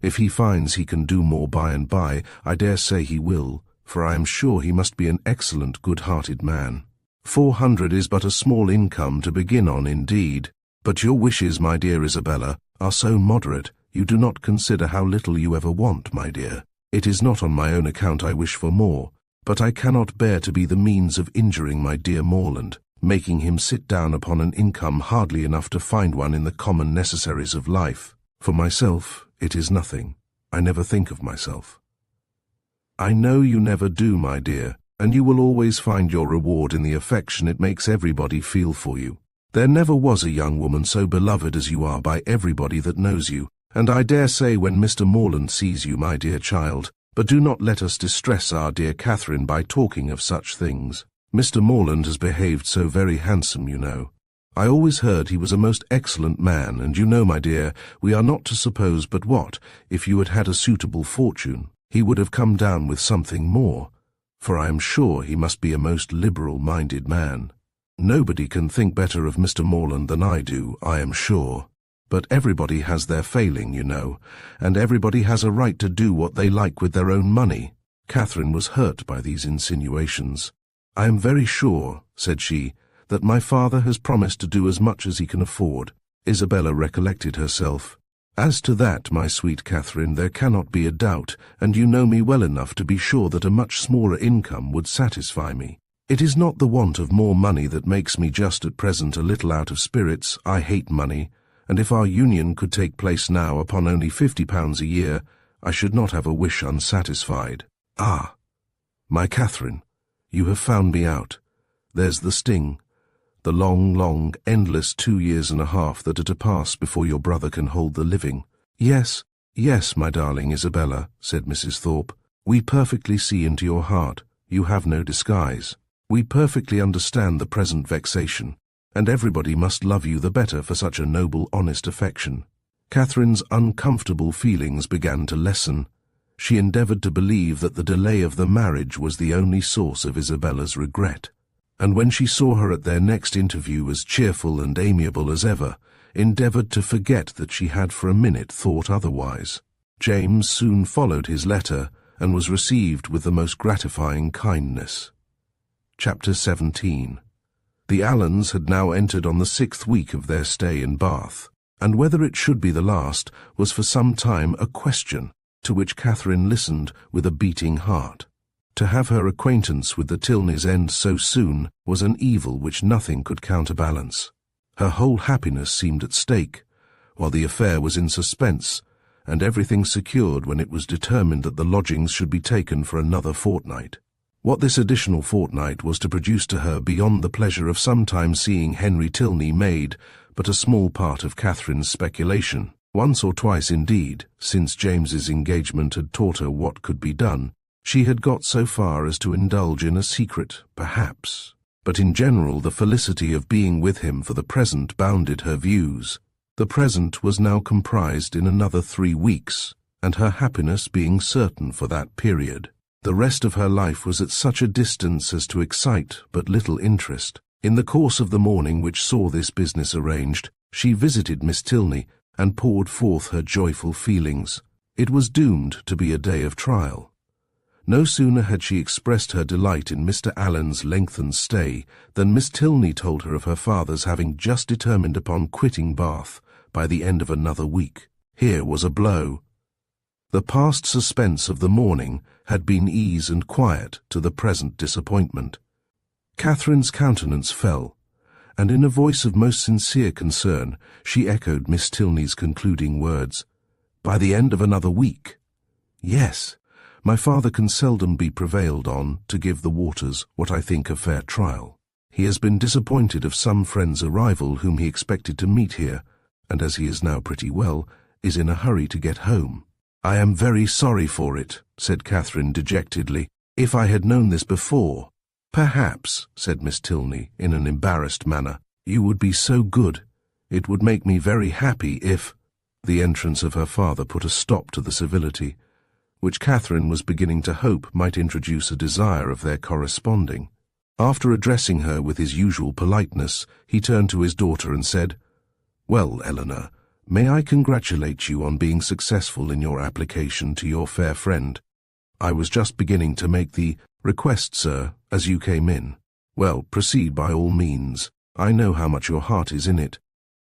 If he finds he can do more by and by, I dare say he will, for I am sure he must be an excellent, good-hearted man. 400 is but a small income to begin on indeed, but your wishes, my dear Isabella, are so moderate, you do not consider how little you ever want, my dear. It is not on my own account I wish for more, but I cannot bear to be the means of injuring my dear Morland, making him sit down upon an income hardly enough to find one in the common necessaries of life. For myself, it is nothing. I never think of myself." "I know you never do, my dear, and you will always find your reward in the affection it makes everybody feel for you. There never was a young woman so beloved as you are by everybody that knows you, and I dare say when Mr. Morland sees you, my dear child, but do not let us distress our dear Catherine by talking of such things. Mr. Morland has behaved so very handsome, you know. I always heard he was a most excellent man, and you know, my dear, we are not to suppose but what, if you had had a suitable fortune, he would have come down with something more, for I am sure he must be a most liberal-minded man. Nobody can think better of Mr. Morland than I do, I am sure. But everybody has their failing, you know, and everybody has a right to do what they like with their own money." Catherine was hurt by these insinuations. "I am very sure," said she, "that my father has promised to do as much as he can afford." Isabella recollected herself. "As to that, my sweet Catherine, there cannot be a doubt, and you know me well enough to be sure that a much smaller income would satisfy me. It is not the want of more money that makes me just at present a little out of spirits. I hate money, and if our union could take place now upon only £50 a year, I should not have a wish unsatisfied. Ah, my Catherine, you have found me out. There's the sting, the long, endless 2 years and a half that are to pass before your brother can hold the living." Yes, my darling Isabella," said Mrs. Thorpe. "We perfectly see into your heart. You have no disguise. We perfectly understand the present vexation, and everybody must love you the better for such a noble, honest affection." Catherine's uncomfortable feelings began to lessen. She endeavoured to believe that the delay of the marriage was the only source of Isabella's regret, and when she saw her at their next interview as cheerful and amiable as ever, endeavoured to forget that she had for a minute thought otherwise. James soon followed his letter, and was received with the most gratifying kindness. Chapter 17. The Allens had now entered on the 6th week of their stay in Bath, and whether it should be the last was for some time a question, to which Catherine listened with a beating heart. To have her acquaintance with the Tilneys end so soon was an evil which nothing could counterbalance. Her whole happiness seemed at stake, while the affair was in suspense, and everything secured when it was determined that the lodgings should be taken for another fortnight. What this additional fortnight was to produce to her beyond the pleasure of sometimes seeing Henry Tilney made but a small part of Catherine's speculation. Once or twice indeed, since James's engagement had taught her what could be done, she had got so far as to indulge in a secret, perhaps. But in general the felicity of being with him for the present bounded her views. The present was now comprised in another 3 weeks, and her happiness being certain for that period. The rest of her life was at such a distance as to excite but little interest. In the course of the morning which saw this business arranged, she visited Miss Tilney and poured forth her joyful feelings. It was doomed to be a day of trial. No sooner had she expressed her delight in Mr. Allen's lengthened stay than Miss Tilney told her of her father's having just determined upon quitting Bath by the end of another week. Here was a blow. The past suspense of the morning had been ease and quiet to the present disappointment. Catherine's countenance fell, and in a voice of most sincere concern she echoed Miss Tilney's concluding words. "By the end of another week?" "Yes. My father can seldom be prevailed on to give the waters what I think a fair trial. He has been disappointed of some friend's arrival whom he expected to meet here, and as he is now pretty well, is in a hurry to get home." "I am very sorry for it," said Catherine dejectedly. "If I had known this before—" "Perhaps," said Miss Tilney in an embarrassed manner, "you would be so good. It would make me very happy if—" The entrance of her father put a stop to the civility, which Catherine was beginning to hope might introduce a desire of their corresponding. After addressing her with his usual politeness, he turned to his daughter and said, "Well, Eleanor, may I congratulate you on being successful in your application to your fair friend? I was just beginning to make the request, sir, as you came in." "Well, proceed by all means. I know how much your heart is in it.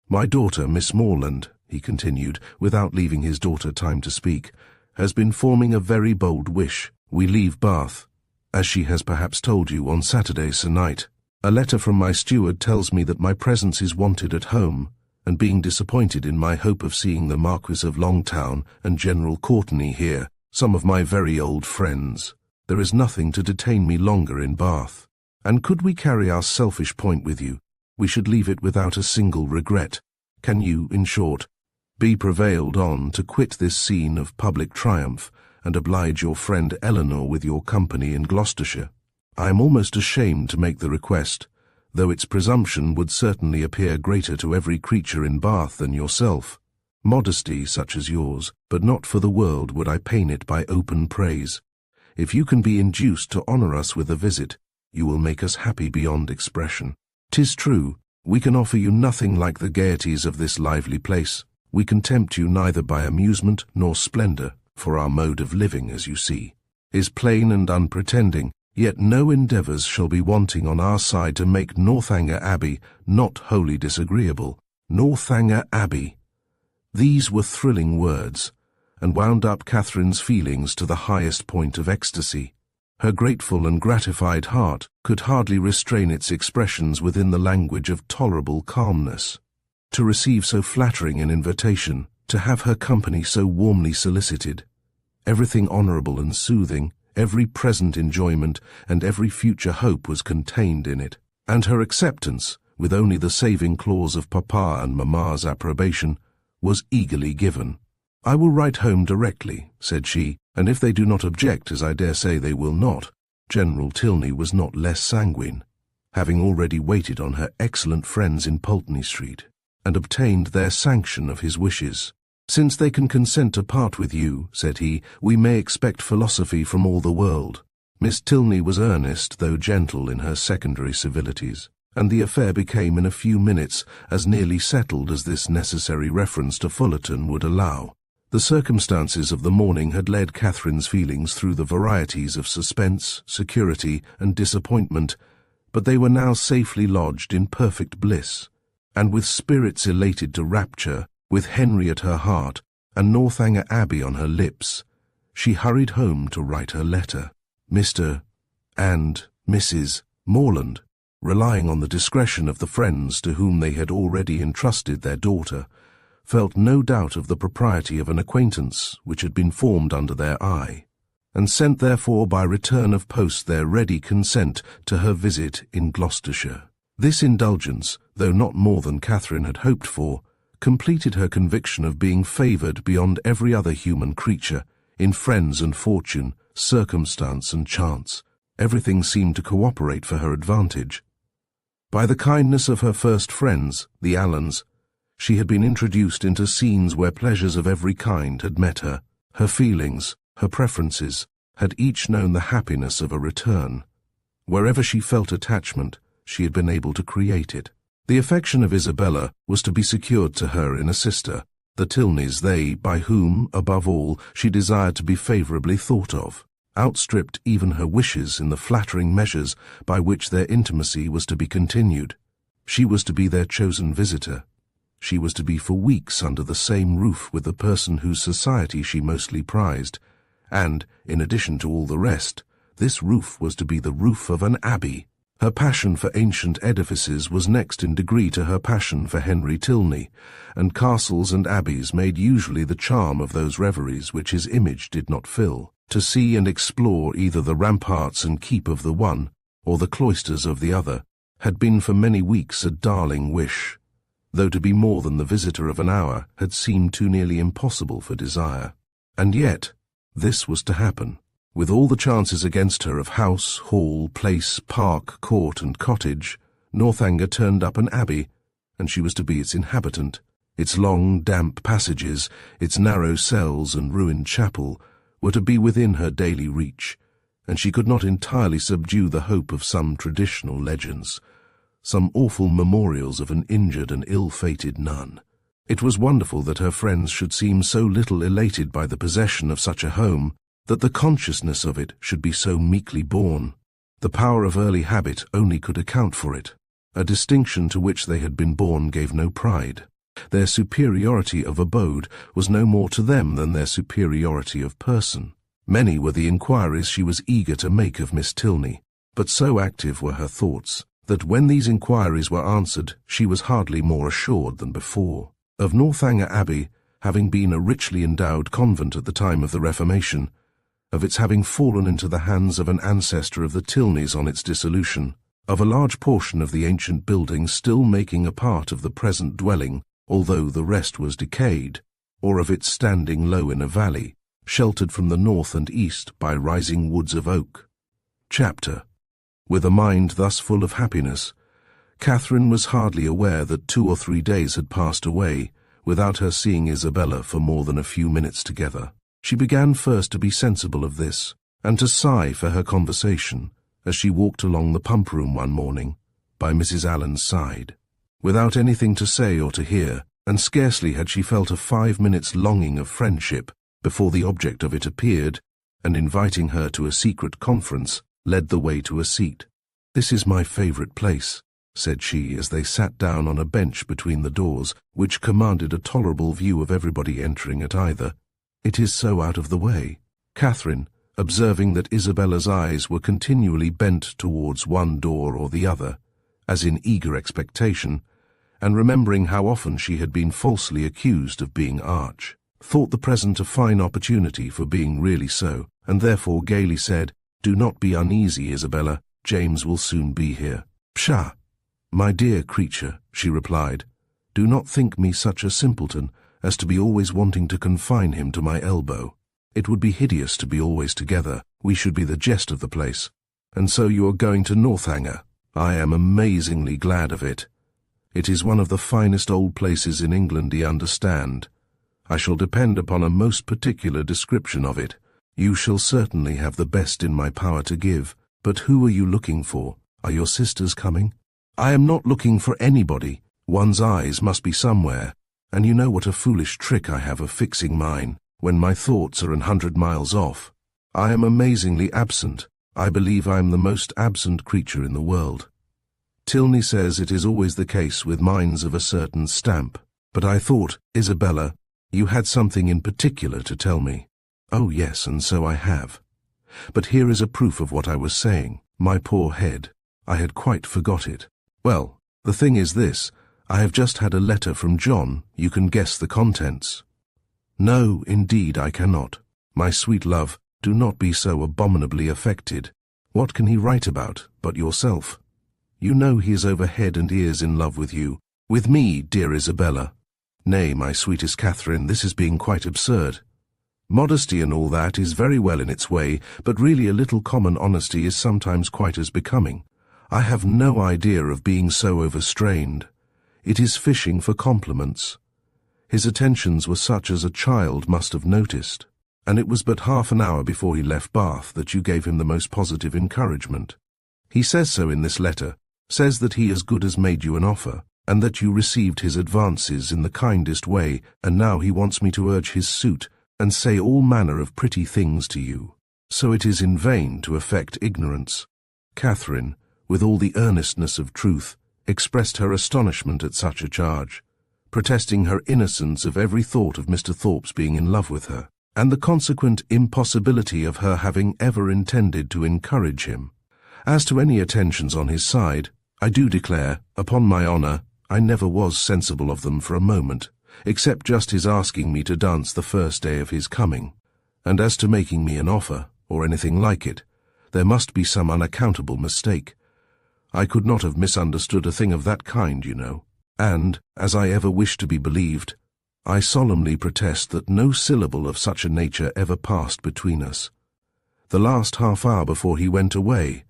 My daughter, Miss Morland," he continued, without leaving his daughter time to speak, "has been forming a very bold wish. We leave Bath, as she has perhaps told you, on Saturday se'nnight. A letter from my steward tells me that my presence is wanted at home, and being disappointed in my hope of seeing the Marquis of Longtown and General Courtney here, some of my very old friends, there is nothing to detain me longer in Bath. And could we carry our selfish point with you, we should leave it without a single regret. Can you, in short, be prevailed on to quit this scene of public triumph and oblige your friend Eleanor with your company in Gloucestershire? I am almost ashamed to make the request, though its presumption would certainly appear greater to every creature in Bath than yourself. Modesty such as yours, but not for the world would I pain it by open praise. If you can be induced to honour us with a visit, you will make us happy beyond expression. 'Tis true, we can offer you nothing like the gaieties of this lively place. We can tempt you neither by amusement nor splendour, for our mode of living, as you see, is plain and unpretending, yet no endeavours shall be wanting on our side to make Northanger Abbey not wholly disagreeable. Northanger Abbey! These were thrilling words, and wound up Catherine's feelings to the highest point of ecstasy. Her grateful and gratified heart could hardly restrain its expressions within the language of tolerable calmness. To receive so flattering an invitation, to have her company so warmly solicited, everything honourable and soothing, every present enjoyment and every future hope was contained in it, and her acceptance, with only the saving clause of Papa and Mamma's approbation, was eagerly given. "I will write home directly," said she, "and if they do not object, as I dare say they will not." General Tilney was not less sanguine, having already waited on her excellent friends in Pulteney Street, and obtained their sanction of his wishes. "Since they can consent to part with you," said he, "we may expect philosophy from all the world." Miss Tilney was earnest, though gentle in her secondary civilities, and the affair became in a few minutes as nearly settled as this necessary reference to Fullerton would allow. The circumstances of the morning had led Catherine's feelings through the varieties of suspense, security, and disappointment, but they were now safely lodged in perfect bliss, and with spirits elated to rapture, with Henry at her heart, and Northanger Abbey on her lips, she hurried home to write her letter. Mr. and Mrs. Morland, relying on the discretion of the friends to whom they had already entrusted their daughter, felt no doubt of the propriety of an acquaintance which had been formed under their eye, and sent therefore by return of post their ready consent to her visit in Gloucestershire. This indulgence, though not more than Catherine had hoped for, completed her conviction of being favoured beyond every other human creature, in friends and fortune, circumstance and chance. Everything seemed to cooperate for her advantage. By the kindness of her first friends, the Allens, she had been introduced into scenes where pleasures of every kind had met her. Her feelings, her preferences, had each known the happiness of a return. Wherever she felt attachment, she had been able to create it. The affection of Isabella was to be secured to her in a sister, the Tilneys, they by whom, above all, she desired to be favourably thought of, outstripped even her wishes in the flattering measures by which their intimacy was to be continued. She was to be their chosen visitor. She was to be for weeks under the same roof with the person whose society she mostly prized, and, in addition to all the rest, this roof was to be the roof of an abbey. Her passion for ancient edifices was next in degree to her passion for Henry Tilney, and castles and abbeys made usually the charm of those reveries which his image did not fill. To see and explore either the ramparts and keep of the one, or the cloisters of the other, had been for many weeks a darling wish, though to be more than the visitor of an hour had seemed too nearly impossible for desire. And yet, this was to happen. With all the chances against her of house, hall, place, park, court, and cottage, Northanger turned up an abbey, and she was to be its inhabitant. Its long, damp passages, its narrow cells and ruined chapel, were to be within her daily reach, and she could not entirely subdue the hope of some traditional legends, some awful memorials of an injured and ill-fated nun. It was wonderful that her friends should seem so little elated by the possession of such a home, that the consciousness of it should be so meekly borne. The power of early habit only could account for it. A distinction to which they had been born gave no pride. Their superiority of abode was no more to them than their superiority of person. Many were the inquiries she was eager to make of Miss Tilney, but so active were her thoughts, that when these inquiries were answered, she was hardly more assured than before. Of Northanger Abbey, having been a richly endowed convent at the time of the Reformation, of its having fallen into the hands of an ancestor of the Tilneys on its dissolution, of a large portion of the ancient building still making a part of the present dwelling, although the rest was decayed, or of its standing low in a valley, sheltered from the north and east by rising woods of oak. Chapter. With a mind thus full of happiness, Catherine was hardly aware that 2 or 3 days had passed away without her seeing Isabella for more than a few minutes together. She began first to be sensible of this, and to sigh for her conversation, as she walked along the pump-room one morning, by Mrs. Allen's side. Without anything to say or to hear, and scarcely had she felt a 5 minutes' longing of friendship before the object of it appeared, and inviting her to a secret conference, led the way to a seat. "This is my favourite place," said she, as they sat down on a bench between the doors, which commanded a tolerable view of everybody entering at either. "It is so out of the way." Catherine, observing that Isabella's eyes were continually bent towards one door or the other, as in eager expectation, and remembering how often she had been falsely accused of being arch, thought the present a fine opportunity for being really so, and therefore gaily said, "Do not be uneasy, Isabella, James will soon be here." "Pshaw, my dear creature," she replied, "do not think me such a simpleton as to be always wanting to confine him to my elbow. It would be hideous to be always together. We should be the jest of the place. And so you are going to Northanger. I am amazingly glad of it. It is one of the finest old places in England, you understand. I shall depend upon a most particular description of it. You shall certainly have the best in my power to give. But who are you looking for? Are your sisters coming?" "I am not looking for anybody. One's eyes must be somewhere, and you know what a foolish trick I have of fixing mine, when my thoughts are 100 miles off. I am amazingly absent. I believe I am the most absent creature in the world. Tilney says it is always the case with minds of a certain stamp. But I thought, Isabella, you had something in particular to tell me." "Oh yes, and so I have. But here is a proof of what I was saying. My poor head, I had quite forgot it. Well, the thing is this, I have just had a letter from John. You can guess the contents." "No, indeed I cannot. My sweet love, do not be so abominably affected. What can he write about but yourself? You know he is over head and ears in love with you, with me, dear Isabella. Nay, my sweetest Catherine, this is being quite absurd. Modesty and all that is very well in its way, but really a little common honesty is sometimes quite as becoming. I have no idea of being so overstrained. It is fishing for compliments. His attentions were such as a child must have noticed, and it was but half an hour before he left Bath that you gave him the most positive encouragement. He says so in this letter, says that he as good as made you an offer, and that you received his advances in the kindest way, and now he wants me to urge his suit, and say all manner of pretty things to you. So it is in vain to affect ignorance." Catherine, with all the earnestness of truth, expressed her astonishment at such a charge, protesting her innocence of every thought of Mr. Thorpe's being in love with her, and the consequent impossibility of her having ever intended to encourage him. As to any attentions on his side, I do declare, upon my honour, I never was sensible of them for a moment, except just his asking me to dance the first day of his coming. And as to making me an offer, or anything like it, there must be some unaccountable mistake. I could not have misunderstood a thing of that kind, you know. And, as I ever wish to be believed, I solemnly protest that no syllable of such a nature ever passed between us. The last half hour before he went away,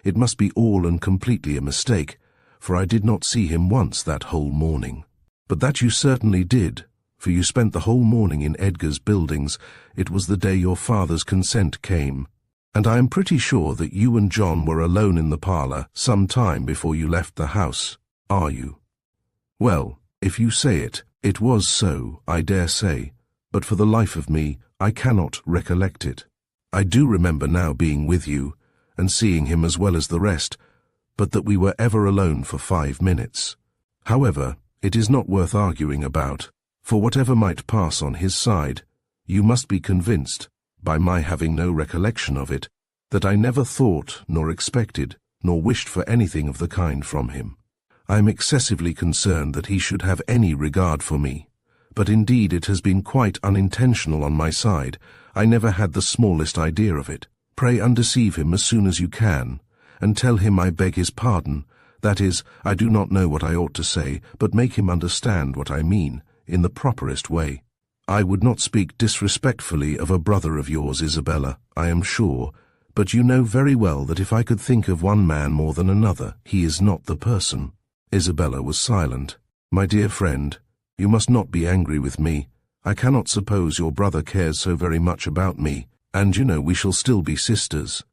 it must be all and completely a mistake, for I did not see him once that whole morning. But that you certainly did, for you spent the whole morning in Edgar's buildings. It was the day your father's consent came, and I am pretty sure that you and John were alone in the parlour some time before you left the house. Are you? Well, if you say it, it was so, I dare say, but for the life of me, I cannot recollect it. I do remember now being with you, and seeing him as well as the rest, but that we were ever alone for 5 minutes. However, it is not worth arguing about, for whatever might pass on his side, you must be convinced, by my having no recollection of it, that I never thought, nor expected, nor wished for anything of the kind from him. I am excessively concerned that he should have any regard for me, but indeed it has been quite unintentional on my side. I never had the smallest idea of it. Pray undeceive him as soon as you can, and tell him I beg his pardon. That is, I do not know what I ought to say, but make him understand what I mean, in the properest way. I would not speak disrespectfully of a brother of yours, Isabella, I am sure, but you know very well that if I could think of one man more than another, he is not the person." Isabella was silent. "My dear friend, you must not be angry with me. I cannot suppose your brother cares so very much about me, and you know we shall still be sisters."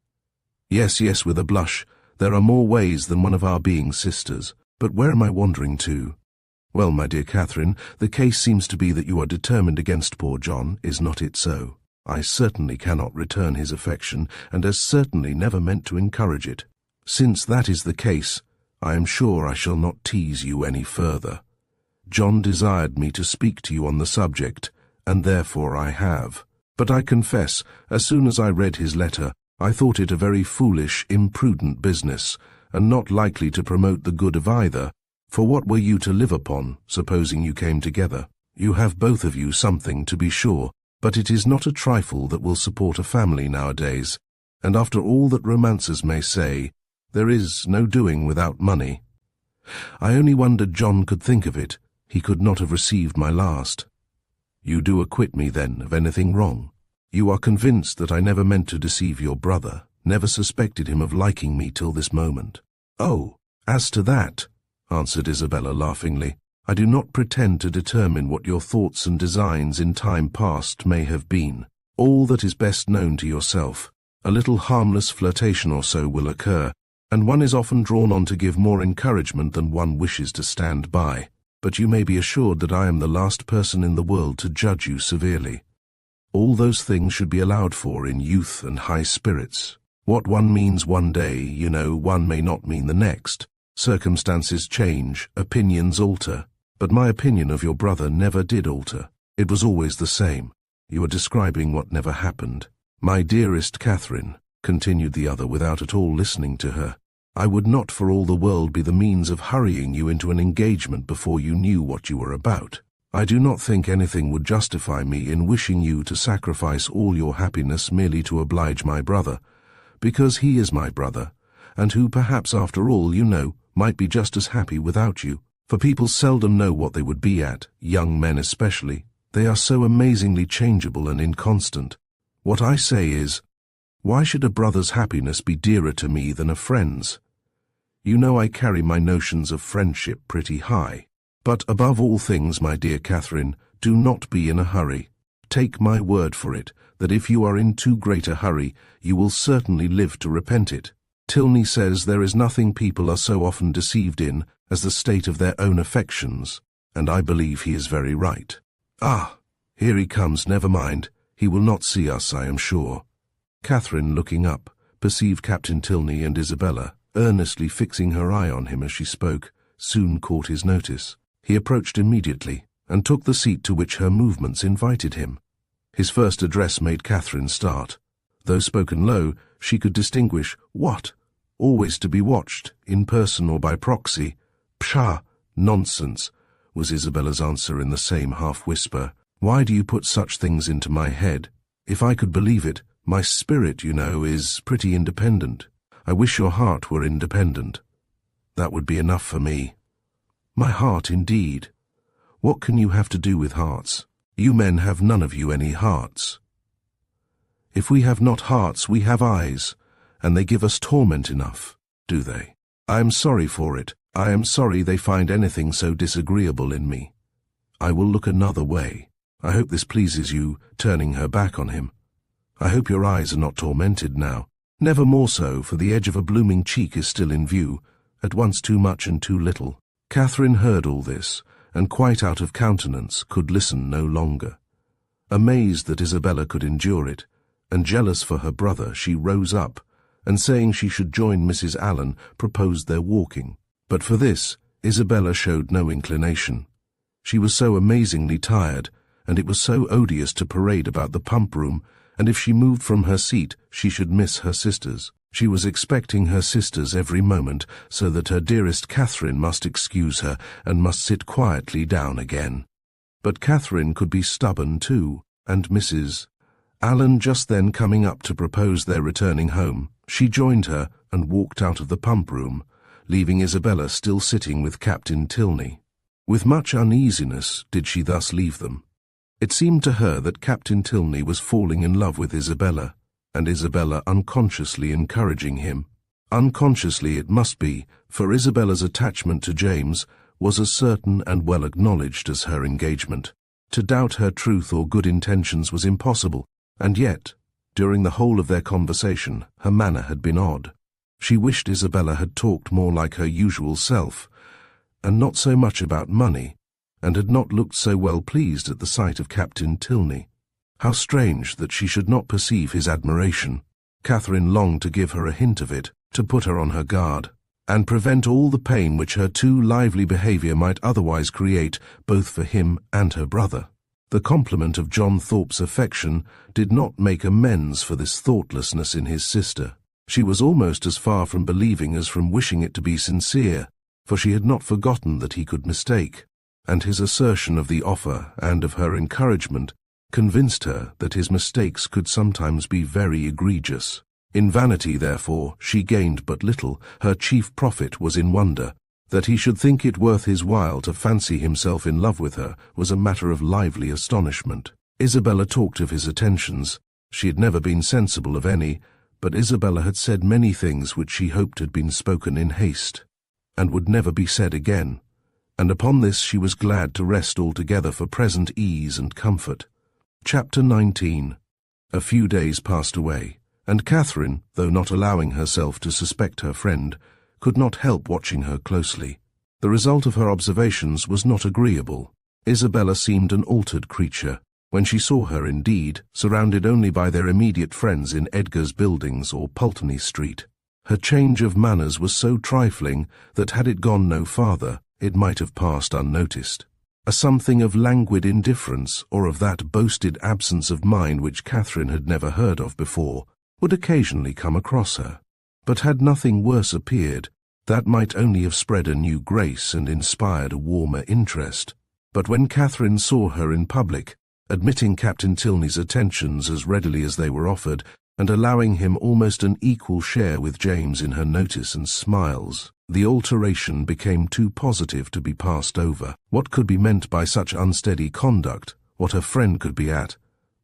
Yes, with a blush, there are more ways than one of our being sisters. But where am I wandering to? Well, my dear Catherine, the case seems to be that you are determined against poor John, is not it so? I certainly cannot return his affection, and as certainly never meant to encourage it. Since that is the case, I am sure I shall not tease you any further. John desired me to speak to you on the subject, and therefore I have. But I confess, as soon as I read his letter, I thought it a very foolish, imprudent business, and not likely to promote the good of either. For what were you to live upon, supposing you came together? You have both of you something, to be sure, but it is not a trifle that will support a family nowadays, and after all that romancers may say, there is no doing without money. I only wondered John could think of it. He could not have received my last. You do acquit me, then, of anything wrong. You are convinced that I never meant to deceive your brother, never suspected him of liking me till this moment. Oh, as to that, answered Isabella laughingly, I do not pretend to determine what your thoughts and designs in time past may have been. All that is best known to yourself. A little harmless flirtation or so will occur, and one is often drawn on to give more encouragement than one wishes to stand by. But you may be assured that I am the last person in the world to judge you severely. All those things should be allowed for in youth and high spirits. What one means one day, you know, one may not mean the next. Circumstances change, opinions alter. But my opinion of your brother never did alter. It was always the same. You are describing what never happened. My dearest Catherine, continued the other without at all listening to her, I would not for all the world be the means of hurrying you into an engagement before you knew what you were about. I do not think anything would justify me in wishing you to sacrifice all your happiness merely to oblige my brother, because he is my brother, and who perhaps after all, you know, might be just as happy without you. For people seldom know what they would be at, young men especially. They are so amazingly changeable and inconstant. What I say is, why should a brother's happiness be dearer to me than a friend's? You know I carry my notions of friendship pretty high. But above all things, my dear Catherine, do not be in a hurry. Take my word for it, that if you are in too great a hurry, you will certainly live to repent it. Tilney says there is nothing people are so often deceived in as the state of their own affections, and I believe he is very right. Ah, here he comes, never mind. He will not see us, I am sure. Catherine, looking up, perceived Captain Tilney and Isabella, earnestly fixing her eye on him as she spoke, soon caught his notice. He approached immediately, and took the seat to which her movements invited him. His first address made Catherine start. Though spoken low, she could distinguish what, always to be watched, in person or by proxy. Pshaw, nonsense, was Isabella's answer in the same half-whisper. Why do you put such things into my head? If I could believe it, my spirit, you know, is pretty independent. I wish your heart were independent. That would be enough for me. My heart, indeed. What can you have to do with hearts? You men have none of you any hearts. If we have not hearts, we have eyes, and they give us torment enough, do they? I am sorry for it. I am sorry they find anything so disagreeable in me. I will look another way. I hope this pleases you, turning her back on him. I hope your eyes are not tormented now. Never more so, for the edge of a blooming cheek is still in view, at once too much and too little. Catherine heard all this, and quite out of countenance, could listen no longer. Amazed that Isabella could endure it, and jealous for her brother, she rose up, and saying she should join Mrs. Allen, proposed their walking. But for this, Isabella showed no inclination. She was so amazingly tired, and it was so odious to parade about the pump-room, and if she moved from her seat, she should miss her sisters. She was expecting her sisters every moment, so that her dearest Catherine must excuse her, and must sit quietly down again. But Catherine could be stubborn too, and Mrs. Allen just then coming up to propose their returning home, she joined her and walked out of the pump-room, leaving Isabella still sitting with Captain Tilney. With much uneasiness did she thus leave them. It seemed to her that Captain Tilney was falling in love with Isabella, and Isabella unconsciously encouraging him. Unconsciously it must be, for Isabella's attachment to James was as certain and well acknowledged as her engagement. To doubt her truth or good intentions was impossible, and yet, during the whole of their conversation, her manner had been odd. She wished Isabella had talked more like her usual self, and not so much about money, and had not looked so well pleased at the sight of Captain Tilney. How strange that she should not perceive his admiration. Catherine longed to give her a hint of it, to put her on her guard, and prevent all the pain which her too lively behaviour might otherwise create both for him and her brother. The compliment of John Thorpe's affection did not make amends for this thoughtlessness in his sister. She was almost as far from believing as from wishing it to be sincere, for she had not forgotten that he could mistake, and his assertion of the offer and of her encouragement convinced her that his mistakes could sometimes be very egregious. In vanity, therefore, she gained but little. Her chief profit was in wonder. That he should think it worth his while to fancy himself in love with her was a matter of lively astonishment. Isabella talked of his attentions. She had never been sensible of any, but Isabella had said many things which she hoped had been spoken in haste, and would never be said again, and upon this she was glad to rest altogether for present ease and comfort. Chapter 19. A few days passed away, and Catherine, though not allowing herself to suspect her friend, could not help watching her closely. The result of her observations was not agreeable. Isabella seemed an altered creature, when she saw her indeed, surrounded only by their immediate friends in Edgar's Buildings or Pulteney Street. Her change of manners was so trifling that had it gone no farther, it might have passed unnoticed. A something of languid indifference, or of that boasted absence of mind which Catherine had never heard of before, would occasionally come across her. But had nothing worse appeared, that might only have spread a new grace and inspired a warmer interest. But when Catherine saw her in public, admitting Captain Tilney's attentions as readily as they were offered, and allowing him almost an equal share with James in her notice and smiles, the alteration became too positive to be passed over. What could be meant by such unsteady conduct, what her friend could be at,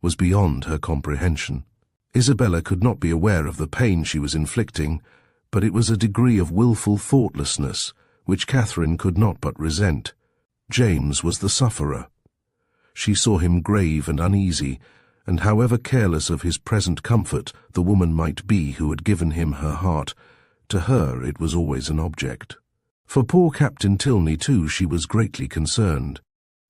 was beyond her comprehension. Isabella could not be aware of the pain she was inflicting, but it was a degree of wilful thoughtlessness which Catherine could not but resent. James was the sufferer. She saw him grave and uneasy, and however careless of his present comfort the woman might be who had given him her heart, to her it was always an object. For poor Captain Tilney, too, she was greatly concerned.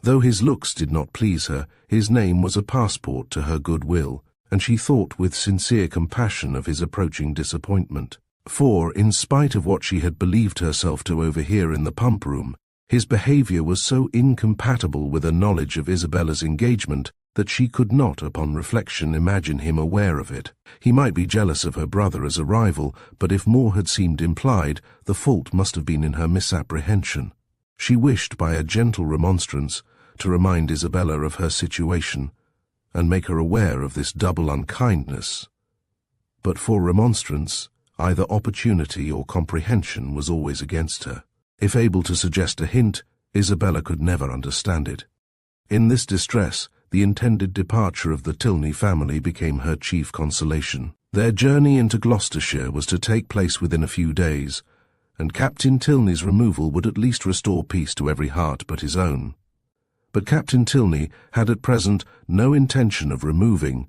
Though his looks did not please her, his name was a passport to her goodwill, and she thought with sincere compassion of his approaching disappointment. For, in spite of what she had believed herself to overhear in the pump-room, his behaviour was so incompatible with a knowledge of Isabella's engagement that she could not, upon reflection, imagine him aware of it. He might be jealous of her brother as a rival, but if more had seemed implied, the fault must have been in her misapprehension. She wished, by a gentle remonstrance, to remind Isabella of her situation, and make her aware of this double unkindness. But for remonstrance, either opportunity or comprehension was always against her. If able to suggest a hint, Isabella could never understand it. In this distress, the intended departure of the Tilney family became her chief consolation. Their journey into Gloucestershire was to take place within a few days, and Captain Tilney's removal would at least restore peace to every heart but his own. But Captain Tilney had at present no intention of removing.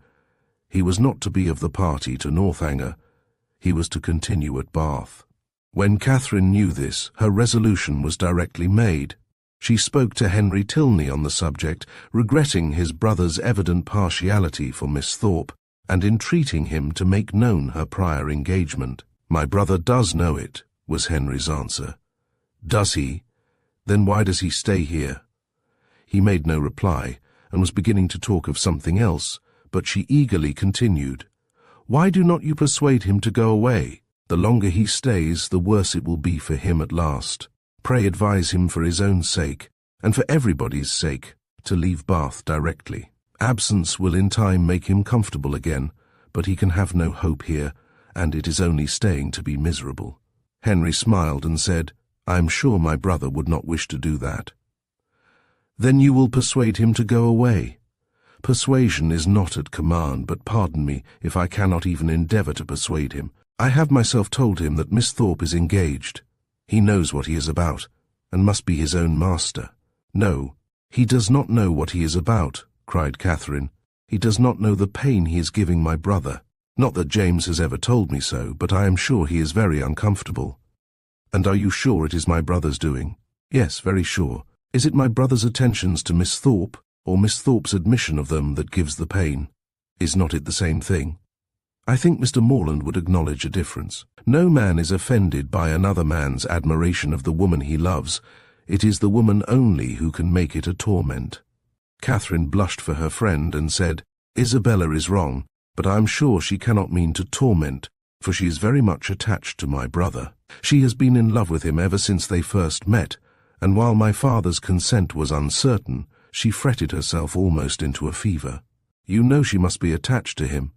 He was not to be of the party to Northanger. He was to continue at Bath. When Catherine knew this, her resolution was directly made. She spoke to Henry Tilney on the subject, regretting his brother's evident partiality for Miss Thorpe, and entreating him to make known her prior engagement. "My brother does know it," was Henry's answer. "Does he? Then why does he stay here?" He made no reply, and was beginning to talk of something else, but she eagerly continued, "Why do not you persuade him to go away? The longer he stays, the worse it will be for him at last. Pray advise him for his own sake, and for everybody's sake, to leave Bath directly. Absence will in time make him comfortable again, but he can have no hope here, and it is only staying to be miserable." Henry smiled and said, "I am sure my brother would not wish to do that." "Then you will persuade him to go away?" "Persuasion is not at command, but pardon me if I cannot even endeavour to persuade him. I have myself told him that Miss Thorpe is engaged. He knows what he is about, and must be his own master." "No, he does not know what he is about," cried Catherine. "He does not know the pain he is giving my brother. Not that James has ever told me so, but I am sure he is very uncomfortable." "And are you sure it is my brother's doing?" "Yes, very sure. Is it my brother's attentions to Miss Thorpe, or Miss Thorpe's admission of them that gives the pain? Is not it the same thing?" "I think Mr. Morland would acknowledge a difference. No man is offended by another man's admiration of the woman he loves. It is the woman only who can make it a torment." Catherine blushed for her friend and said, "Isabella is wrong, but I am sure she cannot mean to torment, for she is very much attached to my brother. She has been in love with him ever since they first met, and while my father's consent was uncertain, she fretted herself almost into a fever. You know she must be attached to him."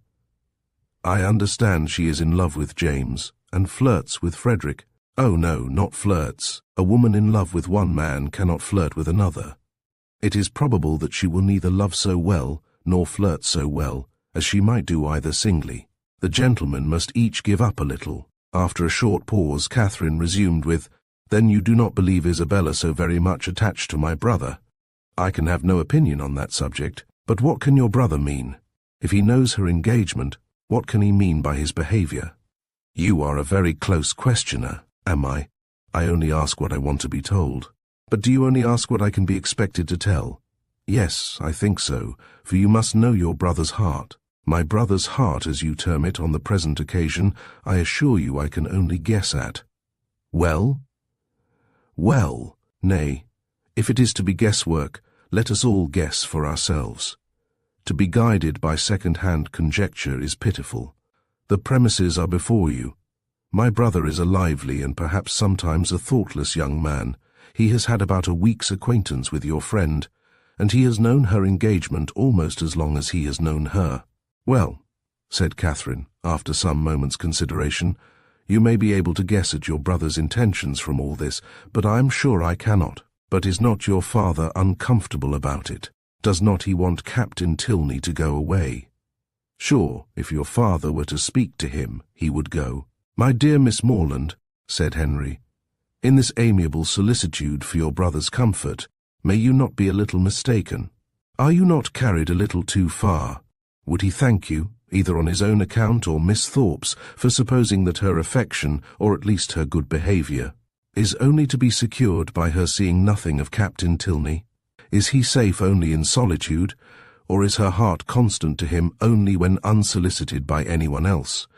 "I understand she is in love with James, and flirts with Frederick." "Oh no, not flirts. A woman in love with one man cannot flirt with another. It is probable that she will neither love so well, nor flirt so well, as she might do either singly. The gentlemen must each give up a little." After a short pause, Catherine resumed with, "Then you do not believe Isabella so very much attached to my brother?" "I can have no opinion on that subject. But what can your brother mean? If he knows her engagement, what can he mean by his behaviour?" "You are a very close questioner." "Am I? I only ask what I want to be told." "But do you only ask what I can be expected to tell?" "Yes, I think so, for you must know your brother's heart." "My brother's heart, as you term it on the present occasion, I assure you I can only guess at." "Well?" "Well, nay, if it is to be guesswork, let us all guess for ourselves. To be guided by second-hand conjecture is pitiful. The premises are before you. My brother is a lively and perhaps sometimes a thoughtless young man. He has had about a week's acquaintance with your friend, and he has known her engagement almost as long as he has known her." "Well," said Catherine, after some moments' consideration, "you may be able to guess at your brother's intentions from all this, but I am sure I cannot. But is not your father uncomfortable about it? Does not he want Captain Tilney to go away? Sure, if your father were to speak to him, he would go." "My dear Miss Morland," said Henry, "in this amiable solicitude for your brother's comfort, may you not be a little mistaken? Are you not carried a little too far? Would he thank you, either on his own account or Miss Thorpe's, for supposing that her affection, or at least her good behaviour, is only to be secured by her seeing nothing of Captain Tilney? Is he safe only in solitude, or is her heart constant to him only when unsolicited by anyone else?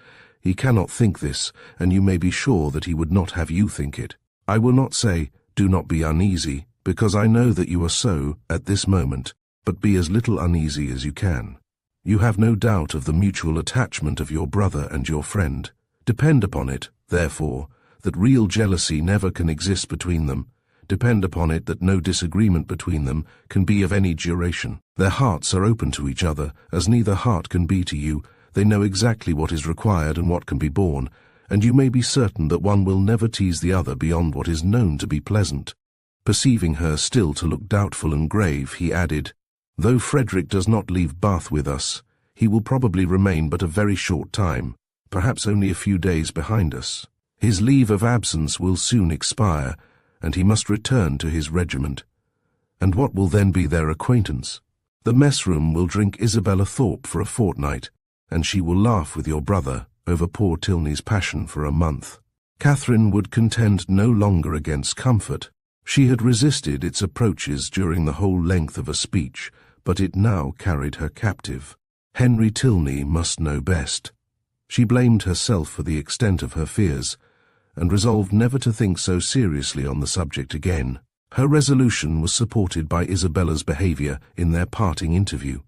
He cannot think this, and you may be sure that he would not have you think it. I will not say, 'Do not be uneasy,' because I know that you are so at this moment, but be as little uneasy as you can. You have no doubt of the mutual attachment of your brother and your friend. Depend upon it, therefore, that real jealousy never can exist between them. Depend upon it that no disagreement between them can be of any duration. Their hearts are open to each other, as neither heart can be to you. They know exactly what is required and what can be borne, and you may be certain that one will never tease the other beyond what is known to be pleasant." Perceiving her still to look doubtful and grave, he added, "Though Frederick does not leave Bath with us, he will probably remain but a very short time, perhaps only a few days behind us. His leave of absence will soon expire, and he must return to his regiment. And what will then be their acquaintance? The mess-room will drink Isabella Thorpe for a fortnight, and she will laugh with your brother over poor Tilney's passion for a month." Catherine would contend no longer against comfort. She had resisted its approaches during the whole length of a speech, but it now carried her captive. Henry Tilney must know best. She blamed herself for the extent of her fears, and resolved never to think so seriously on the subject again. Her resolution was supported by Isabella's behaviour in their parting interview.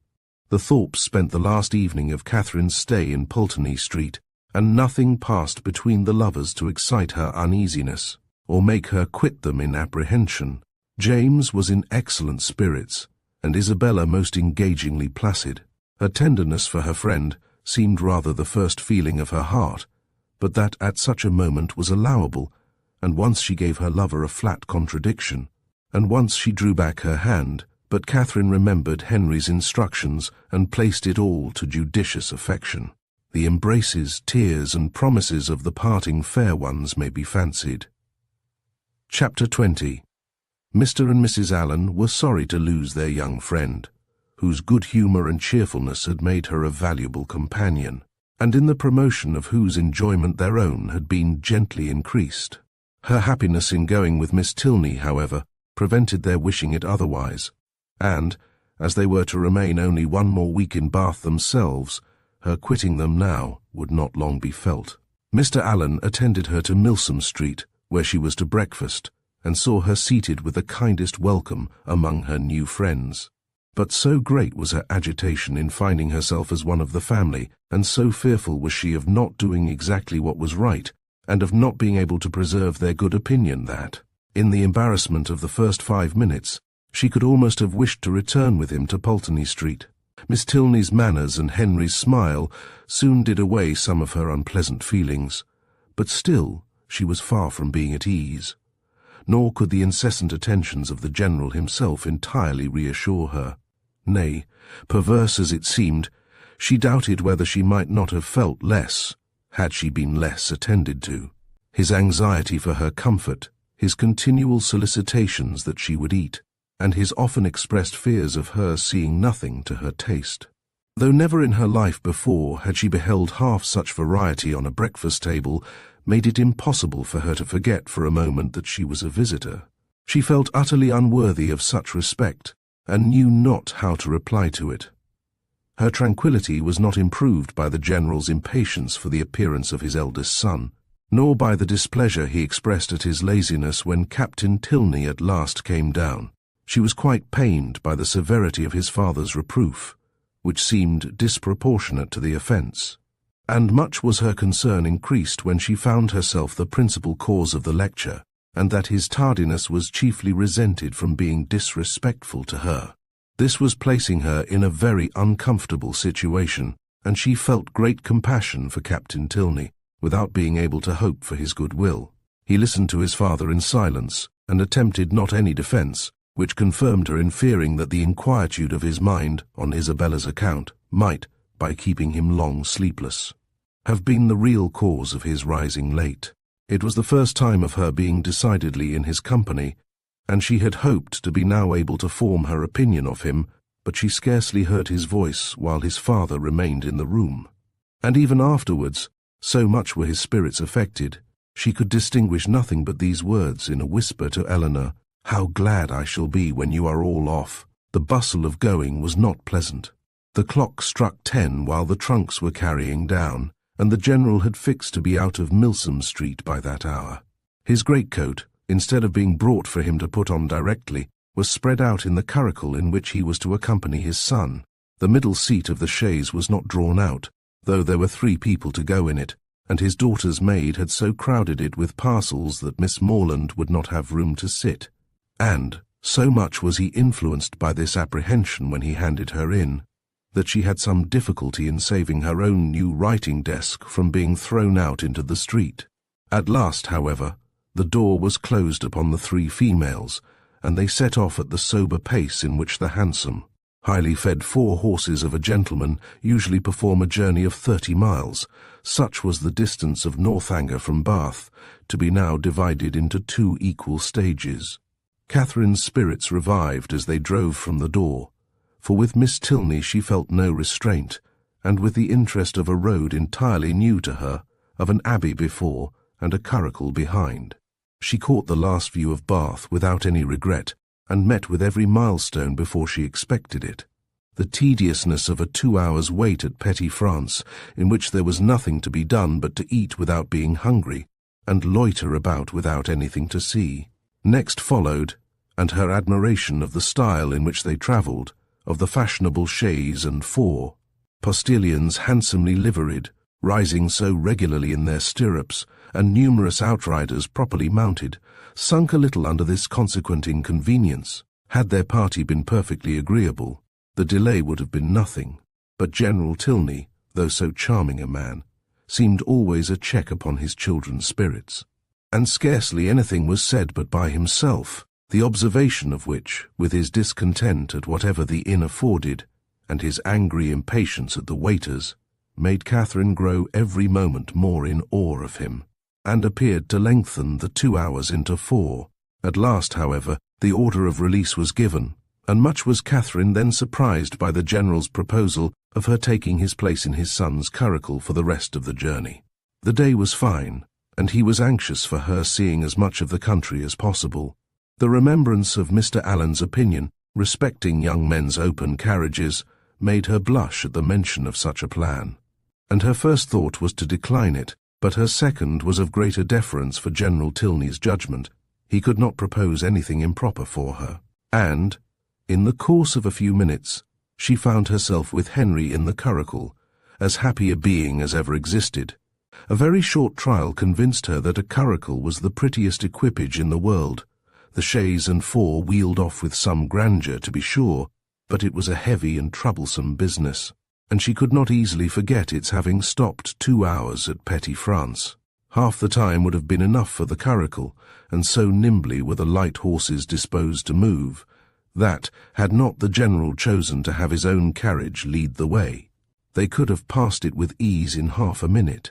The Thorpes spent the last evening of Catherine's stay in Pulteney Street, and nothing passed between the lovers to excite her uneasiness, or make her quit them in apprehension. James was in excellent spirits, and Isabella most engagingly placid. Her tenderness for her friend seemed rather the first feeling of her heart, but that at such a moment was allowable, and once she gave her lover a flat contradiction, and once she drew back her hand, but Catherine remembered Henry's instructions and placed it all to judicious affection. The embraces, tears, and promises of the parting fair ones may be fancied. Chapter 20. Mr. and Mrs. Allen were sorry to lose their young friend, whose good humour and cheerfulness had made her a valuable companion, and in the promotion of whose enjoyment their own had been gently increased. Her happiness in going with Miss Tilney, however, prevented their wishing it otherwise, and, as they were to remain only one more week in Bath themselves, her quitting them now would not long be felt. Mr. Allen attended her to Milsom Street, where she was to breakfast, and saw her seated with the kindest welcome among her new friends. But so great was her agitation in finding herself as one of the family, and so fearful was she of not doing exactly what was right, and of not being able to preserve their good opinion that, in the embarrassment of the first 5 minutes, she could almost have wished to return with him to Pulteney Street. Miss Tilney's manners and Henry's smile soon did away some of her unpleasant feelings, but still she was far from being at ease. Nor could the incessant attentions of the General himself entirely reassure her. Nay, perverse as it seemed, she doubted whether she might not have felt less, had she been less attended to. His anxiety for her comfort, his continual solicitations that she would eat, and his often expressed fears of her seeing nothing to her taste. Though never in her life before had she beheld half such variety on a breakfast table, made it impossible for her to forget for a moment that she was a visitor. She felt utterly unworthy of such respect, and knew not how to reply to it. Her tranquillity was not improved by the General's impatience for the appearance of his eldest son, nor by the displeasure he expressed at his laziness when Captain Tilney at last came down. She was quite pained by the severity of his father's reproof, which seemed disproportionate to the offence, And much was her concern increased when she found herself the principal cause of the lecture, and that his tardiness was chiefly resented from being disrespectful to her. This was placing her in a very uncomfortable situation, and she felt great compassion for Captain Tilney, without being able to hope for his goodwill. He listened to his father in silence, and attempted not any defence, which confirmed her in fearing that the inquietude of his mind, on Isabella's account, might, by keeping him long sleepless, have been the real cause of his rising late. It was the first time of her being decidedly in his company, and she had hoped to be now able to form her opinion of him, but she scarcely heard his voice while his father remained in the room. And even afterwards, so much were his spirits affected, she could distinguish nothing but these words in a whisper to Eleanor: "How glad I shall be when you are all off." The bustle of going was not pleasant. The clock struck 10 while the trunks were carrying down, and the General had fixed to be out of Milsom Street by that hour. His greatcoat, instead of being brought for him to put on directly, was spread out in the curricle in which he was to accompany his son. The middle seat of the chaise was not drawn out, though there were 3 people to go in it, and his daughter's maid had so crowded it with parcels that Miss Morland would not have room to sit. And, so much was he influenced by this apprehension when he handed her in, that she had some difficulty in saving her own new writing desk from being thrown out into the street. At last, however, the door was closed upon the 3 females, and they set off at the sober pace in which the handsome, highly fed 4 horses of a gentleman usually perform a journey of 30 miles. Such was the distance of Northanger from Bath, to be now divided into 2 equal stages. Catherine's spirits revived as they drove from the door, for with Miss Tilney she felt no restraint, and with the interest of a road entirely new to her, of an abbey before and a curricle behind. She caught the last view of Bath without any regret, and met with every milestone before she expected it. The tediousness of a 2 hours' wait at Petty France, in which there was nothing to be done but to eat without being hungry, and loiter about without anything to see. Next followed, and her admiration of the style in which they travelled, of the fashionable chaise and 4 postilions handsomely liveried, rising so regularly in their stirrups, and numerous outriders properly mounted, sunk a little under this consequent inconvenience. Had their party been perfectly agreeable, the delay would have been nothing, but General Tilney, though so charming a man, seemed always a check upon his children's spirits, and scarcely anything was said but by himself, the observation of which, with his discontent at whatever the inn afforded, and his angry impatience at the waiters, made Catherine grow every moment more in awe of him, and appeared to lengthen the 2 hours into 4. At last, however, the order of release was given, and much was Catherine then surprised by the General's proposal of her taking his place in his son's curricle for the rest of the journey. The day was fine, and he was anxious for her seeing as much of the country as possible. The remembrance of Mr. Allen's opinion respecting young men's open carriages made her blush at the mention of such a plan, and her first thought was to decline it, but her second was of greater deference for General Tilney's judgment. He could not propose anything improper for her, and, in the course of a few minutes, she found herself with Henry in the curricle, as happy a being as ever existed. A very short trial convinced her that a curricle was the prettiest equipage in the world. The chaise and 4 wheeled off with some grandeur, to be sure, but it was a heavy and troublesome business, and she could not easily forget its having stopped 2 hours at Petty France. Half the time would have been enough for the curricle, and so nimbly were the light horses disposed to move, that, had not the General chosen to have his own carriage lead the way, they could have passed it with ease in half a minute.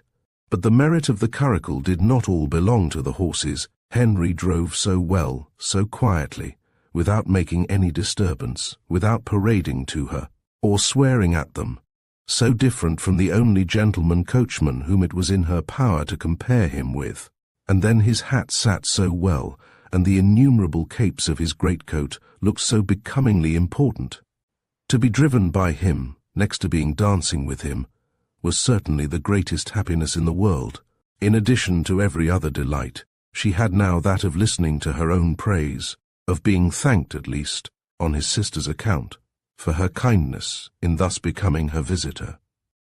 But the merit of the curricle did not all belong to the horses. Henry drove so well, so quietly, without making any disturbance, without parading to her, or swearing at them, so different from the only gentleman coachman whom it was in her power to compare him with. And then his hat sat so well, and the innumerable capes of his greatcoat looked so becomingly important. To be driven by him, next to being dancing with him, was certainly the greatest happiness in the world. In addition to every other delight, she had now that of listening to her own praise, of being thanked at least, on his sister's account, for her kindness in thus becoming her visitor.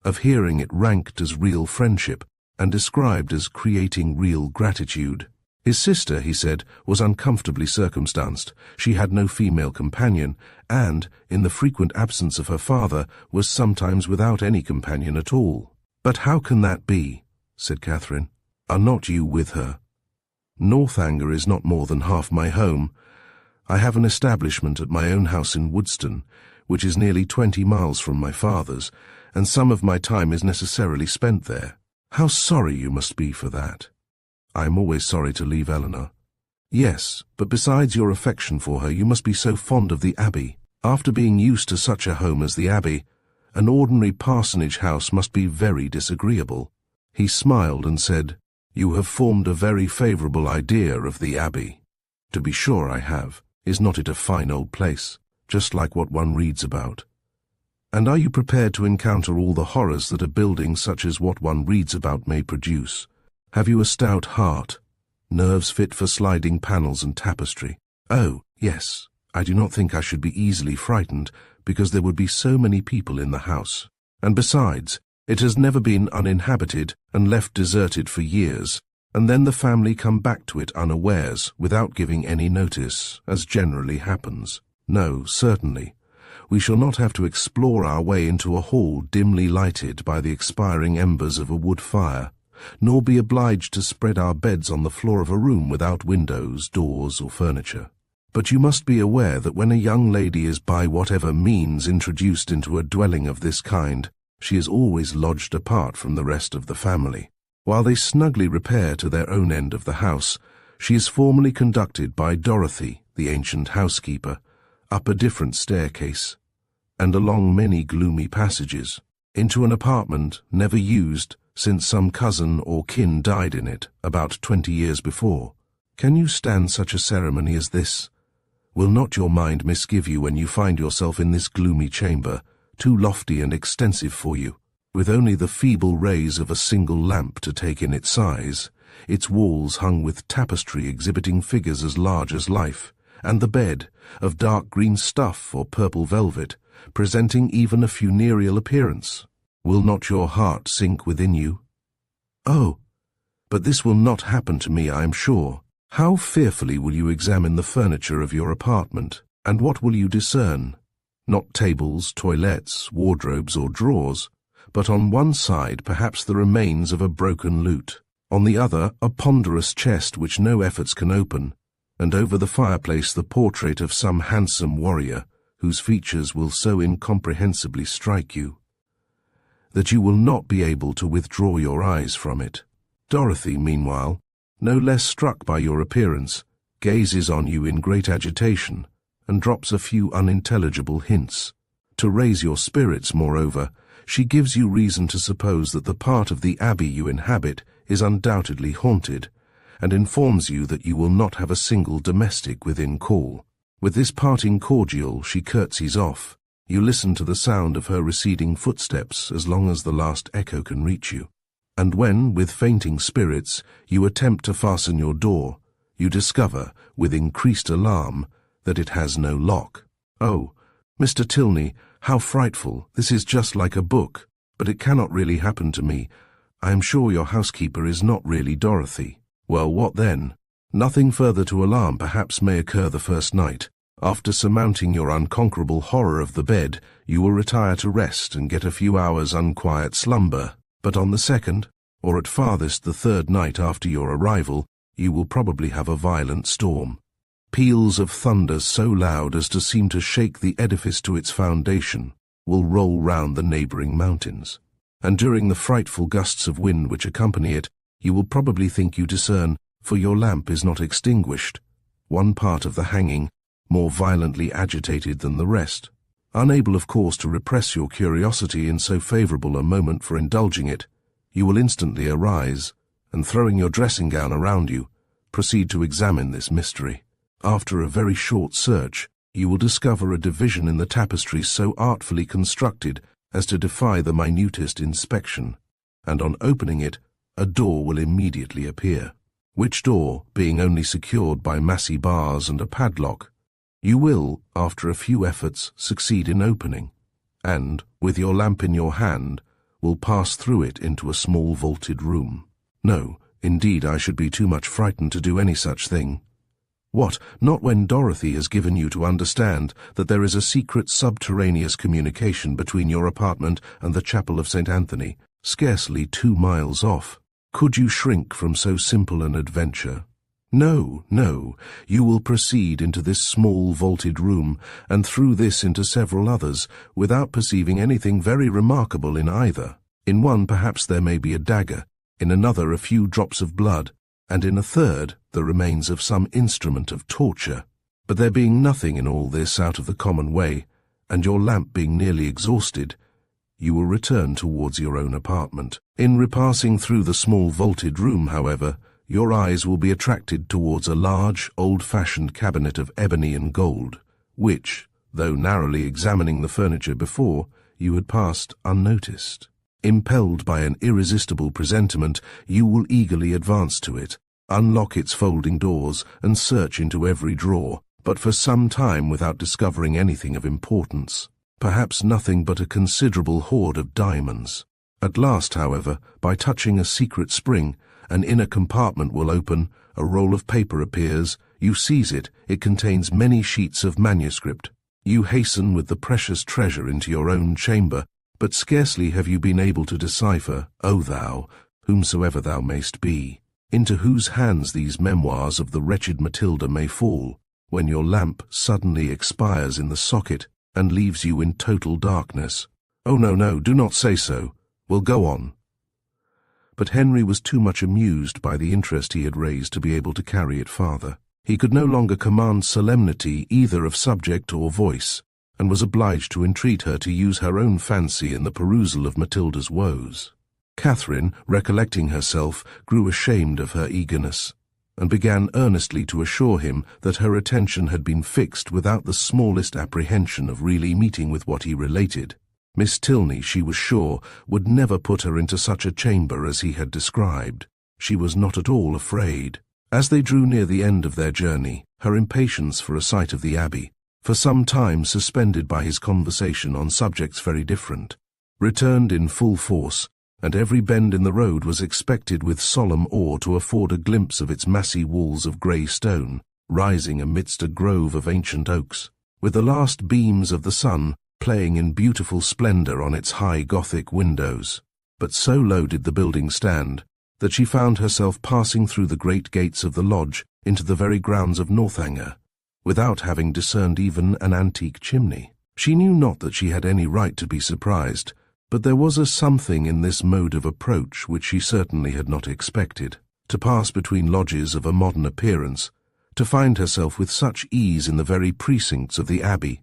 of hearing it ranked as real friendship and described as creating real gratitude. His sister, he said, was uncomfortably circumstanced. She had no female companion, and, in the frequent absence of her father, was sometimes without any companion at all. "But how can that be?" said Catherine. "Are not you with her?" "Northanger is not more than half my home. I have an establishment at my own house in Woodston, which is nearly 20 miles from my father's, and some of my time is necessarily spent there. How sorry you must be for that." "I am always sorry to leave Eleanor." "Yes, but besides your affection for her, you must be so fond of the Abbey. After being used to such a home as the Abbey, an ordinary parsonage house must be very disagreeable." He smiled and said, "You have formed a very favourable idea of the Abbey." "To be sure I have. Is not it a fine old place, just like what one reads about? And are you prepared to encounter all the horrors that a building such as what one reads about may produce? Have you a stout heart, nerves fit for sliding panels and tapestry?" "Oh, yes. I do not think I should be easily frightened, because there would be so many people in the house. And besides, it has never been uninhabited and left deserted for years, and then the family come back to it unawares, without giving any notice, as generally happens. No, certainly. We shall not have to explore our way into a hall dimly lighted by the expiring embers of a wood fire, nor be obliged to spread our beds on the floor of a room without windows, doors, or furniture. But you must be aware that when a young lady is by whatever means introduced into a dwelling of this kind, she is always lodged apart from the rest of the family. While they snugly repair to their own end of the house, she is formally conducted by Dorothy, the ancient housekeeper, up a different staircase, and along many gloomy passages, into an apartment never used since some cousin or kin died in it about 20 years before. Can you stand such a ceremony as this? Will not your mind misgive you when you find yourself in this gloomy chamber, too lofty and extensive for you, with only the feeble rays of a single lamp to take in its size, its walls hung with tapestry exhibiting figures as large as life, and the bed, of dark green stuff or purple velvet, presenting even a funereal appearance? Will not your heart sink within you? Oh, but this will not happen to me, I am sure. How fearfully will you examine the furniture of your apartment, and what will you discern? Not tables, toilettes, wardrobes, or drawers, but on one side perhaps the remains of a broken lute, on the other a ponderous chest which no efforts can open, and over the fireplace the portrait of some handsome warrior, whose features will so incomprehensibly strike you that you will not be able to withdraw your eyes from it. Dorothy, meanwhile, no less struck by your appearance, gazes on you in great agitation, and drops a few unintelligible hints. To raise your spirits, moreover, she gives you reason to suppose that the part of the abbey you inhabit is undoubtedly haunted, and informs you that you will not have a single domestic within call. With this parting cordial she curtsies off. You listen to the sound of her receding footsteps as long as the last echo can reach you. And when, with fainting spirits, you attempt to fasten your door, you discover, with increased alarm, that it has no lock. Oh, Mr. Tilney, how frightful! This is just like a book, but it cannot really happen to me. I am sure your housekeeper is not really Dorothy. Well, what then? Nothing further to alarm perhaps may occur the first night. After surmounting your unconquerable horror of the bed, you will retire to rest and get a few hours' unquiet slumber. But on the second, or at farthest the third night after your arrival, you will probably have a violent storm. Peals of thunder so loud as to seem to shake the edifice to its foundation will roll round the neighbouring mountains, and during the frightful gusts of wind which accompany it, you will probably think you discern, for your lamp is not extinguished, one part of the hanging more violently agitated than the rest. Unable, of course, to repress your curiosity in so favourable a moment for indulging it, you will instantly arise, and throwing your dressing-gown around you, proceed to examine this mystery. After a very short search, you will discover a division in the tapestry so artfully constructed as to defy the minutest inspection, and on opening it, a door will immediately appear, which door, being only secured by massy bars and a padlock, you will, after a few efforts, succeed in opening, and, with your lamp in your hand, will pass through it into a small vaulted room. No, indeed, I should be too much frightened to do any such thing. What, not when Dorothy has given you to understand that there is a secret subterraneous communication between your apartment and the chapel of St. Anthony, scarcely 2 miles off? Could you shrink from so simple an adventure? No, no, you will proceed into this small vaulted room, and through this into several others, without perceiving anything very remarkable in either. In one perhaps there may be a dagger, in another a few drops of blood, and in a third the remains of some instrument of torture. But there being nothing in all this out of the common way, and your lamp being nearly exhausted, you will return towards your own apartment. In repassing through the small vaulted room, however, your eyes will be attracted towards a large, old-fashioned cabinet of ebony and gold, which, though narrowly examining the furniture before, you had passed unnoticed. Impelled by an irresistible presentiment, you will eagerly advance to it, unlock its folding doors, and search into every drawer, but for some time without discovering anything of importance. Perhaps nothing but a considerable hoard of diamonds. At last, however, by touching a secret spring, an inner compartment will open, a roll of paper appears, you seize it, it contains many sheets of manuscript. You hasten with the precious treasure into your own chamber, but scarcely have you been able to decipher, O thou, whomsoever thou mayst be, into whose hands these memoirs of the wretched Matilda may fall, when your lamp suddenly expires in the socket and leaves you in total darkness. Oh, no, no, do not say so. We'll go on. But Henry was too much amused by the interest he had raised to be able to carry it farther. He could no longer command solemnity either of subject or voice, and was obliged to entreat her to use her own fancy in the perusal of Matilda's woes. Catherine, recollecting herself, grew ashamed of her eagerness, and began earnestly to assure him that her attention had been fixed without the smallest apprehension of really meeting with what he related. Miss Tilney, she was sure, would never put her into such a chamber as he had described. She was not at all afraid. As they drew near the end of their journey, her impatience for a sight of the Abbey, for some time suspended by his conversation on subjects very different, returned in full force, and every bend in the road was expected with solemn awe to afford a glimpse of its massy walls of grey stone, rising amidst a grove of ancient oaks, with the last beams of the sun playing in beautiful splendour on its high Gothic windows. But so low did the building stand, that she found herself passing through the great gates of the lodge into the very grounds of Northanger, without having discerned even an antique chimney. She knew not that she had any right to be surprised, but there was a something in this mode of approach which she certainly had not expected. To pass between lodges of a modern appearance, to find herself with such ease in the very precincts of the Abbey,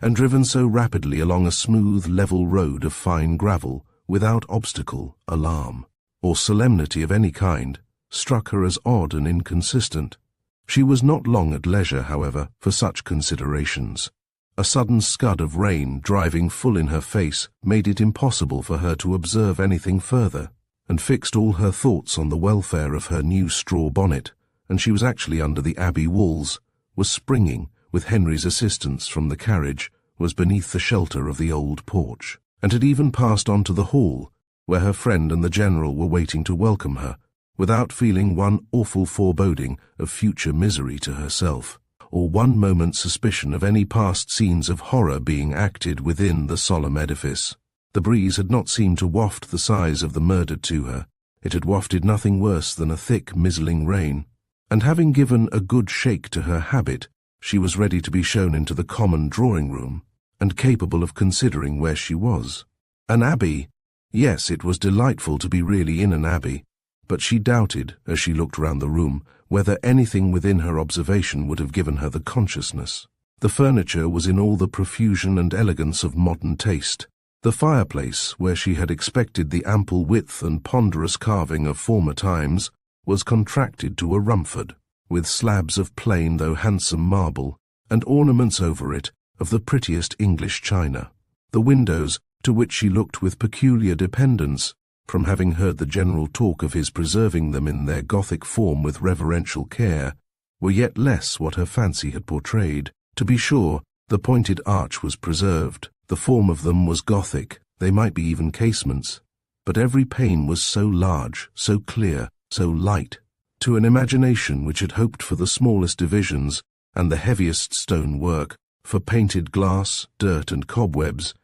and driven so rapidly along a smooth, level road of fine gravel, without obstacle, alarm, or solemnity of any kind, struck her as odd and inconsistent. She was not long at leisure, however, for such considerations. A sudden scud of rain driving full in her face made it impossible for her to observe anything further, and fixed all her thoughts on the welfare of her new straw bonnet, and she was actually under the Abbey walls, was springing, with Henry's assistance from the carriage, was beneath the shelter of the old porch, and had even passed on to the hall, where her friend and the General were waiting to welcome her, without feeling one awful foreboding of future misery to herself, or one moment's suspicion of any past scenes of horror being acted within the solemn edifice. The breeze had not seemed to waft the sighs of the murdered to her. It had wafted nothing worse than a thick, mizzling rain, and having given a good shake to her habit, she was ready to be shown into the common drawing-room, and capable of considering where she was. An abbey! Yes, it was delightful to be really in an abbey, but she doubted, as she looked round the room, whether anything within her observation would have given her the consciousness. The furniture was in all the profusion and elegance of modern taste. The fireplace, where she had expected the ample width and ponderous carving of former times, was contracted to a Rumford, with slabs of plain though handsome marble, and ornaments over it of the prettiest English china. The windows, to which she looked with peculiar dependence, from having heard the general talk of his preserving them in their Gothic form with reverential care, were yet less what her fancy had portrayed. To be sure, the pointed arch was preserved, the form of them was Gothic, they might be even casements, but every pane was so large, so clear, so light. To an imagination which had hoped for the smallest divisions and the heaviest stone work, for painted glass, dirt, and cobwebs,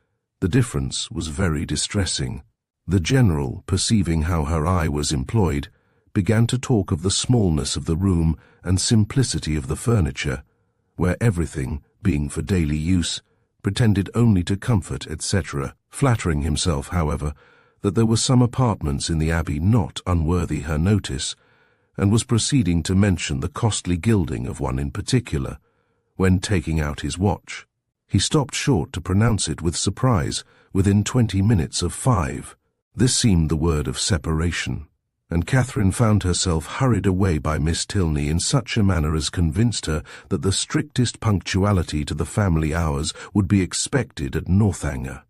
the difference was very distressing. The general, perceiving how her eye was employed, began to talk of the smallness of the room and simplicity of the furniture, where everything, being for daily use, pretended only to comfort, etc., flattering himself, however, that there were some apartments in the abbey not unworthy her notice, and was proceeding to mention the costly gilding of one in particular, when taking out his watch. He stopped short to pronounce it with surprise, within 20 minutes of 5. This seemed the word of separation, and Catherine found herself hurried away by Miss Tilney in such a manner as convinced her that the strictest punctuality to the family hours would be expected at Northanger.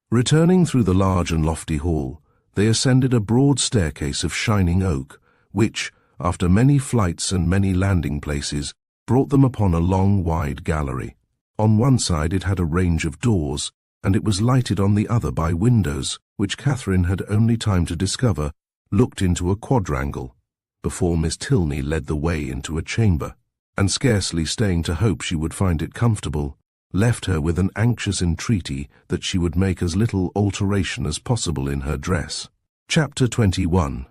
Returning through the large and lofty hall, they ascended a broad staircase of shining oak, which, after many flights and many landing places, brought them upon a long, wide gallery. On one side it had a range of doors, and it was lighted on the other by windows, which Catherine had only time to discover looked into a quadrangle, before Miss Tilney led the way into a chamber, and scarcely staying to hope she would find it comfortable, left her with an anxious entreaty that she would make as little alteration as possible in her dress. Chapter 21.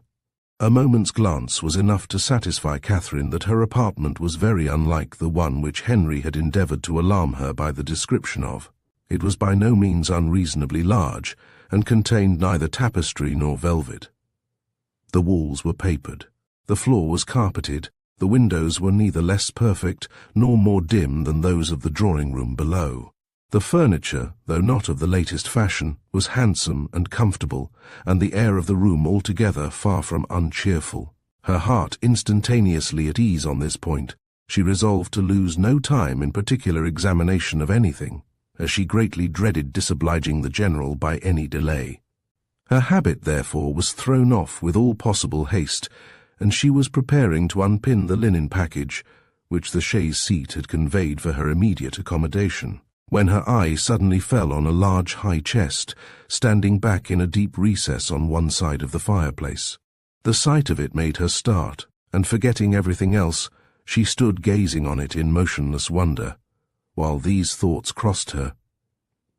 A moment's glance was enough to satisfy Catherine that her apartment was very unlike the one which Henry had endeavoured to alarm her by the description of. It was by no means unreasonably large, and contained neither tapestry nor velvet. The walls were papered, the floor was carpeted, the windows were neither less perfect nor more dim than those of the drawing-room below. The furniture, though not of the latest fashion, was handsome and comfortable, and the air of the room altogether far from uncheerful. Her heart instantaneously at ease on this point, she resolved to lose no time in particular examination of anything, as she greatly dreaded disobliging the general by any delay. Her habit, therefore, was thrown off with all possible haste, and she was preparing to unpin the linen package, which the chaise seat had conveyed for her immediate accommodation, when her eye suddenly fell on a large high chest, standing back in a deep recess on one side of the fireplace. The sight of it made her start, and forgetting everything else, she stood gazing on it in motionless wonder, while these thoughts crossed her.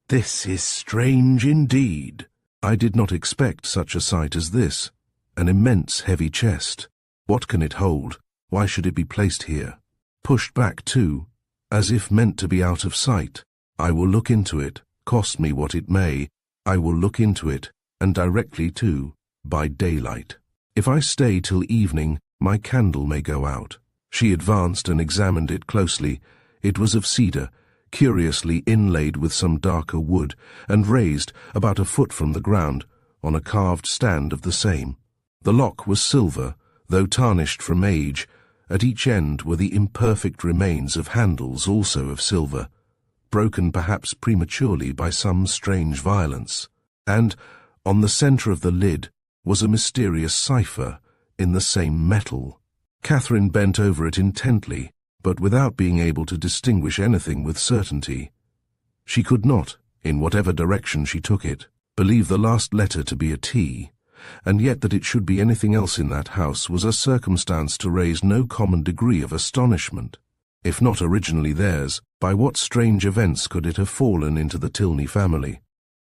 "This is strange indeed. I did not expect such a sight as this. An immense heavy chest. What can it hold? Why should it be placed here? Pushed back, too, as if meant to be out of sight. I will look into it, cost me what it may. I will look into it, and directly, too, by daylight. If I stay till evening, my candle may go out." She advanced and examined it closely. It was of cedar, curiously inlaid with some darker wood, and raised, about a foot from the ground, on a carved stand of the same. The lock was silver, though tarnished from age. At each end were the imperfect remains of handles also of silver, broken perhaps prematurely by some strange violence, and, on the centre of the lid, was a mysterious cipher in the same metal. Catherine bent over it intently, but without being able to distinguish anything with certainty. She could not, in whatever direction she took it, believe the last letter to be a T, and yet that it should be anything else in that house was a circumstance to raise no common degree of astonishment. If not originally theirs, by what strange events could it have fallen into the Tilney family?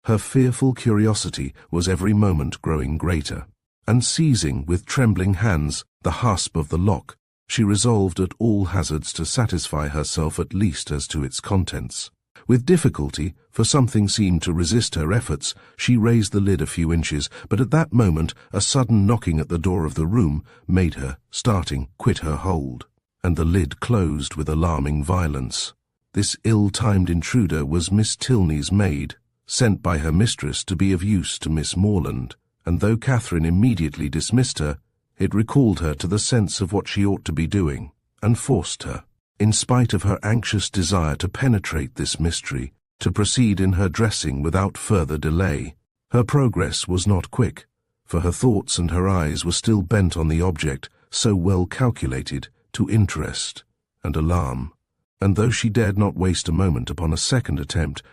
Her fearful curiosity was every moment growing greater, and seizing with trembling hands the hasp of the lock, she resolved at all hazards to satisfy herself at least as to its contents. With difficulty, for something seemed to resist her efforts, she raised the lid a few inches, but at that moment a sudden knocking at the door of the room made her, starting, quit her hold, and the lid closed with alarming violence. This ill-timed intruder was Miss Tilney's maid, sent by her mistress to be of use to Miss Morland, and though Catherine immediately dismissed her, it recalled her to the sense of what she ought to be doing, and forced her, in spite of her anxious desire to penetrate this mystery, to proceed in her dressing without further delay. Her progress was not quick, for her thoughts and her eyes were still bent on the object so well calculated to interest and alarm, and though she dared not waste a moment upon a second attempt,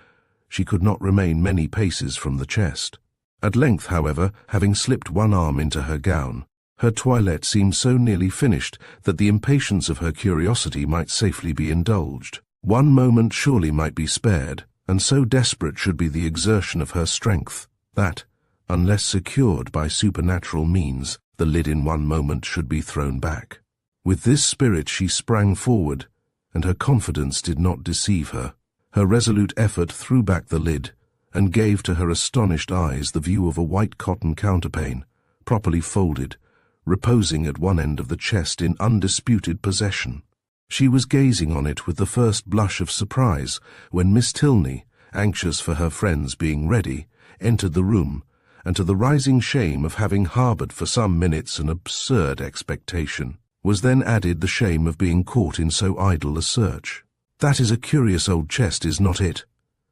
she could not remain many paces from the chest. At length, however, having slipped one arm into her gown, her toilette seemed so nearly finished that the impatience of her curiosity might safely be indulged. One moment surely might be spared, and so desperate should be the exertion of her strength, that, unless secured by supernatural means, the lid in one moment should be thrown back. With this spirit she sprang forward, and her confidence did not deceive her. Her resolute effort threw back the lid, and gave to her astonished eyes the view of a white cotton counterpane, properly folded, reposing at one end of the chest in undisputed possession. She was gazing on it with the first blush of surprise when Miss Tilney, anxious for her friends being ready, entered the room, and to the rising shame of having harboured for some minutes an absurd expectation, was then added the shame of being caught in so idle a search. "That is a curious old chest, is not it?"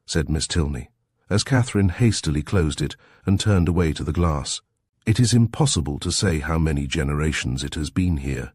said Miss Tilney, as Catherine hastily closed it and turned away to the glass. "It is impossible to say how many generations it has been here.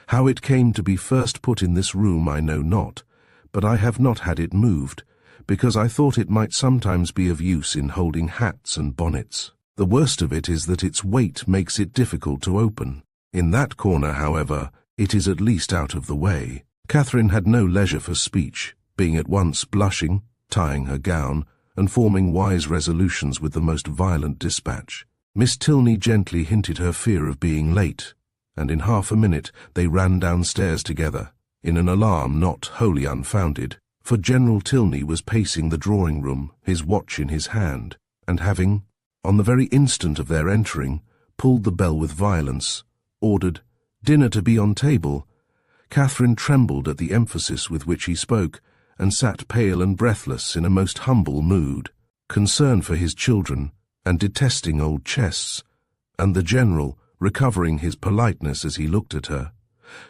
How it came to be first put in this room I know not, but I have not had it moved, because I thought it might sometimes be of use in holding hats and bonnets. The worst of it is that its weight makes it difficult to open. In that corner, however, it is at least out of the way." Catherine had no leisure for speech, being at once blushing, tying her gown, and forming wise resolutions with the most violent dispatch. Miss Tilney gently hinted her fear of being late, and in half a minute they ran downstairs together, in an alarm not wholly unfounded, for General Tilney was pacing the drawing-room, his watch in his hand, and having, on the very instant of their entering, pulled the bell with violence, ordered "dinner to be on table," Catherine trembled at the emphasis with which he spoke, and sat pale and breathless in a most humble mood, concerned for his children, and detesting old chests, and the General, recovering his politeness as he looked at her,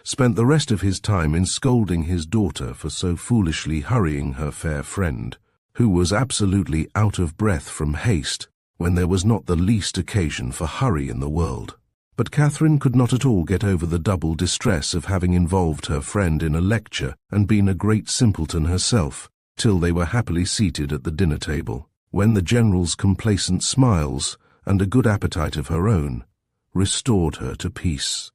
spent the rest of his time in scolding his daughter for so foolishly hurrying her fair friend, who was absolutely out of breath from haste, when there was not the least occasion for hurry in the world. But Catherine could not at all get over the double distress of having involved her friend in a lecture and been a great simpleton herself, till they were happily seated at the dinner table, when the General's complacent smiles, and a good appetite of her own, restored her to peace.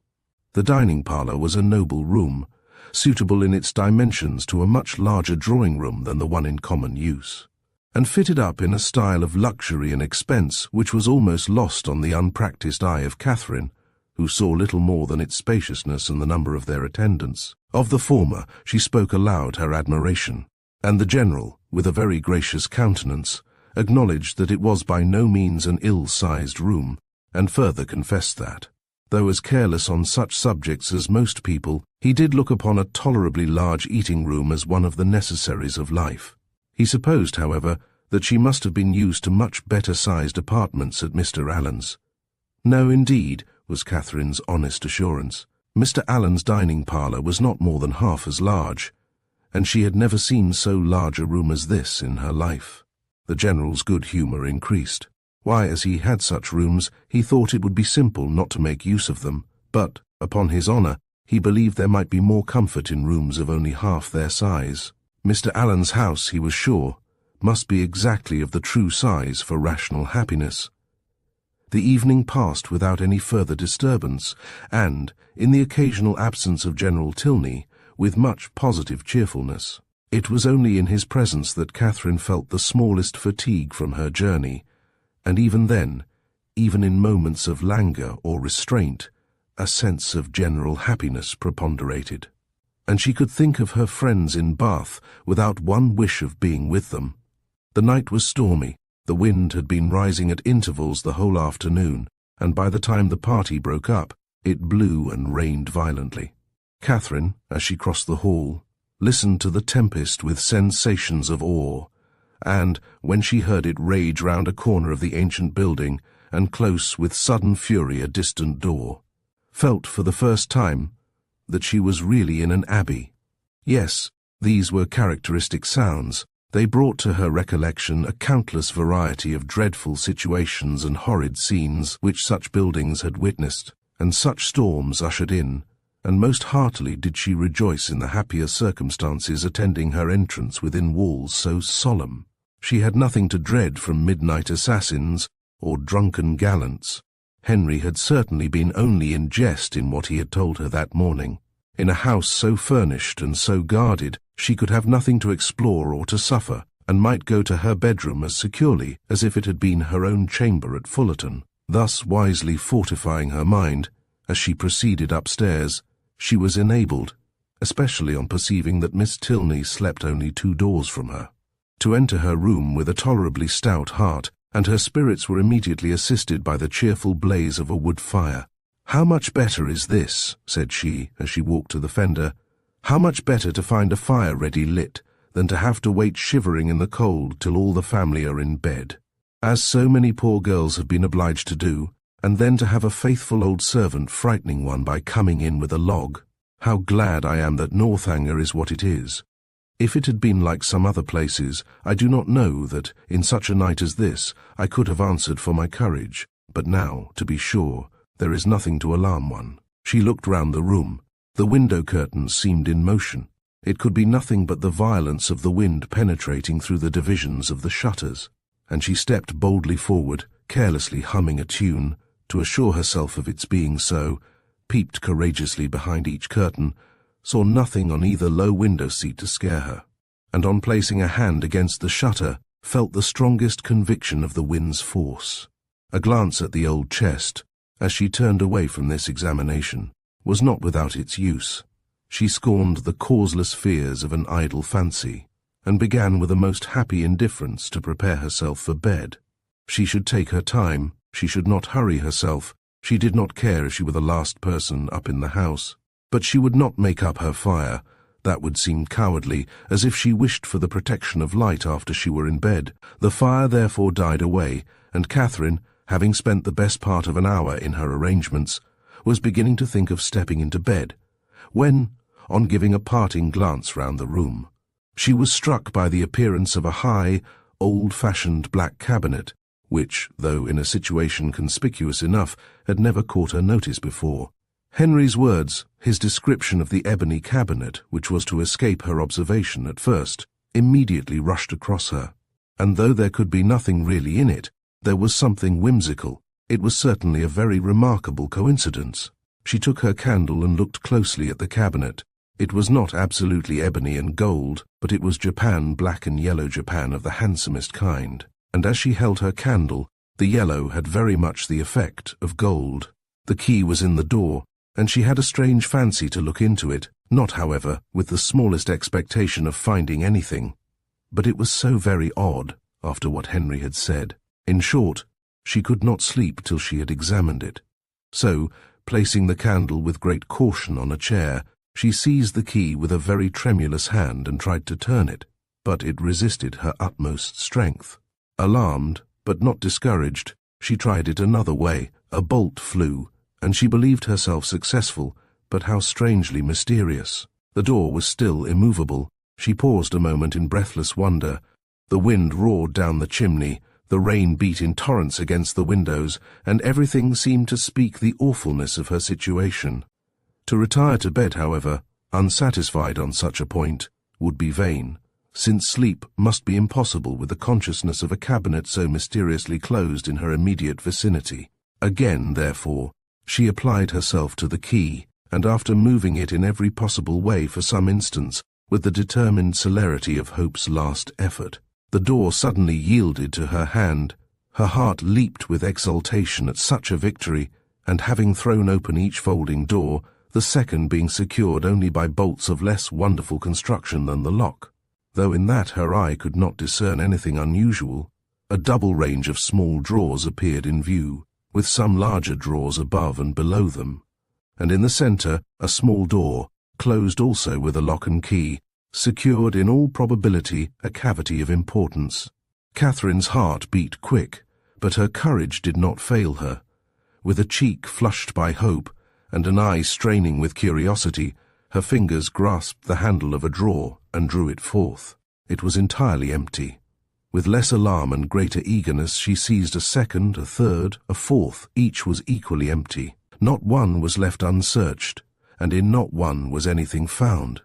The dining parlour was a noble room, suitable in its dimensions to a much larger drawing-room than the one in common use, and fitted up in a style of luxury and expense which was almost lost on the unpractised eye of Catherine, who saw little more than its spaciousness and the number of their attendants. Of the former she spoke aloud her admiration, and the General, with a very gracious countenance, acknowledged that it was by no means an ill-sized room, and further confessed that, though as careless on such subjects as most people, he did look upon a tolerably large eating-room as one of the necessaries of life. He supposed, however, that she must have been used to much better-sized apartments at Mr. Allen's. "No, indeed," was Catherine's honest assurance. Mr. Allen's dining parlour was not more than half as large, and she had never seen so large a room as this in her life. The General's good humour increased. Why, as he had such rooms, he thought it would be simple not to make use of them, but, upon his honour, he believed there might be more comfort in rooms of only half their size. Mr. Allen's house, he was sure, must be exactly of the true size for rational happiness. The evening passed without any further disturbance, and, in the occasional absence of General Tilney, with much positive cheerfulness. It was only in his presence that Catherine felt the smallest fatigue from her journey, and even then, even in moments of languor or restraint, a sense of general happiness preponderated, and she could think of her friends in Bath without one wish of being with them. The night was stormy. The wind had been rising at intervals the whole afternoon, and by the time the party broke up, it blew and rained violently. Catherine, as she crossed the hall, listened to the tempest with sensations of awe, and, when she heard it rage round a corner of the ancient building and close with sudden fury a distant door, felt for the first time that she was really in an abbey. Yes, these were characteristic sounds. They brought to her recollection a countless variety of dreadful situations and horrid scenes which such buildings had witnessed, and such storms ushered in, and most heartily did she rejoice in the happier circumstances attending her entrance within walls so solemn. She had nothing to dread from midnight assassins, or drunken gallants. Henry had certainly been only in jest in what he had told her that morning. In a house so furnished and so guarded, she could have nothing to explore or to suffer, and might go to her bedroom as securely as if it had been her own chamber at Fullerton. Thus wisely fortifying her mind, as she proceeded upstairs, she was enabled, especially on perceiving that Miss Tilney slept only 2 doors from her, to enter her room with a tolerably stout heart, and her spirits were immediately assisted by the cheerful blaze of a wood fire. "How much better is this," said she, as she walked to the fender, "how much better to find a fire ready lit, than to have to wait shivering in the cold till all the family are in bed, as so many poor girls have been obliged to do, and then to have a faithful old servant frightening one by coming in with a log. How glad I am that Northanger is what it is. If it had been like some other places, I do not know that, in such a night as this, I could have answered for my courage, but now, to be sure, there is nothing to alarm one." She looked round the room. The window curtains seemed in motion. It could be nothing but the violence of the wind penetrating through the divisions of the shutters, and she stepped boldly forward, carelessly humming a tune, to assure herself of its being so, peeped courageously behind each curtain, saw nothing on either low window seat to scare her, and on placing a hand against the shutter, felt the strongest conviction of the wind's force. A glance at the old chest, as she turned away from this examination, was not without its use. She scorned the causeless fears of an idle fancy, and began with a most happy indifference to prepare herself for bed. She should take her time, she should not hurry herself, she did not care if she were the last person up in the house. But she would not make up her fire. That would seem cowardly, as if she wished for the protection of light after she were in bed. The fire therefore died away, and Catherine, having spent the best part of an hour in her arrangements, was beginning to think of stepping into bed, when, on giving a parting glance round the room, she was struck by the appearance of a high, old-fashioned black cabinet, which, though in a situation conspicuous enough, had never caught her notice before. Henry's words, his description of the ebony cabinet, which was to escape her observation at first, immediately rushed across her, and though there could be nothing really in it, there was something whimsical. It was certainly a very remarkable coincidence. She took her candle and looked closely at the cabinet. It was not absolutely ebony and gold, but it was Japan, black and yellow Japan of the handsomest kind, and as she held her candle, the yellow had very much the effect of gold. The key was in the door, and she had a strange fancy to look into it, not, however, with the smallest expectation of finding anything. But it was so very odd, after what Henry had said. In short, she could not sleep till she had examined it. So, placing the candle with great caution on a chair, she seized the key with a very tremulous hand and tried to turn it, but it resisted her utmost strength. Alarmed, but not discouraged, she tried it another way. A bolt flew, and she believed herself successful, but how strangely mysterious. The door was still immovable. She paused a moment in breathless wonder. The wind roared down the chimney, the rain beat in torrents against the windows, and everything seemed to speak the awfulness of her situation. To retire to bed, however, unsatisfied on such a point, would be vain, since sleep must be impossible with the consciousness of a cabinet so mysteriously closed in her immediate vicinity. Again, therefore, she applied herself to the key, and after moving it in every possible way for some instants, with the determined celerity of hope's last effort, the door suddenly yielded to her hand. Her heart leaped with exultation at such a victory, and having thrown open each folding door, the second being secured only by bolts of less wonderful construction than the lock, though in that her eye could not discern anything unusual, a double range of small drawers appeared in view, with some larger drawers above and below them, and in the centre a small door, closed also with a lock and key, secured in all probability a cavity of importance. Catherine's heart beat quick, but her courage did not fail her. With a cheek flushed by hope, and an eye straining with curiosity, her fingers grasped the handle of a drawer and drew it forth. It was entirely empty. With less alarm and greater eagerness she seized a second, a third, a fourth. Each was equally empty. Not one was left unsearched, and in not one was anything found.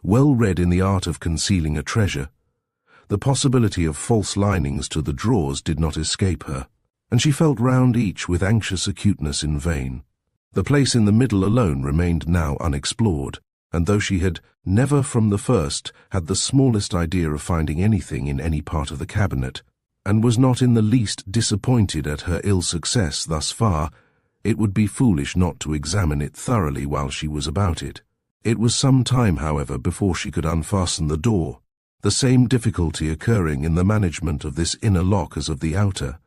Well read in the art of concealing a treasure, the possibility of false linings to the drawers did not escape her. and she felt round each with anxious acuteness in vain. The place in the middle alone remained now unexplored, and though she had never from the first had the smallest idea of finding anything in any part of the cabinet, and was not in the least disappointed at her ill success thus far, it would be foolish not to examine it thoroughly while she was about it. It was some time, however, before she could unfasten the door, the same difficulty occurring in the management of this inner lock as of the outer.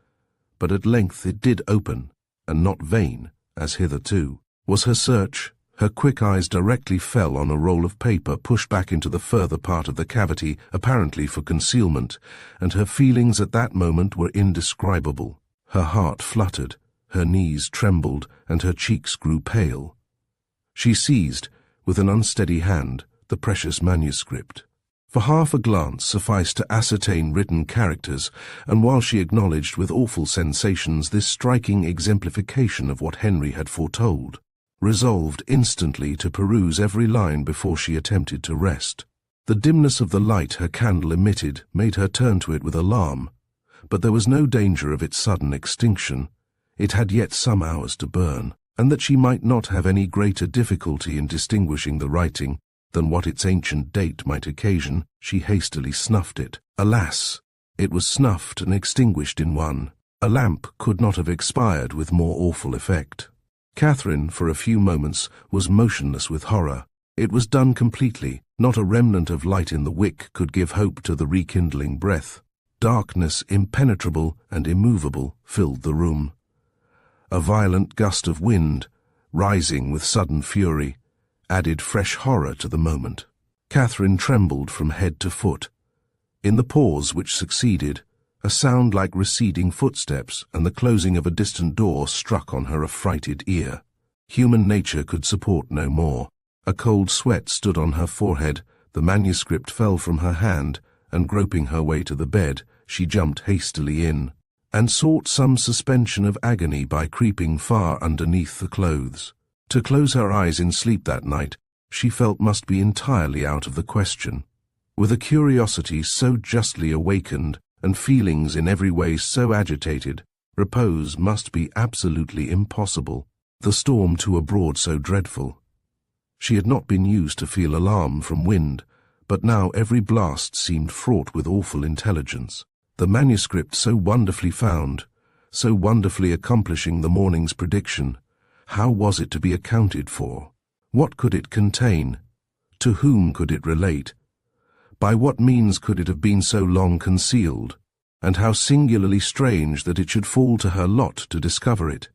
But at length it did open, and not vain, as hitherto was her search. Her quick eyes directly fell on a roll of paper pushed back into the further part of the cavity, apparently for concealment, and her feelings at that moment were indescribable. Her heart fluttered, her knees trembled, and her cheeks grew pale. She seized, with an unsteady hand, the precious manuscript. For half a glance sufficed to ascertain written characters, and while she acknowledged with awful sensations this striking exemplification of what Henry had foretold, resolved instantly to peruse every line before she attempted to rest. The dimness of the light her candle emitted made her turn to it with alarm, but there was no danger of its sudden extinction. It had yet some hours to burn, and that she might not have any greater difficulty in distinguishing the writing than what its ancient date might occasion, she hastily snuffed it. Alas! It was snuffed and extinguished in one. A lamp could not have expired with more awful effect. Catherine, for a few moments, was motionless with horror. It was done completely. Not a remnant of light in the wick could give hope to the rekindling breath. Darkness, impenetrable and immovable, filled the room. A violent gust of wind, rising with sudden fury, added fresh horror to the moment. Catherine trembled from head to foot. In the pause which succeeded, a sound like receding footsteps and the closing of a distant door struck on her affrighted ear. Human nature could support no more. A cold sweat stood on her forehead, the manuscript fell from her hand, and groping her way to the bed, she jumped hastily in, and sought some suspension of agony by creeping far underneath the clothes. To close her eyes in sleep that night, she felt must be entirely out of the question. With a curiosity so justly awakened, and feelings in every way so agitated, repose must be absolutely impossible, the storm too abroad so dreadful. She had not been used to feel alarm from wind, but now every blast seemed fraught with awful intelligence. The manuscript so wonderfully found, so wonderfully accomplishing the morning's prediction, how was it to be accounted for? What could it contain? To whom could it relate? By what means could it have been so long concealed? And how singularly strange that it should fall to her lot to discover it.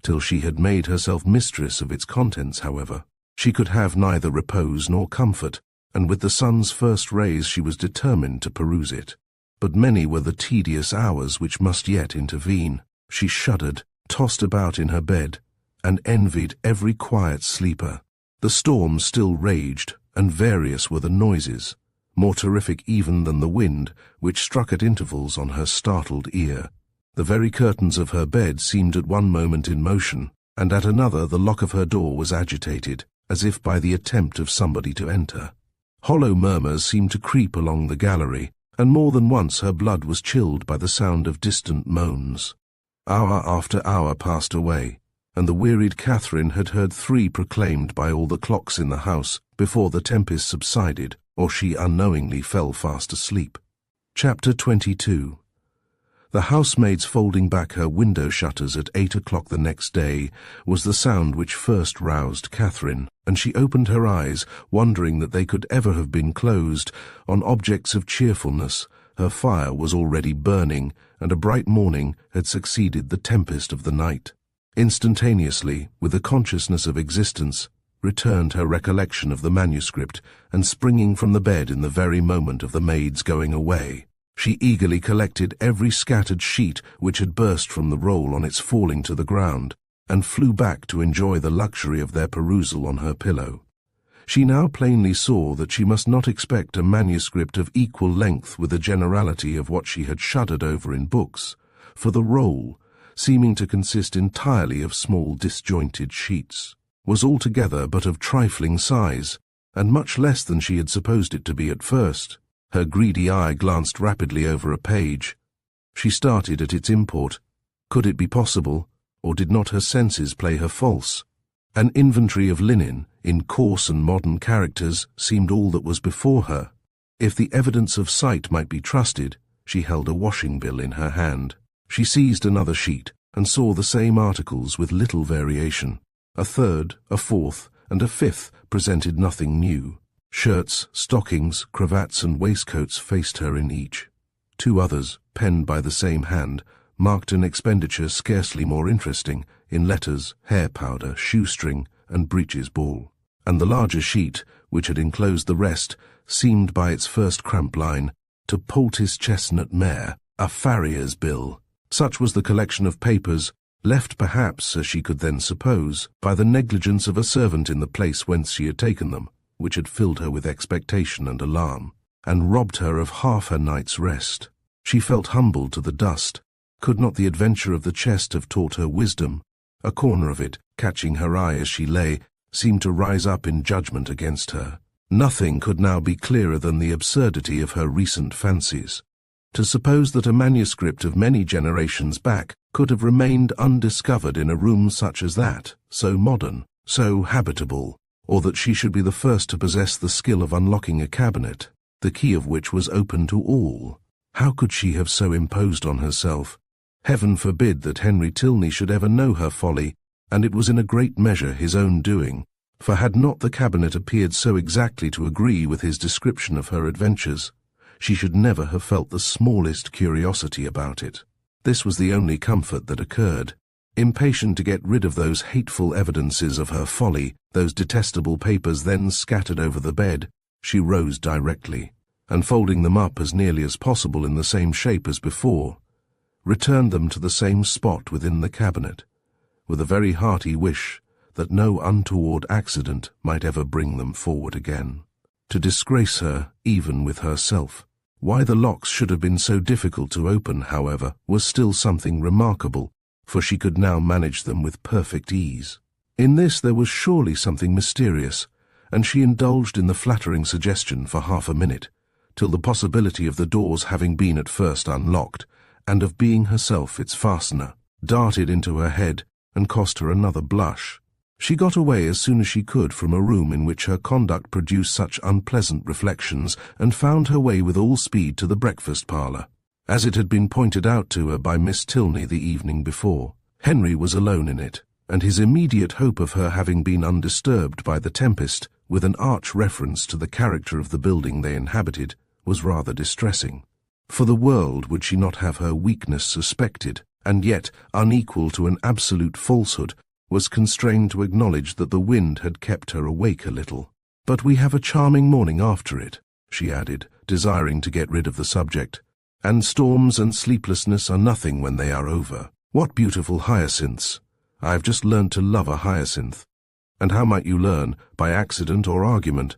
Till she had made herself mistress of its contents, however, she could have neither repose nor comfort, and with the sun's first rays she was determined to peruse it. But many were the tedious hours which must yet intervene. She shuddered, tossed about in her bed, and envied every quiet sleeper. The storm still raged, and various were the noises, more terrific even than the wind, which struck at intervals on her startled ear. The very curtains of her bed seemed at one moment in motion, and at another the lock of her door was agitated, as if by the attempt of somebody to enter. Hollow murmurs seemed to creep along the gallery, and more than once her blood was chilled by the sound of distant moans. Hour after hour passed away, and the wearied Catherine had heard 3 proclaimed by all the clocks in the house before the tempest subsided, or she unknowingly fell fast asleep. Chapter 22. The housemaid's folding back her window shutters at 8 o'clock the next day was the sound which first roused Catherine, and she opened her eyes, wondering that they could ever have been closed. On objects of cheerfulness, her fire was already burning, and a bright morning had succeeded the tempest of the night. Instantaneously, with the consciousness of existence, returned her recollection of the manuscript, and springing from the bed in the very moment of the maid's going away, she eagerly collected every scattered sheet which had burst from the roll on its falling to the ground, and flew back to enjoy the luxury of their perusal on her pillow. She now plainly saw that she must not expect a manuscript of equal length with the generality of what she had shuddered over in books, for the roll, seeming to consist entirely of small disjointed sheets, was altogether but of trifling size, and much less than she had supposed it to be at first. Her greedy eye glanced rapidly over a page. She started at its import. Could it be possible, or did not her senses play her false? An inventory of linen, in coarse and modern characters, seemed all that was before her. If the evidence of sight might be trusted, she held a washing bill in her hand. She seized another sheet, and saw the same articles with little variation. A third, a fourth, and a fifth presented nothing new. Shirts, stockings, cravats, and waistcoats faced her in each. Two others, penned by the same hand, marked an expenditure scarcely more interesting, in letters, hair powder, shoestring, and breeches ball. And the larger sheet, which had enclosed the rest, seemed by its first cramped line to poultice chestnut mare, a farrier's bill. Such was the collection of papers, left perhaps, as she could then suppose, by the negligence of a servant in the place whence she had taken them, which had filled her with expectation and alarm, and robbed her of half her night's rest. She felt humbled to the dust. Could not the adventure of the chest have taught her wisdom? A corner of it, catching her eye as she lay, seemed to rise up in judgment against her. Nothing could now be clearer than the absurdity of her recent fancies. To suppose that a manuscript of many generations back could have remained undiscovered in a room such as that, so modern, so habitable, or that she should be the first to possess the skill of unlocking a cabinet, the key of which was open to all. How could she have so imposed on herself? Heaven forbid that Henry Tilney should ever know her folly, and it was in a great measure his own doing, for had not the cabinet appeared so exactly to agree with his description of her adventures, she should never have felt the smallest curiosity about it. This was the only comfort that occurred. Impatient to get rid of those hateful evidences of her folly, those detestable papers then scattered over the bed, she rose directly, and folding them up as nearly as possible in the same shape as before, returned them to the same spot within the cabinet, with a very hearty wish that no untoward accident might ever bring them forward again, to disgrace her even with herself. Why the locks should have been so difficult to open, however, was still something remarkable, for she could now manage them with perfect ease. In this there was surely something mysterious, and she indulged in the flattering suggestion for half a minute, till the possibility of the doors having been at first unlocked, and of being herself its fastener, darted into her head and cost her another blush. She got away as soon as she could from a room in which her conduct produced such unpleasant reflections, and found her way with all speed to the breakfast parlour. As it had been pointed out to her by Miss Tilney the evening before, Henry was alone in it, and his immediate hope of her having been undisturbed by the tempest, with an arch reference to the character of the building they inhabited, was rather distressing. For the world would she not have her weakness suspected, and yet, unequal to an absolute falsehood, was constrained to acknowledge that the wind had kept her awake a little. But we have a charming morning after it, she added, desiring to get rid of the subject, and storms and sleeplessness are nothing when they are over. What beautiful hyacinths! I have just learned to love a hyacinth. And how might you learn, by accident or argument?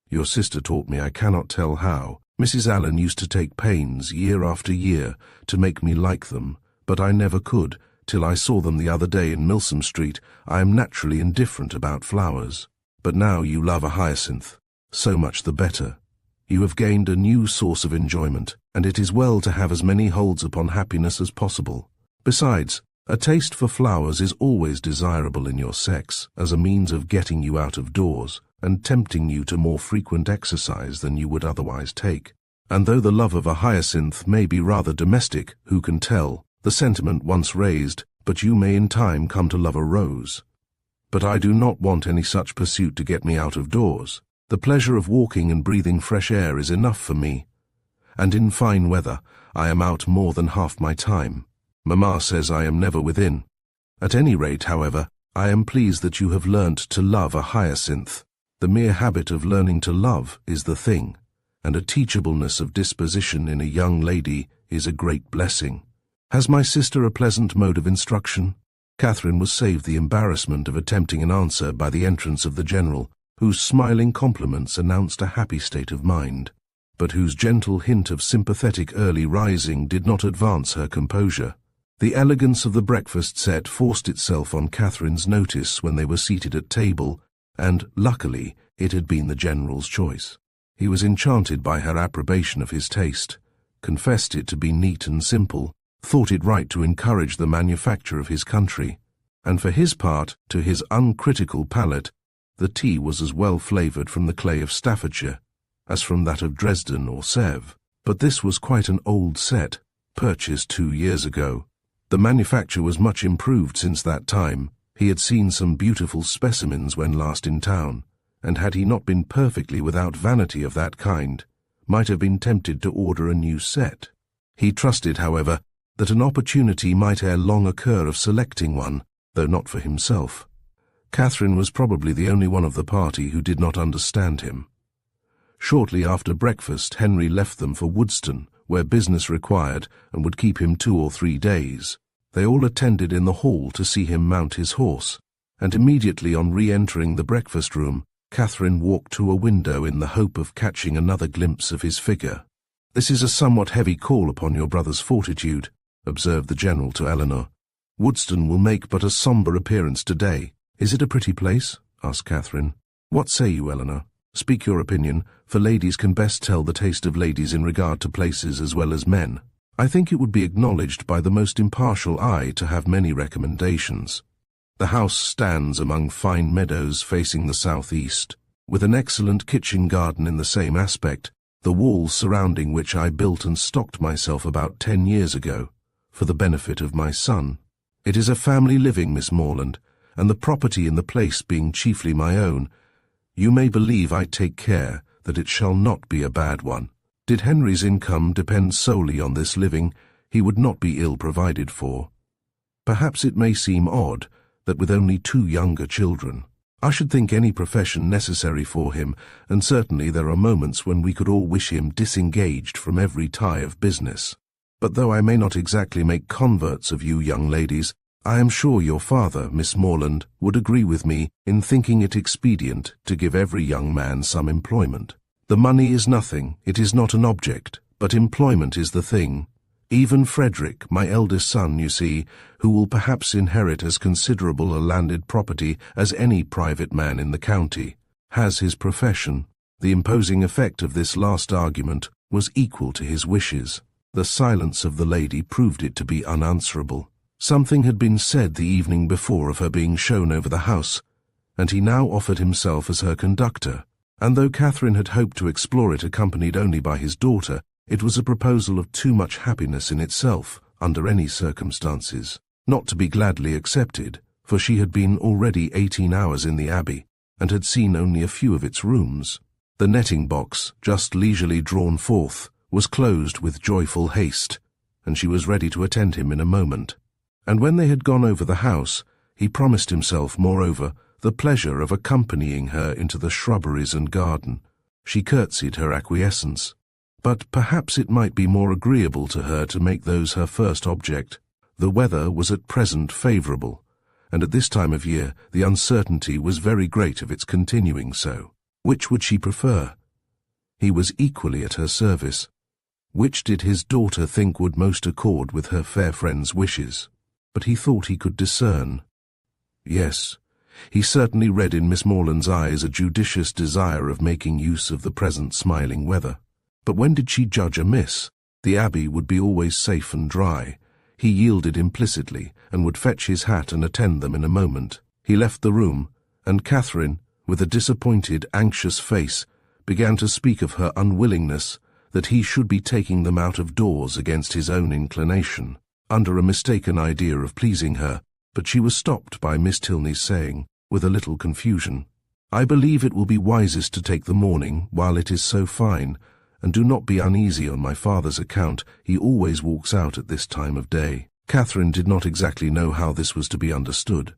Your sister taught me, I cannot tell how. Mrs. Allen used to take pains, year after year, to make me like them, but I never could, till I saw them the other day in Milsom Street. I am naturally indifferent about flowers. But now you love a hyacinth. So much the better. You have gained a new source of enjoyment, and it is well to have as many holds upon happiness as possible. Besides, a taste for flowers is always desirable in your sex, as a means of getting you out of doors, and tempting you to more frequent exercise than you would otherwise take. And though the love of a hyacinth may be rather domestic, who can tell, the sentiment once raised, but you may in time come to love a rose. But I do not want any such pursuit to get me out of doors. The pleasure of walking and breathing fresh air is enough for me, and in fine weather I am out more than half my time. Mamma says I am never within. At any rate, however, I am pleased that you have learnt to love a hyacinth. The mere habit of learning to love is the thing, and a teachableness of disposition in a young lady is a great blessing. Has my sister a pleasant mode of instruction? Catherine was saved the embarrassment of attempting an answer by the entrance of the General, whose smiling compliments announced a happy state of mind, but whose gentle hint of sympathetic early rising did not advance her composure. The elegance of the breakfast set forced itself on Catherine's notice when they were seated at table, and, luckily, it had been the General's choice. He was enchanted by her approbation of his taste, confessed it to be neat and simple, thought it right to encourage the manufacture of his country, and for his part, to his uncritical palate, the tea was as well flavoured from the clay of Staffordshire as from that of Dresden or Sèvres. But this was quite an old set, purchased 2 years ago. The manufacture was much improved since that time. He had seen some beautiful specimens when last in town, and had he not been perfectly without vanity of that kind, might have been tempted to order a new set. He trusted, however, that an opportunity might ere long occur of selecting one, though not for himself. Catherine was probably the only one of the party who did not understand him. Shortly after breakfast, Henry left them for Woodston, where business required and would keep him 2 or 3 days. They all attended in the hall to see him mount his horse, and immediately on re-entering the breakfast-room, Catherine walked to a window in the hope of catching another glimpse of his figure. "This is a somewhat heavy call upon your brother's fortitude," observed the General to Eleanor. "Woodston will make but a sombre appearance today." "Is it a pretty place?" asked Catherine. "What say you, Eleanor? Speak your opinion, for ladies can best tell the taste of ladies in regard to places as well as men. I think it would be acknowledged by the most impartial eye to have many recommendations. The house stands among fine meadows facing the south-east, with an excellent kitchen garden in the same aspect, the walls surrounding which I built and stocked myself about 10 years ago, for the benefit of my son. It is a family living, Miss Morland, and the property in the place being chiefly my own, you may believe I take care that it shall not be a bad one. Did Henry's income depend solely on this living, he would not be ill provided for. Perhaps it may seem odd that with only 2 younger children, I should think any profession necessary for him, and certainly there are moments when we could all wish him disengaged from every tie of business. But though I may not exactly make converts of you young ladies, I am sure your father, Miss Morland, would agree with me in thinking it expedient to give every young man some employment. The money is nothing, it is not an object, but employment is the thing. Even Frederick, my eldest son, you see, who will perhaps inherit as considerable a landed property as any private man in the county, has his profession. The imposing effect of this last argument was equal to his wishes. The silence of the lady proved it to be unanswerable. Something had been said the evening before of her being shown over the house, and he now offered himself as her conductor, and though Catherine had hoped to explore it accompanied only by his daughter, it was a proposal of too much happiness in itself, under any circumstances, not to be gladly accepted, for she had been already 18 hours in the Abbey, and had seen only a few of its rooms. The netting box, just leisurely drawn forth, was closed with joyful haste, and she was ready to attend him in a moment. And when they had gone over the house, he promised himself, moreover, the pleasure of accompanying her into the shrubberies and garden. She curtsied her acquiescence, but perhaps it might be more agreeable to her to make those her first object. The weather was at present favourable, and at this time of year the uncertainty was very great of its continuing so. Which would she prefer? He was equally at her service. Which did his daughter think would most accord with her fair friend's wishes? But he thought he could discern. Yes, he certainly read in Miss Morland's eyes a judicious desire of making use of the present smiling weather. But when did she judge amiss? The Abbey would be always safe and dry. He yielded implicitly, and would fetch his hat and attend them in a moment. He left the room, and Catherine, with a disappointed, anxious face, began to speak of her unwillingness that he should be taking them out of doors against his own inclination, under a mistaken idea of pleasing her, but she was stopped by Miss Tilney's saying, with a little confusion, "I believe it will be wisest to take the morning while it is so fine, and do not be uneasy on my father's account, he always walks out at this time of day." Catherine did not exactly know how this was to be understood.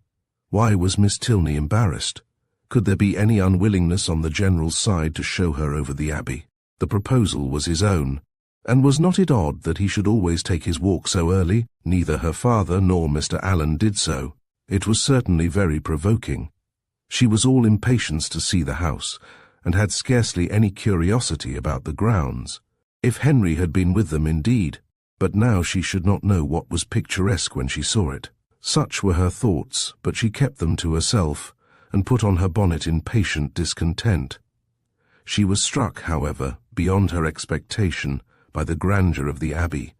Why was Miss Tilney embarrassed? Could there be any unwillingness on the General's side to show her over the Abbey? The proposal was his own, and was not it odd that he should always take his walk so early? Neither her father nor Mr. Allen did so. It was certainly very provoking. She was all impatience to see the house, and had scarcely any curiosity about the grounds. If Henry had been with them indeed, but now she should not know what was picturesque when she saw it. Such were her thoughts, but she kept them to herself, and put on her bonnet in patient discontent. She was struck, however, beyond her expectation, by the grandeur of the Abbey,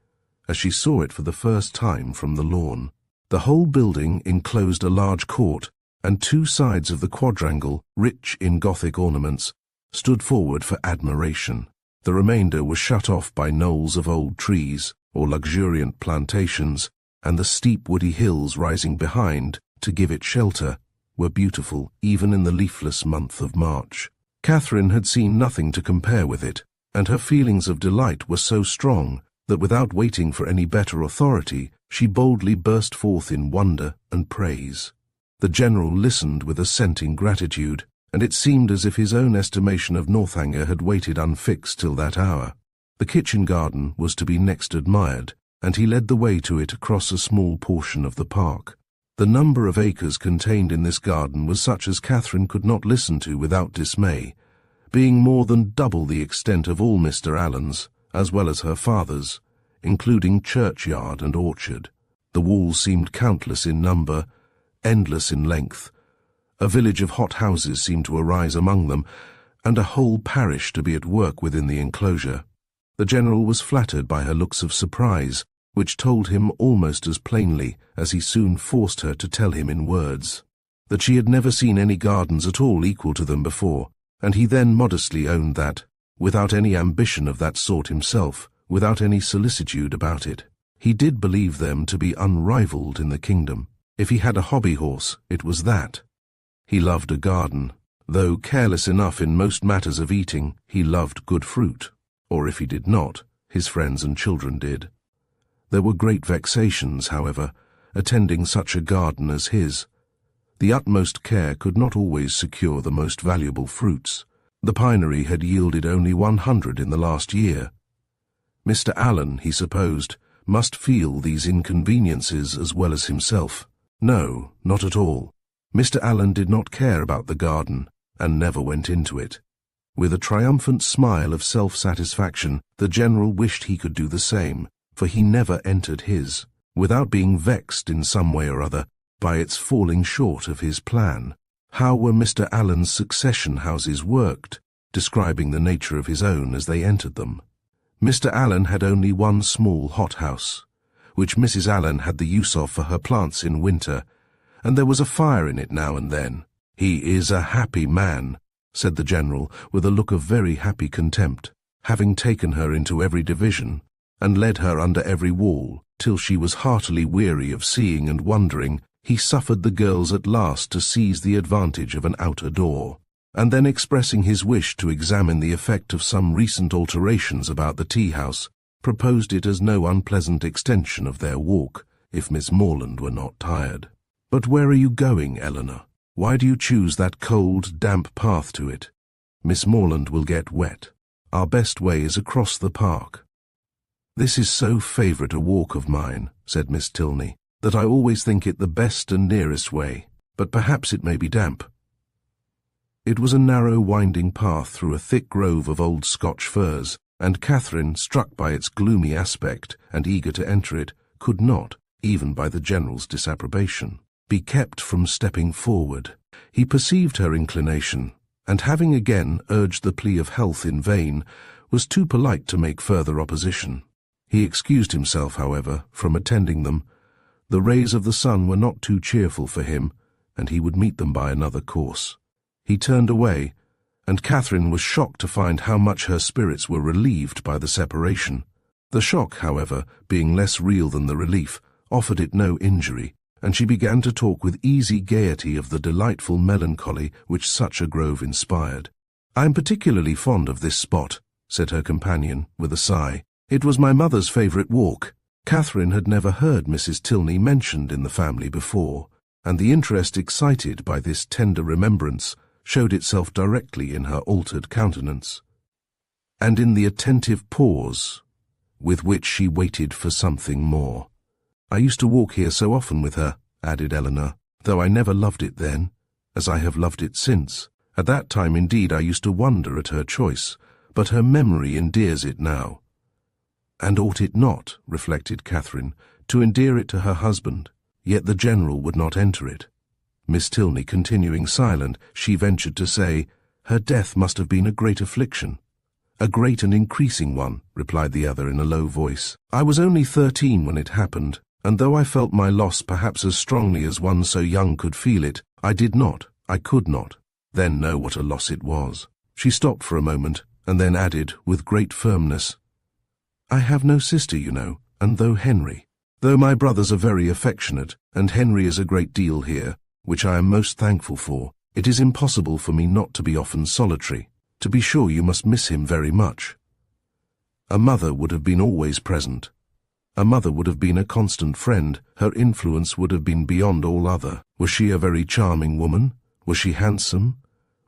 as she saw it for the first time from the lawn. The whole building enclosed a large court, and two sides of the quadrangle, rich in Gothic ornaments, stood forward for admiration. The remainder was shut off by knolls of old trees, or luxuriant plantations, and the steep woody hills rising behind, to give it shelter, were beautiful even in the leafless month of March. Catherine had seen nothing to compare with it, and her feelings of delight were so strong that without waiting for any better authority, she boldly burst forth in wonder and praise. The general listened with assenting gratitude, and it seemed as if his own estimation of Northanger had waited unfixed till that hour. The kitchen garden was to be next admired, and he led the way to it across a small portion of the park. The number of acres contained in this garden was such as Catherine could not listen to without dismay, being more than double the extent of all Mr. Allen's, as well as her father's, including churchyard and orchard. The walls seemed countless in number, endless in length. A village of hot houses seemed to arise among them, and a whole parish to be at work within the enclosure. The general was flattered by her looks of surprise, which told him almost as plainly as he soon forced her to tell him in words, that she had never seen any gardens at all equal to them before, and he then modestly owned that, without any ambition of that sort himself, without any solicitude about it, he did believe them to be unrivalled in the kingdom. If he had a hobby horse, it was that. He loved a garden. Though careless enough in most matters of eating, he loved good fruit, or if he did not, his friends and children did. There were great vexations, however, attending such a garden as his. The utmost care could not always secure the most valuable fruits. The pinery had yielded only 100 in the last year. Mr. Allen, he supposed, must feel these inconveniences as well as himself. No, not at all. Mr. Allen did not care about the garden, and never went into it. With a triumphant smile of self-satisfaction, the general wished he could do the same, for he never entered his, without being vexed in some way or other by its falling short of his plan. How were Mr. Allen's succession houses worked, describing the nature of his own as they entered them? Mr. Allen had only one small hothouse, which Mrs. Allen had the use of for her plants in winter, and there was a fire in it now and then. "He is a happy man," said the general, with a look of very happy contempt, having taken her into every division, and led her under every wall, till she was heartily weary of seeing and wondering. He suffered the girls at last to seize the advantage of an outer door, and then expressing his wish to examine the effect of some recent alterations about the tea-house, proposed it as no unpleasant extension of their walk, if Miss Morland were not tired. "But where are you going, Eleanor? Why do you choose that cold, damp path to it? Miss Morland will get wet. Our best way is across the park." "This is so favourite a walk of mine," said Miss Tilney, "that I always think it the best and nearest way, but perhaps it may be damp." It was a narrow, winding path through a thick grove of old Scotch firs, and Catherine, struck by its gloomy aspect and eager to enter it, could not, even by the general's disapprobation, be kept from stepping forward. He perceived her inclination, and having again urged the plea of health in vain, was too polite to make further opposition. He excused himself, however, from attending them. The rays of the sun were not too cheerful for him, and he would meet them by another course. He turned away, and Catherine was shocked to find how much her spirits were relieved by the separation. The shock, however, being less real than the relief, offered it no injury, and she began to talk with easy gaiety of the delightful melancholy which such a grove inspired. "I am particularly fond of this spot," said her companion, with a sigh. "It was my mother's favourite walk." Catherine had never heard Mrs. Tilney mentioned in the family before, and the interest excited by this tender remembrance showed itself directly in her altered countenance, and in the attentive pause with which she waited for something more. "I used to walk here so often with her," added Eleanor, "though I never loved it then, as I have loved it since. At that time, indeed, I used to wonder at her choice, but her memory endears it now." And ought it not, reflected Catherine, to endear it to her husband? Yet the general would not enter it. Miss Tilney continuing silent, she ventured to say, "Her death must have been a great affliction." "A great and increasing one," replied the other in a low voice. "I was only 13 when it happened, and though I felt my loss perhaps as strongly as one so young could feel it, I could not, then know what a loss it was." She stopped for a moment, and then added, with great firmness, "I have no sister, you know, and though my brothers are very affectionate, and Henry is a great deal here, which I am most thankful for, it is impossible for me not to be often solitary. To be sure you must miss him very much. A mother would have been always present. A mother would have been a constant friend. Her influence would have been beyond all other. Was she a very charming woman? Was she handsome?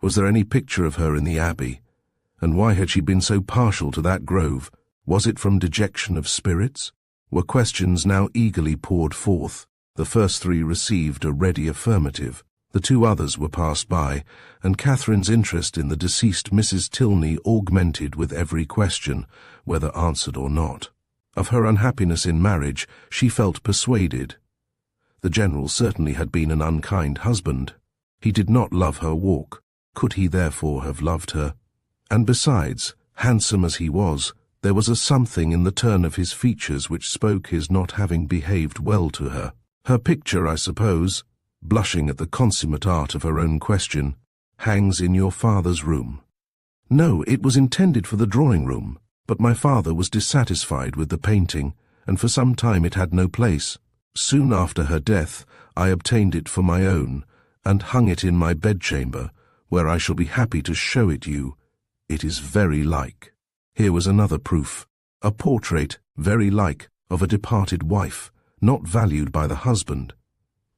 Was there any picture of her in the Abbey? And why had she been so partial to that grove? Was it from dejection of spirits?" Were questions now eagerly poured forth. The first three received a ready affirmative. The two others were passed by, and Catherine's interest in the deceased Mrs. Tilney augmented with every question, whether answered or not. Of her unhappiness in marriage she felt persuaded. The General certainly had been an unkind husband. He did not love her walk. Could he therefore have loved her? And besides, handsome as he was, there was a something in the turn of his features which spoke his not having behaved well to her. Her picture, I suppose, blushing at the consummate art of her own question, hangs in your father's room. No, it was intended for the drawing-room, but my father was dissatisfied with the painting, and for some time it had no place. Soon after her death, I obtained it for my own, and hung it in my bedchamber, where I shall be happy to show it you. It is very like." Here was another proof. A portrait, very like, of a departed wife, not valued by the husband.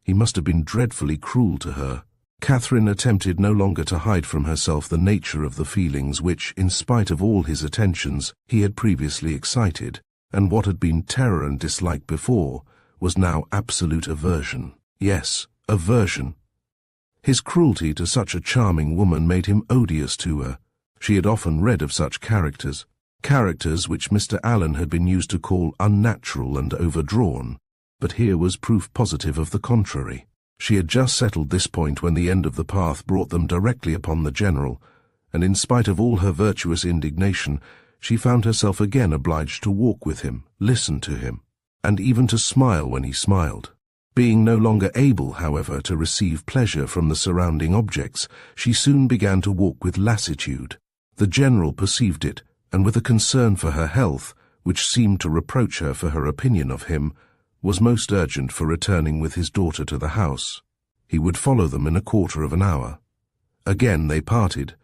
He must have been dreadfully cruel to her. Catherine attempted no longer to hide from herself the nature of the feelings which, in spite of all his attentions, he had previously excited, and what had been terror and dislike before was now absolute aversion. Yes, aversion. His cruelty to such a charming woman made him odious to her. She had often read of such characters which Mr. Allen had been used to call unnatural and overdrawn, but here was proof positive of the contrary. She had just settled this point when the end of the path brought them directly upon the General, and in spite of all her virtuous indignation, she found herself again obliged to walk with him, listen to him, and even to smile when he smiled. Being no longer able, however, to receive pleasure from the surrounding objects, she soon began to walk with lassitude. The General perceived it, and with a concern for her health, which seemed to reproach her for her opinion of him, was most urgent for returning with his daughter to the house. He would follow them in a quarter of an hour. Again they parted,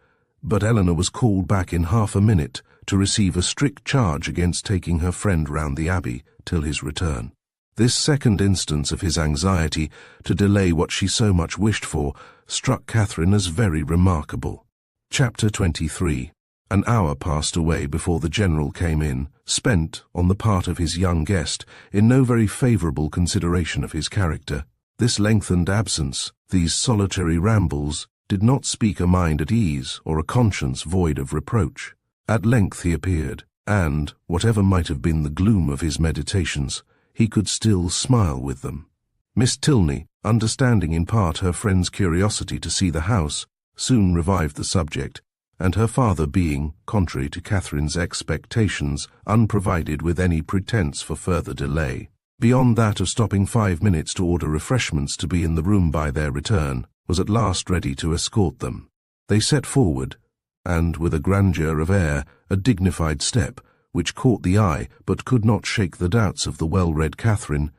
but Eleanor was called back in half a minute to receive a strict charge against taking her friend round the Abbey till his return. This second instance of his anxiety to delay what she so much wished for struck Catherine as very remarkable. Chapter 23. An hour passed away before the General came in, spent, on the part of his young guest, in no very favourable consideration of his character. This lengthened absence, these solitary rambles, did not speak a mind at ease or a conscience void of reproach. At length he appeared, and, whatever might have been the gloom of his meditations, he could still smile with them. Miss Tilney, understanding in part her friend's curiosity to see the house, soon revived the subject, and her father being, contrary to Catherine's expectations, unprovided with any pretence for further delay, beyond that of stopping 5 minutes to order refreshments to be in the room by their return, was at last ready to escort them. They set forward, and, with a grandeur of air, a dignified step, which caught the eye but could not shake the doubts of the well-read Catherine,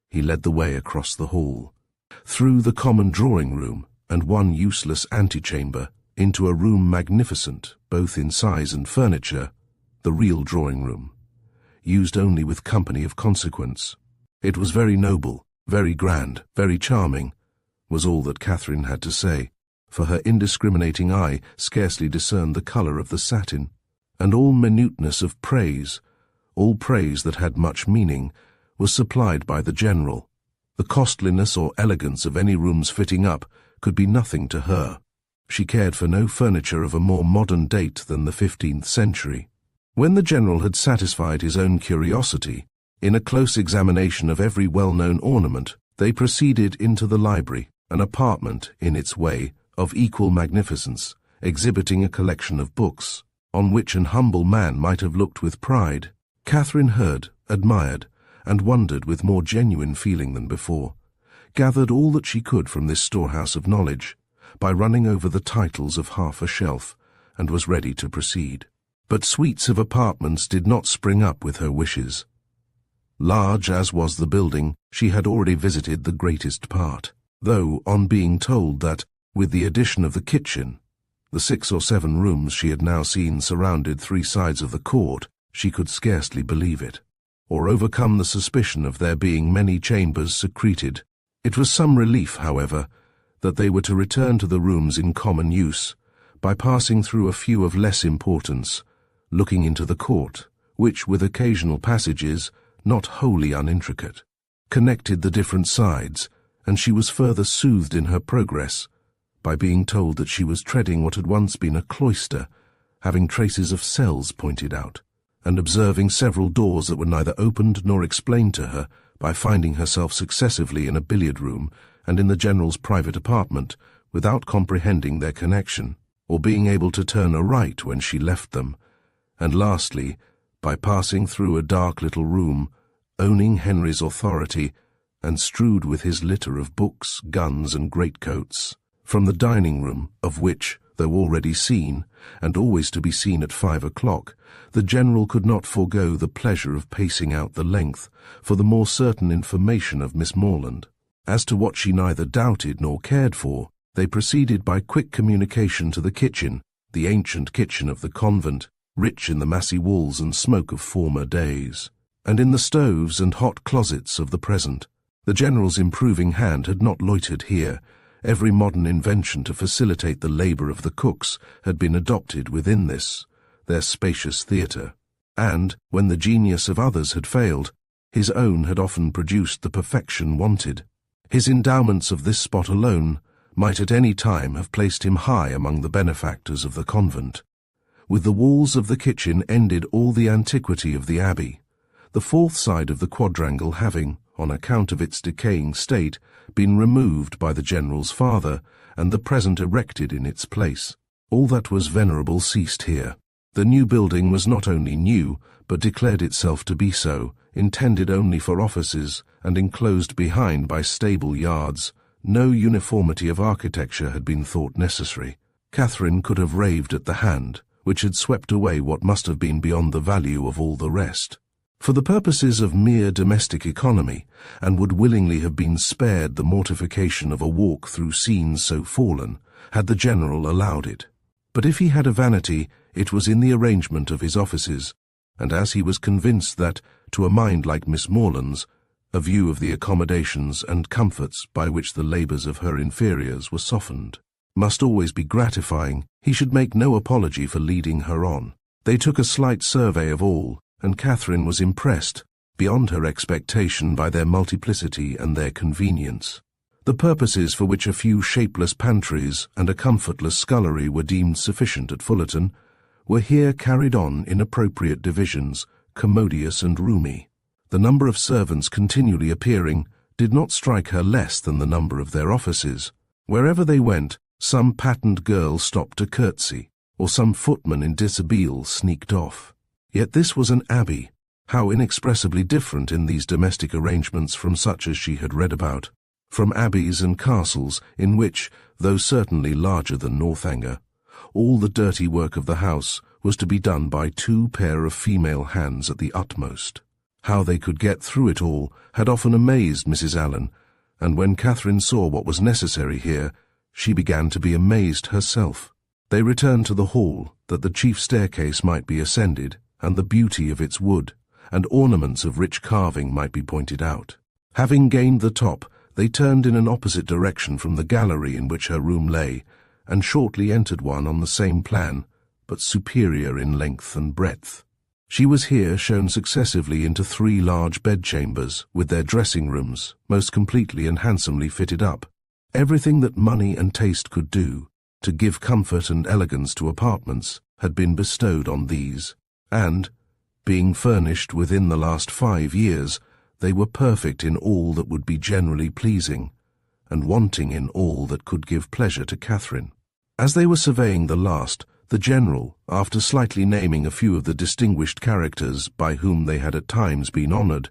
he led the way across the hall, through the common drawing-room and one useless antechamber, into a room magnificent, both in size and furniture, the real drawing-room, used only with company of consequence. It was very noble, very grand, very charming, was all that Catherine had to say, for her indiscriminating eye scarcely discerned the colour of the satin, and all minuteness of praise, all praise that had much meaning, was supplied by the General. The costliness or elegance of any room's fitting up could be nothing to her. She cared for no furniture of a more modern date than the 15th century. When the General had satisfied his own curiosity, in a close examination of every well-known ornament, they proceeded into the library, an apartment, in its way, of equal magnificence, exhibiting a collection of books. on which an humble man might have looked with pride, Catherine heard, admired, and wondered with more genuine feeling than before, gathered all that she could from this storehouse of knowledge, by running over the titles of half a shelf, and was ready to proceed. But suites of apartments did not spring up with her wishes. Large as was the building, she had already visited the greatest part, though, on being told that, with the addition of the kitchen, the 6 or 7 rooms she had now seen surrounded 3 sides of the court, she could scarcely believe it, or overcome the suspicion of there being many chambers secreted. It was some relief, however, that they were to return to the rooms in common use, by passing through a few of less importance, looking into the court, which, with occasional passages, not wholly unintricate, connected the different sides, and she was further soothed in her progress by being told that she was treading what had once been a cloister, having traces of cells pointed out, and observing several doors that were neither opened nor explained to her, by finding herself successively in a billiard-room and in the general's private apartment, without comprehending their connection, or being able to turn aright when she left them, and lastly, by passing through a dark little room, owning Henry's authority, and strewed with his litter of books, guns, and greatcoats, from the dining-room, of which, though already seen, and always to be seen at 5 o'clock, the general could not forego the pleasure of pacing out the length for the more certain information of Miss Morland. As to what she neither doubted nor cared for, they proceeded by quick communication to the kitchen, the ancient kitchen of the convent, rich in the massy walls and smoke of former days, and in the stoves and hot closets of the present. The general's improving hand had not loitered here. Every modern invention to facilitate the labour of the cooks had been adopted within this, their spacious theatre, and, when the genius of others had failed, his own had often produced the perfection wanted. His endowments of this spot alone might at any time have placed him high among the benefactors of the convent. With the walls of the kitchen ended all the antiquity of the abbey, the 4th side of the quadrangle having, on account of its decaying state, been removed by the general's father, and the present erected in its place. All that was venerable ceased here. The new building was not only new, but declared itself to be so, intended only for offices, and enclosed behind by stable yards. No uniformity of architecture had been thought necessary. Catherine could have raved at the hand, which had swept away what must have been beyond the value of all the rest, for the purposes of mere domestic economy, and would willingly have been spared the mortification of a walk through scenes so fallen, had the general allowed it. But if he had a vanity, it was in the arrangement of his offices, and as he was convinced that, to a mind like Miss Morland's, a view of the accommodations and comforts by which the labours of her inferiors were softened must always be gratifying, he should make no apology for leading her on. They took a slight survey of all, and Catherine was impressed, beyond her expectation, by their multiplicity and their convenience. The purposes for which a few shapeless pantries and a comfortless scullery were deemed sufficient at Fullerton were here carried on in appropriate divisions, commodious and roomy. The number of servants continually appearing did not strike her less than the number of their offices. Wherever they went, some patterned girl stopped to curtsy, or some footman in dishabille sneaked off. Yet this was an abbey. How inexpressibly different in these domestic arrangements from such as she had read about, from abbeys and castles in which, though certainly larger than Northanger, all the dirty work of the house was to be done by 2 pair of female hands at the utmost. How they could get through it all had often amazed Mrs. Allen, and when Catherine saw what was necessary here, she began to be amazed herself. They returned to the hall, that the chief staircase might be ascended, and the beauty of its wood, and ornaments of rich carving might be pointed out. Having gained the top, they turned in an opposite direction from the gallery in which her room lay, and shortly entered one on the same plan, but superior in length and breadth. She was here shown successively into 3 large bedchambers, with their dressing-rooms, most completely and handsomely fitted up. Everything that money and taste could do, to give comfort and elegance to apartments, had been bestowed on these, and, being furnished within the last 5 years, they were perfect in all that would be generally pleasing, and wanting in all that could give pleasure to Catherine. As they were surveying the last, The general, after slightly naming a few of the distinguished characters by whom they had at times been honoured,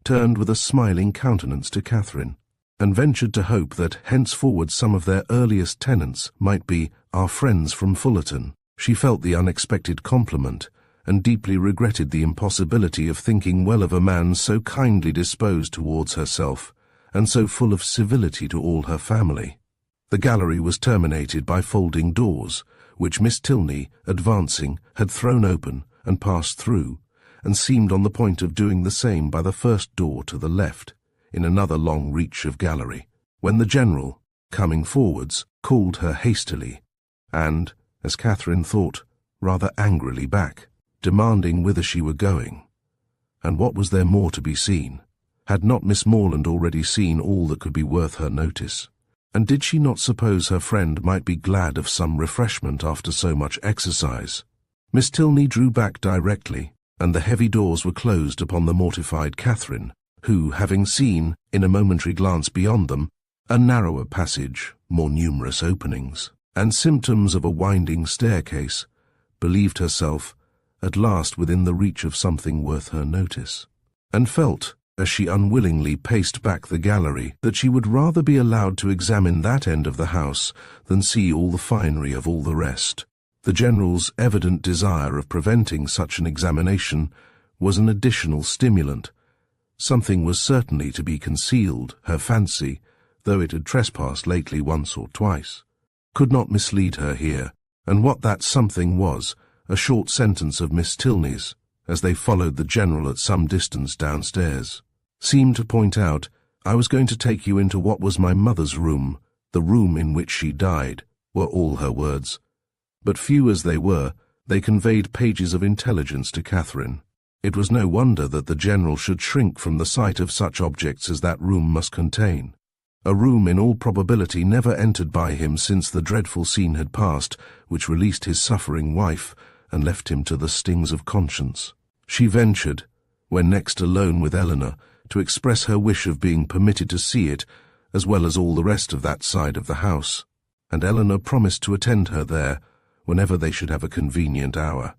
turned with a smiling countenance to Catherine, and ventured to hope that henceforward some of their earliest tenants might be our friends from Fullerton. She felt the unexpected compliment, and deeply regretted the impossibility of thinking well of a man so kindly disposed towards herself, and so full of civility to all her family. The gallery was terminated by folding doors, which Miss Tilney, advancing, had thrown open and passed through, and seemed on the point of doing the same by the first door to the left, in another long reach of gallery, when the general, coming forwards, called her hastily, and, as Catherine thought, rather angrily back, demanding whither she were going. And what was there more to be seen? Had not Miss Morland already seen all that could be worth her notice? And did she not suppose her friend might be glad of some refreshment after so much exercise? Miss Tilney drew back directly, and the heavy doors were closed upon the mortified Catherine, who, having seen, in a momentary glance beyond them, a narrower passage, more numerous openings, and symptoms of a winding staircase, believed herself at last within the reach of something worth her notice, and felt, as she unwillingly paced back the gallery, that she would rather be allowed to examine that end of the house than see all the finery of all the rest. The general's evident desire of preventing such an examination was an additional stimulant. Something was certainly to be concealed, her fancy, though it had trespassed lately once or twice, could not mislead her here, and what that something was, a short sentence of Miss Tilney's, as they followed the general at some distance downstairs, seemed to point out, "I was going to take you into what was my mother's room, the room in which she died," were all her words. But few as they were, they conveyed pages of intelligence to Catherine. It was no wonder that the general should shrink from the sight of such objects as that room must contain. A room in all probability never entered by him since the dreadful scene had passed, which released his suffering wife and left him to the stings of conscience. She ventured, when next alone with Eleanor, to express her wish of being permitted to see it, as well as all the rest of that side of the house, and Eleanor promised to attend her there, whenever they should have a convenient hour.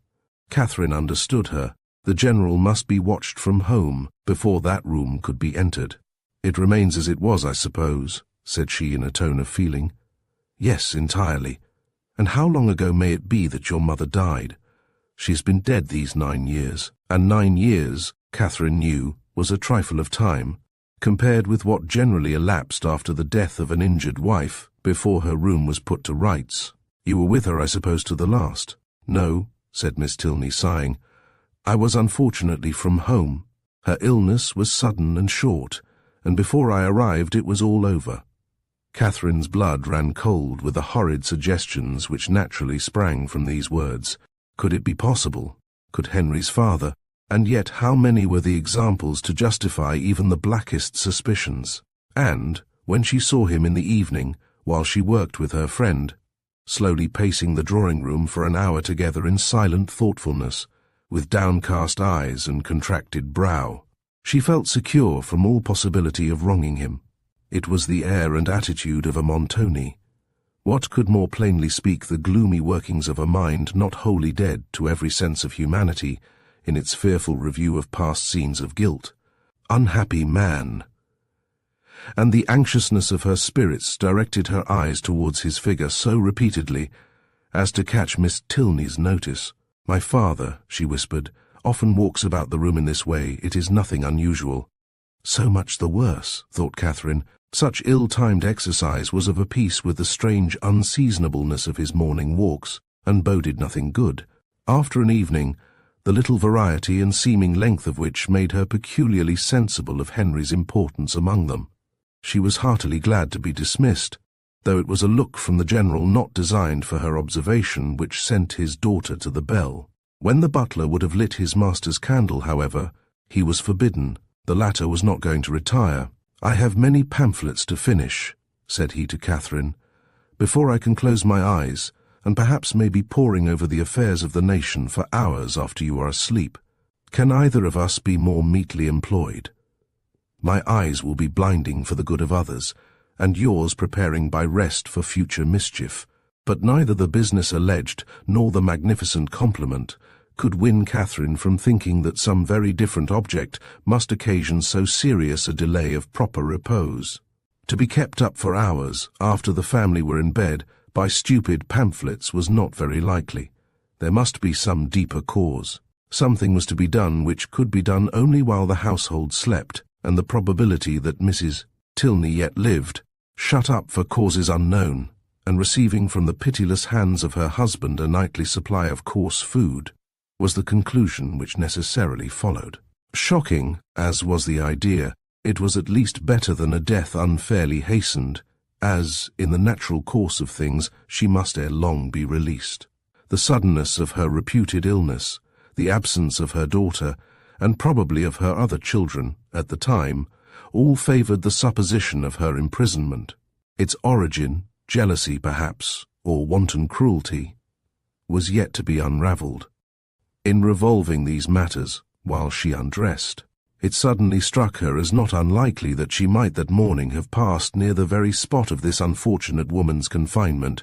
Catherine understood her. The general must be watched from home before that room could be entered. "It remains as it was, I suppose," said she in a tone of feeling. "Yes, entirely. And how long ago may it be that your mother died? She has been dead these 9 years, and 9 years, Catherine knew, was a trifle of time, compared with what generally elapsed after the death of an injured wife, before her room was put to rights. You were with her, I suppose, to the last?" "No," said Miss Tilney, sighing. "I was unfortunately from home. Her illness was sudden and short, and before I arrived it was all over." Catherine's blood ran cold with the horrid suggestions which naturally sprang from these words. Could it be possible? Could Henry's father? And yet how many were the examples to justify even the blackest suspicions? And, when she saw him in the evening, while she worked with her friend, slowly pacing the drawing-room for an hour together in silent thoughtfulness, with downcast eyes and contracted brow, she felt secure from all possibility of wronging him. It was the air and attitude of a Montoni. What could more plainly speak the gloomy workings of a mind not wholly dead to every sense of humanity in its fearful review of past scenes of guilt? Unhappy man! And the anxiousness of her spirits directed her eyes towards his figure so repeatedly as to catch Miss Tilney's notice. "My father," she whispered, "often walks about the room in this way. It is nothing unusual." So much the worse, thought Catherine. Such ill-timed exercise was of a piece with the strange unseasonableness of his morning walks, and boded nothing good. After an evening, the little variety and seeming length of which made her peculiarly sensible of Henry's importance among them, she was heartily glad to be dismissed, though it was a look from the general not designed for her observation which sent his daughter to the bell. When the butler would have lit his master's candle, however, he was forbidden. The latter was not going to retire. "I have many pamphlets to finish," said he to Catherine, "before I can close my eyes, and perhaps may be poring over the affairs of the nation for hours after you are asleep. Can either of us be more meetly employed? My eyes will be blinding for the good of others, and yours preparing by rest for future mischief. But neither the business alleged nor the magnificent compliment could win Catherine from thinking that some very different object must occasion so serious a delay of proper repose. To be kept up for hours, after the family were in bed, by stupid pamphlets was not very likely. There must be some deeper cause. Something was to be done which could be done only while the household slept, and the probability that Mrs. Tilney yet lived, shut up for causes unknown, and receiving from the pitiless hands of her husband a nightly supply of coarse food, was the conclusion which necessarily followed. Shocking as was the idea, it was at least better than a death unfairly hastened, as, in the natural course of things, she must ere long be released. The suddenness of her reputed illness, the absence of her daughter, and probably of her other children, at the time, all favoured the supposition of her imprisonment. Its origin, jealousy perhaps, or wanton cruelty, was yet to be unravelled. In revolving these matters, while she undressed, it suddenly struck her as not unlikely that she might that morning have passed near the very spot of this unfortunate woman's confinement,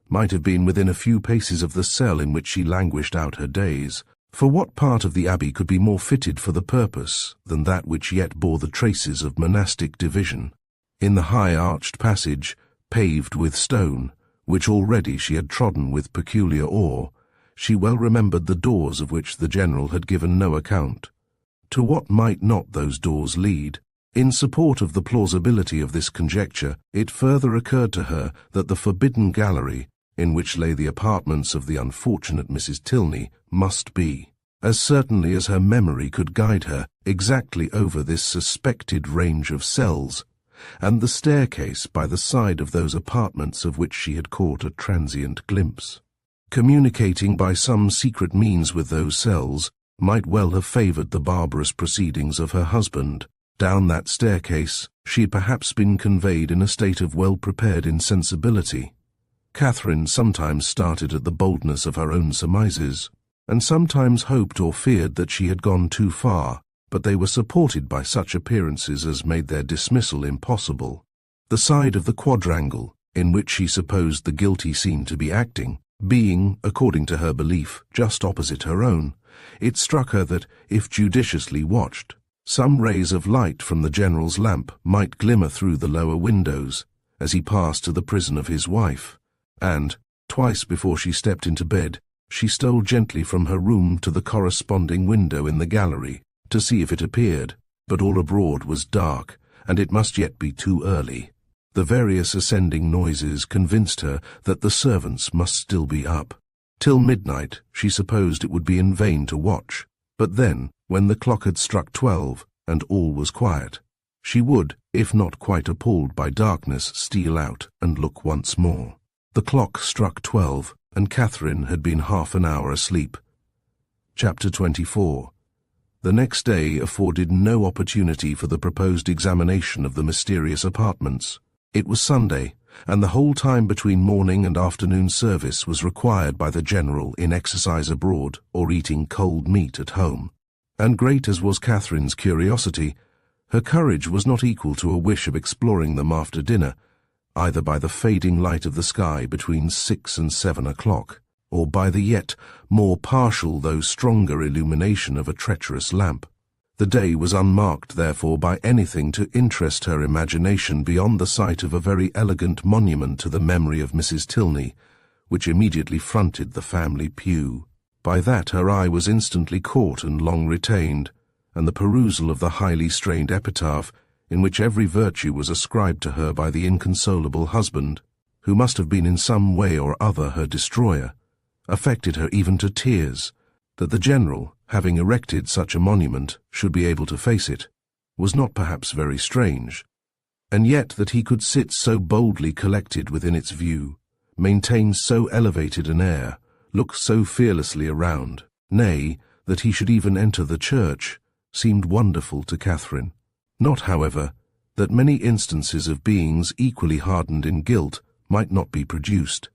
might have been within a few paces of the cell in which she languished out her days. For what part of the abbey could be more fitted for the purpose than that which yet bore the traces of monastic division? In the high arched passage, paved with stone, which already she had trodden with peculiar awe, she well remembered the doors of which the general had given no account. To what might not those doors lead? In support of the plausibility of this conjecture, it further occurred to her that the forbidden gallery, in which lay the apartments of the unfortunate Mrs. Tilney, must be, as certainly as her memory could guide her, exactly over this suspected range of cells, and the staircase by the side of those apartments of which she had caught a transient glimpse. Communicating by some secret means with those cells, might well have favoured the barbarous proceedings of her husband. Down that staircase she had perhaps been conveyed in a state of well-prepared insensibility. Catherine sometimes started at the boldness of her own surmises, and sometimes hoped or feared that she had gone too far, but they were supported by such appearances as made their dismissal impossible. The side of the quadrangle, in which she supposed the guilty seemed to be acting, being, according to her belief, just opposite her own, it struck her that, if judiciously watched, some rays of light from the general's lamp might glimmer through the lower windows as he passed to the prison of his wife, and, twice before she stepped into bed, she stole gently from her room to the corresponding window in the gallery to see if it appeared, but all abroad was dark, and it must yet be too early. The various ascending noises convinced her that the servants must still be up. Till midnight she supposed it would be in vain to watch, but then, when the clock had struck 12 and all was quiet, she would, if not quite appalled by darkness, steal out and look once more. The clock struck 12, and Catherine had been half an hour asleep. Chapter 24. The next day afforded no opportunity for the proposed examination of the mysterious apartments. It was Sunday, and the whole time between morning and afternoon service was required by the general in exercise abroad or eating cold meat at home. And great as was Catherine's curiosity, her courage was not equal to a wish of exploring them after dinner, either by the fading light of the sky between 6 and 7 o'clock, or by the yet more partial though stronger illumination of a treacherous lamp. The day was unmarked, therefore, by anything to interest her imagination beyond the sight of a very elegant monument to the memory of Mrs. Tilney, which immediately fronted the family pew. By that her eye was instantly caught and long retained, and the perusal of the highly strained epitaph, in which every virtue was ascribed to her by the inconsolable husband, who must have been in some way or other her destroyer, affected her even to tears. That the general, having erected such a monument, should be able to face it, was not perhaps very strange, and yet that he could sit so boldly collected within its view, maintain so elevated an air, look so fearlessly around, nay, that he should even enter the church, seemed wonderful to Catherine. Not, however, that many instances of beings equally hardened in guilt might not be produced.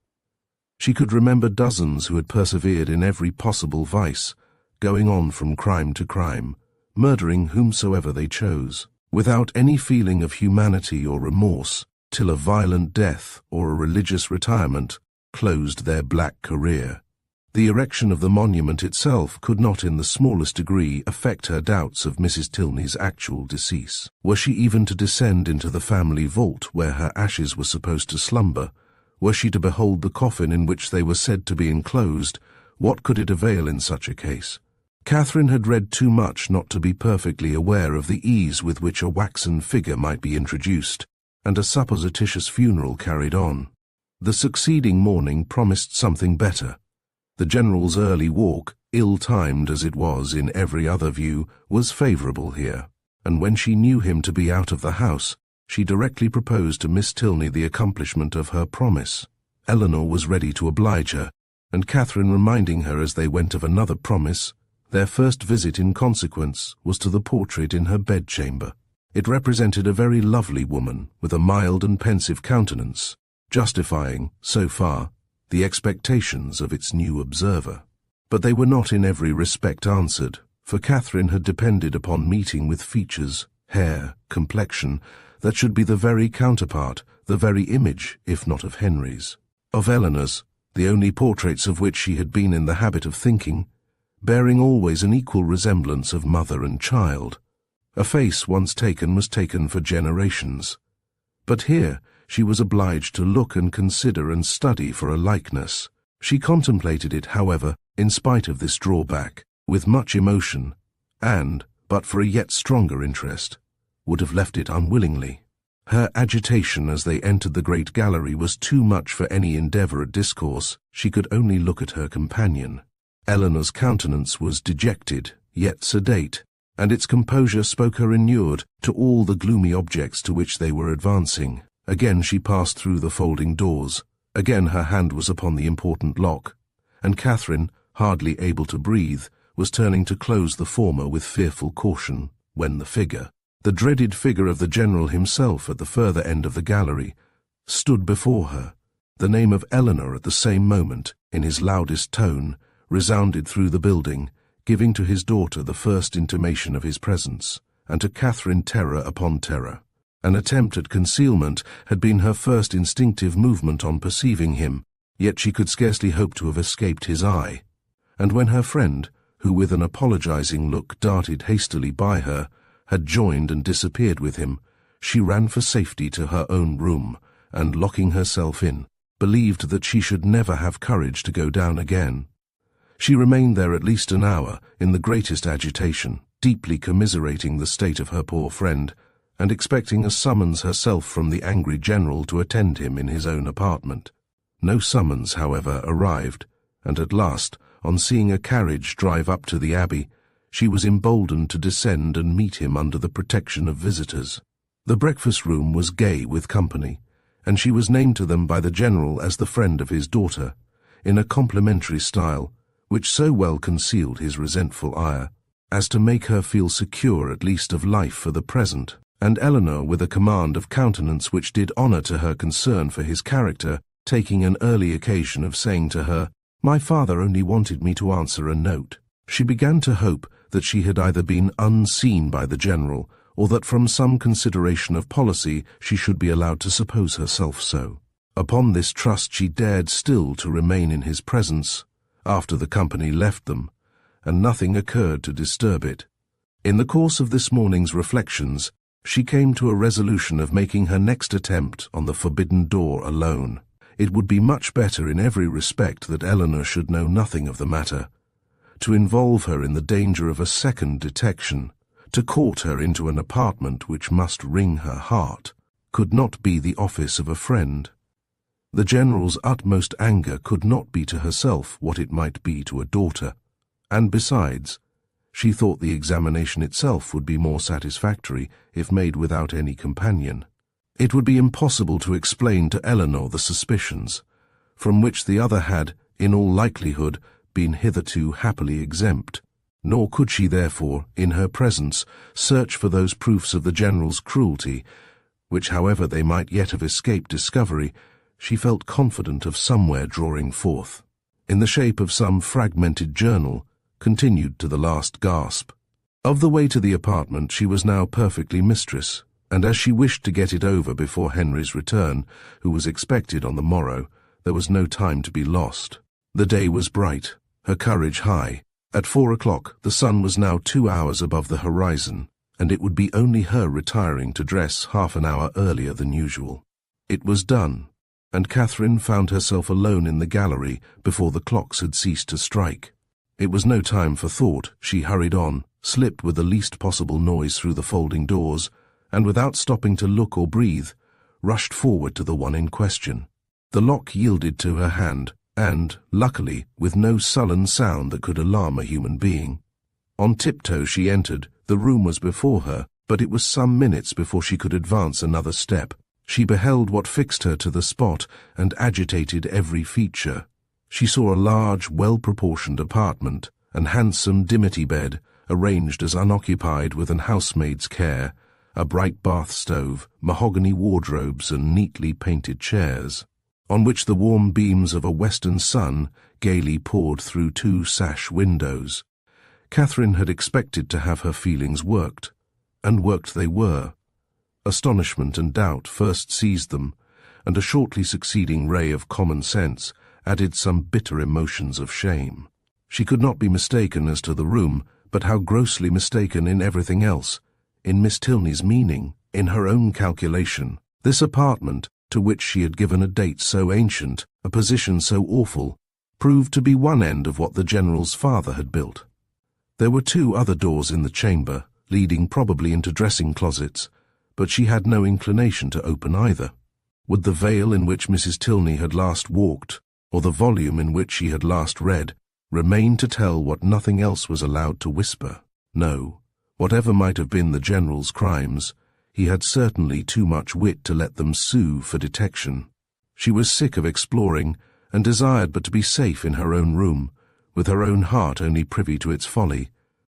She could remember dozens who had persevered in every possible vice, going on from crime to crime, murdering whomsoever they chose, without any feeling of humanity or remorse, till a violent death or a religious retirement closed their black career. The erection of the monument itself could not in the smallest degree affect her doubts of Mrs. Tilney's actual decease. Were she even to descend into the family vault where her ashes were supposed to slumber, were she to behold the coffin in which they were said to be enclosed, what could it avail in such a case? Catherine had read too much not to be perfectly aware of the ease with which a waxen figure might be introduced, and a supposititious funeral carried on. The succeeding morning promised something better. The General's early walk, ill-timed as it was in every other view, was favourable here, and when she knew him to be out of the house, she directly proposed to Miss Tilney the accomplishment of her promise. Eleanor was ready to oblige her, and Catherine reminding her as they went of another promise. Their first visit in consequence was to the portrait in her bedchamber. It represented a very lovely woman with a mild and pensive countenance, justifying, so far, the expectations of its new observer. But they were not in every respect answered, for Catherine had depended upon meeting with features, hair, complexion, that should be the very counterpart, the very image, if not of Henry's. Of Eleanor's, the only portraits of which she had been in the habit of thinking, bearing always an equal resemblance of mother and child. A face once taken was taken for generations. But here she was obliged to look and consider and study for a likeness. She contemplated it, however, in spite of this drawback, with much emotion, and, but for a yet stronger interest, would have left it unwillingly. Her agitation as they entered the great gallery was too much for any endeavour at discourse. She could only look at her companion. Eleanor's countenance was dejected, yet sedate, and its composure spoke her inured to all the gloomy objects to which they were advancing. Again she passed through the folding doors. Again her hand was upon the important lock, and Catherine, hardly able to breathe, was turning to close the former with fearful caution, when the dreaded figure of the General himself at the further end of the gallery, stood before her. The name of Eleanor at the same moment, in his loudest tone, resounded through the building, giving to his daughter the first intimation of his presence, and to Catherine terror upon terror. An attempt at concealment had been her first instinctive movement on perceiving him, yet she could scarcely hope to have escaped his eye. And when her friend, who with an apologizing look darted hastily by her, had joined and disappeared with him, she ran for safety to her own room, and locking herself in, believed that she should never have courage to go down again. She remained there at least an hour, in the greatest agitation, deeply commiserating the state of her poor friend, and expecting a summons herself from the angry General to attend him in his own apartment. No summons, however, arrived, and at last, on seeing a carriage drive up to the Abbey, she was emboldened to descend and meet him under the protection of visitors. The breakfast-room was gay with company, and she was named to them by the General as the friend of his daughter, in a complimentary style, which so well concealed his resentful ire, as to make her feel secure at least of life for the present, and Eleanor, with a command of countenance which did honour to her concern for his character, taking an early occasion of saying to her, "My father only wanted me to answer a note." She began to hope that she had either been unseen by the General, or that from some consideration of policy she should be allowed to suppose herself so. Upon this trust she dared still to remain in his presence, after the company left them, and nothing occurred to disturb it. In the course of this morning's reflections, she came to a resolution of making her next attempt on the forbidden door alone. It would be much better in every respect that Eleanor should know nothing of the matter. To involve her in the danger of a second detection, to court her into an apartment which must wring her heart, could not be the office of a friend. The General's utmost anger could not be to herself what it might be to a daughter, and besides, she thought the examination itself would be more satisfactory if made without any companion. It would be impossible to explain to Eleanor the suspicions, from which the other had, in all likelihood, been hitherto happily exempt, nor could she therefore, in her presence, search for those proofs of the General's cruelty, which, however they might yet have escaped discovery, she felt confident of somewhere drawing forth, in the shape of some fragmented journal, continued to the last gasp. Of the way to the apartment she was now perfectly mistress, and as she wished to get it over before Henry's return, who was expected on the morrow, There was no time to be lost. The day was bright, her courage high. At 4 o'clock, the sun was now 2 hours above the horizon, and it would be only her retiring to dress half an hour earlier than usual. It was done, and Catherine found herself alone in the gallery before the clocks had ceased to strike. It was no time for thought. She hurried on, slipped with the least possible noise through the folding doors, and without stopping to look or breathe, rushed forward to the one in question. The lock yielded to her hand, and, luckily, with no sullen sound that could alarm a human being. On tiptoe she entered. The room was before her, but it was some minutes before she could advance another step. She beheld what fixed her to the spot and agitated every feature. She saw a large, well-proportioned apartment, an handsome dimity bed, arranged as unoccupied with an housemaid's care, a bright bath stove, mahogany wardrobes and neatly painted chairs, on which the warm beams of a western sun gaily poured through 2 sash windows. Catherine had expected to have her feelings worked, and worked they were. Astonishment and doubt first seized them, and a shortly succeeding ray of common sense added some bitter emotions of shame. She could not be mistaken as to the room, but how grossly mistaken in everything else, in Miss Tilney's meaning, in her own calculation. This apartment, to which she had given a date so ancient, a position so awful, proved to be one end of what the General's father had built. There were 2 other doors in the chamber, leading probably into dressing closets, but she had no inclination to open either. Would the veil in which Mrs. Tilney had last walked, or the volume in which she had last read, remain to tell what nothing else was allowed to whisper? No, whatever might have been the General's crimes, he had certainly too much wit to let them sue for detection. She was sick of exploring, and desired but to be safe in her own room, with her own heart only privy to its folly,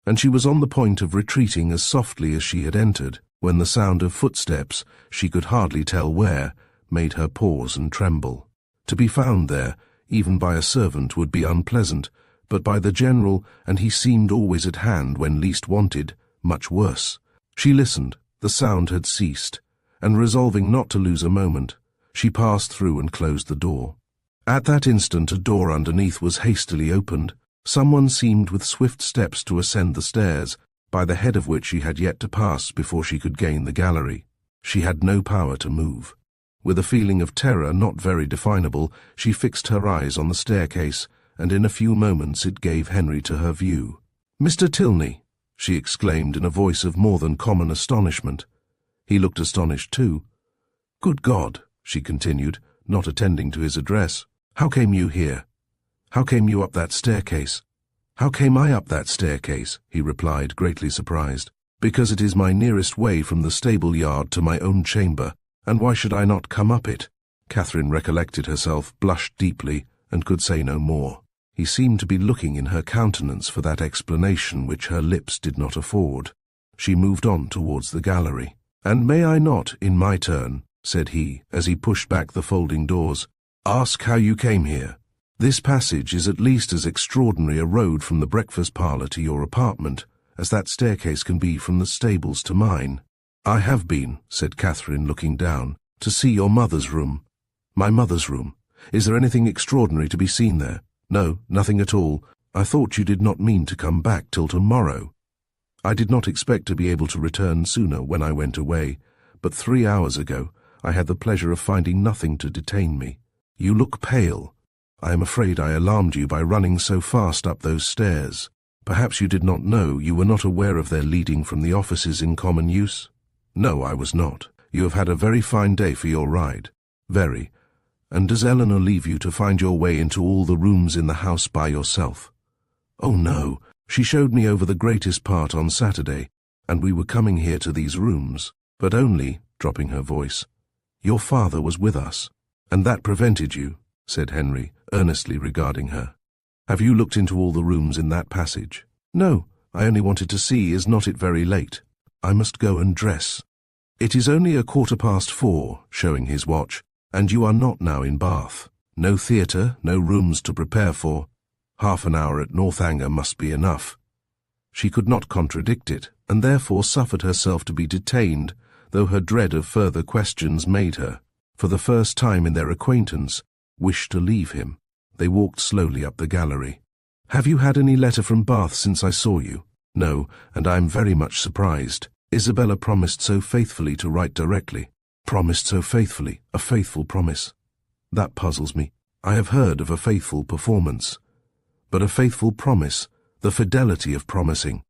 and she was on the point of retreating as softly as she had entered, when the sound of footsteps, she could hardly tell where, made her pause and tremble. To be found there, even by a servant, would be unpleasant, but by the General, and he seemed always at hand when least wanted, much worse. She listened. The sound had ceased, and resolving not to lose a moment, she passed through and closed the door. At that instant a door underneath was hastily opened. Someone seemed with swift steps to ascend the stairs, by the head of which she had yet to pass before she could gain the gallery. She had no power to move. With a feeling of terror not very definable, she fixed her eyes on the staircase, and in a few moments it gave Henry to her view. "Mr. Tilney!" she exclaimed in a voice of more than common astonishment. He looked astonished too. "Good God!" she continued, not attending to his address. "How came you here? How came you up that staircase?" "How came I up that staircase?" he replied, greatly surprised. "Because it is my nearest way from the stable yard to my own chamber, and why should I not come up it?" Catherine recollected herself, blushed deeply, and could say no more. He seemed to be looking in her countenance for that explanation which her lips did not afford. She moved on towards the gallery. "And may I not, in my turn," said he, as he pushed back the folding doors, "ask how you came here? This passage is at least as extraordinary a road from the breakfast parlour to your apartment as that staircase can be from the stables to mine." "I have been," said Catherine, looking down, "to see your mother's room." "My mother's room? Is there anything extraordinary to be seen there?" "No, nothing at all. I thought you did not mean to come back till tomorrow." "I did not expect to be able to return sooner when I went away, but 3 hours ago I had the pleasure of finding nothing to detain me. You look pale. I am afraid I alarmed you by running so fast up those stairs. Perhaps you did not know, you were not aware of their leading from the offices in common use?" "No, I was not. You have had a very fine day for your ride." "Very. And does Eleanor leave you to find your way into all the rooms in the house by yourself?" "Oh, no. She showed me over the greatest part on Saturday, and we were coming here to these rooms, but only," dropping her voice, "your father was with us." "And that prevented you?" said Henry, earnestly regarding her. "Have you looked into all the rooms in that passage?" "No, I only wanted to see, is not it very late? I must go and dress." "It is only 4:15, showing his watch, and you are not now in Bath. No theatre, no rooms to prepare for. Half an hour at Northanger must be enough." She could not contradict it, and therefore suffered herself to be detained, though her dread of further questions made her. For the first time in their acquaintance, wish to leave him. They walked slowly up the gallery. "Have you had any letter from Bath since I saw you?" "No, and I am very much surprised. Isabella promised so faithfully to write directly." "Promised so faithfully, a faithful promise. That puzzles me. I have heard of a faithful performance. But a faithful promise, the fidelity of promising.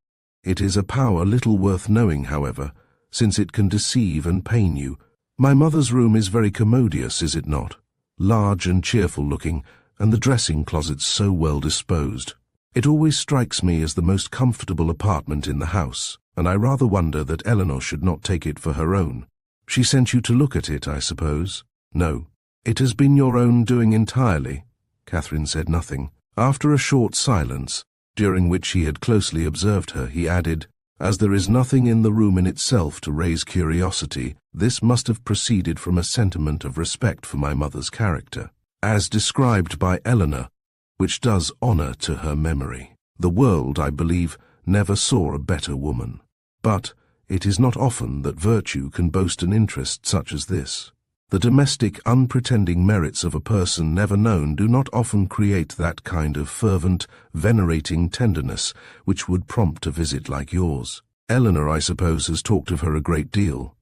It is a power little worth knowing, however, since it can deceive and pain you. My mother's room is very commodious, is it not? Large and cheerful-looking, and the dressing-closet so well disposed. It always strikes me as the most comfortable apartment in the house, and I rather wonder that Eleanor should not take it for her own. She sent you to look at it, I suppose?" "No. It has been your own doing entirely." Catherine said nothing. After a short silence, during which he had closely observed her, he added, "As there is nothing in the room in itself to raise curiosity, this must have proceeded from a sentiment of respect for my mother's character, as described by Eleanor, which does honour to her memory. The world, I believe, never saw a better woman. But it is not often that virtue can boast an interest such as this. The domestic, unpretending merits of a person never known do not often create that kind of fervent, venerating tenderness which would prompt a visit like yours. Eleanor, I suppose, has talked of her a great deal."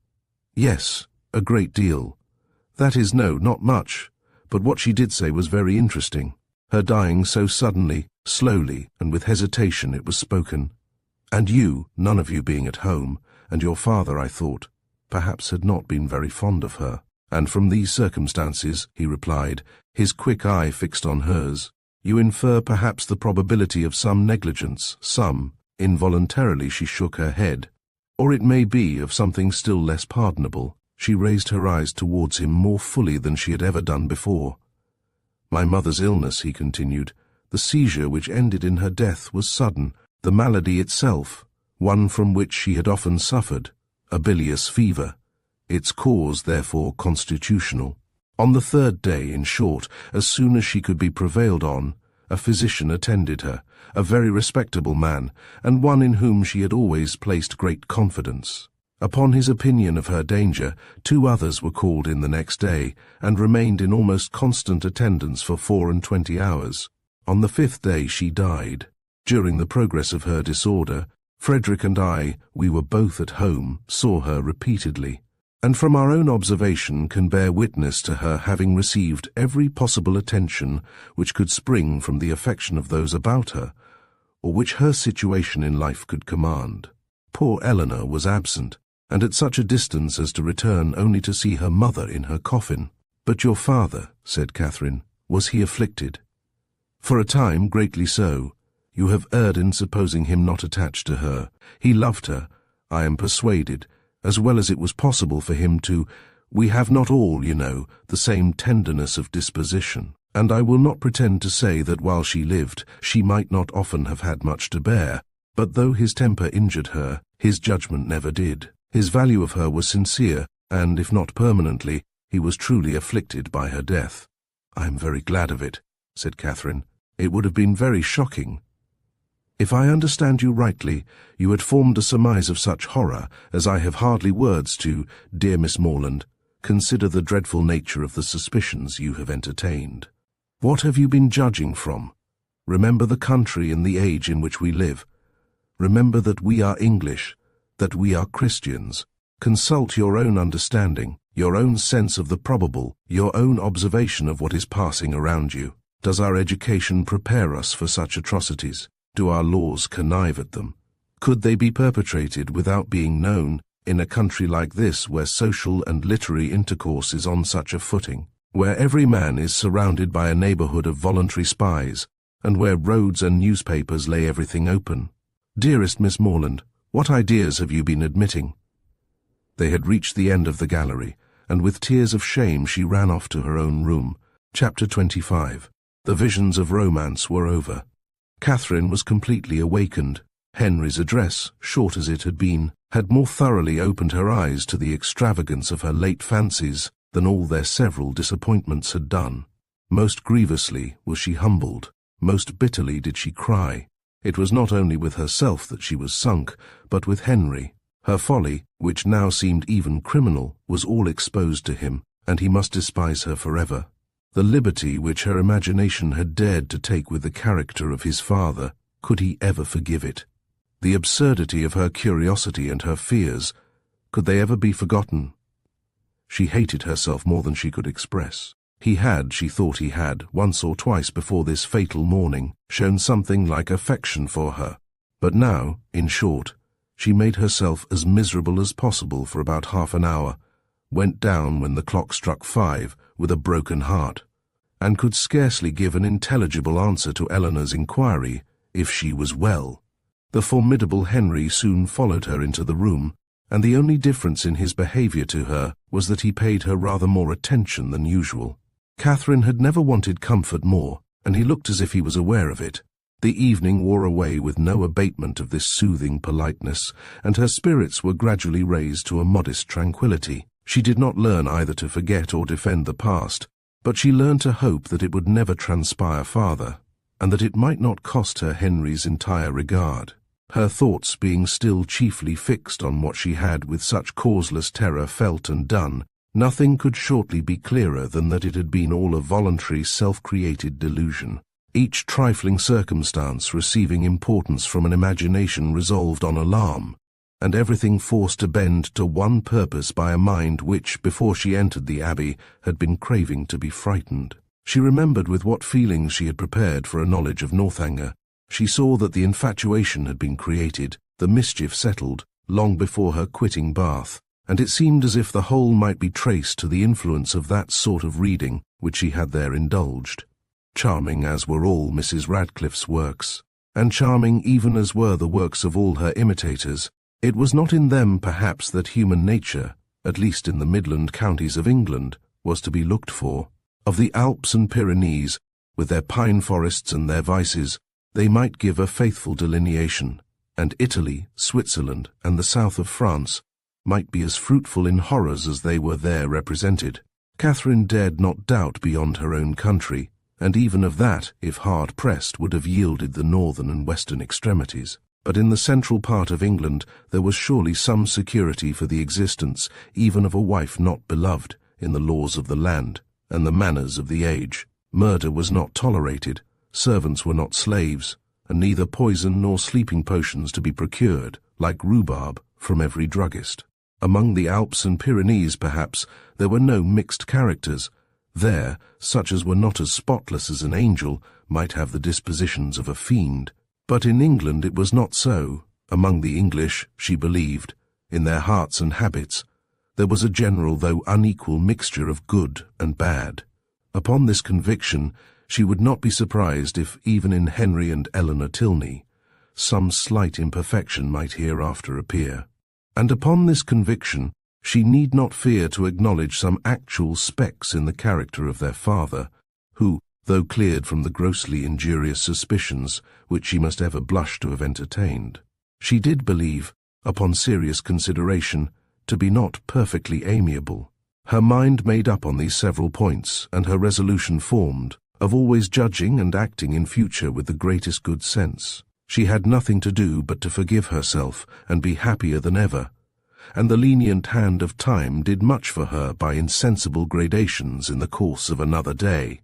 "Yes, a great deal. That is, no, not much, but what she did say was very interesting. Her dying so suddenly, slowly, and with hesitation it was spoken. And you, none of you being at home, and your father, I thought, perhaps had not been very fond of her. And from these circumstances," he replied, his quick eye fixed on hers, "you infer perhaps the probability of some negligence, some," involuntarily she shook her head, "or it may be of something still less pardonable." She raised her eyes towards him more fully than she had ever done before. "My mother's illness," he continued, "the seizure which ended in her death was sudden. The malady itself, one from which she had often suffered, a bilious fever. Its cause, therefore, constitutional. On the third day, in short, as soon as she could be prevailed on, a physician attended her, a very respectable man, and one in whom she had always placed great confidence. Upon his opinion of her danger, 2 others were called in the next day, and remained in almost constant attendance for 24 hours. On the 5th day she died. During the progress of her disorder, Frederick and I, we were both at home, saw her repeatedly, and from our own observation can bear witness to her having received every possible attention which could spring from the affection of those about her, or which her situation in life could command. Poor Eleanor was absent, and at such a distance as to return only to see her mother in her coffin. "But your father," said Catherine, "was he afflicted?" "For a time, greatly so. You have erred in supposing him not attached to her. He loved her, I am persuaded, as well as it was possible for him to. We have not all, you know, the same tenderness of disposition, and I will not pretend to say that while she lived she might not often have had much to bear, but though his temper injured her, his judgment never did. His value of her was sincere, and, if not permanently, he was truly afflicted by her death." "I am very glad of it," said Catherine. "It would have been very shocking." "If I understand you rightly, you had formed a surmise of such horror as I have hardly words to, dear Miss Morland. Consider the dreadful nature of the suspicions you have entertained. What have you been judging from? Remember the country and the age in which we live. Remember that we are English, that we are Christians. Consult your own understanding, your own sense of the probable, your own observation of what is passing around you. Does our education prepare us for such atrocities? Do our laws connive at them? Could they be perpetrated without being known in a country like this where social and literary intercourse is on such a footing, where every man is surrounded by a neighbourhood of voluntary spies, and where roads and newspapers lay everything open? Dearest Miss Morland, what ideas have you been admitting?" They had reached the end of the gallery, and with tears of shame she ran off to her own room. Chapter 25. The visions of romance were over. Catherine was completely awakened. Henry's address, short as it had been, had more thoroughly opened her eyes to the extravagance of her late fancies than all their several disappointments had done. Most grievously was she humbled, most bitterly did she cry. It was not only with herself that she was sunk, but with Henry. Her folly, which now seemed even criminal, was all exposed to him, and he must despise her forever. The liberty which her imagination had dared to take with the character of his father, could he ever forgive it? The absurdity of her curiosity and her fears, could they ever be forgotten? She hated herself more than she could express. He had, she thought he had, once or twice before this fatal morning, shown something like affection for her. But now, in short, she made herself as miserable as possible for about half an hour, went down when the clock struck 5 with a broken heart, and could scarcely give an intelligible answer to Eleanor's inquiry if she was well. The formidable Henry soon followed her into the room, and the only difference in his behaviour to her was that he paid her rather more attention than usual. Catherine had never wanted comfort more, and he looked as if he was aware of it. The evening wore away with no abatement of this soothing politeness, and her spirits were gradually raised to a modest tranquillity. She did not learn either to forget or defend the past, but she learned to hope that it would never transpire farther, and that it might not cost her Henry's entire regard. Her thoughts being still chiefly fixed on what she had with such causeless terror felt and done, nothing could shortly be clearer than that it had been all a voluntary, self-created delusion, each trifling circumstance receiving importance from an imagination resolved on alarm, and everything forced to bend to one purpose by a mind which, before she entered the Abbey, had been craving to be frightened. She remembered with what feelings she had prepared for a knowledge of Northanger. She saw that the infatuation had been created, the mischief settled, long before her quitting Bath, and it seemed as if the whole might be traced to the influence of that sort of reading which she had there indulged. Charming as were all Mrs. Radcliffe's works, and charming even as were the works of all her imitators, it was not in them perhaps that human nature, at least in the Midland counties of England, was to be looked for. Of the Alps and Pyrenees, with their pine forests and their vices, they might give a faithful delineation, and Italy, Switzerland, and the south of France might be as fruitful in horrors as they were there represented. Catherine dared not doubt beyond her own country, and even of that, if hard pressed, would have yielded the northern and western extremities. But in the central part of England there was surely some security for the existence even of a wife not beloved in the laws of the land and the manners of the age. Murder was not tolerated, servants were not slaves, and neither poison nor sleeping potions to be procured, like rhubarb, from every druggist. Among the Alps and Pyrenees, perhaps, there were no mixed characters. There, such as were not as spotless as an angel might have the dispositions of a fiend. But in England it was not so. Among the English, she believed, in their hearts and habits, there was a general though unequal mixture of good and bad. Upon this conviction, she would not be surprised if, even in Henry and Eleanor Tilney, some slight imperfection might hereafter appear. And upon this conviction, she need not fear to acknowledge some actual specks in the character of their father, who, though cleared from the grossly injurious suspicions which she must ever blush to have entertained, she did believe, upon serious consideration, to be not perfectly amiable. Her mind made up on these several points, and her resolution formed, of always judging and acting in future with the greatest good sense. She had nothing to do but to forgive herself and be happier than ever, and the lenient hand of time did much for her by insensible gradations in the course of another day.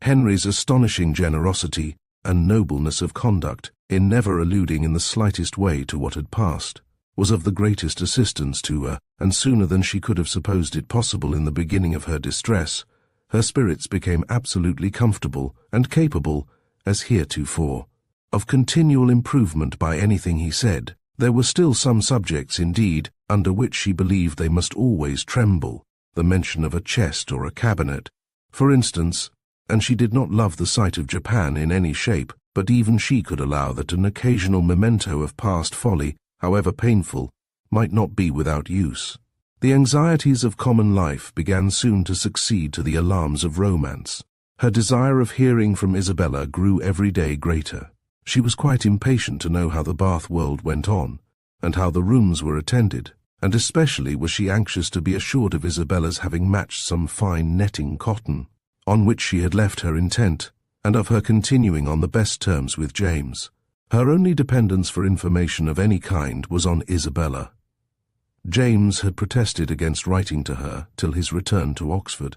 Henry's astonishing generosity and nobleness of conduct, in never alluding in the slightest way to what had passed, was of the greatest assistance to her, and sooner than she could have supposed it possible in the beginning of her distress, her spirits became absolutely comfortable and capable, as heretofore, of continual improvement by anything he said. There were still some subjects, indeed, under which she believed they must always tremble, the mention of a chest or a cabinet, for instance, and she did not love the sight of Japan in any shape, but even she could allow that an occasional memento of past folly, however painful, might not be without use. The anxieties of common life began soon to succeed to the alarms of romance. Her desire of hearing from Isabella grew every day greater. She was quite impatient to know how the Bath world went on, and how the rooms were attended, and especially was she anxious to be assured of Isabella's having matched some fine netting cotton, on which she had left her intent, and of her continuing on the best terms with James. Her only dependence for information of any kind was on Isabella. James had protested against writing to her till his return to Oxford,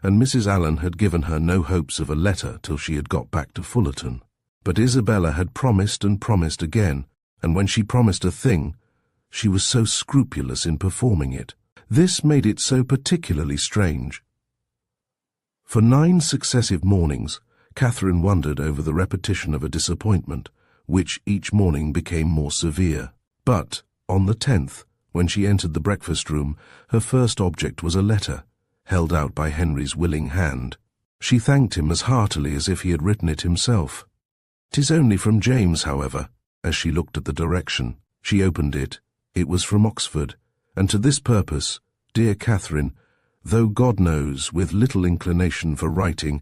and Mrs. Allen had given her no hopes of a letter till she had got back to Fullerton. But Isabella had promised and promised again, and when she promised a thing, she was so scrupulous in performing it. This made it so particularly strange. For 9 successive mornings, Catherine wondered over the repetition of a disappointment, which each morning became more severe. But, on the 10th, when she entered the breakfast-room, her first object was a letter, held out by Henry's willing hand. She thanked him as heartily as if he had written it himself. "'Tis only from James, however." As she looked at the direction, she opened it. It was from Oxford, and to this purpose, "Dear Catherine, though God knows, with little inclination for writing,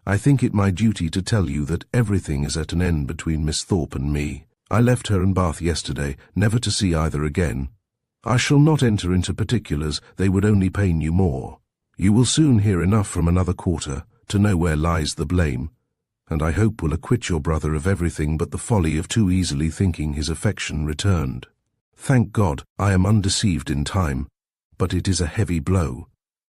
I think it my duty to tell you that everything is at an end between Miss Thorpe and me. I left her in Bath yesterday, never to see either again. I shall not enter into particulars, they would only pain you more. You will soon hear enough from another quarter to know where lies the blame, and I hope will acquit your brother of everything but the folly of too easily thinking his affection returned. Thank God, I am undeceived in time, but it is a heavy blow.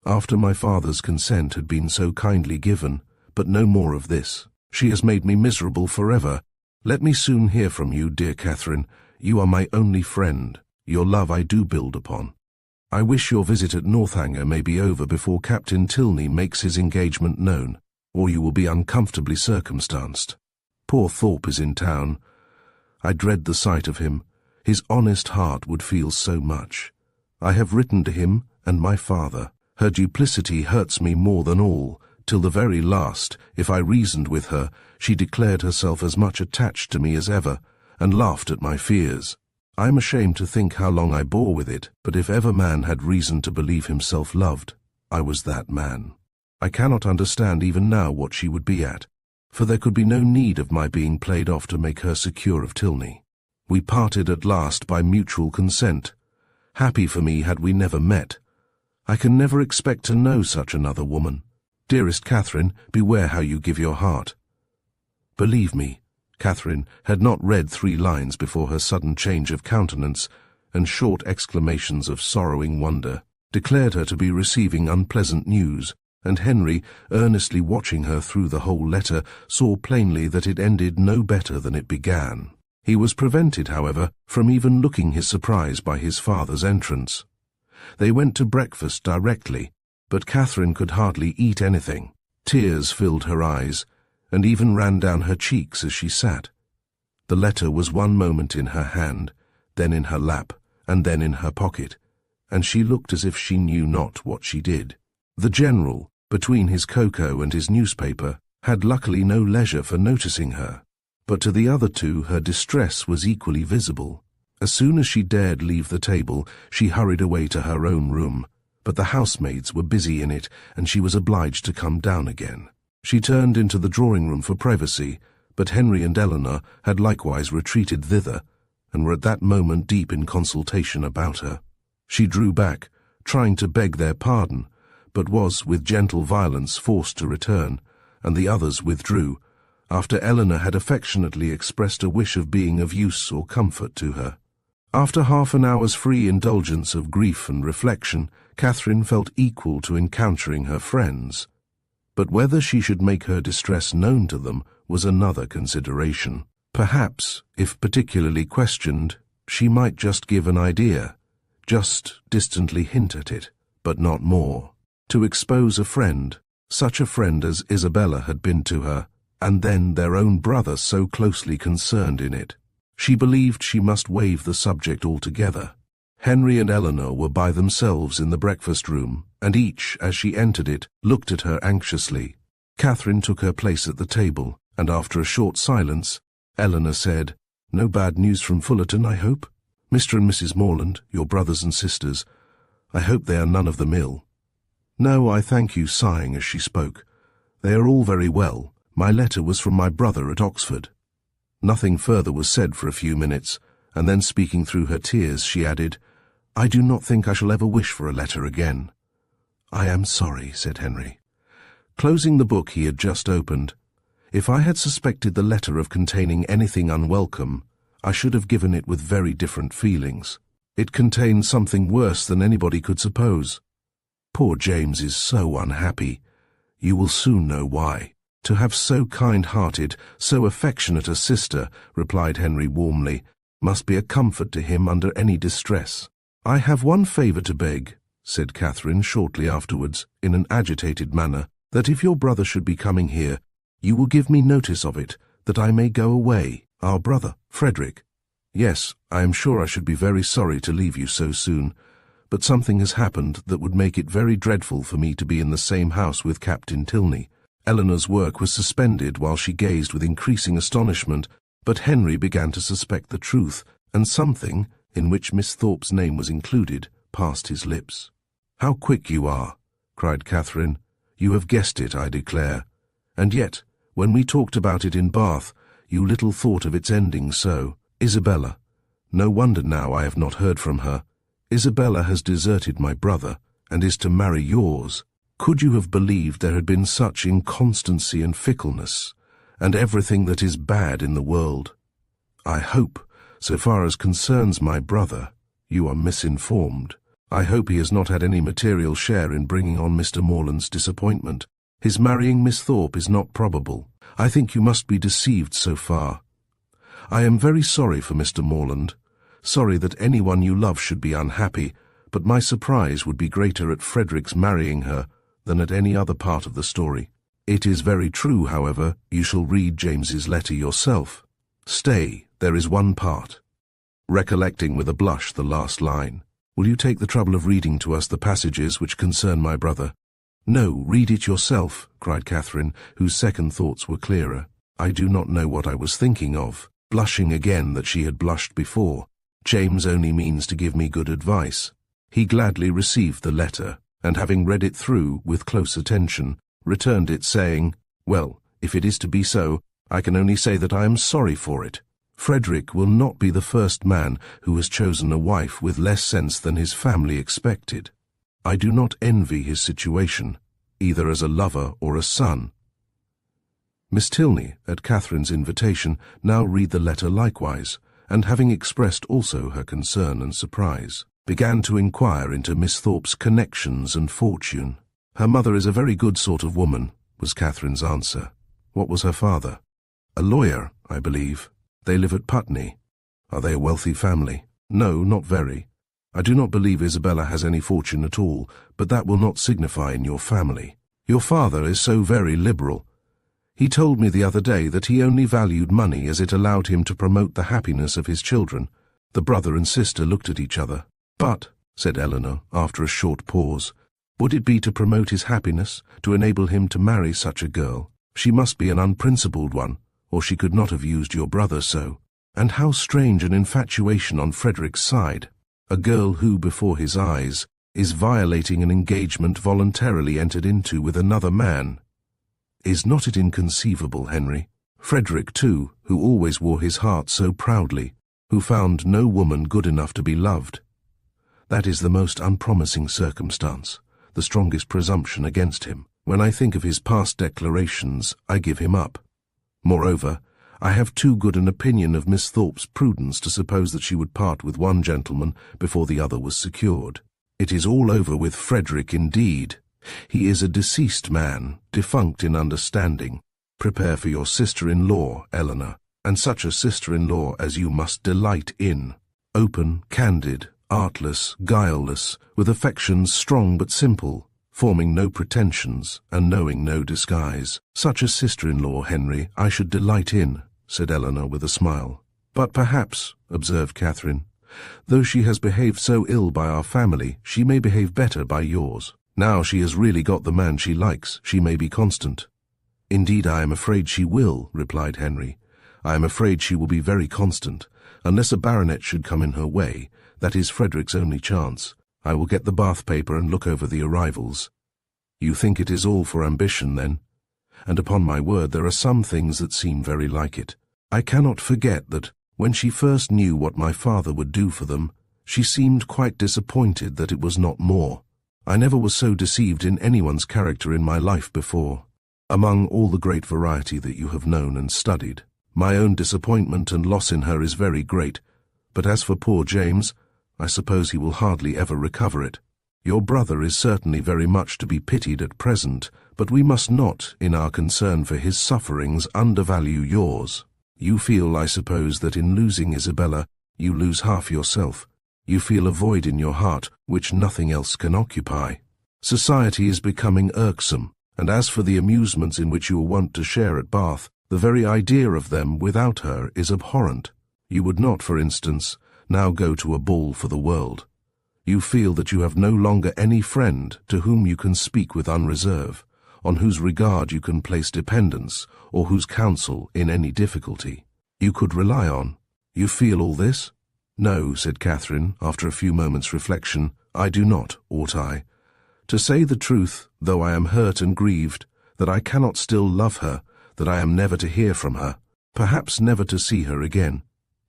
After my father's consent had been so kindly given, but no more of this. She has made me miserable forever. Let me soon hear from you, dear Catherine. You are my only friend. Your love I do build upon. I wish your visit at Northanger may be over before Captain Tilney makes his engagement known, or you will be uncomfortably circumstanced. Poor Thorpe is in town. I dread the sight of him. His honest heart would feel so much. I have written to him and my father. Her duplicity hurts me more than all. Till the very last, if I reasoned with her, she declared herself as much attached to me as ever, and laughed at my fears. I am ashamed to think how long I bore with it, but if ever man had reason to believe himself loved, I was that man. I cannot understand even now what she would be at, for there could be no need of my being played off to make her secure of Tilney. We parted at last by mutual consent. Happy for me had we never met. I can never expect to know such another woman. Dearest Catherine, beware how you give your heart. Believe me, Catherine had not read 3 lines before her sudden change of countenance and short exclamations of sorrowing wonder declared her to be receiving unpleasant news, and Henry, earnestly watching her through the whole letter, saw plainly that it ended no better than it began. He was prevented, however, from even looking his surprise by his father's entrance. They went to breakfast directly, but Catherine could hardly eat anything. Tears filled her eyes, and even ran down her cheeks as she sat. The letter was one moment in her hand, then in her lap, and then in her pocket, and she looked as if she knew not what she did. The General, between his cocoa and his newspaper, had luckily no leisure for noticing her, but to the other 2 her distress was equally visible. As soon as she dared leave the table, she hurried away to her own room, but the housemaids were busy in it, and she was obliged to come down again. She turned into the drawing-room for privacy, but Henry and Eleanor had likewise retreated thither, and were at that moment deep in consultation about her. She drew back, trying to beg their pardon, but was, with gentle violence, forced to return, and the others withdrew, after Eleanor had affectionately expressed a wish of being of use or comfort to her. After half an hour's free indulgence of grief and reflection, Catherine felt equal to encountering her friends, but whether she should make her distress known to them was another consideration. Perhaps, if particularly questioned, she might just give an idea, just distantly hint at it, but not more. To expose a friend, such a friend as Isabella had been to her, and then their own brother so closely concerned in it. She believed she must waive the subject altogether. Henry and Eleanor were by themselves in the breakfast-room, and each, as she entered it, looked at her anxiously. Catherine took her place at the table, and after a short silence, Eleanor said, "No bad news from Fullerton, I hope? Mr. and Mrs. Morland, your brothers and sisters, I hope they are none of them ill?" "No, I thank you," sighing as she spoke. "They are all very well. My letter was from my brother at Oxford." Nothing further was said for a few minutes, and then speaking through her tears, she added, "I do not think I shall ever wish for a letter again." "I am sorry," said Henry. Closing the book he had just opened, "If I had suspected the letter of containing anything unwelcome, I should have given it with very different feelings. It contained something worse than anybody could suppose. Poor James is so unhappy. You will soon know why. To have so kind-hearted, so affectionate a sister, replied Henry warmly, must be a comfort to him under any distress. I have one favour to beg, said Catherine shortly afterwards, in an agitated manner, that if your brother should be coming here, you will give me notice of it, that I may go away. Our brother, Frederick. Yes, I am sure I should be very sorry to leave you so soon, but something has happened that would make it very dreadful for me to be in the same house with Captain Tilney. Eleanor's work was suspended while she gazed with increasing astonishment, but Henry began to suspect the truth, and something, in which Miss Thorpe's name was included, passed his lips. "How quick you are," cried Catherine. "You have guessed it, I declare. And yet, when we talked about it in Bath, you little thought of its ending so. Isabella. No wonder now I have not heard from her. Isabella has deserted my brother, and is to marry yours. Could you have believed there had been such inconstancy and fickleness, and everything that is bad in the world? I hope, so far as concerns my brother, you are misinformed. I hope he has not had any material share in bringing on Mr. Morland's disappointment. His marrying Miss Thorpe is not probable. I think you must be deceived so far. I am very sorry for Mr. Morland, sorry that anyone you love should be unhappy, but my surprise would be greater at Frederick's marrying her than at any other part of the story. It is very true, however, you shall read James's letter yourself. Stay, there is one part. Recollecting with a blush the last line. Will you take the trouble of reading to us the passages which concern my brother? No, read it yourself, cried Catherine, whose second thoughts were clearer. I do not know what I was thinking of, blushing again that she had blushed before. James only means to give me good advice. He gladly received the letter, and having read it through with close attention, returned it, saying, "Well, if it is to be so, I can only say that I am sorry for it. Frederick will not be the first man who has chosen a wife with less sense than his family expected. I do not envy his situation, either as a lover or a son." Miss Tilney, at Catherine's invitation, now read the letter likewise, and having expressed also her concern and surprise, began to inquire into Miss Thorpe's connections and fortune. "Her mother is a very good sort of woman," was Catherine's answer. "What was her father?" "A lawyer, I believe. They live at Putney." "Are they a wealthy family?" "No, not very. I do not believe Isabella has any fortune at all, but that will not signify in your family. Your father is so very liberal. He told me the other day that he only valued money as it allowed him to promote the happiness of his children." The brother and sister looked at each other. "But," said Eleanor, after a short pause, "would it be to promote his happiness, to enable him to marry such a girl? She must be an unprincipled one, or she could not have used your brother so. And how strange an infatuation on Frederick's side. A girl who, before his eyes, is violating an engagement voluntarily entered into with another man. Is not it inconceivable, Henry? Frederick, too, who always wore his heart so proudly, who found no woman good enough to be loved. That is the most unpromising circumstance, the strongest presumption against him. When I think of his past declarations, I give him up. Moreover, I have too good an opinion of Miss Thorpe's prudence to suppose that she would part with one gentleman before the other was secured. It is all over with Frederick indeed. He is a deceased man, defunct in understanding. Prepare for your sister-in-law, Eleanor, and such a sister-in-law as you must delight in. Open, candid, artless, guileless, with affections strong but simple, forming no pretensions, and knowing no disguise. Such a sister-in-law, Henry, I should delight in, said Eleanor with a smile. But perhaps, observed Catherine, though she has behaved so ill by our family, she may behave better by yours. Now she has really got the man she likes, she may be constant. Indeed, I am afraid she will, replied Henry. I am afraid she will be very constant, unless a baronet should come in her way. That is Frederick's only chance. I will get the Bath paper and look over the arrivals. You think it is all for ambition, then? And upon my word, there are some things that seem very like it. I cannot forget that, when she first knew what my father would do for them, she seemed quite disappointed that it was not more. I never was so deceived in anyone's character in my life before. Among all the great variety that you have known and studied, my own disappointment and loss in her is very great, but as for poor James, I suppose he will hardly ever recover it. Your brother is certainly very much to be pitied at present, but we must not, in our concern for his sufferings, undervalue yours. You feel, I suppose, that in losing Isabella, you lose half yourself. You feel a void in your heart which nothing else can occupy. Society is becoming irksome, and as for the amusements in which you were wont to share at Bath, the very idea of them without her is abhorrent. You would not, for instance, now go to a ball for the world. You feel that you have no longer any friend to whom you can speak with unreserve, on whose regard you can place dependence, or whose counsel in any difficulty you could rely on. You feel all this? No, said Catherine, after a few moments' reflection, I do not, ought I? To say the truth, though I am hurt and grieved, that I cannot still love her, that I am never to hear from her, perhaps never to see her again.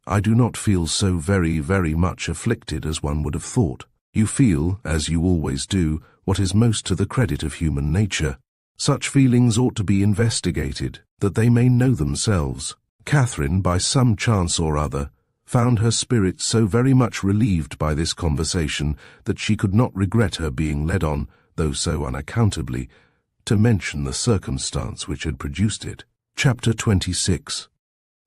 I do not feel so very, very much afflicted as one would have thought. You feel, as you always do, what is most to the credit of human nature. Such feelings ought to be investigated, that they may know themselves. Catherine, by some chance or other, found her spirit so very much relieved by this conversation that she could not regret her being led on, though so unaccountably, to mention the circumstance which had produced it. Chapter 26.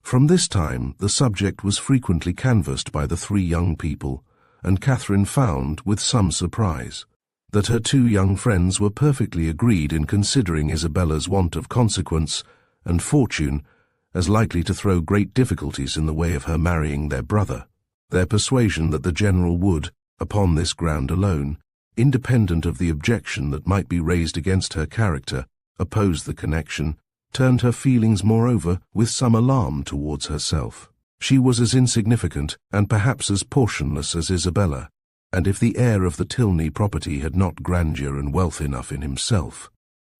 From this time the subject was frequently canvassed by the three young people, and Catherine found, with some surprise, that her two young friends were perfectly agreed in considering Isabella's want of consequence and fortune as likely to throw great difficulties in the way of her marrying their brother. Their persuasion that the General would, upon this ground alone, independent of the objection that might be raised against her character, oppose the connection, turned her feelings moreover with some alarm towards herself. She was as insignificant and perhaps as portionless as Isabella, and if the heir of the Tilney property had not grandeur and wealth enough in himself,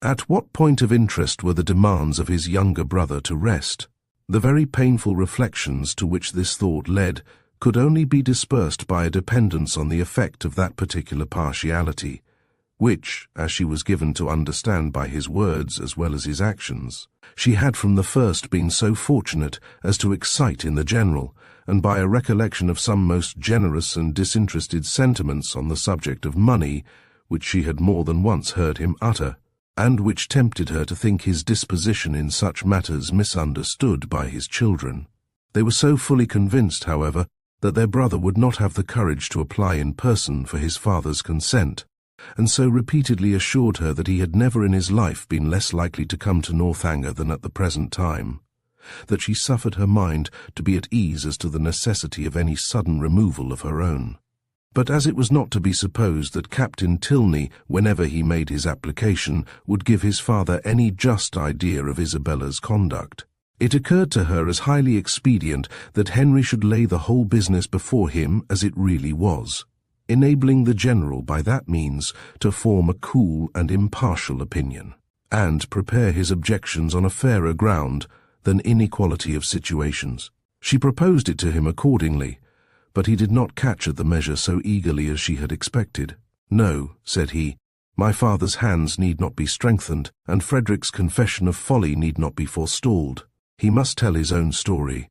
at what point of interest were the demands of his younger brother to rest? The very painful reflections to which this thought led could only be dispersed by a dependence on the effect of that particular partiality, which, as she was given to understand by his words as well as his actions, she had from the first been so fortunate as to excite in the General, and by a recollection of some most generous and disinterested sentiments on the subject of money, which she had more than once heard him utter, and which tempted her to think his disposition in such matters misunderstood by his children. They were so fully convinced, however, that their brother would not have the courage to apply in person for his father's consent, and so repeatedly assured her that he had never in his life been less likely to come to Northanger than at the present time, that she suffered her mind to be at ease as to the necessity of any sudden removal of her own. But as it was not to be supposed that Captain Tilney, whenever he made his application, would give his father any just idea of Isabella's conduct, it occurred to her as highly expedient that Henry should lay the whole business before him as it really was, enabling the General by that means to form a cool and impartial opinion, and prepare his objections on a fairer ground than inequality of situations. She proposed it to him accordingly, but he did not catch at the measure so eagerly as she had expected. No, said he, my father's hands need not be strengthened, and Frederick's confession of folly need not be forestalled. He must tell his own story,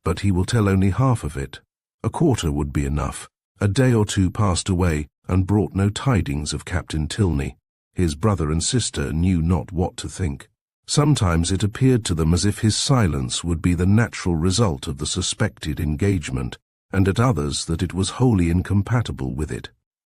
but he will tell only half of it. A quarter would be enough. A day or two passed away, and brought no tidings of Captain Tilney. His brother and sister knew not what to think. Sometimes it appeared to them as if his silence would be the natural result of the suspected engagement, and at others that it was wholly incompatible with it.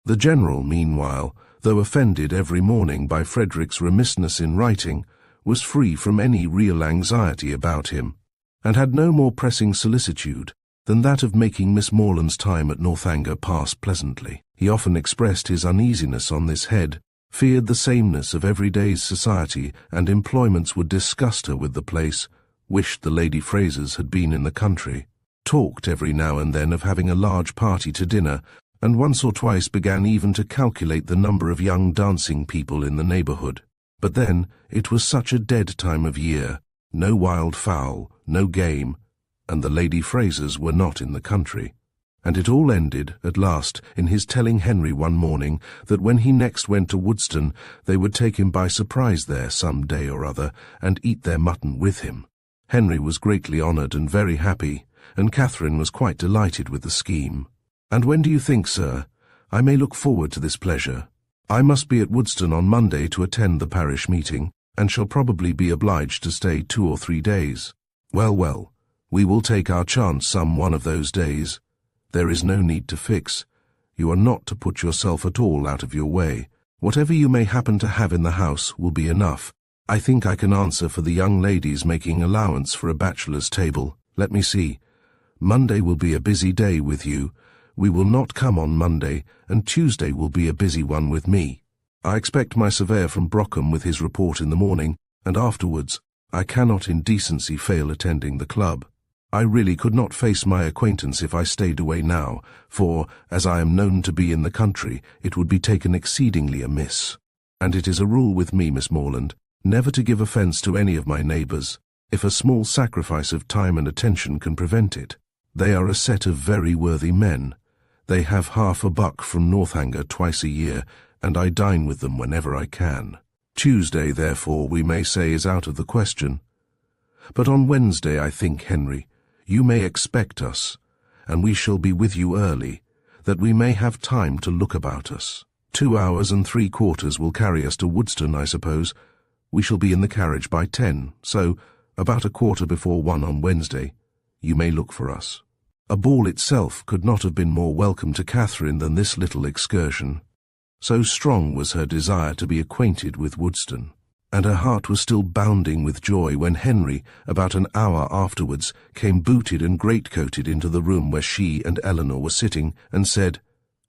The General, meanwhile, though offended every morning by Frederick's remissness in writing, was free from any real anxiety about him, and had no more pressing solicitude than that of making Miss Morland's time at Northanger pass pleasantly. He often expressed his uneasiness on this head, feared the sameness of every day's society and employments would disgust her with the place, wished the Lady Frasers had been in the country, talked every now and then of having a large party to dinner, and once or twice began even to calculate the number of young dancing people in the neighbourhood. But then it was such a dead time of year, no wild fowl, no game, and the Lady Frasers were not in the country. And it all ended, at last, in his telling Henry one morning that when he next went to Woodston they would take him by surprise there some day or other, and eat their mutton with him. Henry was greatly honoured and very happy, and Catherine was quite delighted with the scheme. "And when do you think, sir," I may look forward to this pleasure. I must be at Woodston on Monday to attend the parish meeting, and shall probably be obliged to stay 2 or 3 days. Well, well, we will take our chance some one of those days. There is no need to fix. You are not to put yourself at all out of your way. Whatever you may happen to have in the house will be enough. I think I can answer for the young ladies making allowance for a bachelor's table. Let me see. Monday will be a busy day with you. We will not come on Monday, and Tuesday will be a busy one with me. I expect my surveyor from Brockham with his report in the morning, and afterwards I cannot in decency fail attending the club. I really could not face my acquaintance if I stayed away now, for, as I am known to be in the country, it would be taken exceedingly amiss. And it is a rule with me, Miss Morland, never to give offence to any of my neighbours, if a small sacrifice of time and attention can prevent it. They are a set of very worthy men. They have half a buck from Northanger twice a year, and I dine with them whenever I can. Tuesday, therefore, we may say is out of the question. But on Wednesday, I think, Henry, you may expect us, and we shall be with you early, that we may have time to look about us. 2 hours and 3/4 will carry us to Woodston, I suppose. We shall be in the carriage by 10, so about 1:15 on Wednesday. You may look for us. A ball itself could not have been more welcome to Catherine than this little excursion. So strong was her desire to be acquainted with Woodston, and her heart was still bounding with joy when Henry, about an hour afterwards, came booted and greatcoated into the room where she and Eleanor were sitting, and said,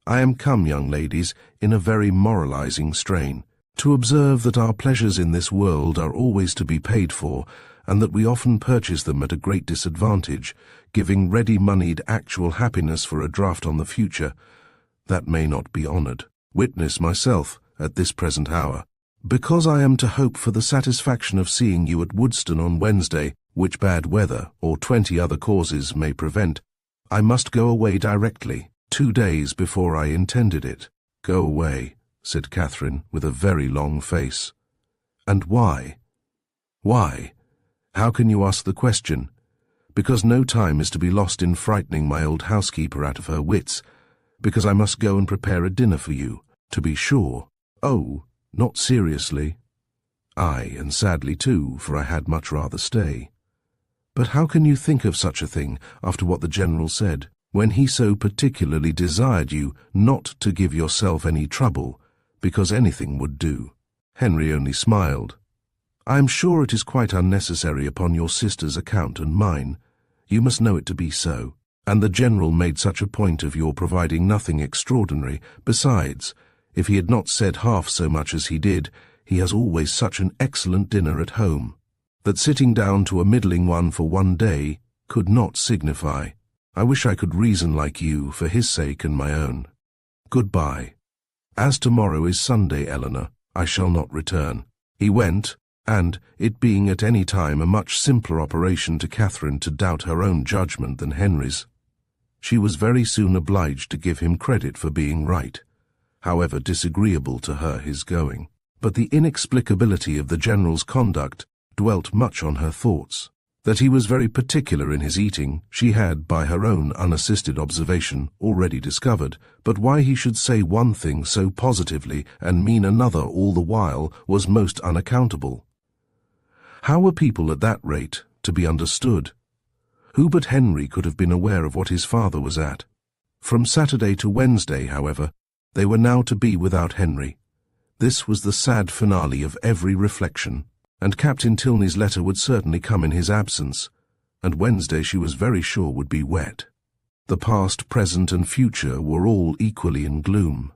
"I am come, young ladies, in a very moralizing strain, to observe that our pleasures in this world are always to be paid for, and that we often purchase them at a great disadvantage, giving ready-moneyed actual happiness for a draught on the future. That may not be honoured. Witness myself, at this present hour. Because I am to hope for the satisfaction of seeing you at Woodston on Wednesday, which bad weather, or 20 other causes, may prevent, I must go away directly, 2 days before I intended it." "Go away," said Catherine, with a very long face. "And why?" "Why? How can you ask the question? Because no time is to be lost in frightening my old housekeeper out of her wits, because I must go and prepare a dinner for you, to be sure." "Oh, not seriously?" "Aye, and sadly too, for I had much rather stay." "But how can you think of such a thing, after what the General said, when he so particularly desired you not to give yourself any trouble, because anything would do?" Henry only smiled. "I am sure it is quite unnecessary upon your sister's account and mine. You must know it to be so. And the General made such a point of your providing nothing extraordinary. Besides, if he had not said half so much as he did, he has always such an excellent dinner at home, that sitting down to a middling one for 1 day could not signify. I wish I could reason like you, for his sake and my own. Goodbye. As tomorrow is Sunday, Eleanor, I shall not return." He went, and, it being at any time a much simpler operation to Catherine to doubt her own judgment than Henry's, she was very soon obliged to give him credit for being right, however disagreeable to her his going. But the inexplicability of the General's conduct dwelt much on her thoughts. That he was very particular in his eating, she had, by her own unassisted observation, already discovered, but why he should say one thing so positively and mean another all the while was most unaccountable. How were people at that rate to be understood? Who but Henry could have been aware of what his father was at? From Saturday to Wednesday, however, they were now to be without Henry. This was the sad finale of every reflection, and Captain Tilney's letter would certainly come in his absence, and Wednesday she was very sure would be wet. The past, present, and future were all equally in gloom.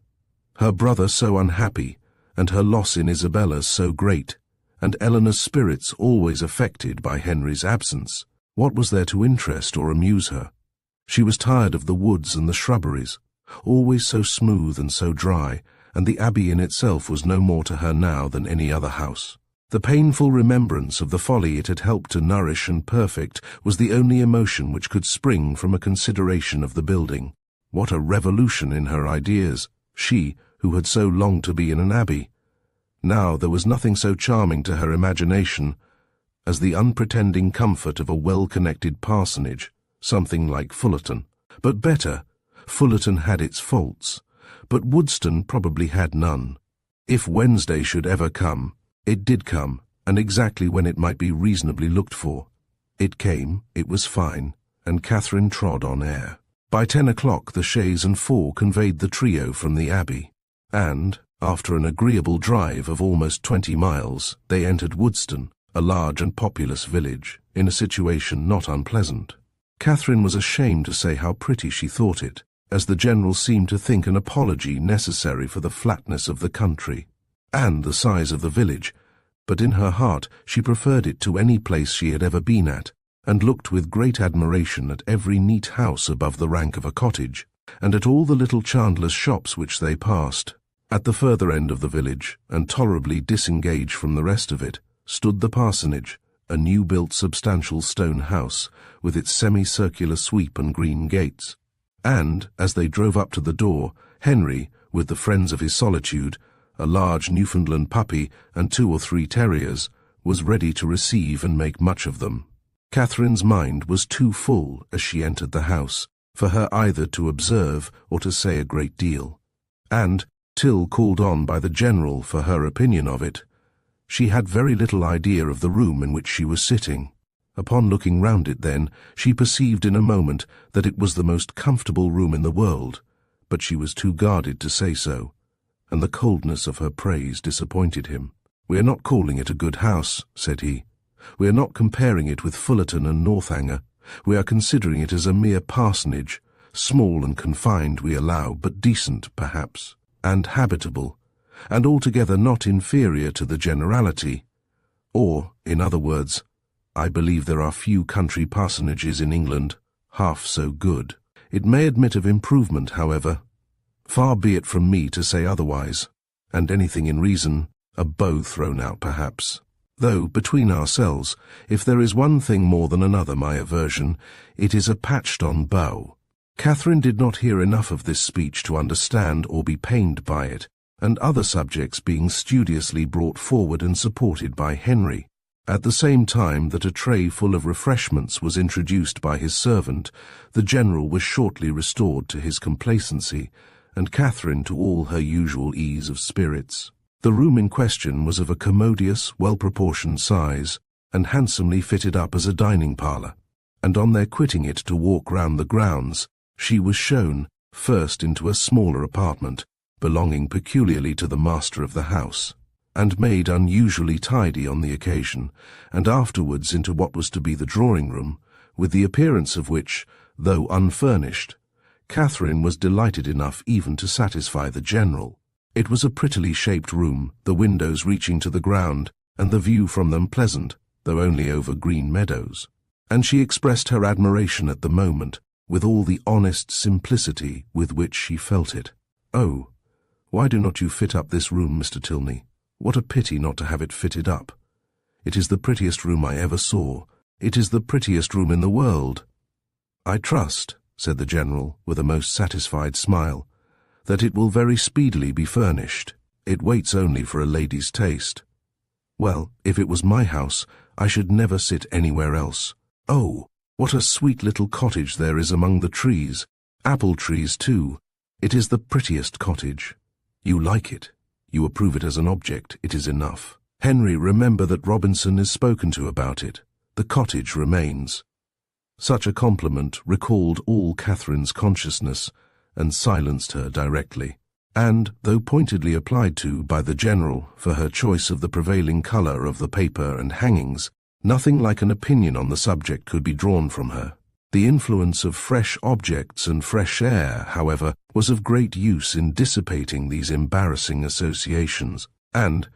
Her brother so unhappy, and her loss in Isabella so great, and Eleanor's spirits always affected by Henry's absence. What was there to interest or amuse her? She was tired of the woods and the shrubberies, always so smooth and so dry, and the Abbey in itself was no more to her now than any other house. The painful remembrance of the folly it had helped to nourish and perfect was the only emotion which could spring from a consideration of the building. What a revolution in her ideas, she who had so longed to be in an abbey! Now there was nothing so charming to her imagination as the unpretending comfort of a well-connected parsonage, something like Fullerton. But better, Fullerton had its faults, but Woodstone probably had none. If Wednesday should ever come, it did come, and exactly when it might be reasonably looked for. It came, it was fine, and Catherine trod on air. By 10 o'clock the chaise and four conveyed the trio from the Abbey, and, after an agreeable drive of almost 20 miles, they entered Woodstone, a large and populous village, in a situation not unpleasant. Catherine was ashamed to say how pretty she thought it, as the General seemed to think an apology necessary for the flatness of the country, and the size of the village, but in her heart she preferred it to any place she had ever been at, and looked with great admiration at every neat house above the rank of a cottage, and at all the little chandlers' shops which they passed. At the further end of the village, and tolerably disengaged from the rest of it, stood the parsonage, a new-built substantial stone house, with its semicircular sweep and green gates. And, as they drove up to the door, Henry, with the friends of his solitude, a large Newfoundland puppy and 2 or 3 terriers, was ready to receive and make much of them. Catherine's mind was too full, as she entered the house, for her either to observe or to say a great deal. And, till called on by the General for her opinion of it, she had very little idea of the room in which she was sitting. Upon looking round it then, she perceived in a moment that it was the most comfortable room in the world, but she was too guarded to say so, and the coldness of her praise disappointed him. "We are not calling it a good house," said he. "We are not comparing it with Fullerton and Northanger. We are considering it as a mere parsonage, small and confined, we allow, but decent, perhaps, and habitable, and altogether not inferior to the generality. Or, in other words, I believe there are few country parsonages in England half so good. It may admit of improvement, however. Far be it from me to say otherwise, and anything in reason, a bow thrown out perhaps. Though, between ourselves, if there is one thing more than another my aversion, it is a patched-on bow." Catherine did not hear enough of this speech to understand or be pained by it, and other subjects being studiously brought forward and supported by Henry, at the same time that a tray full of refreshments was introduced by his servant, the General was shortly restored to his complacency, and Catherine to all her usual ease of spirits. The room in question was of a commodious, well-proportioned size, and handsomely fitted up as a dining parlour, and on their quitting it to walk round the grounds, she was shown, first into a smaller apartment, belonging peculiarly to the master of the house, and made unusually tidy on the occasion, and afterwards into what was to be the drawing-room, with the appearance of which, though unfurnished, Catherine was delighted enough even to satisfy the General. It was a prettily shaped room, the windows reaching to the ground, and the view from them pleasant, though only over green meadows, and she expressed her admiration at the moment, with all the honest simplicity with which she felt it. "Oh, why do not you fit up this room, Mr. Tilney? What a pity not to have it fitted up. It is the prettiest room I ever saw. It is the prettiest room in the world." "I trust," said the General, with a most satisfied smile, "that it will very speedily be furnished. It waits only for a lady's taste. Well, if it was my house, I should never sit anywhere else. Oh, what a sweet little cottage there is among the trees, apple trees too. It is the prettiest cottage. You like it. You approve it as an object, it is enough. Henry, remember that Robinson is spoken to about it. The cottage remains." Such a compliment recalled all Catherine's consciousness, and silenced her directly. And, though pointedly applied to by the General for her choice of the prevailing colour of the paper and hangings, nothing like an opinion on the subject could be drawn from her. The influence of fresh objects and fresh air, however, was of great use in dissipating these embarrassing associations, and,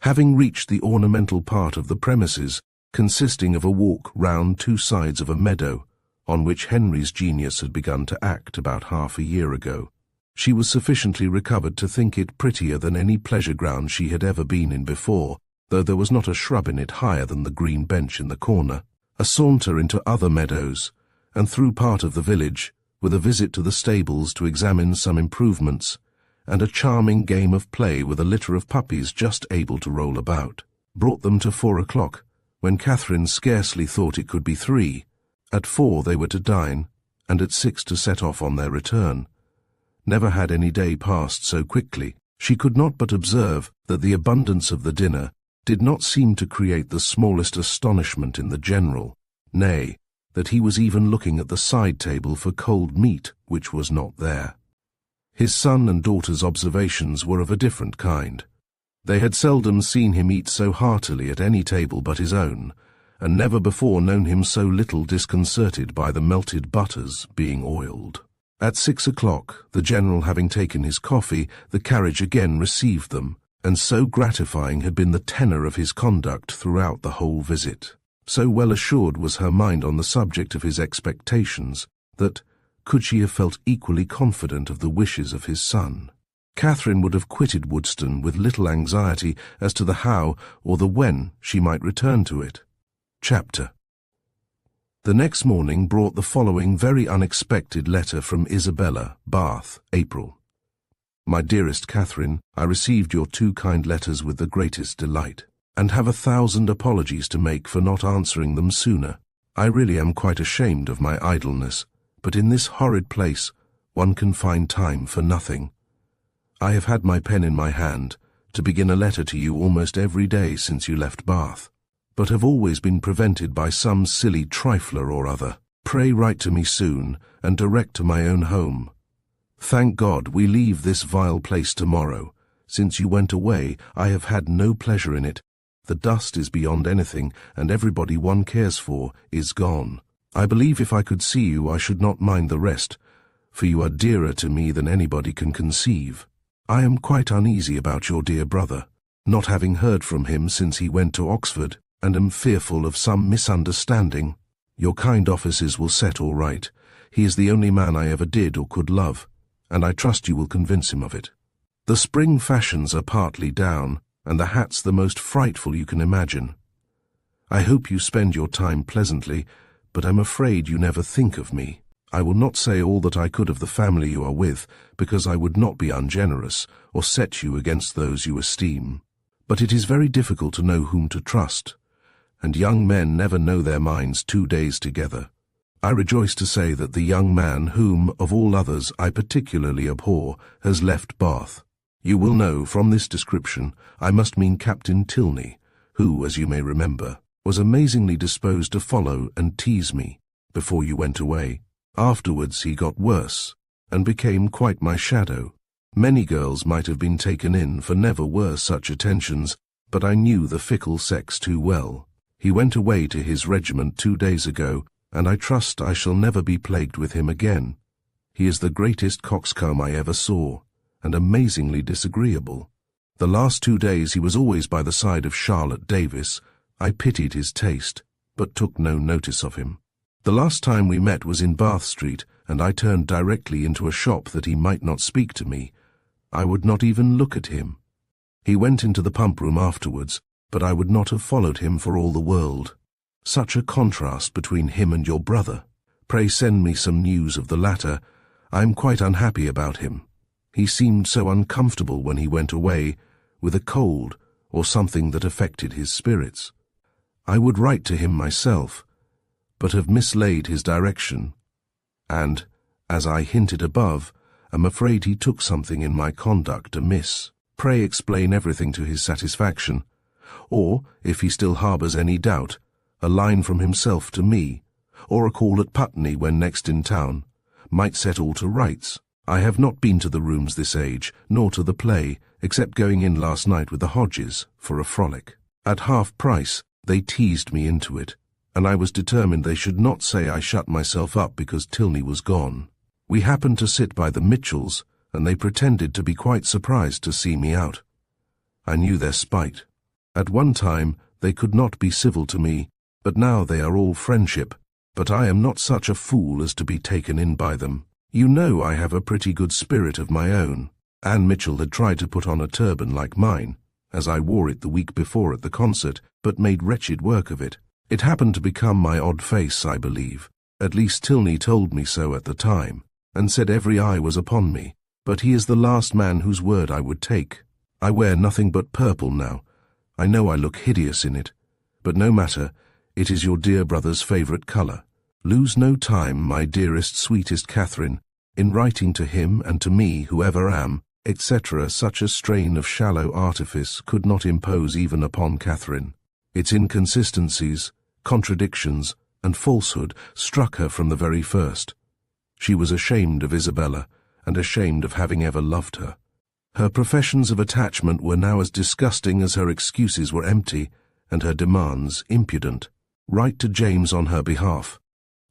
having reached the ornamental part of the premises, consisting of a walk round 2 sides of a meadow, on which Henry's genius had begun to act about half a year ago, she was sufficiently recovered to think it prettier than any pleasure ground she had ever been in before, though there was not a shrub in it higher than the green bench in the corner. A saunter into other meadows, and through part of the village, with a visit to the stables to examine some improvements, and a charming game of play with a litter of puppies just able to roll about, brought them to 4 o'clock, when Catherine scarcely thought it could be 3. At 4 they were to dine, and at 6 to set off on their return. Never had any day passed so quickly. She could not but observe that the abundance of the dinner did not seem to create the smallest astonishment in the general, nay, that he was even looking at the side table for cold meat which was not there. His son and daughter's observations were of a different kind. They had seldom seen him eat so heartily at any table but his own, and never before known him so little disconcerted by the melted butters being oiled. At 6 o'clock, the General having taken his coffee, the carriage again received them, and so gratifying had been the tenor of his conduct throughout the whole visit, so well assured was her mind on the subject of his expectations, that, could she have felt equally confident of the wishes of his son, Catherine would have quitted Woodston with little anxiety as to the how or the when she might return to it. Chapter. The next morning brought the following very unexpected letter from Isabella, Bath, April. My dearest Catherine, I received your 2 kind letters with the greatest delight, and have 1,000 apologies to make for not answering them sooner. I really am quite ashamed of my idleness, but in this horrid place one can find time for nothing. I have had my pen in my hand to begin a letter to you almost every day since you left Bath, but have always been prevented by some silly trifler or other. Pray write to me soon, and direct to my own home. Thank God we leave this vile place tomorrow. Since you went away, I have had no pleasure in it. The dust is beyond anything, and everybody one cares for is gone. I believe if I could see you I should not mind the rest, for you are dearer to me than anybody can conceive. I am quite uneasy about your dear brother, not having heard from him since he went to Oxford, and am fearful of some misunderstanding. Your kind offices will set all right. He is the only man I ever did or could love, and I trust you will convince him of it. The spring fashions are partly down, and the hats the most frightful you can imagine. I hope you spend your time pleasantly, but I'm afraid you never think of me. I will not say all that I could of the family you are with, because I would not be ungenerous, or set you against those you esteem. But it is very difficult to know whom to trust, and young men never know their minds 2 days together. I rejoice to say that the young man whom, of all others, I particularly abhor, has left Bath. You will know, from this description, I must mean Captain Tilney, who, as you may remember, was amazingly disposed to follow and tease me before you went away. Afterwards he got worse, and became quite my shadow. Many girls might have been taken in, for never were such attentions, but I knew the fickle sex too well. He went away to his regiment 2 days ago, and I trust I shall never be plagued with him again. He is the greatest coxcomb I ever saw, and amazingly disagreeable. The last 2 days he was always by the side of Charlotte Davis. I pitied his taste, but took no notice of him. The last time we met was in Bath Street, and I turned directly into a shop that he might not speak to me. I would not even look at him. He went into the pump-room afterwards, but I would not have followed him for all the world. Such a contrast between him and your brother. Pray send me some news of the latter. I am quite unhappy about him. He seemed so uncomfortable when he went away, with a cold or something that affected his spirits. I would write to him myself, but have mislaid his direction, and, as I hinted above, am afraid he took something in my conduct amiss. Pray explain everything to his satisfaction, or, if he still harbours any doubt, a line from himself to me, or a call at Putney when next in town, might set all to rights. I have not been to the rooms this age, nor to the play, except going in last night with the Hodges for a frolic. At half price, they teased me into it, and I was determined they should not say I shut myself up because Tilney was gone. We happened to sit by the Mitchells, and they pretended to be quite surprised to see me out. I knew their spite. At one time they could not be civil to me, but now they are all friendship. But I am not such a fool as to be taken in by them. You know I have a pretty good spirit of my own. Anne Mitchell had tried to put on a turban like mine, as I wore it the week before at the concert, but made wretched work of it. It happened to become my odd face, I believe. At least Tilney told me so at the time, and said every eye was upon me, but he is the last man whose word I would take. I wear nothing but purple now. I know I look hideous in it, but no matter, it is your dear brother's favourite colour. Lose no time, my dearest, sweetest Catherine, In writing to him and to me, whoever am, etc., such a strain of shallow artifice could not impose even upon Catherine. Its inconsistencies, contradictions, and falsehood struck her from the very first. She was ashamed of Isabella, and ashamed of having ever loved her. Her professions of attachment were now as disgusting as her excuses were empty, and her demands impudent. Write to James on her behalf.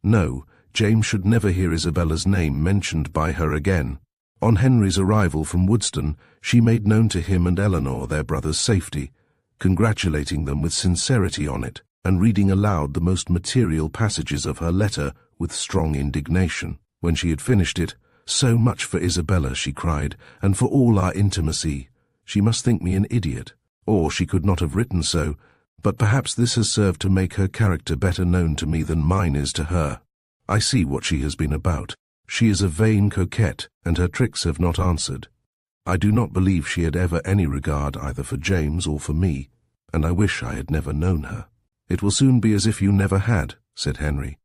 No, James should never hear Isabella's name mentioned by her again. On Henry's arrival from Woodstone, she made known to him and Eleanor their brother's safety, congratulating them with sincerity on it, and reading aloud the most material passages of her letter with strong indignation. When she had finished it, "So much for Isabella," she cried, "and for all our intimacy. She must think me an idiot." Or she could not have written so, but perhaps this has served to make her character better known to me than mine is to her. I see what she has been about. She is a vain coquette, and her tricks have not answered. I do not believe she had ever any regard either for James or for me, and I wish I had never known her. "It will soon be as if you never had," said Henry.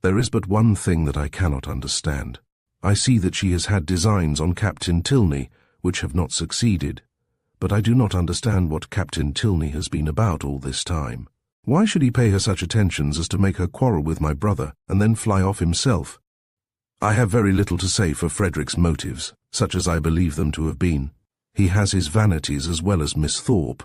"There is but one thing that I cannot understand. I see that she has had designs on Captain Tilney, which have not succeeded, but I do not understand what Captain Tilney has been about all this time. Why should he pay her such attentions as to make her quarrel with my brother, and then fly off himself? I have very little to say for Frederick's motives, such as I believe them to have been. He has his vanities as well as Miss Thorpe,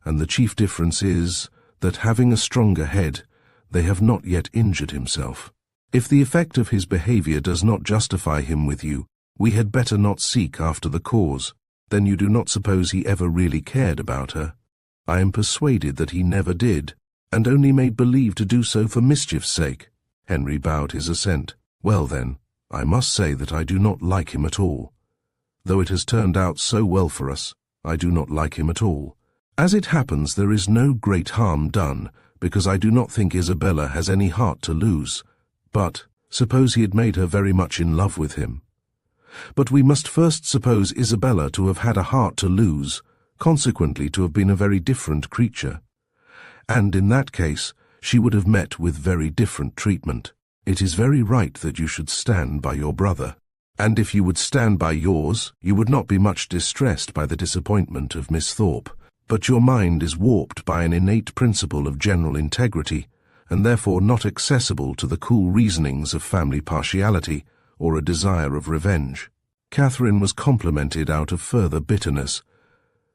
and the chief difference is that, having a stronger head, they have not yet injured himself. If the effect of his behavior does not justify him with you, we had better not seek after the cause. Then you do not suppose he ever really cared about her? I am persuaded that he never did, and only made believe to do so for mischief's sake." Henry bowed his assent. "Well then, I must say that I do not like him at all. Though it has turned out so well for us, I do not like him at all. As it happens, there is no great harm done, because I do not think Isabella has any heart to lose. But suppose he had made her very much in love with him. But we must first suppose Isabella to have had a heart to lose, consequently to have been a very different creature. And in that case, she would have met with very different treatment. It is very right that you should stand by your brother. And if you would stand by yours, you would not be much distressed by the disappointment of Miss Thorpe. But your mind is warped by an innate principle of general integrity, and therefore not accessible to the cool reasonings of family partiality or a desire of revenge." Catherine was complimented out of further bitterness.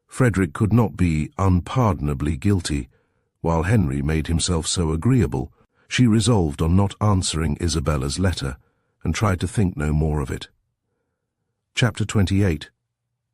Frederick could not be unpardonably guilty. While Henry made himself so agreeable, she resolved on not answering Isabella's letter, and tried to think no more of it. Chapter 28.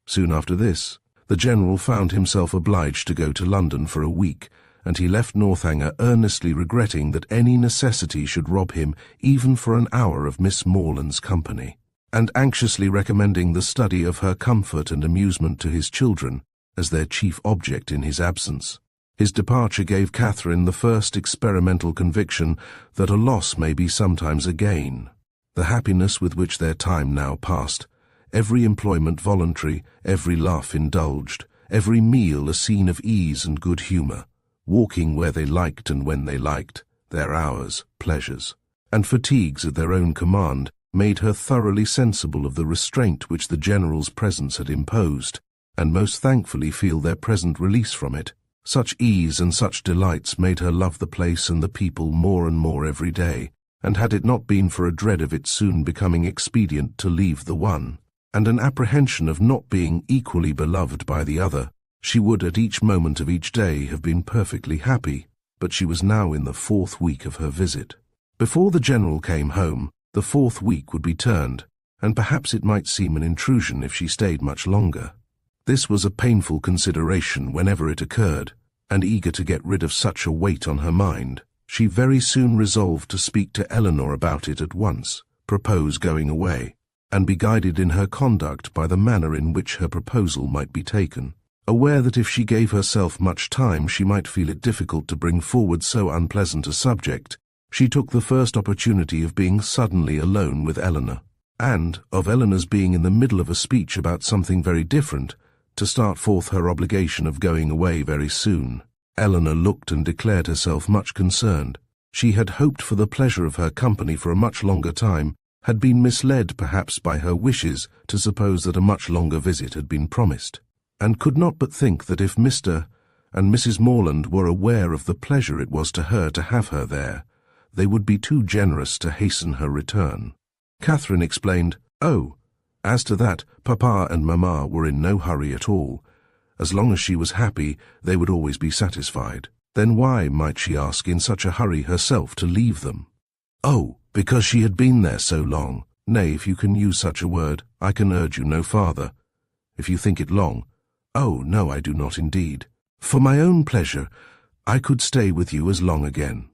Soon after this, the General found himself obliged to go to London for a week, and he left Northanger earnestly regretting that any necessity should rob him even for an hour of Miss Morland's company, and anxiously recommending the study of her comfort and amusement to his children as their chief object in his absence. His departure gave Catherine the first experimental conviction that a loss may be sometimes a gain. The happiness with which their time now passed, every employment voluntary, every laugh indulged, every meal a scene of ease and good humour, walking where they liked and when they liked, their hours, pleasures, and fatigues at their own command, made her thoroughly sensible of the restraint which the General's presence had imposed, and most thankfully feel their present release from it. Such ease and such delights made her love the place and the people more and more every day, and had it not been for a dread of its soon becoming expedient to leave the one, and an apprehension of not being equally beloved by the other, she would at each moment of each day have been perfectly happy. But she was now in the 4th week of her visit. Before the General came home, the 4th week would be turned, and perhaps it might seem an intrusion if she stayed much longer. This was a painful consideration whenever it occurred, and eager to get rid of such a weight on her mind, she very soon resolved to speak to Eleanor about it at once, propose going away, and be guided in her conduct by the manner in which her proposal might be taken. Aware that if she gave herself much time she might feel it difficult to bring forward so unpleasant a subject, she took the first opportunity of being suddenly alone with Eleanor, and of Eleanor's being in the middle of a speech about something very different, to start forth her obligation of going away very soon. Eleanor looked and declared herself much concerned. She had hoped for the pleasure of her company for a much longer time, had been misled perhaps by her wishes to suppose that a much longer visit had been promised, and could not but think that if Mr. and Mrs. Morland were aware of the pleasure it was to her to have her there, they would be too generous to hasten her return. Catherine explained, "Oh, as to that, Papa and Mamma were in no hurry at all. As long as she was happy, they would always be satisfied. Then why might she ask in such a hurry herself to leave them? Oh, because she had been there so long. Nay, if you can use such a word, I can urge you no farther. If you think it long, oh, no, I do not indeed. For my own pleasure, I could stay with you as long again."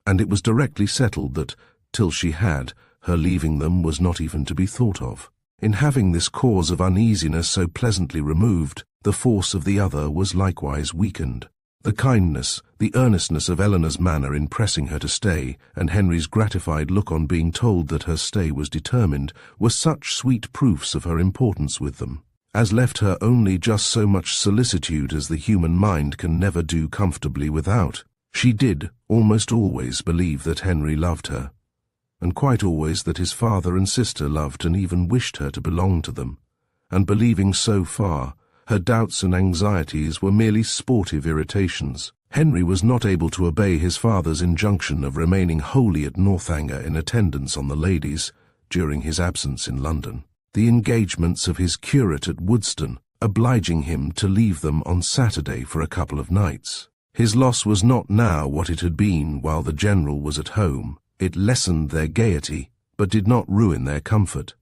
And it was directly settled that, till she had, her leaving them was not even to be thought of. In having this cause of uneasiness so pleasantly removed, the force of the other was likewise weakened. The kindness, the earnestness of Eleanor's manner in pressing her to stay, and Henry's gratified look on being told that her stay was determined, were such sweet proofs of her importance with them, as left her only just so much solicitude as the human mind can never do comfortably without. She did, almost always, believe that Henry loved her, and quite always that his father and sister loved and even wished her to belong to them, and believing so far, her doubts and anxieties were merely sportive irritations. Henry was not able to obey his father's injunction of remaining wholly at Northanger in attendance on the ladies during his absence in London, the engagements of his curate at Woodstone obliging him to leave them on Saturday for a couple of nights. His loss was not now what it had been while the General was at home. It lessened their gaiety, but did not ruin their comfort,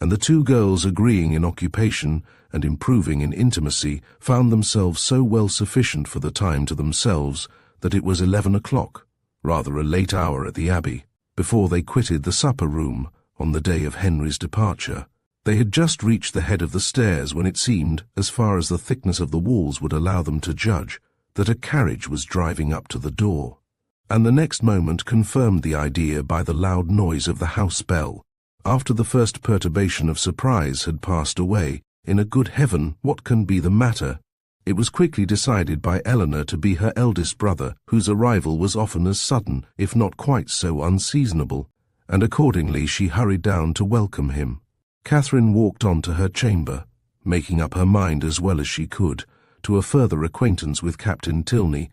and the two girls, agreeing in occupation and improving in intimacy, found themselves so well sufficient for the time to themselves that it was 11 o'clock, rather a late hour at the Abbey, before they quitted the supper-room on the day of Henry's departure. They had just reached the head of the stairs when it seemed, as far as the thickness of the walls would allow them to judge, that a carriage was driving up to the door, and the next moment confirmed the idea by the loud noise of the house bell. After the first perturbation of surprise had passed away, in a good heaven, what can be the matter? It was quickly decided by Eleanor to be her eldest brother, whose arrival was often as sudden, if not quite so unseasonable, and accordingly she hurried down to welcome him. Catherine walked on to her chamber, making up her mind as well as she could to a further acquaintance with Captain Tilney,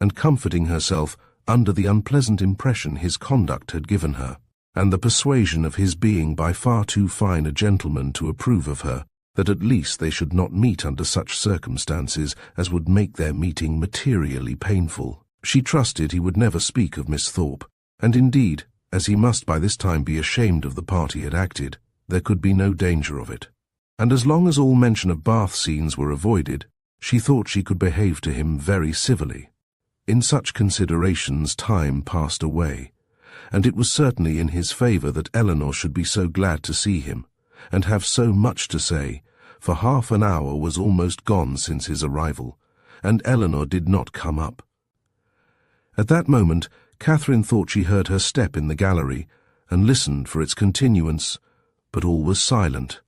and comforting herself under the unpleasant impression his conduct had given her, and the persuasion of his being by far too fine a gentleman to approve of her, that at least they should not meet under such circumstances as would make their meeting materially painful. She trusted he would never speak of Miss Thorpe, and indeed, as he must by this time be ashamed of the part he had acted, there could be no danger of it. And as long as all mention of bath scenes were avoided, she thought she could behave to him very civilly. In such considerations time passed away, and it was certainly in his favour that Eleanor should be so glad to see him, and have so much to say, for half an hour was almost gone since his arrival, and Eleanor did not come up. At that moment Catherine thought she heard her step in the gallery, and listened for its continuance, but all was silent.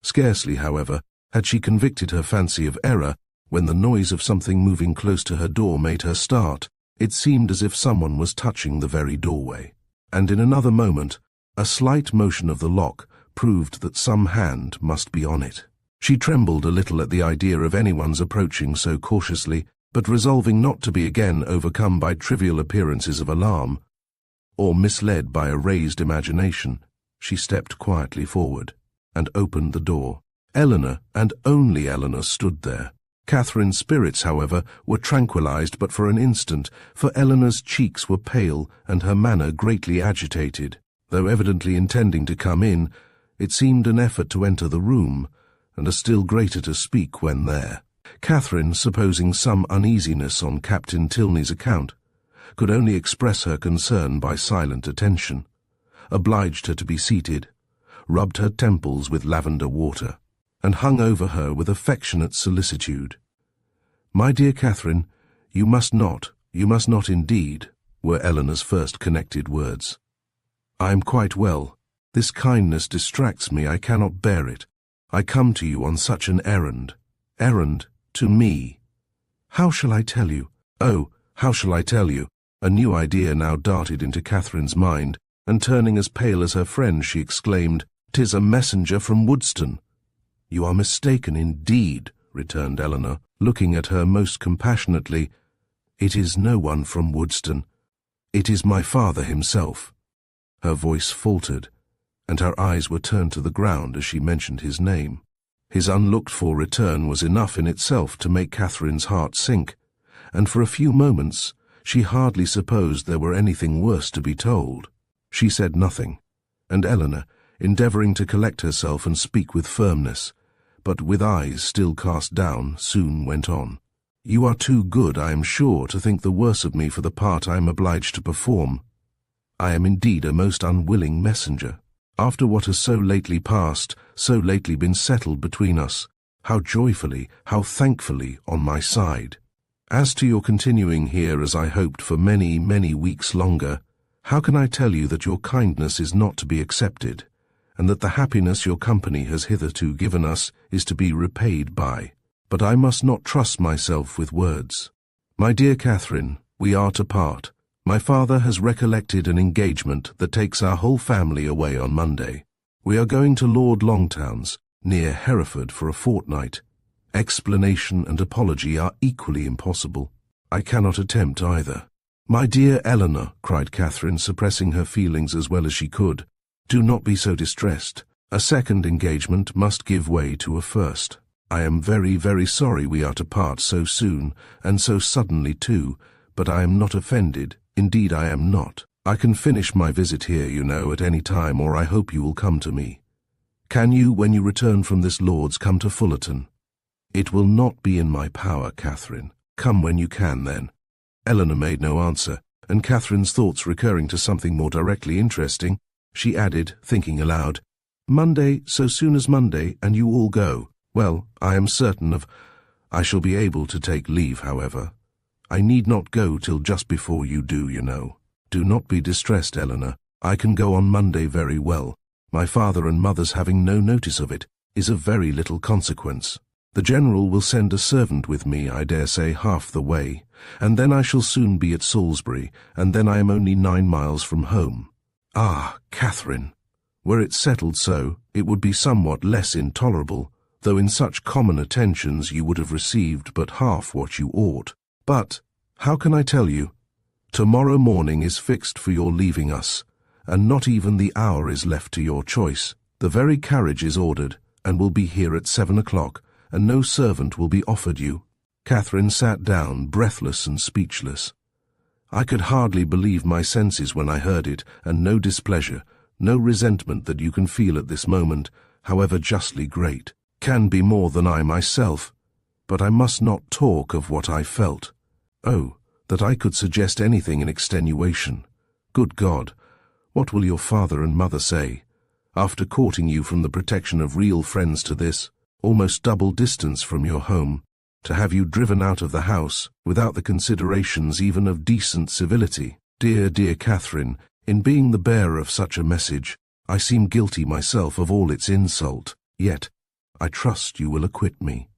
Scarcely, however, had she convicted her fancy of error, when the noise of something moving close to her door made her start. It seemed as if someone was touching the very doorway, and in another moment a slight motion of the lock proved that some hand must be on it. She trembled a little at the idea of anyone's approaching so cautiously, but resolving not to be again overcome by trivial appearances of alarm, or misled by a raised imagination, she stepped quietly forward, and opened the door. Eleanor, and only Eleanor, stood there. Catherine's spirits, however, were tranquilized but for an instant, for Eleanor's cheeks were pale and her manner greatly agitated. Though evidently intending to come in, it seemed an effort to enter the room, and a still greater to speak when there. Catherine, supposing some uneasiness on Captain Tilney's account, could only express her concern by silent attention, obliged her to be seated, rubbed her temples with lavender water, and hung over her with affectionate solicitude. "My dear Catherine, you must not indeed," were Eleanor's first connected words. "I am quite well. This kindness distracts me. I cannot bear it. I come to you on such an errand. Errand to me. How shall I tell you? Oh, how shall I tell you?" A new idea now darted into Catherine's mind, and turning as pale as her friend, she exclaimed, "'Tis a messenger from Woodston." "You are mistaken indeed," returned Eleanor, looking at her most compassionately. "It is no one from Woodston. It is my father himself." Her voice faltered, and her eyes were turned to the ground as she mentioned his name. His unlooked-for return was enough in itself to make Catherine's heart sink, and for a few moments she hardly supposed there were anything worse to be told. She said nothing, and Eleanor, endeavouring to collect herself and speak with firmness, but with eyes still cast down, soon went on. "You are too good, I am sure, to think the worse of me for the part I am obliged to perform. I am indeed a most unwilling messenger. After what has so lately passed, so lately been settled between us, how joyfully, how thankfully on my side. As to your continuing here as I hoped for many, many weeks longer, how can I tell you that your kindness is not to be accepted, and that the happiness your company has hitherto given us is to be repaid by? But I must not trust myself with words. My dear Catherine, we are to part. My father has recollected an engagement that takes our whole family away on Monday. We are going to Lord Longtown's, near Hereford, for a fortnight. Explanation and apology are equally impossible. I cannot attempt either." "My dear Eleanor," cried Catherine, suppressing her feelings as well as she could, "do not be so distressed. A second engagement must give way to a first. I am very, very sorry we are to part so soon, and so suddenly too, but I am not offended. Indeed, I am not. I can finish my visit here, you know, at any time, or I hope you will come to me. Can you, when you return from this Lord's, come to Fullerton?" "It will not be in my power, Catherine. Come when you can, then." Eleanor made no answer, and Catherine's thoughts recurring to something more directly interesting, she added, thinking aloud, "Monday, so soon as Monday, and you all go. Well, I am certain of... I shall be able to take leave, however. I need not go till just before you do, you know. Do not be distressed, Eleanor. I can go on Monday very well. My father and mother's having no notice of it is of very little consequence. The General will send a servant with me, I dare say, half the way, and then I shall soon be at Salisbury, and then I am only 9 miles from home." "Ah, Catherine! Were it settled so, it would be somewhat less intolerable, though in such common attentions you would have received but half what you ought. But, how can I tell you? Tomorrow morning is fixed for your leaving us, and not even the hour is left to your choice. The very carriage is ordered, and will be here at 7 o'clock, and no servant will be offered you." Catherine sat down, breathless and speechless. I could hardly believe my senses when I heard it, and no displeasure, no resentment that you can feel at this moment, however justly great, can be more than I myself. But I must not talk of what I felt. Oh, that I could suggest anything in extenuation. Good God, what will your father and mother say, after courting you from the protection of real friends to this, almost double distance from your home, to have you driven out of the house, without the considerations even of decent civility? Dear, dear Catherine, in being the bearer of such a message, I seem guilty myself of all its insult, yet I trust you will acquit me.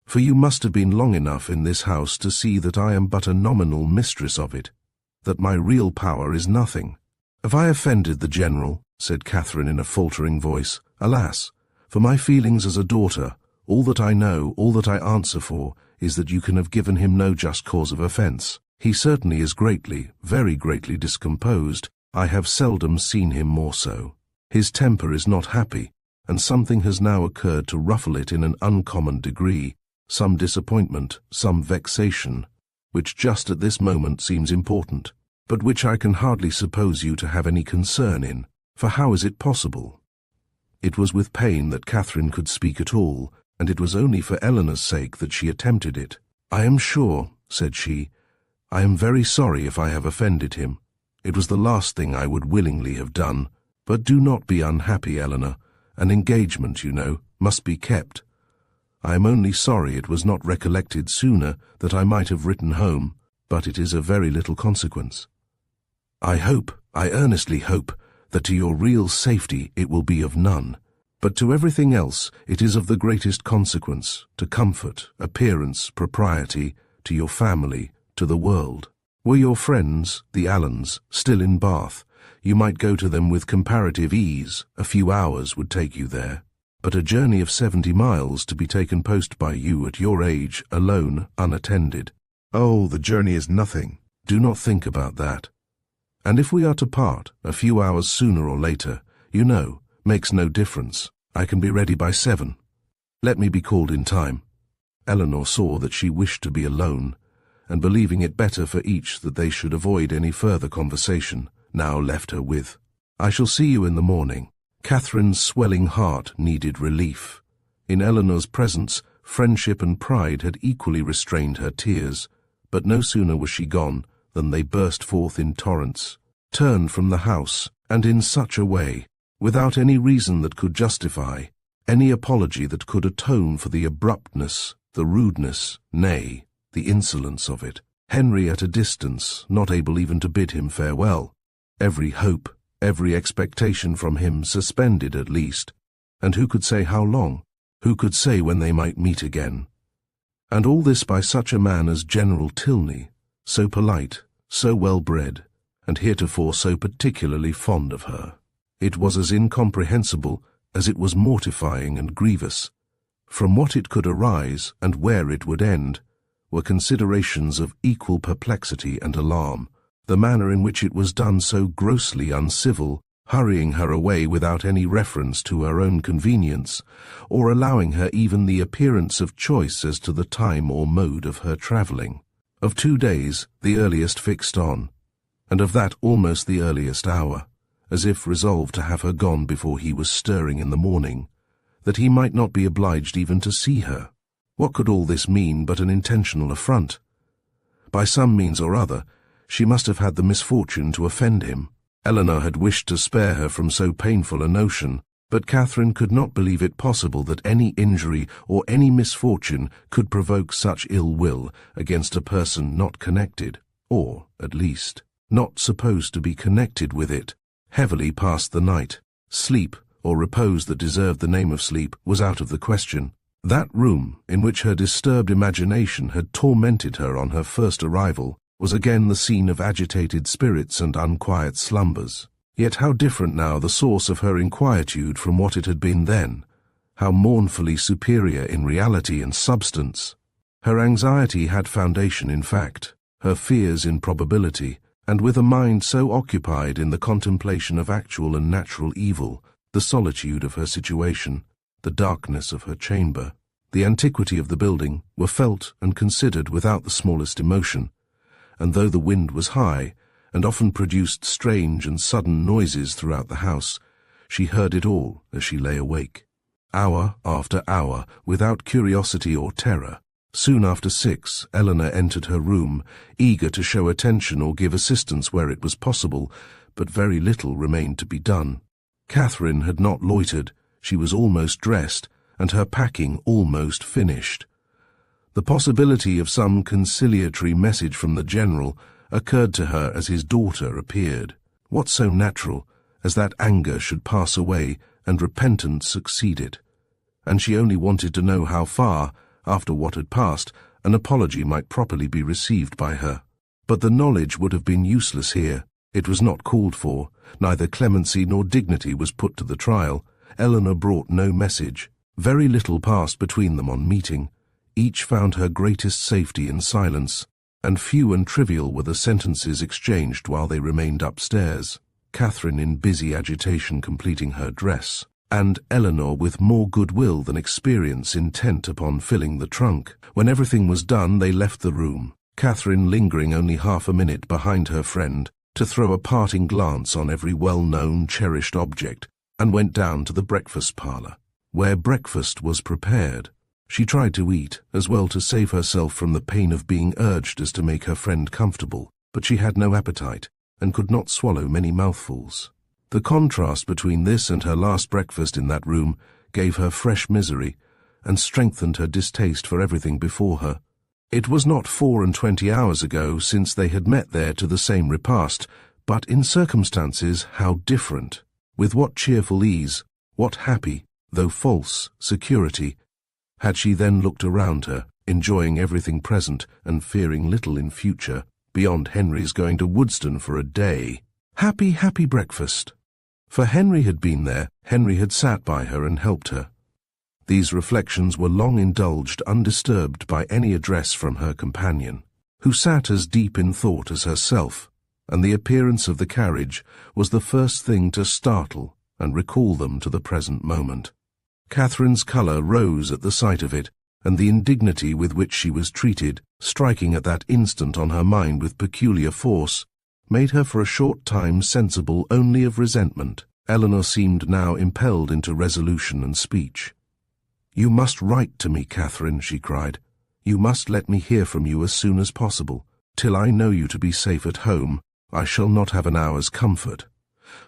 For you must have been long enough in this house to see that I am but a nominal mistress of it, that my real power is nothing. Have I offended the General? Said Catherine in a faltering voice. Alas, for my feelings as a daughter, all that I know, all that I answer for, is that you can have given him no just cause of offence. He certainly is greatly, very greatly discomposed. I have seldom seen him more so. His temper is not happy, and something has now occurred to ruffle it in an uncommon degree, some disappointment, some vexation, which just at this moment seems important, but which I can hardly suppose you to have any concern in, for how is it possible? It was with pain that Catherine could speak at all, and it was only for Eleanor's sake that she attempted it. "I am sure," said she, "I am very sorry if I have offended him. It was the last thing I would willingly have done. But do not be unhappy, Eleanor. An engagement, you know, must be kept. I am only sorry it was not recollected sooner, that I might have written home, but it is of very little consequence. I earnestly hope, that to your real safety it will be of none, but to everything else it is of the greatest consequence, to comfort, appearance, propriety, to your family, to the world. Were your friends, the Allens, still in Bath, You might go to them with comparative ease. A few hours would take you there. But a journey of 70 miles to be taken post by you at your age, alone, unattended. Oh, the journey is nothing. Do not think about that. And if we are to part, a few hours sooner or later, you know, makes no difference. I can be ready by 7. Let me be called in time. Eleanor saw that she wished to be alone, and believing it better for each that they should avoid any further conversation, now left her with, I shall see you in the morning. Catherine's swelling heart needed relief. In Eleanor's presence, friendship and pride had equally restrained her tears, but no sooner was she gone than they burst forth in torrents, turned from the house, and in such a way, without any reason that could justify, any apology that could atone for the abruptness, the rudeness, nay, the insolence of it. Henry at a distance, not able even to bid him farewell. Every hope, every expectation from him suspended at least, and who could say how long? Who could say when they might meet again? And all this by such a man as General Tilney, so polite, so well-bred, and heretofore so particularly fond of her. It was as incomprehensible as it was mortifying and grievous. From what it could arise and where it would end were considerations of equal perplexity and alarm. The manner in which it was done so grossly uncivil, hurrying her away without any reference to her own convenience, or allowing her even the appearance of choice as to the time or mode of her travelling. Of 2 days, the earliest fixed on, and of that almost the earliest hour, as if resolved to have her gone before he was stirring in the morning, that he might not be obliged even to see her. What could all this mean but an intentional affront? By some means or other, she must have had the misfortune to offend him. Eleanor had wished to spare her from so painful a notion, but Catherine could not believe it possible that any injury or any misfortune could provoke such ill will against a person not connected, or, at least, not supposed to be connected with it. Heavily passed the night. Sleep, or repose that deserved the name of sleep, was out of the question. That room, in which her disturbed imagination had tormented her on her first arrival, was again the scene of agitated spirits and unquiet slumbers. Yet how different now the source of her inquietude from what it had been then, how mournfully superior in reality and substance. Her anxiety had foundation in fact, her fears in probability, and with a mind so occupied in the contemplation of actual and natural evil, the solitude of her situation, the darkness of her chamber, the antiquity of the building, were felt and considered without the smallest emotion, and though the wind was high, and often produced strange and sudden noises throughout the house, she heard it all as she lay awake. Hour after hour, without curiosity or terror. Soon after 6, Eleanor entered her room, eager to show attention or give assistance where it was possible, but very little remained to be done. Catherine had not loitered. She was almost dressed, and her packing almost finished. The possibility of some conciliatory message from the General occurred to her as his daughter appeared. What so natural as that anger should pass away and repentance succeed it? And she only wanted to know how far, after what had passed, an apology might properly be received by her. But the knowledge would have been useless here. It was not called for. Neither clemency nor dignity was put to the trial. Eleanor brought no message. Very little passed between them on meeting. Each found her greatest safety in silence, and few and trivial were the sentences exchanged while they remained upstairs, Catherine in busy agitation completing her dress, and Eleanor with more goodwill than experience intent upon filling the trunk. When everything was done, they left the room, Catherine lingering only half a minute behind her friend to throw a parting glance on every well-known, cherished object, and went down to the breakfast parlour, where breakfast was prepared. She tried to eat, as well to save herself from the pain of being urged as to make her friend comfortable, but she had no appetite, and could not swallow many mouthfuls. The contrast between this and her last breakfast in that room gave her fresh misery, and strengthened her distaste for everything before her. It was not 24 hours ago since they had met there to the same repast, but in circumstances how different! With what cheerful ease, what happy, though false, security, had she then looked around her, enjoying everything present and fearing little in future, beyond Henry's going to Woodston for a day. Happy, happy breakfast. For Henry had been there, Henry had sat by her and helped her. These reflections were long indulged undisturbed by any address from her companion, who sat as deep in thought as herself, and the appearance of the carriage was the first thing to startle and recall them to the present moment. Catherine's colour rose at the sight of it, and the indignity with which she was treated, striking at that instant on her mind with peculiar force, made her for a short time sensible only of resentment. Eleanor seemed now impelled into resolution and speech. "You must write to me, Catherine," she cried. "You must let me hear from you as soon as possible. Till I know you to be safe at home, I shall not have an hour's comfort.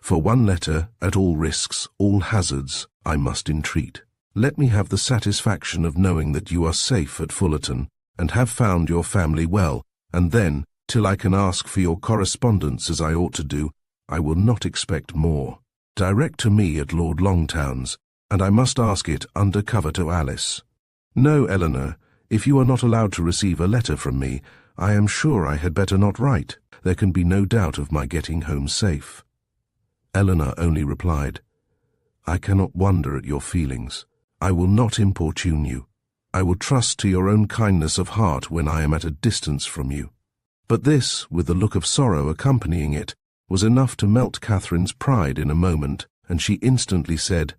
For one letter, at all risks, all hazards, I must entreat. Let me have the satisfaction of knowing that you are safe at Fullerton, and have found your family well, and then, till I can ask for your correspondence as I ought to do, I will not expect more. Direct to me at Lord Longtown's, and I must ask it under cover to Alice. No, Eleanor, if you are not allowed to receive a letter from me, I am sure I had better not write. There can be no doubt of my getting home safe." Eleanor only replied, "I cannot wonder at your feelings. I will not importune you. I will trust to your own kindness of heart when I am at a distance from you." But this, with the look of sorrow accompanying it, was enough to melt Catherine's pride in a moment, and she instantly said,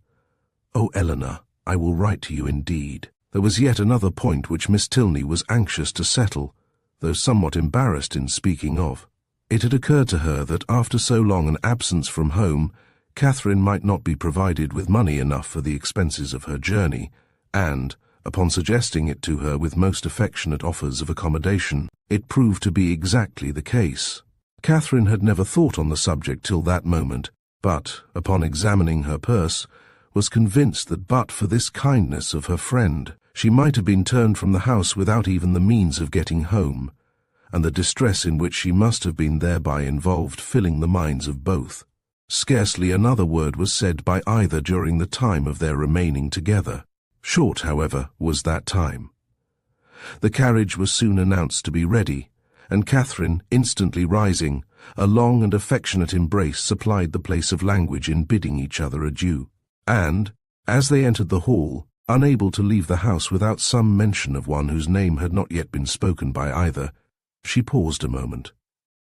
"Oh, Eleanor, I will write to you indeed." There was yet another point which Miss Tilney was anxious to settle, though somewhat embarrassed in speaking of. It had occurred to her that after so long an absence from home, Catherine might not be provided with money enough for the expenses of her journey, and, upon suggesting it to her with most affectionate offers of accommodation, it proved to be exactly the case. Catherine had never thought on the subject till that moment, but, upon examining her purse, was convinced that but for this kindness of her friend, she might have been turned from the house without even the means of getting home, and the distress in which she must have been thereby involved filling the minds of both. Scarcely another word was said by either during the time of their remaining together. Short, however, was that time. The carriage was soon announced to be ready, and Catherine, instantly rising, a long and affectionate embrace supplied the place of language in bidding each other adieu. And, as they entered the hall, unable to leave the house without some mention of one whose name had not yet been spoken by either, she paused a moment,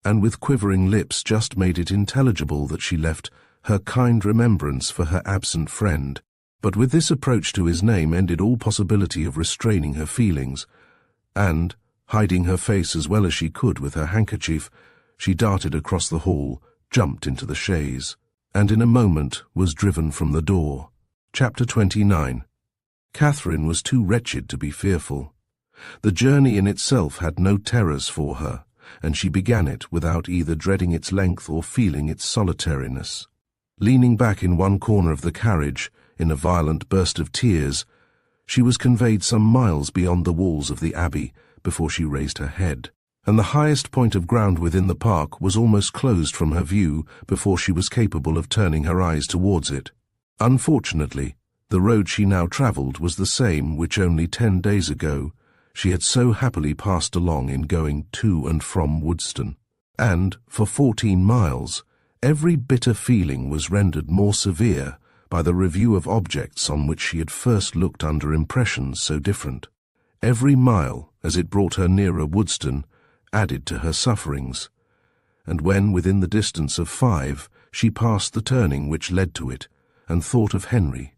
and with quivering lips just made it intelligible that she left her kind remembrance for her absent friend, but with this approach to his name ended all possibility of restraining her feelings, and, hiding her face as well as she could with her handkerchief, she darted across the hall, jumped into the chaise, and in a moment was driven from the door. Chapter 29. Catherine was too wretched to be fearful. The journey in itself had no terrors for her, and she began it without either dreading its length or feeling its solitariness. Leaning back in one corner of the carriage, in a violent burst of tears, she was conveyed some miles beyond the walls of the Abbey before she raised her head, and the highest point of ground within the park was almost closed from her view before she was capable of turning her eyes towards it. Unfortunately, the road she now travelled was the same which only 10 days ago she had so happily passed along in going to and from Woodston, and, for 14 miles, every bitter feeling was rendered more severe by the review of objects on which she had first looked under impressions so different. Every mile, as it brought her nearer Woodston, added to her sufferings, and when within the distance of 5, she passed the turning which led to it, and thought of Henry.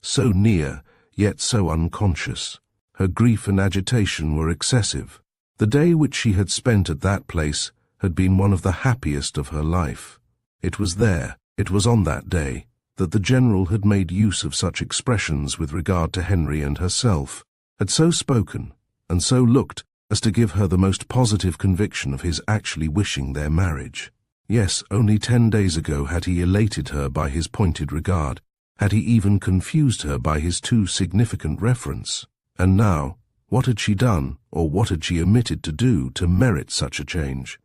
So near, yet so unconscious. Her grief and agitation were excessive. The day which she had spent at that place had been one of the happiest of her life. It was on that day, that the General had made use of such expressions with regard to Henry and herself, had so spoken, and so looked as to give her the most positive conviction of his actually wishing their marriage. Yes, only 10 days ago had he elated her by his pointed regard, had he even confused her by his too significant reference. And now, what had she done, or what had she omitted to do, to merit such a change?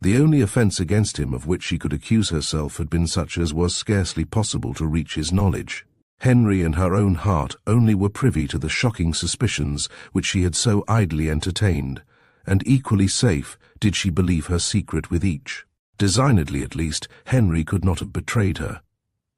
The only offence against him of which she could accuse herself had been such as was scarcely possible to reach his knowledge. Henry and her own heart only were privy to the shocking suspicions which she had so idly entertained, and equally safe did she believe her secret with each. Designedly at least, Henry could not have betrayed her.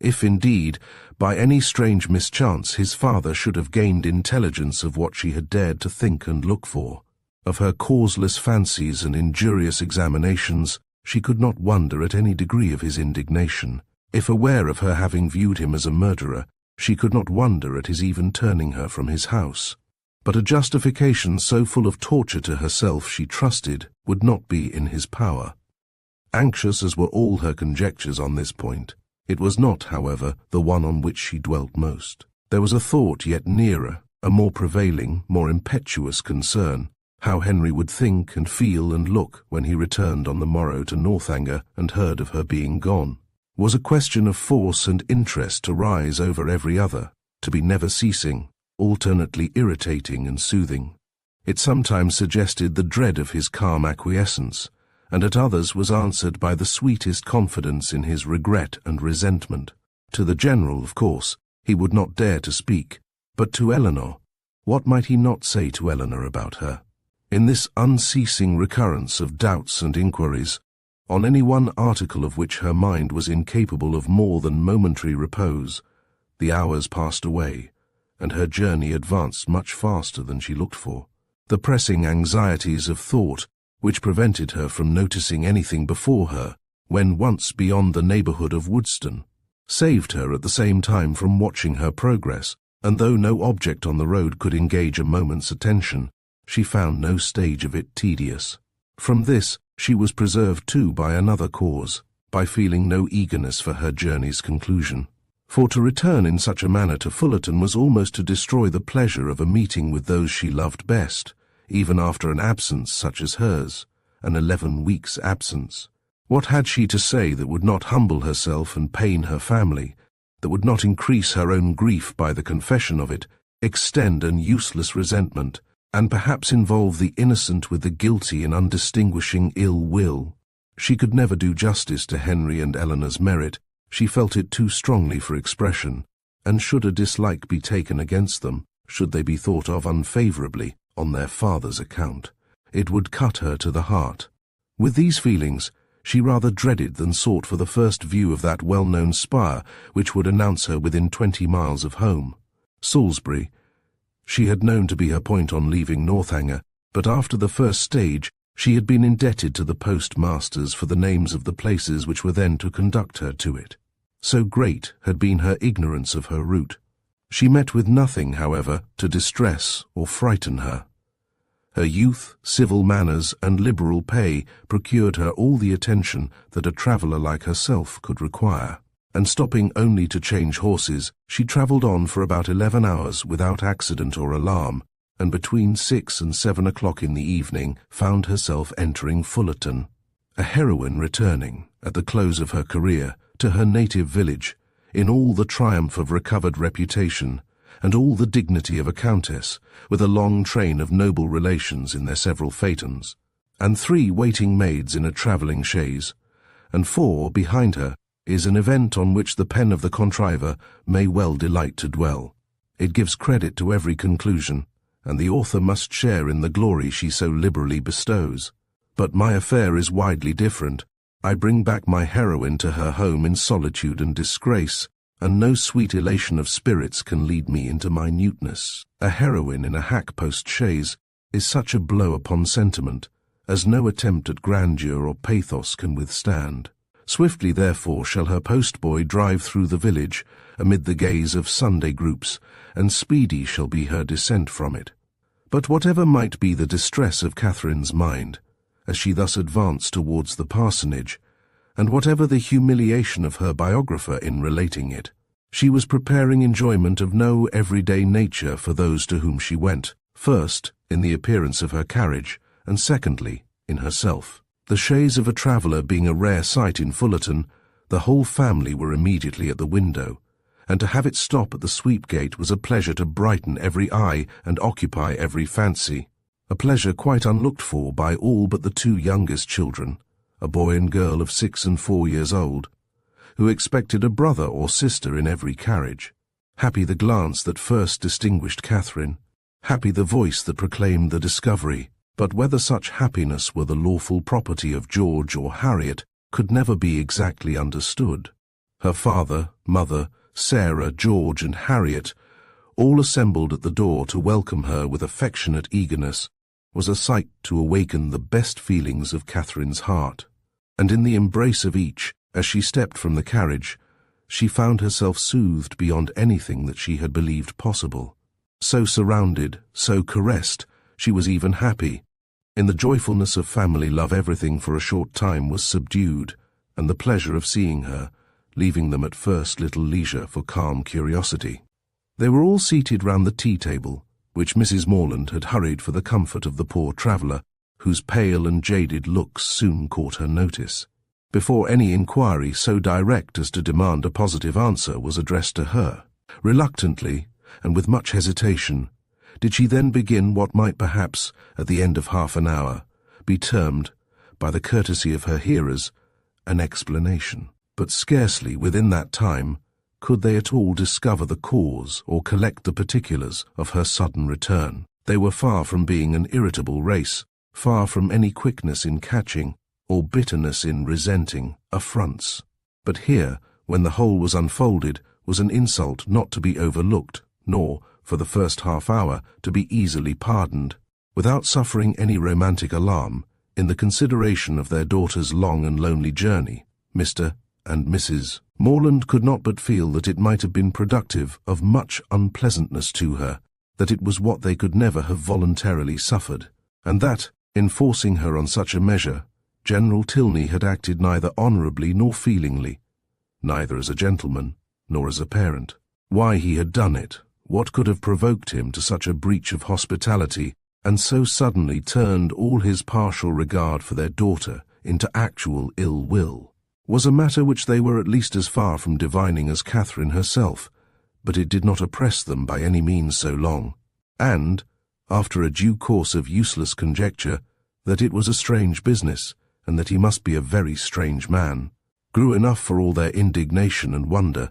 If indeed, by any strange mischance, his father should have gained intelligence of what she had dared to think and look for, of her causeless fancies and injurious examinations, she could not wonder at any degree of his indignation. If aware of her having viewed him as a murderer, she could not wonder at his even turning her from his house. But a justification so full of torture to herself, she trusted, would not be in his power. Anxious as were all her conjectures on this point, it was not, however, the one on which she dwelt most. There was a thought yet nearer, a more prevailing, more impetuous concern, how Henry would think and feel and look when he returned on the morrow to Northanger and heard of her being gone. Was a question of force and interest to rise over every other, to be never ceasing, alternately irritating and soothing. It sometimes suggested the dread of his calm acquiescence, and at others was answered by the sweetest confidence in his regret and resentment. To the general, of course, he would not dare to speak, but to Eleanor, what might he not say to Eleanor about her? In this unceasing recurrence of doubts and inquiries, on any one article of which her mind was incapable of more than momentary repose, the hours passed away, and her journey advanced much faster than she looked for. The pressing anxieties of thought, which prevented her from noticing anything before her, when once beyond the neighbourhood of Woodston, saved her at the same time from watching her progress, and though no object on the road could engage a moment's attention, she found no stage of it tedious. From this she was preserved too by another cause, by feeling no eagerness for her journey's conclusion. For to return in such a manner to Fullerton was almost to destroy the pleasure of a meeting with those she loved best, even after an absence such as hers, an 11 weeks' absence. What had she to say that would not humble herself and pain her family, that would not increase her own grief by the confession of it, extend an useless resentment, and perhaps involve the innocent with the guilty in undistinguishing ill will? She could never do justice to Henry and Eleanor's merit. She felt it too strongly for expression, and should a dislike be taken against them, should they be thought of unfavourably on their father's account, it would cut her to the heart. With these feelings, she rather dreaded than sought for the first view of that well-known spire which would announce her within 20 miles of home. Salisbury she had known to be her point on leaving Northanger, but after the first stage she had been indebted to the postmasters for the names of the places which were then to conduct her to it. So great had been her ignorance of her route. She met with nothing, however, to distress or frighten her. Her youth, civil manners, and liberal pay procured her all the attention that a traveller like herself could require, and stopping only to change horses, she travelled on for about 11 hours without accident or alarm, and between 6 and 7 o'clock in the evening found herself entering Fullerton, a heroine returning, at the close of her career, to her native village, in all the triumph of recovered reputation, and all the dignity of a countess, with a long train of noble relations in their several phaetons, and 3 waiting maids in a travelling chaise, and 4 behind her, is an event on which the pen of the contriver may well delight to dwell. It gives credit to every conclusion, and the author must share in the glory she so liberally bestows. But my affair is widely different. I bring back my heroine to her home in solitude and disgrace, and no sweet elation of spirits can lead me into minuteness. A heroine in a hack-post chaise is such a blow upon sentiment as no attempt at grandeur or pathos can withstand. Swiftly, therefore, shall her postboy drive through the village amid the gaze of Sunday groups, and speedy shall be her descent from it. But whatever might be the distress of Catherine's mind, as she thus advanced towards the parsonage, and whatever the humiliation of her biographer in relating it, she was preparing enjoyment of no everyday nature for those to whom she went, first, in the appearance of her carriage, and secondly, in herself. The chaise of a traveller being a rare sight in Fullerton, the whole family were immediately at the window, and to have it stop at the sweep gate was a pleasure to brighten every eye and occupy every fancy, a pleasure quite unlooked for by all but the 2 youngest children, a boy and girl of 6 and 4 years old, who expected a brother or sister in every carriage. Happy the glance that first distinguished Catherine, happy the voice that proclaimed the discovery, but whether such happiness were the lawful property of George or Harriet could never be exactly understood. Her father, mother, Sarah, George, and Harriet, all assembled at the door to welcome her with affectionate eagerness, was a sight to awaken the best feelings of Catherine's heart. And in the embrace of each, as she stepped from the carriage, she found herself soothed beyond anything that she had believed possible. So surrounded, so caressed, she was even happy. In the joyfulness of family love, everything for a short time was subdued, and the pleasure of seeing her, leaving them at first little leisure for calm curiosity. They were all seated round the tea-table, which Mrs. Morland had hurried for the comfort of the poor traveller, whose pale and jaded looks soon caught her notice. Before any inquiry so direct as to demand a positive answer was addressed to her, reluctantly, and with much hesitation, did she then begin what might perhaps, at the end of half an hour, be termed, by the courtesy of her hearers, an explanation. But scarcely within that time could they at all discover the cause or collect the particulars of her sudden return. They were far from being an irritable race, far from any quickness in catching, or bitterness in resenting, affronts. But here, when the whole was unfolded, was an insult not to be overlooked, nor, for the first half-hour, to be easily pardoned, without suffering any romantic alarm. In the consideration of their daughter's long and lonely journey, Mr. and Mrs. Morland could not but feel that it might have been productive of much unpleasantness to her, that it was what they could never have voluntarily suffered, and that, in forcing her on such a measure, General Tilney had acted neither honourably nor feelingly, neither as a gentleman nor as a parent. Why he had done it, what could have provoked him to such a breach of hospitality, and so suddenly turned all his partial regard for their daughter into actual ill will, was a matter which they were at least as far from divining as Catherine herself, but it did not oppress them by any means so long, and, after a due course of useless conjecture, that it was a strange business, and that he must be a very strange man, grew enough for all their indignation and wonder,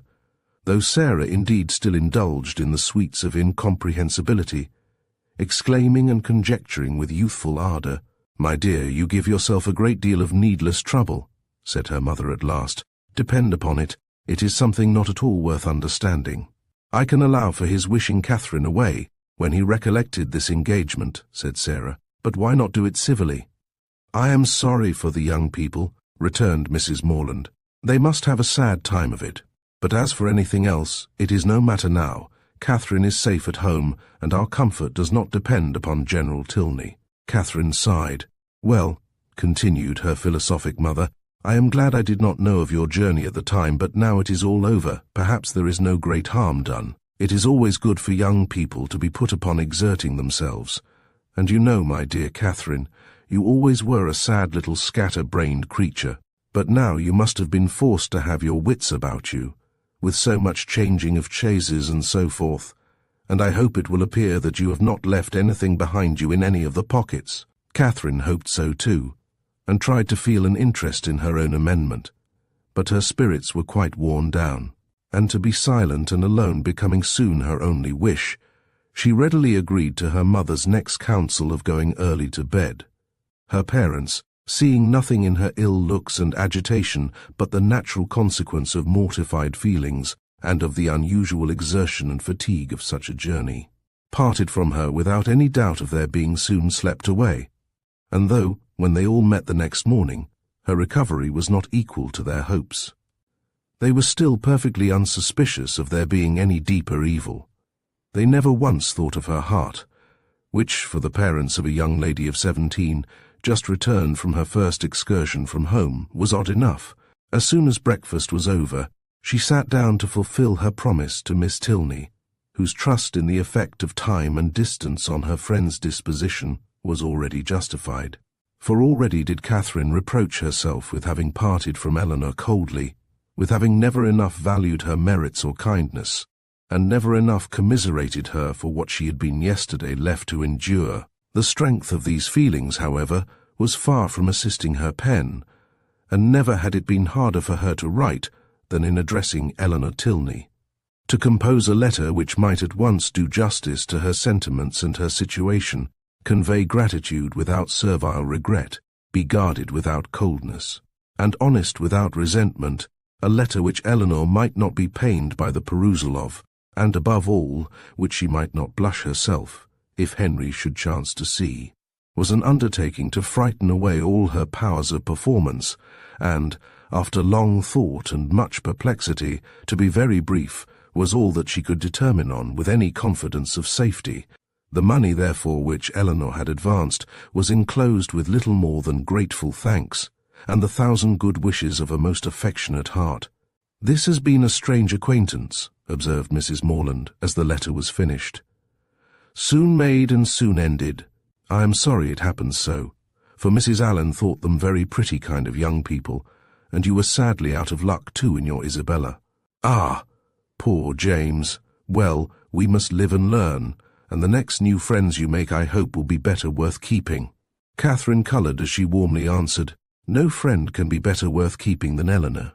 though Sarah indeed still indulged in the sweets of incomprehensibility, exclaiming and conjecturing with youthful ardour. "My dear, you give yourself a great deal of needless trouble," said her mother at last. "Depend upon it, it is something not at all worth understanding." "I can allow for his wishing Catherine away, when he recollected this engagement," said Sarah, "but why not do it civilly?" "I am sorry for the young people," returned Mrs. Morland. "They must have a sad time of it. But as for anything else, it is no matter now. Catherine is safe at home, and our comfort does not depend upon General Tilney." Catherine sighed. "Well," continued her philosophic mother, "I am glad I did not know of your journey at the time, but now it is all over, perhaps there is no great harm done. It is always good for young people to be put upon exerting themselves. And you know, my dear Catherine, you always were a sad little scatter-brained creature, but now you must have been forced to have your wits about you, with so much changing of chaises and so forth, and I hope it will appear that you have not left anything behind you in any of the pockets." Catherine hoped so too, and tried to feel an interest in her own amendment, but her spirits were quite worn down, and to be silent and alone becoming soon her only wish, she readily agreed to her mother's next counsel of going early to bed. Her parents, seeing nothing in her ill looks and agitation but the natural consequence of mortified feelings and of the unusual exertion and fatigue of such a journey, parted from her without any doubt of their being soon slept away, and though, when they all met the next morning, her recovery was not equal to their hopes, they were still perfectly unsuspicious of there being any deeper evil. They never once thought of her heart, which, for the parents of a young lady of 17, just returned from her first excursion from home, was odd enough. As soon as breakfast was over, she sat down to fulfil her promise to Miss Tilney, whose trust in the effect of time and distance on her friend's disposition was already justified. For already did Catherine reproach herself with having parted from Eleanor coldly, with having never enough valued her merits or kindness, and never enough commiserated her for what she had been yesterday left to endure. The strength of these feelings, however, was far from assisting her pen, and never had it been harder for her to write than in addressing Eleanor Tilney. To compose a letter which might at once do justice to her sentiments and her situation, convey gratitude without servile regret, be guarded without coldness, and honest without resentment, a letter which Eleanor might not be pained by the perusal of, and above all, which she might not blush herself, if Henry should chance to see, was an undertaking to frighten away all her powers of performance, and, after long thought and much perplexity, to be very brief, was all that she could determine on with any confidence of safety. The money, therefore, which Eleanor had advanced was enclosed with little more than grateful thanks, and the 1,000 good wishes of a most affectionate heart. "This has been a strange acquaintance," observed Mrs. Morland, as the letter was finished. "Soon made and soon ended. I am sorry it happens so, for Mrs. Allen thought them very pretty kind of young people, and you were sadly out of luck too in your Isabella. Ah, poor James! Well, we must live and learn, and the next new friends you make I hope will be better worth keeping." Catherine coloured as she warmly answered, "No friend can be better worth keeping than Eleanor.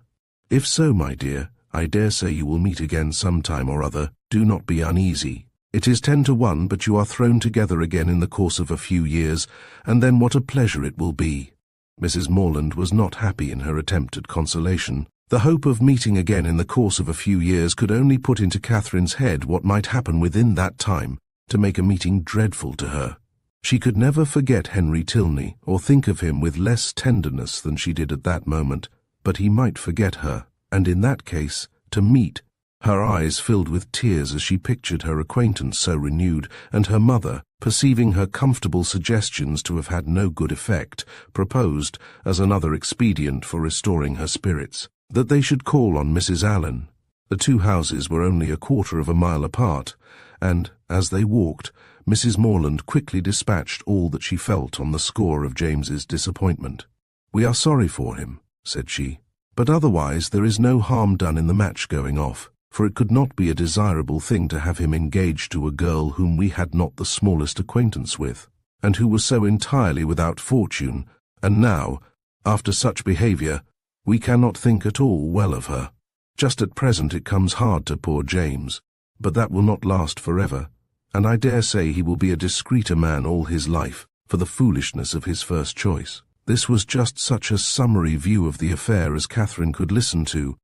If so, my dear, I dare say you will meet again some time or other. Do not be uneasy. It is 10 to 1, but you are thrown together again in the course of a few years, and then what a pleasure it will be." Mrs. Morland was not happy in her attempt at consolation. The hope of meeting again in the course of a few years could only put into Catherine's head what might happen within that time, to make a meeting dreadful to her. She could never forget Henry Tilney, or think of him with less tenderness than she did at that moment, but he might forget her, and in that case, to meet. Her eyes filled with tears as she pictured her acquaintance so renewed, and her mother, perceiving her comfortable suggestions to have had no good effect, proposed, as another expedient for restoring her spirits, that they should call on Mrs. Allen. The two houses were only 1/4 of a mile apart, and, as they walked, Mrs. Morland quickly dispatched all that she felt on the score of James's disappointment. "We are sorry for him," said she, "but otherwise there is no harm done in the match going off, for it could not be a desirable thing to have him engaged to a girl whom we had not the smallest acquaintance with, and who was so entirely without fortune, and now, after such behaviour, we cannot think at all well of her. Just at present it comes hard to poor James, but that will not last forever, and I dare say he will be a discreeter man all his life for the foolishness of his first choice." This was just such a summary view of the affair as Catherine could listen to.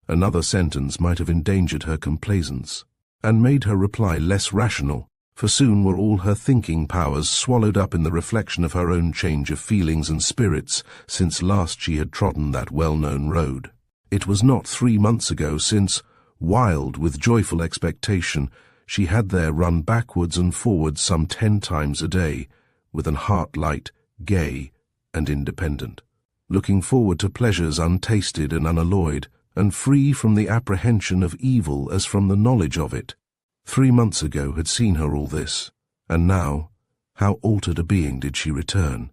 Another sentence might have endangered her complaisance, and made her reply less rational, for soon were all her thinking powers swallowed up in the reflection of her own change of feelings and spirits since last she had trodden that well-known road. It was not 3 months ago since, wild with joyful expectation, she had there run backwards and forwards some 10 times a day, with an heart light, gay, and independent, looking forward to pleasures untasted and unalloyed, and free from the apprehension of evil as from the knowledge of it. 3 months ago had seen her all this, and now, how altered a being did she return.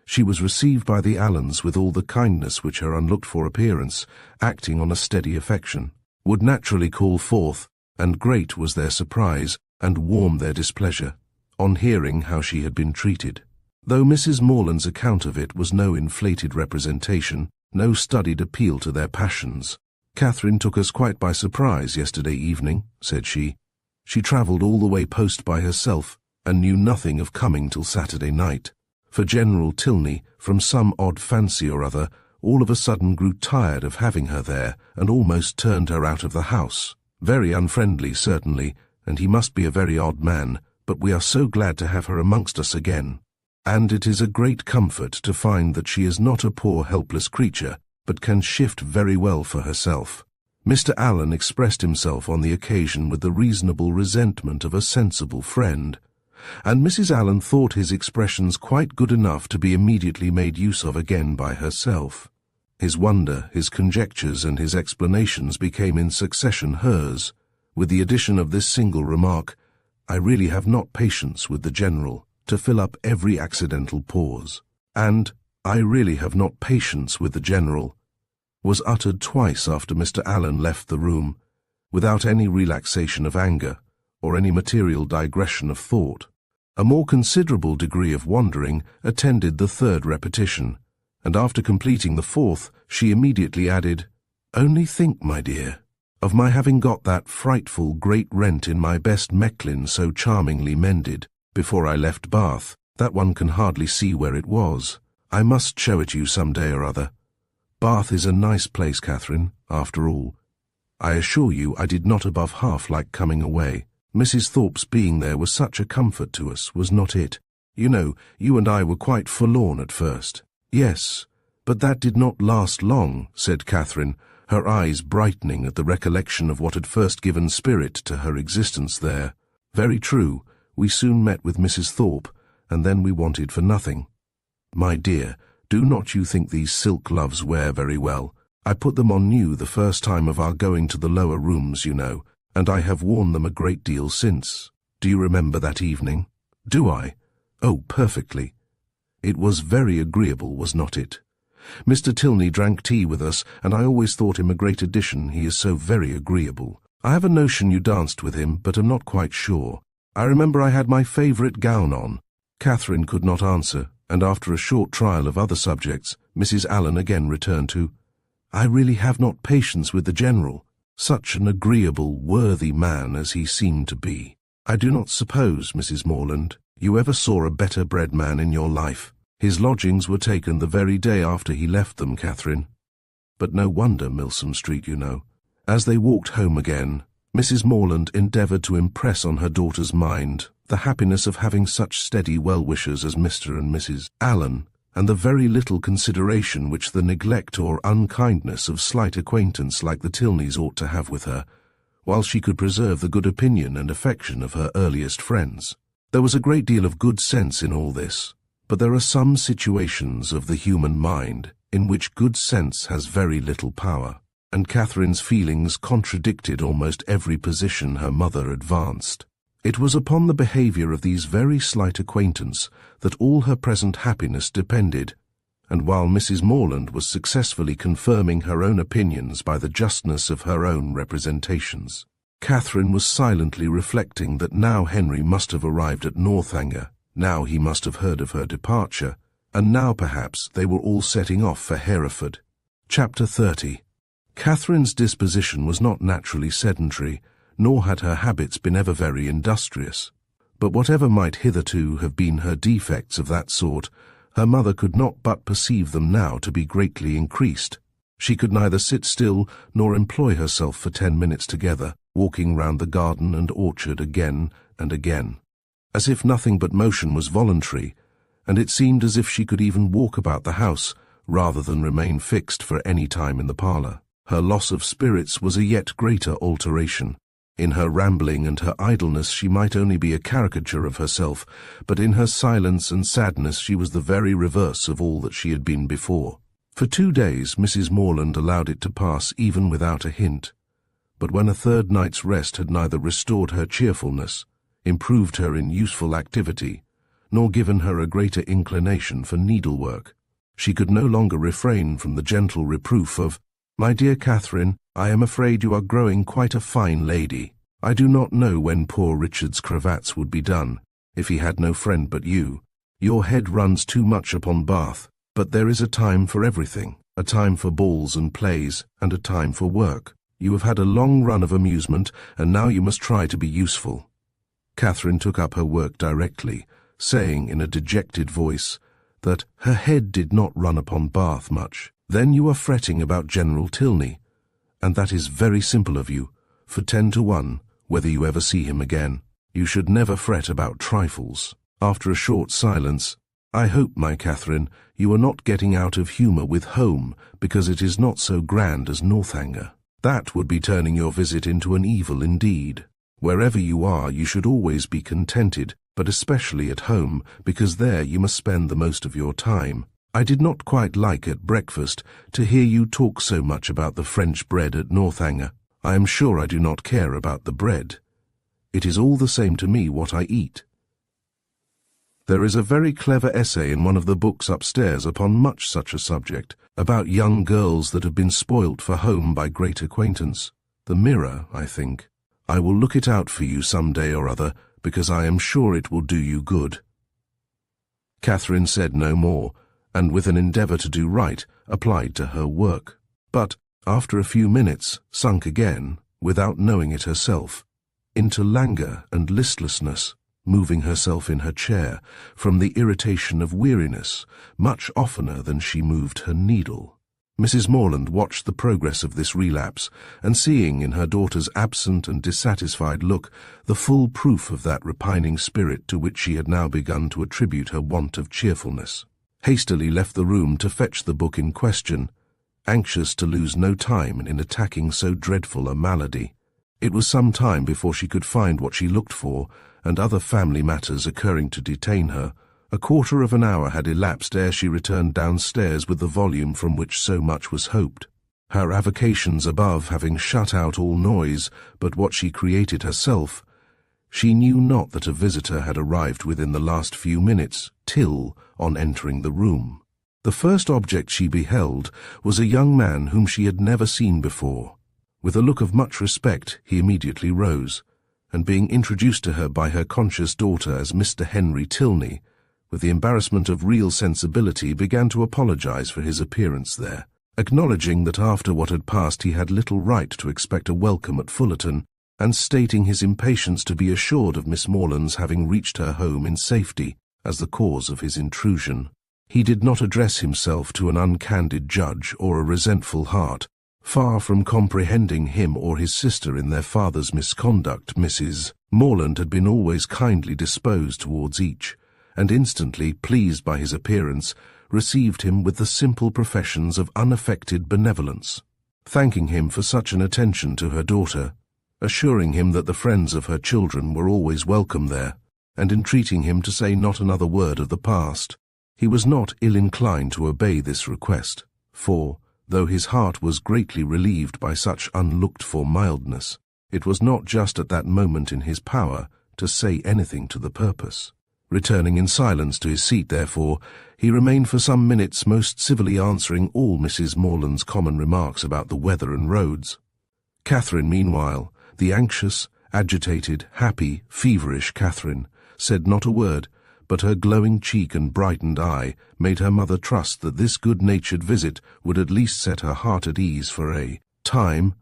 She was received by the Allens with all the kindness which her unlooked-for appearance, acting on a steady affection, would naturally call forth, and great was their surprise, and warm their displeasure, on hearing how she had been treated. Though Mrs. Morland's account of it was no inflated representation, no studied appeal to their passions. "Catherine took us quite by surprise yesterday evening," said she. "She travelled all the way post by herself, and knew nothing of coming till Saturday night. For General Tilney, from some odd fancy or other, all of a sudden grew tired of having her there, and almost turned her out of the house. Very unfriendly, certainly, and he must be a very odd man, but we are so glad to have her amongst us again. And it is a great comfort to find that she is not a poor helpless creature, but can shift very well for herself." Mr. Allen expressed himself on the occasion with the reasonable resentment of a sensible friend, and Mrs. Allen thought his expressions quite good enough to be immediately made use of again by herself. His wonder, his conjectures, and his explanations became in succession hers, with the addition of this single remark, "I really have not patience with the General," to fill up every accidental pause, and "I really have not patience with the General," was uttered twice after Mr. Allen left the room, without any relaxation of anger, or any material digression of thought. A more considerable degree of wandering attended the third repetition, and after completing the fourth, she immediately added, "Only think, my dear, of my having got that frightful great rent in my best Mechlin so charmingly mended, before I left Bath, that one can hardly see where it was. I must show it you some day or other. Bath is a nice place, Catherine, after all. I assure you I did not above half like coming away. Mrs. Thorpe's being there was such a comfort to us, was not it? You know, you and I were quite forlorn at first. Yes, but that did not last long, said Catherine, her eyes brightening at the recollection of what had first given spirit to her existence there. Very true, we soon met with Mrs. Thorpe, and then we wanted for nothing. My dear, do not you think these silk gloves wear very well? I put them on new the first time of our going to the lower rooms, you know, and I have worn them a great deal since. Do you remember that evening? Do I? Oh, perfectly. It was very agreeable, was not it? Mr. Tilney drank tea with us, and I always thought him a great addition, he is so very agreeable. I have a notion you danced with him, but am not quite sure. I remember I had my favourite gown on. Catherine could not answer, and after a short trial of other subjects, Mrs. Allen again returned to, I really have not patience with the General. Such an agreeable, worthy man as he seemed to be. I do not suppose, Mrs. Morland, you ever saw a better bred man in your life. His lodgings were taken the very day after he left them, Catherine. But no wonder, Milsom Street, you know. As they walked home again, Mrs. Morland endeavoured to impress on her daughter's mind the happiness of having such steady well-wishers as Mr. and Mrs. Allen, and the very little consideration which the neglect or unkindness of slight acquaintance like the Tilneys ought to have with her, while she could preserve the good opinion and affection of her earliest friends. There was a great deal of good sense in all this, but there are some situations of the human mind in which good sense has very little power, and Catherine's feelings contradicted almost every position her mother advanced. It was upon the behaviour of these very slight acquaintance that all her present happiness depended, and while Mrs. Morland was successfully confirming her own opinions by the justness of her own representations, Catherine was silently reflecting that now Henry must have arrived at Northanger, now he must have heard of her departure, and now perhaps they were all setting off for Hereford. Chapter 30. Catherine's disposition was not naturally sedentary, nor had her habits been ever very industrious. But whatever might hitherto have been her defects of that sort, her mother could not but perceive them now to be greatly increased. She could neither sit still nor employ herself for 10 minutes together, walking round the garden and orchard again and again, as if nothing but motion was voluntary, and it seemed as if she could even walk about the house rather than remain fixed for any time in the parlour. Her loss of spirits was a yet greater alteration. In her rambling and her idleness she might only be a caricature of herself, but in her silence and sadness she was the very reverse of all that she had been before. For 2 days Mrs. Morland allowed it to pass even without a hint, but when a third night's rest had neither restored her cheerfulness, improved her in useful activity, nor given her a greater inclination for needlework, she could no longer refrain from the gentle reproof of, My dear Catherine, I am afraid you are growing quite a fine lady. I do not know when poor Richard's cravats would be done, if he had no friend but you. Your head runs too much upon Bath, but there is a time for everything, a time for balls and plays, and a time for work. You have had a long run of amusement, and now you must try to be useful. Catherine took up her work directly, saying in a dejected voice that her head did not run upon Bath much. Then you are fretting about General Tilney, and that is very simple of you, for 10 to 1, whether you ever see him again. You should never fret about trifles. After a short silence, I hope, my Catherine, you are not getting out of humour with home because it is not so grand as Northanger. That would be turning your visit into an evil indeed. Wherever you are, you should always be contented, but especially at home, because there you must spend the most of your time. I did not quite like at breakfast to hear you talk so much about the French bread at Northanger. I am sure I do not care about the bread. It is all the same to me what I eat. There is a very clever essay in one of the books upstairs upon much such a subject, about young girls that have been spoilt for home by great acquaintance. The Mirror, I think. I will look it out for you some day or other, because I am sure it will do you good. Catherine said no more, and with an endeavour to do right, applied to her work, but, after a few minutes, sunk again, without knowing it herself, into languor and listlessness, moving herself in her chair, from the irritation of weariness, much oftener than she moved her needle. Mrs. Morland watched the progress of this relapse, and seeing in her daughter's absent and dissatisfied look the full proof of that repining spirit to which she had now begun to attribute her want of cheerfulness, hastily left the room to fetch the book in question, anxious to lose no time in attacking so dreadful a malady. It was some time before she could find what she looked for, and other family matters occurring to detain her, a quarter of an hour had elapsed ere she returned downstairs with the volume from which so much was hoped. Her avocations above having shut out all noise but what she created herself, she knew not that a visitor had arrived within the last few minutes, till, on entering the room, the first object she beheld was a young man whom she had never seen before. With a look of much respect, he immediately rose, and being introduced to her by her conscious daughter as Mr. Henry Tilney, with the embarrassment of real sensibility began to apologize for his appearance there, acknowledging that after what had passed he had little right to expect a welcome at Fullerton, and stating his impatience to be assured of Miss Morland's having reached her home in safety as the cause of his intrusion. He did not address himself to an uncandid judge or a resentful heart. Far from comprehending him or his sister in their father's misconduct, Mrs. Morland had been always kindly disposed towards each, and instantly, pleased by his appearance, received him with the simple professions of unaffected benevolence, thanking him for such an attention to her daughter, assuring him that the friends of her children were always welcome there, and entreating him to say not another word of the past. He was not ill-inclined to obey this request, for, though his heart was greatly relieved by such unlooked-for mildness, it was not just at that moment in his power to say anything to the purpose. Returning in silence to his seat, therefore, he remained for some minutes most civilly answering all Mrs. Morland's common remarks about the weather and roads. Catherine, meanwhile, the anxious, agitated, happy, feverish Catherine, said not a word, but her glowing cheek and brightened eye made her mother trust that this good-natured visit would at least set her heart at ease for a time,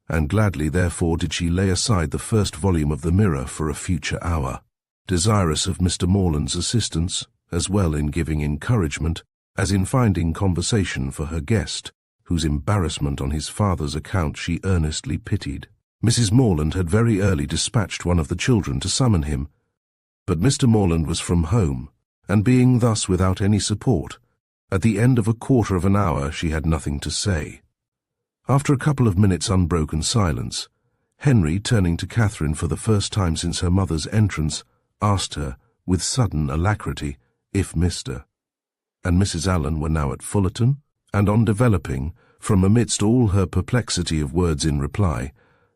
and gladly therefore did she lay aside the first volume of the Mirror for a future hour, desirous of Mr. Morland's assistance, as well in giving encouragement as in finding conversation for her guest, whose embarrassment on his father's account she earnestly pitied. Mrs. Morland had very early dispatched one of the children to summon him, but Mr. Morland was from home, and being thus without any support, at the end of a quarter of an hour she had nothing to say. After a couple of minutes' unbroken silence, Henry, turning to Catherine for the first time since her mother's entrance, asked her, with sudden alacrity, if Mr. and Mrs. Allen were now at Fullerton, and on developing, from amidst all her perplexity of words in reply,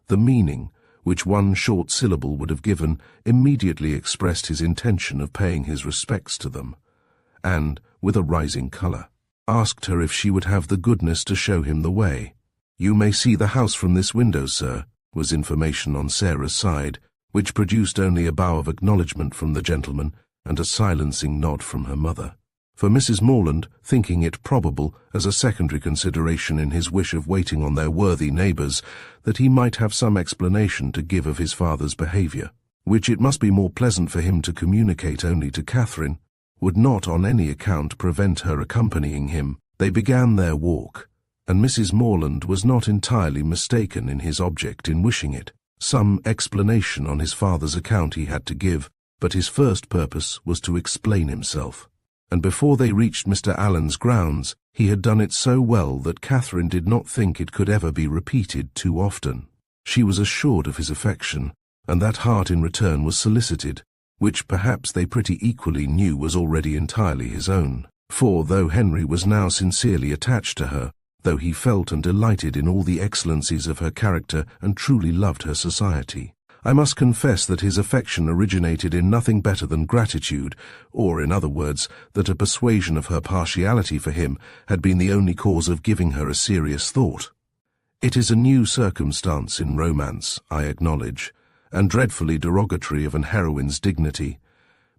the meaning which one short syllable would have given, immediately expressed his intention of paying his respects to them, and, with a rising colour, asked her if she would have the goodness to show him the way. "You may see the house from this window, sir," was information on Sarah's side, which produced only a bow of acknowledgment from the gentleman and a silencing nod from her mother. For Mrs. Morland, thinking it probable, as a secondary consideration in his wish of waiting on their worthy neighbours, that he might have some explanation to give of his father's behaviour, which it must be more pleasant for him to communicate only to Catherine, would not on any account prevent her accompanying him. They began their walk, and Mrs. Morland was not entirely mistaken in his object in wishing it. Some explanation on his father's account he had to give, but his first purpose was to explain himself. And before they reached Mr. Allen's grounds, he had done it so well that Catherine did not think it could ever be repeated too often. She was assured of his affection, and that heart in return was solicited, which perhaps they pretty equally knew was already entirely his own. For, though Henry was now sincerely attached to her, though he felt and delighted in all the excellencies of her character and truly loved her society, I must confess that his affection originated in nothing better than gratitude, or, in other words, that a persuasion of her partiality for him had been the only cause of giving her a serious thought. It is a new circumstance in romance, I acknowledge, and dreadfully derogatory of an heroine's dignity,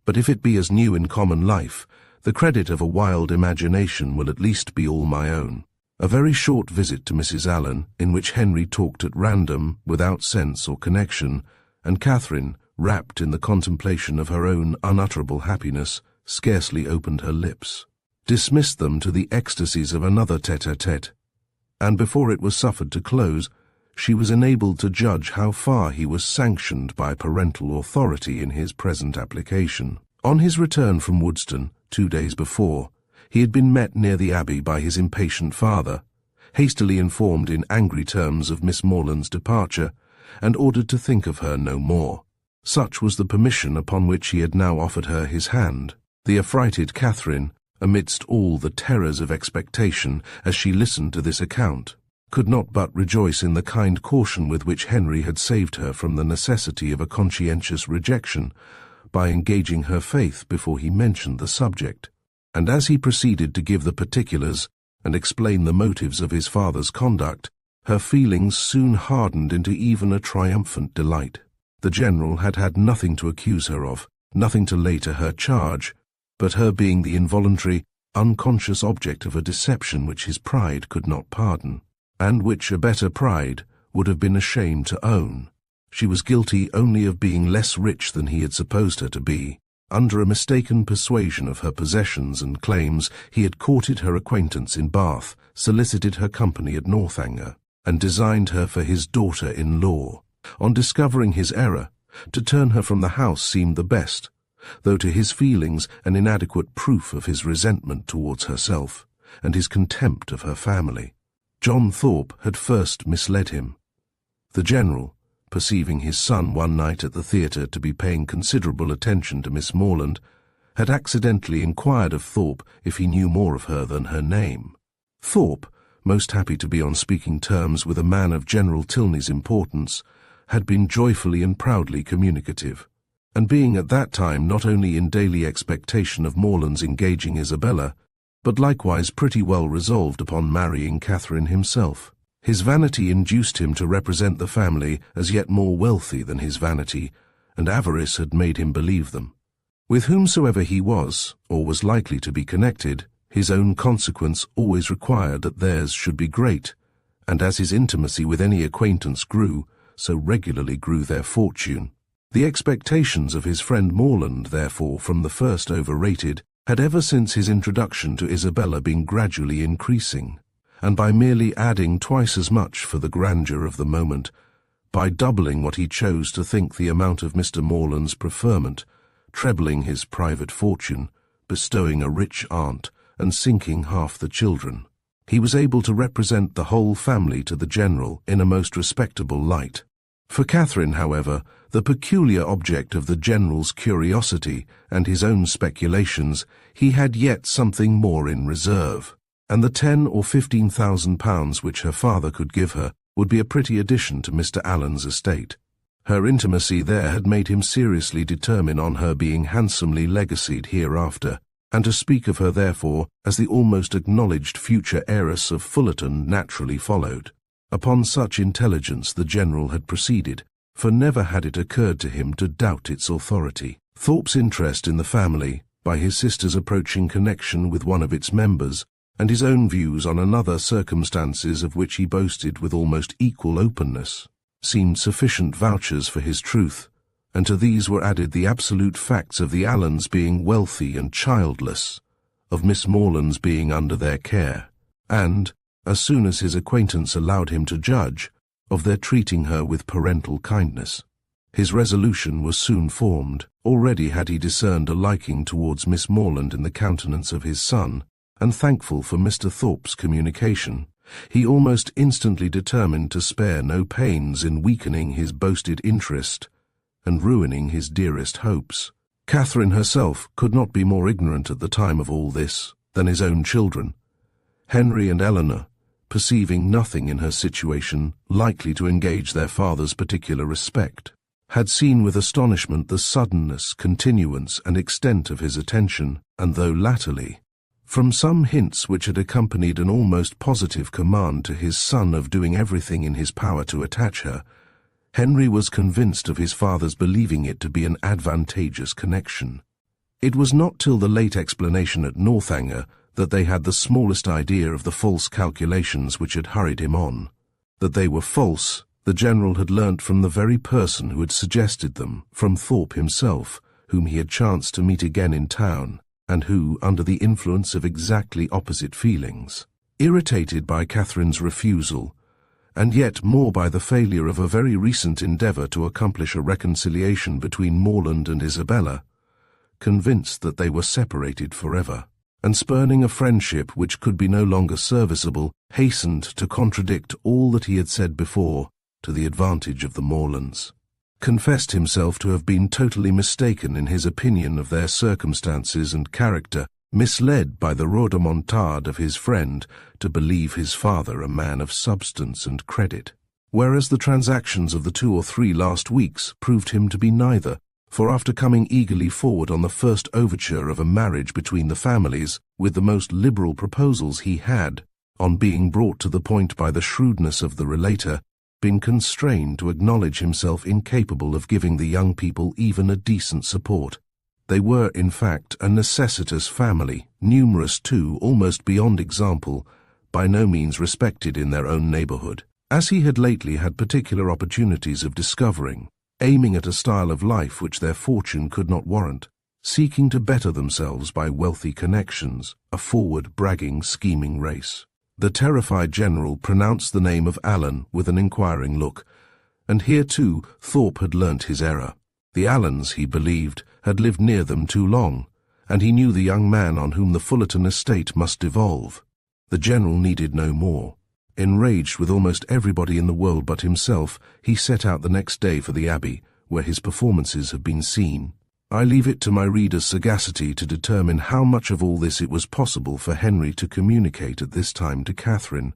but if it be as new in common life, the credit of a wild imagination will at least be all my own. A very short visit to Mrs. Allen, in which Henry talked at random, without sense or connection, and Catherine, wrapped in the contemplation of her own unutterable happiness, scarcely opened her lips, dismissed them to the ecstasies of another tete-a-tete, and before it was suffered to close, she was enabled to judge how far he was sanctioned by parental authority in his present application. On his return from Woodston, 2 days before, he had been met near the Abbey by his impatient father, hastily informed in angry terms of Miss Morland's departure, and ordered to think of her no more. Such was the permission upon which he had now offered her his hand. The affrighted Catherine, amidst all the terrors of expectation as she listened to this account, could not but rejoice in the kind caution with which Henry had saved her from the necessity of a conscientious rejection by engaging her faith before he mentioned the subject. And as he proceeded to give the particulars and explain the motives of his father's conduct, her feelings soon hardened into even a triumphant delight. The General had had nothing to accuse her of, nothing to lay to her charge, but her being the involuntary, unconscious object of a deception which his pride could not pardon, and which a better pride would have been ashamed to own. She was guilty only of being less rich than he had supposed her to be. Under a mistaken persuasion of her possessions and claims, he had courted her acquaintance in Bath, solicited her company at Northanger, and designed her for his daughter-in-law. On discovering his error, to turn her from the house seemed the best, though to his feelings an inadequate proof of his resentment towards herself, and his contempt of her family. John Thorpe had first misled him. The General, perceiving his son one night at the theatre to be paying considerable attention to Miss Morland, had accidentally inquired of Thorpe if he knew more of her than her name. Thorpe, most happy to be on speaking terms with a man of General Tilney's importance, had been joyfully and proudly communicative, and being at that time not only in daily expectation of Morland's engaging Isabella, but likewise pretty well resolved upon marrying Catherine himself. His vanity induced him to represent the family as yet more wealthy than his vanity, and avarice had made him believe them. With whomsoever he was, or was likely to be connected, his own consequence always required that theirs should be great, and as his intimacy with any acquaintance grew, so regularly grew their fortune. The expectations of his friend Morland, therefore, from the first overrated, had ever since his introduction to Isabella been gradually increasing, and by merely adding twice as much for the grandeur of the moment, by doubling what he chose to think the amount of Mr. Morland's preferment, trebling his private fortune, bestowing a rich aunt, and sinking half the children, he was able to represent the whole family to the General in a most respectable light. For Catherine, however, the peculiar object of the General's curiosity and his own speculations, he had yet something more in reserve, and the £10,000 or £15,000 which her father could give her would be a pretty addition to Mr. Allen's estate. Her intimacy there had made him seriously determine on her being handsomely legacied hereafter, and to speak of her therefore as the almost acknowledged future heiress of Fullerton naturally followed. Upon such intelligence the General had proceeded, for never had it occurred to him to doubt its authority. Thorpe's interest in the family, by his sister's approaching connection with one of its members, and his own views on another circumstances of which he boasted with almost equal openness, seemed sufficient vouchers for his truth, and to these were added the absolute facts of the Allens being wealthy and childless, of Miss Morland's being under their care, and, as soon as his acquaintance allowed him to judge, of their treating her with parental kindness. His resolution was soon formed. Already had he discerned a liking towards Miss Morland in the countenance of his son, and thankful for Mr. Thorpe's communication, he almost instantly determined to spare no pains in weakening his boasted interest and ruining his dearest hopes. Catherine herself could not be more ignorant at the time of all this than his own children. Henry and Eleanor, perceiving nothing in her situation likely to engage their father's particular respect, had seen with astonishment the suddenness, continuance, and extent of his attention, and though latterly, from some hints which had accompanied an almost positive command to his son of doing everything in his power to attach her, Henry was convinced of his father's believing it to be an advantageous connection. It was not till the late explanation at Northanger that they had the smallest idea of the false calculations which had hurried him on. That they were false, the General had learnt from the very person who had suggested them, from Thorpe himself, whom he had chanced to meet again in town, and who, under the influence of exactly opposite feelings, Irritated by Catherine's refusal, and yet more by the failure of a very recent endeavour to accomplish a reconciliation between Morland and Isabella, convinced that they were separated forever, and spurning a friendship which could be no longer serviceable, hastened to contradict all that he had said before to the advantage of the Morlands, confessed himself to have been totally mistaken in his opinion of their circumstances and character, misled by the rhodomontade of his friend to believe his father a man of substance and credit, whereas the transactions of the 2 or 3 last weeks proved him to be neither, for after coming eagerly forward on the first overture of a marriage between the families, with the most liberal proposals, he had, on being brought to the point by the shrewdness of the relator, been constrained to acknowledge himself incapable of giving the young people even a decent support. They were, in fact, a necessitous family, numerous too, almost beyond example, by no means respected in their own neighbourhood, as he had lately had particular opportunities of discovering, aiming at a style of life which their fortune could not warrant, seeking to better themselves by wealthy connections, a forward, bragging, scheming race. The terrified general pronounced the name of Allen with an inquiring look, and here too Thorpe had learnt his error. The Allens, he believed, had lived near them too long, and he knew the young man on whom the Fullerton estate must devolve. The general needed no more. Enraged with almost everybody in the world but himself, he set out the next day for the Abbey, where his performances have been seen. I leave it to my reader's sagacity to determine how much of all this it was possible for Henry to communicate at this time to Catherine,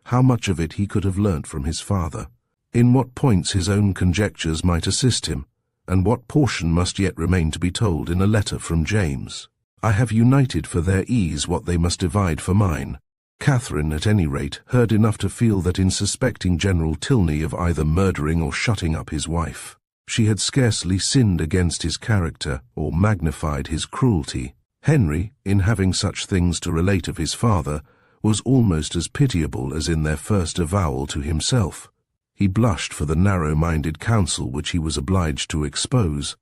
how much of it he could have learnt from his father, in what points his own conjectures might assist him, and what portion must yet remain to be told in a letter from James. I have united for their ease what they must divide for mine. Catherine, at any rate, heard enough to feel that in suspecting General Tilney of either murdering or shutting up his wife, she had scarcely sinned against his character or magnified his cruelty. Henry, in having such things to relate of his father, was almost as pitiable as in their first avowal to himself. He blushed for the narrow-minded counsel which he was obliged to expose.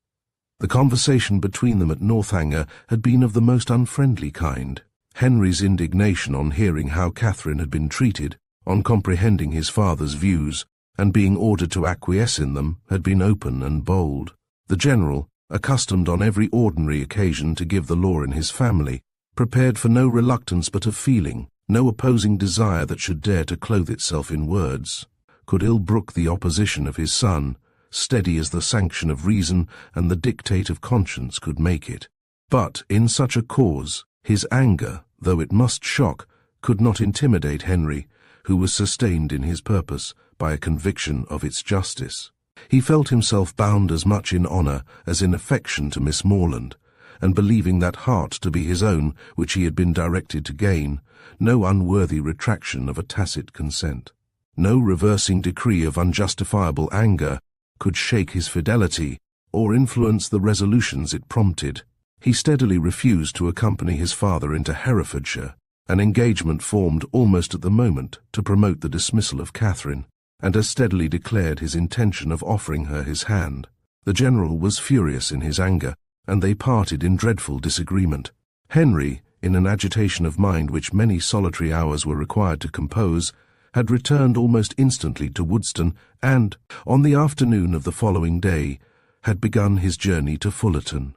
The conversation between them at Northanger had been of the most unfriendly kind. Henry's indignation on hearing how Catherine had been treated, on comprehending his father's views, and being ordered to acquiesce in them, had been open and bold. The general, accustomed on every ordinary occasion to give the law in his family, prepared for no reluctance but of feeling, no opposing desire that should dare to clothe itself in words, could ill brook the opposition of his son, steady as the sanction of reason and the dictate of conscience could make it. But in such a cause, his anger, though it must shock, could not intimidate Henry, who was sustained in his purpose by a conviction of its justice. He felt himself bound as much in honour as in affection to Miss Morland, and believing that heart to be his own which he had been directed to gain, no unworthy retraction of a tacit consent. No reversing decree of unjustifiable anger could shake his fidelity or influence the resolutions it prompted. He steadily refused to accompany his father into Herefordshire, an engagement formed almost at the moment to promote the dismissal of Catherine, and as steadily declared his intention of offering her his hand. The general was furious in his anger, and they parted in dreadful disagreement. Henry, in an agitation of mind which many solitary hours were required to compose, had returned almost instantly to Woodston, and, on the afternoon of the following day, had begun his journey to Fullerton.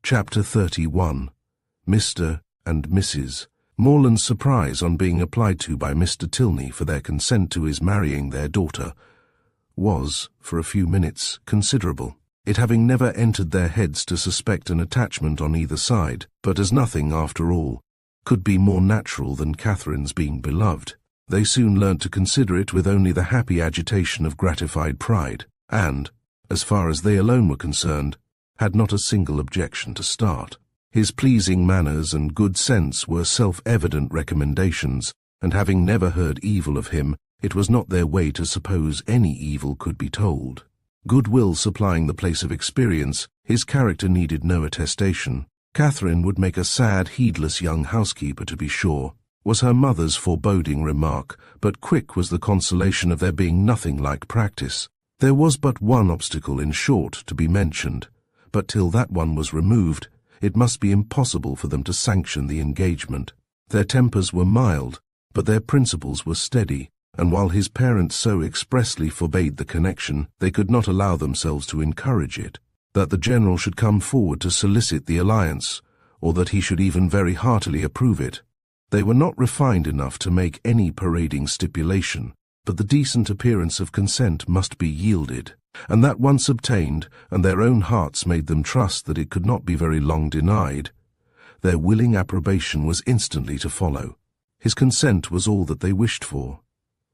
Chapter 31. Mr. and Mrs. Morland's surprise on being applied to by Mr. Tilney for their consent to his marrying their daughter was, for a few minutes, considerable, it having never entered their heads to suspect an attachment on either side, but as nothing, after all, could be more natural than Catherine's being beloved, they soon learnt to consider it with only the happy agitation of gratified pride, and, as far as they alone were concerned, had not a single objection to start. His pleasing manners and good sense were self-evident recommendations, and having never heard evil of him, it was not their way to suppose any evil could be told. Goodwill supplying the place of experience, his character needed no attestation. Catherine would make a sad, heedless young housekeeper, to be sure, was her mother's foreboding remark, but quick was the consolation of there being nothing like practice. There was but one obstacle, in short, to be mentioned, but till that one was removed, it must be impossible for them to sanction the engagement. Their tempers were mild, but their principles were steady, and while his parents so expressly forbade the connection, they could not allow themselves to encourage it. That the general should come forward to solicit the alliance, or that he should even very heartily approve it. They were not refined enough to make any parading stipulation, but the decent appearance of consent must be yielded, and that once obtained, and their own hearts made them trust that it could not be very long denied, their willing approbation was instantly to follow. His consent was all that they wished for.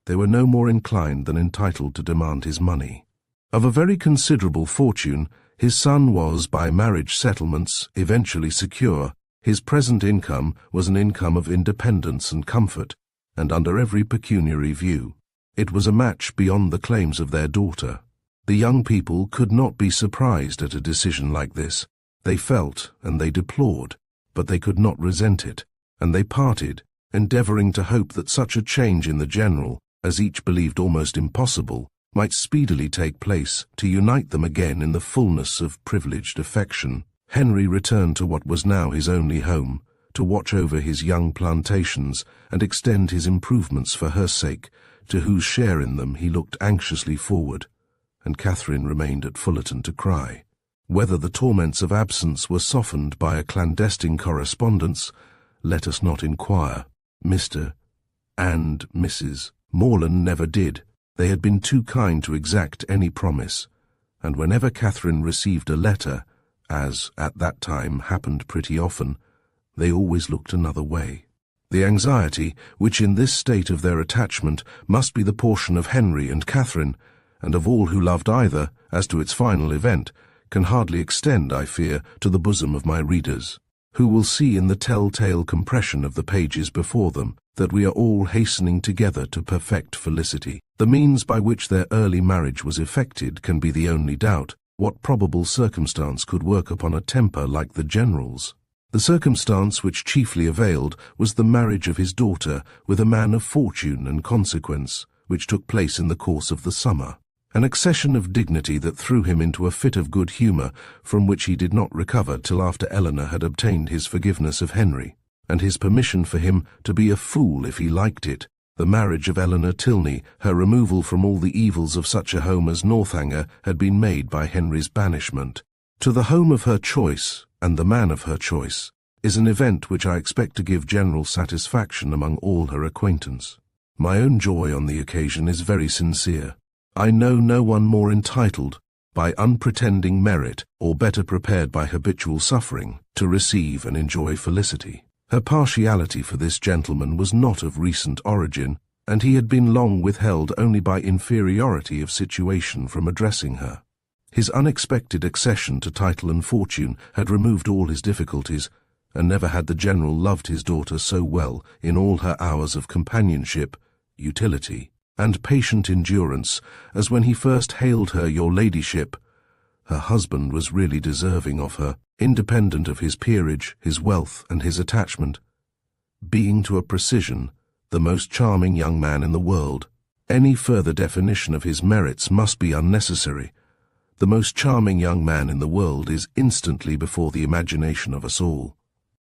They were no more inclined than entitled to demand his money. Of a very considerable fortune, his son was, by marriage settlements, eventually secure. His present income was an income of independence and comfort, and under every pecuniary view. It was a match beyond the claims of their daughter. The young people could not be surprised at a decision like this. They felt and they deplored, but they could not resent it, and they parted, endeavoring to hope that such a change in the general, as each believed almost impossible, might speedily take place to unite them again in the fullness of privileged affection. Henry returned to what was now his only home, to watch over his young plantations and extend his improvements for her sake, to whose share in them he looked anxiously forward, and Catherine remained at Fullerton to cry. Whether the torments of absence were softened by a clandestine correspondence, let us not inquire. Mr. and Mrs. Morland never did. They had been too kind to exact any promise, and whenever Catherine received a letter, as at that time happened pretty often, they always looked another way. The anxiety, which in this state of their attachment must be the portion of Henry and Catherine, and of all who loved either, as to its final event, can hardly extend, I fear, to the bosom of my readers, who will see in the tell-tale compression of the pages before them that we are all hastening together to perfect felicity. The means by which their early marriage was effected can be the only doubt. What probable circumstance could work upon a temper like the general's? The circumstance which chiefly availed was the marriage of his daughter with a man of fortune and consequence, which took place in the course of the summer. An accession of dignity that threw him into a fit of good humour, from which he did not recover till after Eleanor had obtained his forgiveness of Henry, and his permission for him to be a fool if he liked it. The marriage of Eleanor Tilney, her removal from all the evils of such a home as Northanger, had been made by Henry's banishment. To the home of her choice, and the man of her choice, is an event which I expect to give general satisfaction among all her acquaintance. My own joy on the occasion is very sincere. I know no one more entitled, by unpretending merit, or better prepared by habitual suffering, to receive and enjoy felicity. Her partiality for this gentleman was not of recent origin, and he had been long withheld only by inferiority of situation from addressing her. His unexpected accession to title and fortune had removed all his difficulties, and never had the general loved his daughter so well in all her hours of companionship, utility, and patient endurance as when he first hailed her your ladyship. Her husband was really deserving of her, independent of his peerage, his wealth, and his attachment, being to a precision the most charming young man in the world. Any further definition of his merits must be unnecessary. The most charming young man in the world is instantly before the imagination of us all.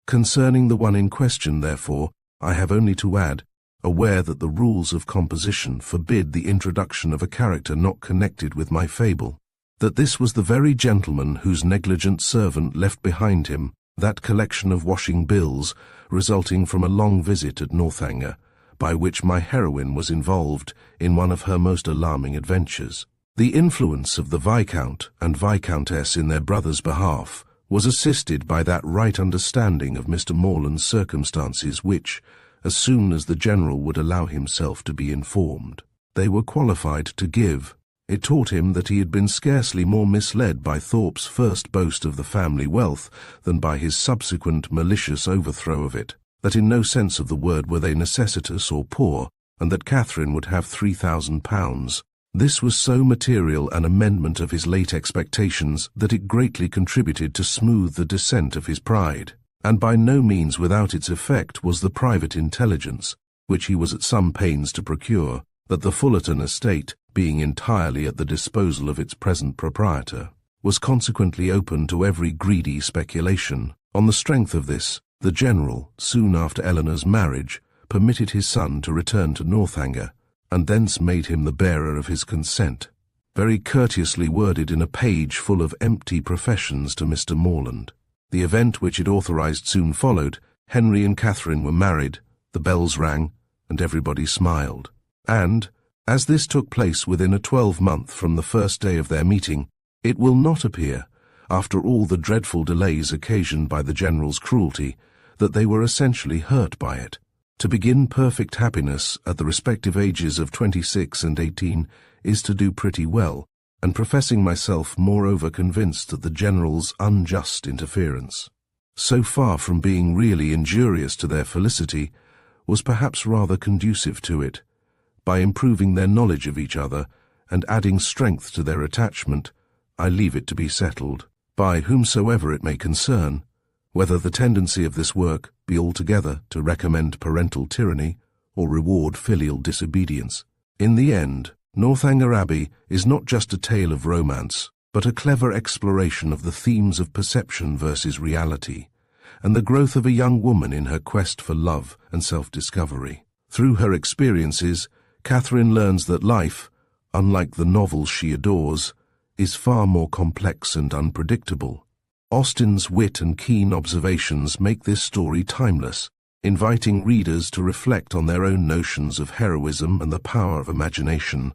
Concerning the one in question, therefore, I have only to add, aware that the rules of composition forbid the introduction of a character not connected with my fable, that this was the very gentleman whose negligent servant left behind him that collection of washing bills resulting from a long visit at Northanger, by which my heroine was involved in one of her most alarming adventures. The influence of the Viscount and Viscountess in their brother's behalf was assisted by that right understanding of Mr. Morland's circumstances which, as soon as the general would allow himself to be informed, they were qualified to give. It taught him that he had been scarcely more misled by Thorpe's first boast of the family wealth than by his subsequent malicious overthrow of it, that in no sense of the word were they necessitous or poor, and that Catherine would have £3,000. This was so material an amendment of his late expectations that it greatly contributed to smooth the descent of his pride, and by no means without its effect was the private intelligence, which he was at some pains to procure, that the Fullerton estate, being entirely at the disposal of its present proprietor, was consequently open to every greedy speculation. On the strength of this, the general, soon after Eleanor's marriage, permitted his son to return to Northanger, and thence made him the bearer of his consent, very courteously worded in a page full of empty professions to Mr. Morland. The event which it authorized soon followed. Henry and Catherine were married, the bells rang, and everybody smiled. And, as this took place within a 12-month from the first day of their meeting, it will not appear, after all the dreadful delays occasioned by the General's cruelty, that they were essentially hurt by it. To begin perfect happiness at the respective ages of 26 and 18 is to do pretty well, and professing myself moreover convinced that the General's unjust interference, so far from being really injurious to their felicity, was perhaps rather conducive to it, by improving their knowledge of each other and adding strength to their attachment, I leave it to be settled, by whomsoever it may concern, whether the tendency of this work be altogether to recommend parental tyranny or reward filial disobedience. In the end, Northanger Abbey is not just a tale of romance, but a clever exploration of the themes of perception versus reality, and the growth of a young woman in her quest for love and self-discovery. Through her experiences, Catherine learns that life, unlike the novels she adores, is far more complex and unpredictable. Austen's wit and keen observations make this story timeless, inviting readers to reflect on their own notions of heroism and the power of imagination,